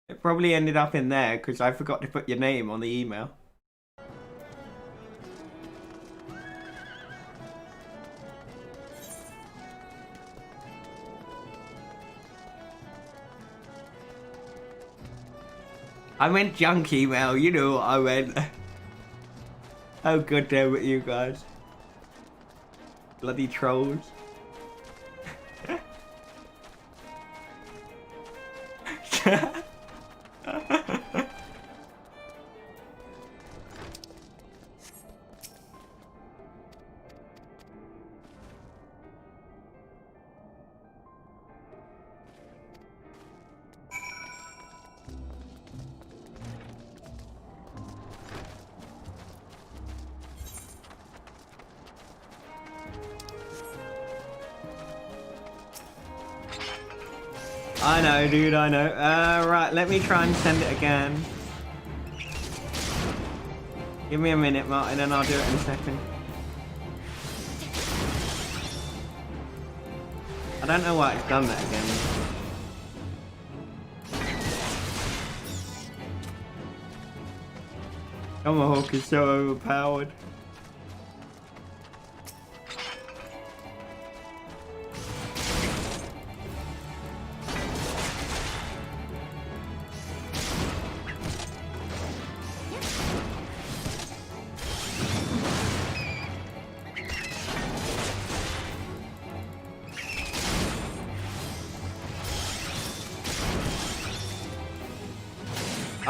It probably ended up in there because I forgot to put your name on the email. I meant junk email, you know what I meant. Oh god damn it, you guys. Bloody trolls. I know, dude, I know. Right, let me try and send it again. Give me a minute, Martin, and I'll do it in a second. I don't know why it's done that again. Tomahawk is so overpowered.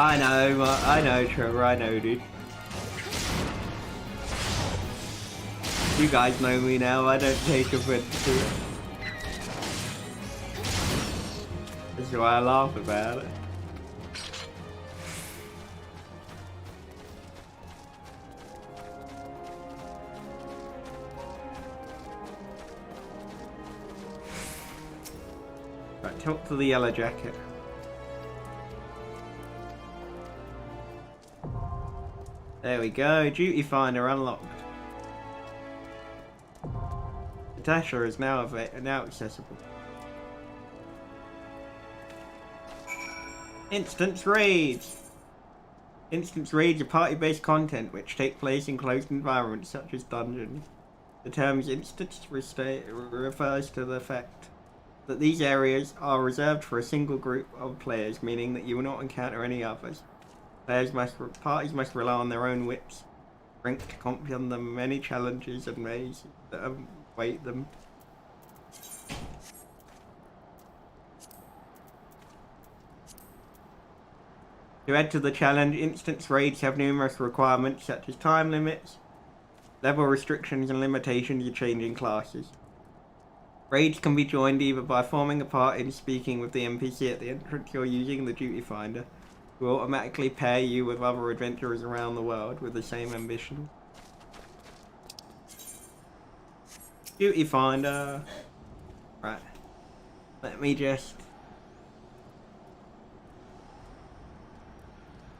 I know, Trevor, I know, dude. You guys know me now, I don't take offense to it. That's why I laugh about it. Right, talk to the yellow jacket. There we go, duty finder unlocked. Natasha is now accessible. Instance raids. Instance raids are party-based content which take place in closed environments such as dungeons. The term instance refers to the fact that these areas are reserved for a single group of players, meaning that you will not encounter any others. Parties must rely on their own wits, strength to comprehend the many challenges and mazes that await them. To add to the challenge, instance raids have numerous requirements such as time limits, level restrictions and limitations to changing classes. Raids can be joined either by forming a party and speaking with the NPC at the entrance or using the duty finder, who will automatically pair you with other adventurers around the world with the same ambition. Duty finder. Right. Let me just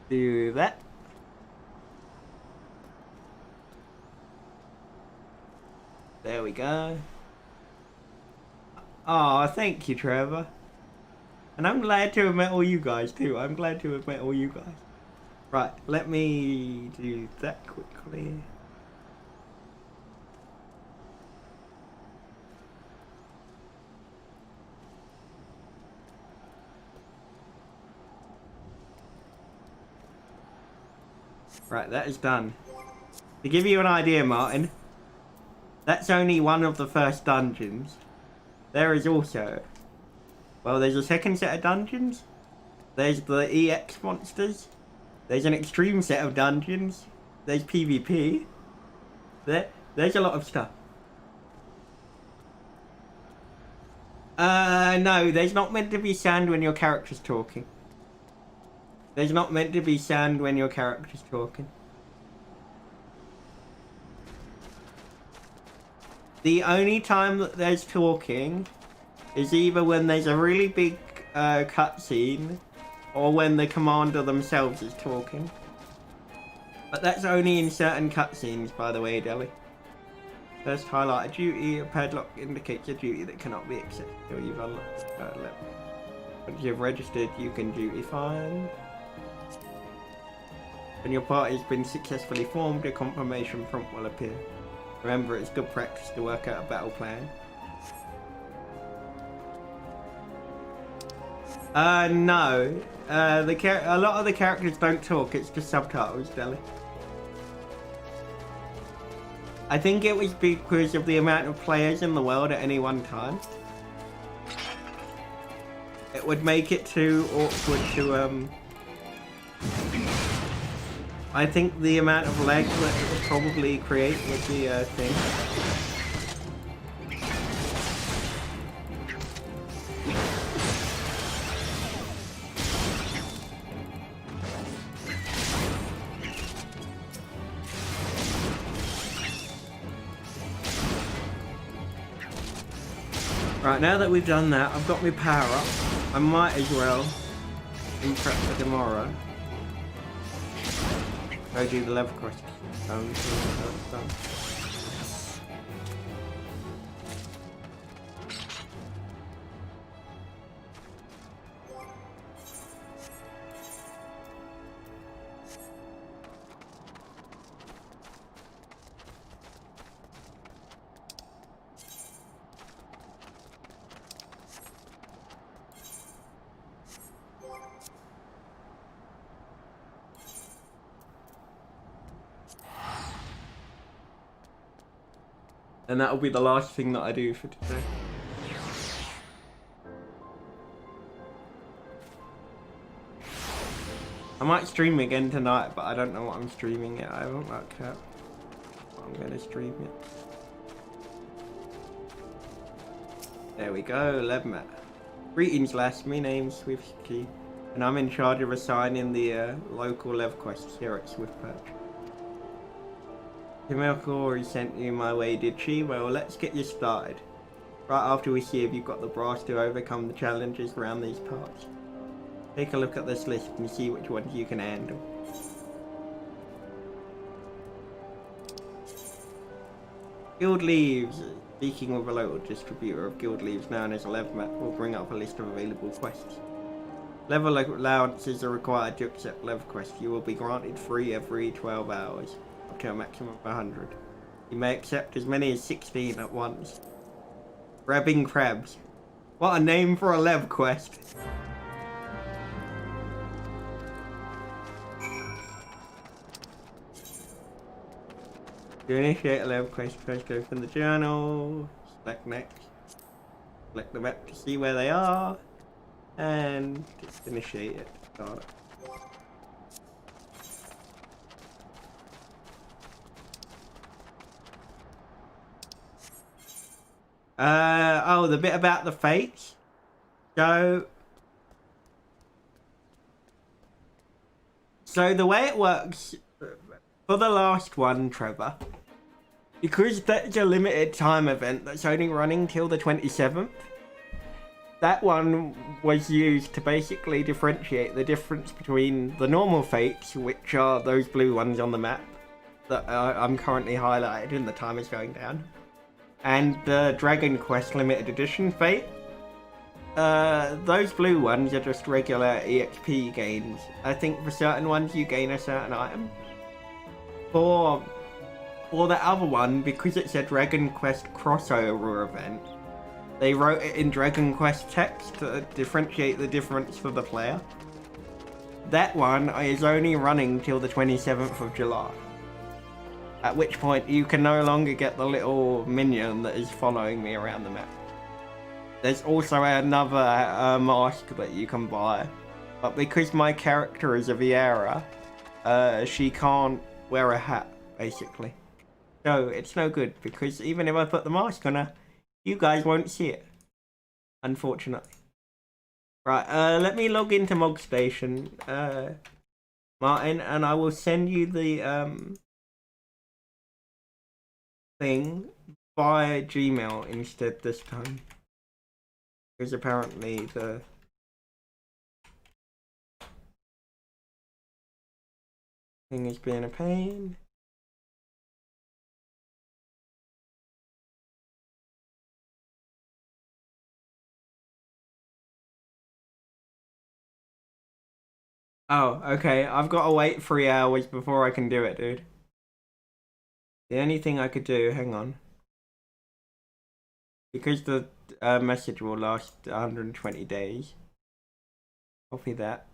do that. There we go. Oh, thank you, Trevor. And I'm glad to have met all you guys too. I'm glad to have met all you guys. Right, let me do that quickly. Right, that is done. To give you an idea, Martin, that's only one of the first dungeons. There is also, well, there's a second set of dungeons. There's the EX monsters. There's an extreme set of dungeons. There's PvP. There's a lot of stuff. No, there's not meant to be sound when your character's talking. There's not meant to be sound when your character's talking. The only time that there's talking is either when there's a really big cutscene or when the commander themselves is talking. But that's only in certain cutscenes, by the way, Deli. First highlight a duty. A padlock indicates a duty that cannot be accepted until you've unlocked the third level. Once you've registered, you can duty find. When your party has been successfully formed, a confirmation prompt will appear. Remember, it's good practice to work out a battle plan. No. A lot of the characters don't talk, it's just subtitles, Deli. I think it was because of the amount of players in the world at any one time. It would make it too awkward to, I think the amount of lag that it would probably create with the thing. Right, now that we've done that, I've got my power up. I might as well in prep for tomorrow. Go do the level quest. And that'll be the last thing that I do for today. I might stream again tonight, but I don't know what I'm streaming yet. I haven't worked out what I'm going to stream yet. There we go, Levmat. Greetings, lass. My name's Swiftskey, and I'm in charge of assigning the local lev quests here at Swiftperch. Himiko already sent you my way, did she? Well, let's get you started. Right after we see if you've got the brass to overcome the challenges around these parts. Take a look at this list and see which ones you can handle. Guild leaves. Speaking with a local distributor of guild leaves known as a level map will bring up a list of available quests. Level allowances are required to accept level quests. You will be granted 3 every 12 hours, up to a maximum of 100. You may accept as many as 16 at once. Grabbing crabs. What a name for a level quest. To initiate a level quest, first open the journal, select next, select the map to see where they are, and just initiate it. Start it. Oh, the bit about the fates. So the way it works for the last one, Trevor, because that's a limited time event that's only running till the 27th, that one was used to basically differentiate the difference between the normal fates, which are those blue ones on the map that I'm currently highlighted and the time is going down, and the Dragon Quest limited edition fate. Those blue ones are just regular EXP gains. I think for certain ones you gain a certain item. For the other one, because it's a Dragon Quest crossover event, they wrote it in Dragon Quest text to differentiate the difference for the player. That one is only running till the 27th of July. At which point you can no longer get the little minion that is following me around the map. There's also another mask that you can buy, but because my character is a Viera, she can't wear a hat, basically. So it's no good, because even if I put the mask on her, you guys won't see it, unfortunately. Right, let me log into Mog Station, Martin, and I will send you the thing via Gmail instead this time. Because apparently the thing is being a pain. Oh, okay. I've got to wait 3 hours before I can do it, dude. The only thing I could do, hang on. Because the message will last 120 days. Copy that.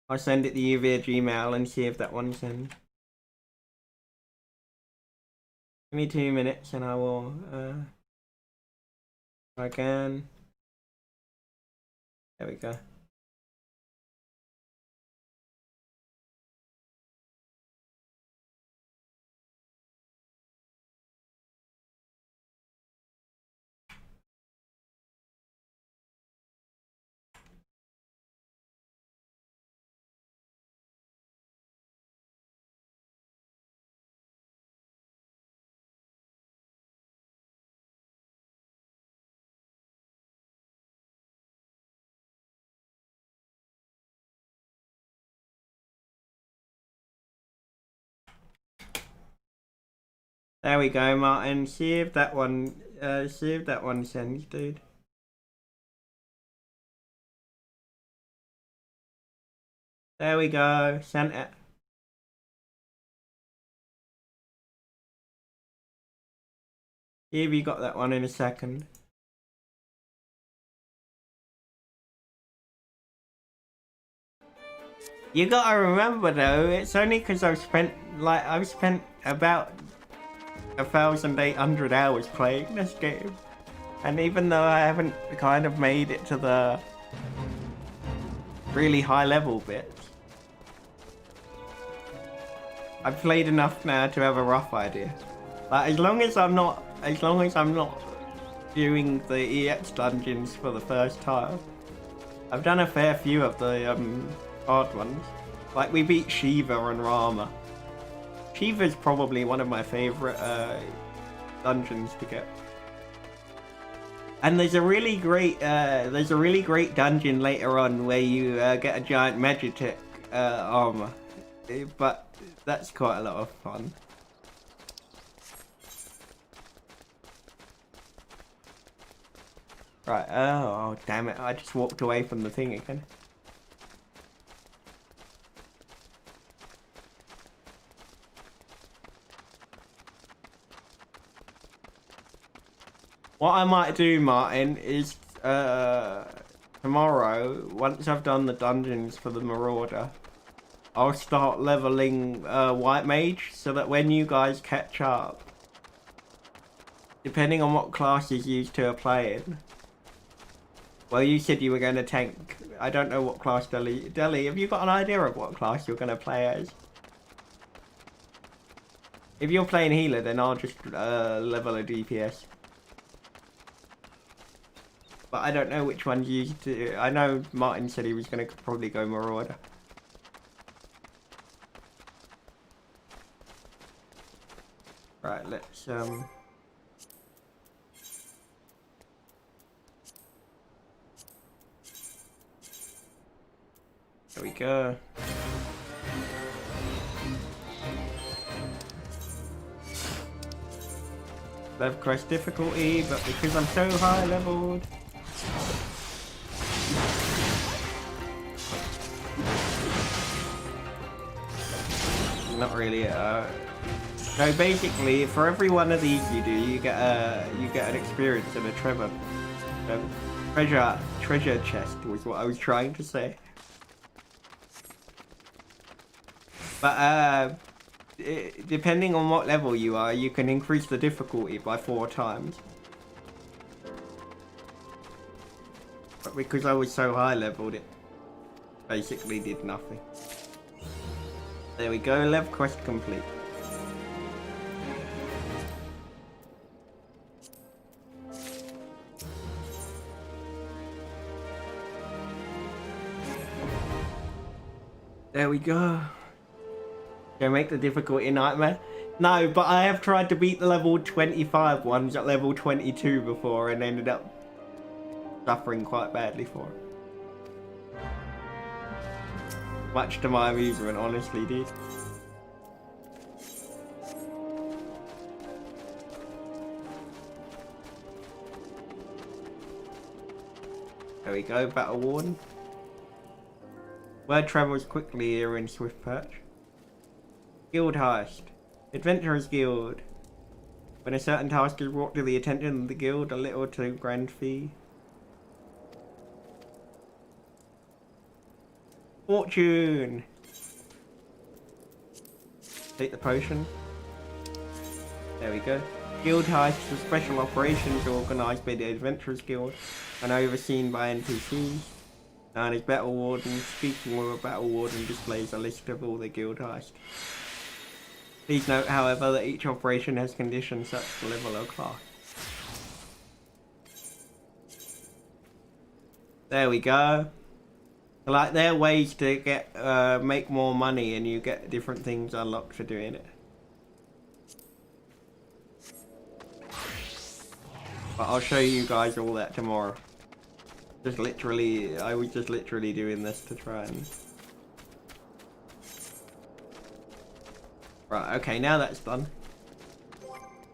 I'll send it to you via Gmail and see if that one sends. Give me 2 minutes and I will, if I can. There we go. There we go, Martin. See if that one sends, dude. There we go. Sent it. See if you got that one in a second. You gotta remember though, it's only because I've spent about 1,800 hours playing this game, and even though I haven't kind of made it to the really high level bits, I've played enough now to have a rough idea. Like as long as I'm not doing the EX dungeons for the first time, I've done a fair few of the hard ones. Like we beat Shiva and Rama. Shiva's probably one of my favourite dungeons to get. And there's a really great dungeon later on where you get a giant Magitek armor. But that's quite a lot of fun. Right, oh damn it, I just walked away from the thing again. What I might do, Martin, is tomorrow, once I've done the dungeons for the Marauder, I'll start leveling White Mage so that when you guys catch up, depending on what classes you two are playing. Well, you said you were going to tank. I don't know what class Deli, have you got an idea of what class you're going to play as? If you're playing healer, then I'll just level a DPS. But I don't know which one you used to. I know Martin said he was going to probably go Marauder. Right, let's there we go. Level quest difficulty, but because I'm so high leveled. Not really. So basically, for every one of these you do, you get an experience and a treasure chest was what I was trying to say. But depending on what level you are, you can increase the difficulty by 4 times. But because I was so high leveled, it basically did nothing. There we go, level quest complete. There we go. Gonna make the difficulty nightmare? No, but I have tried to beat the level 25 ones at level 22 before and ended up suffering quite badly for it. Much to my amusement, honestly, dude. There we go, Battle Warden. Word travels quickly here in Swift Perch. Guild Heist. Adventurers Guild. When a certain task is brought to the attention of the guild, a little to grand fee. Fortune. Take the potion. There we go. Guild Heists are special operations organised by the Adventurers Guild and overseen by NPCs. Known as Battle Warden, speaking with a Battle Warden displays a list of all the guild heists. Please note, however, that each operation has conditions such as level or class. There we go. Like, there are ways to get make more money and you get different things unlocked for doing it. But I'll show you guys all that tomorrow. I was just literally doing this to try and... Right, okay, now that's done.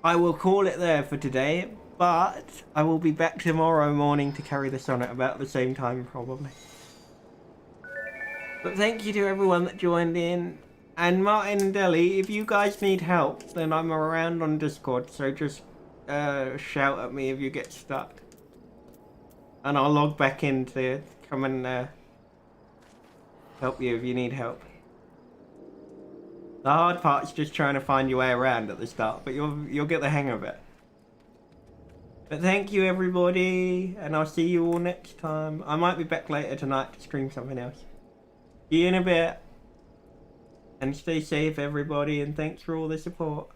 I will call it there for today, but I will be back tomorrow morning to carry this on at about the same time, probably. But thank you to everyone that joined in. And Martin and Deli, if you guys need help, then I'm around on Discord, so just shout at me if you get stuck. And I'll log back in to come and help you if you need help. The hard part is just trying to find your way around at the start, but you'll get the hang of it. But thank you everybody, and I'll see you all next time. I might be back later tonight to stream something else. See you in a bit. And stay safe everybody, and thanks for all the support.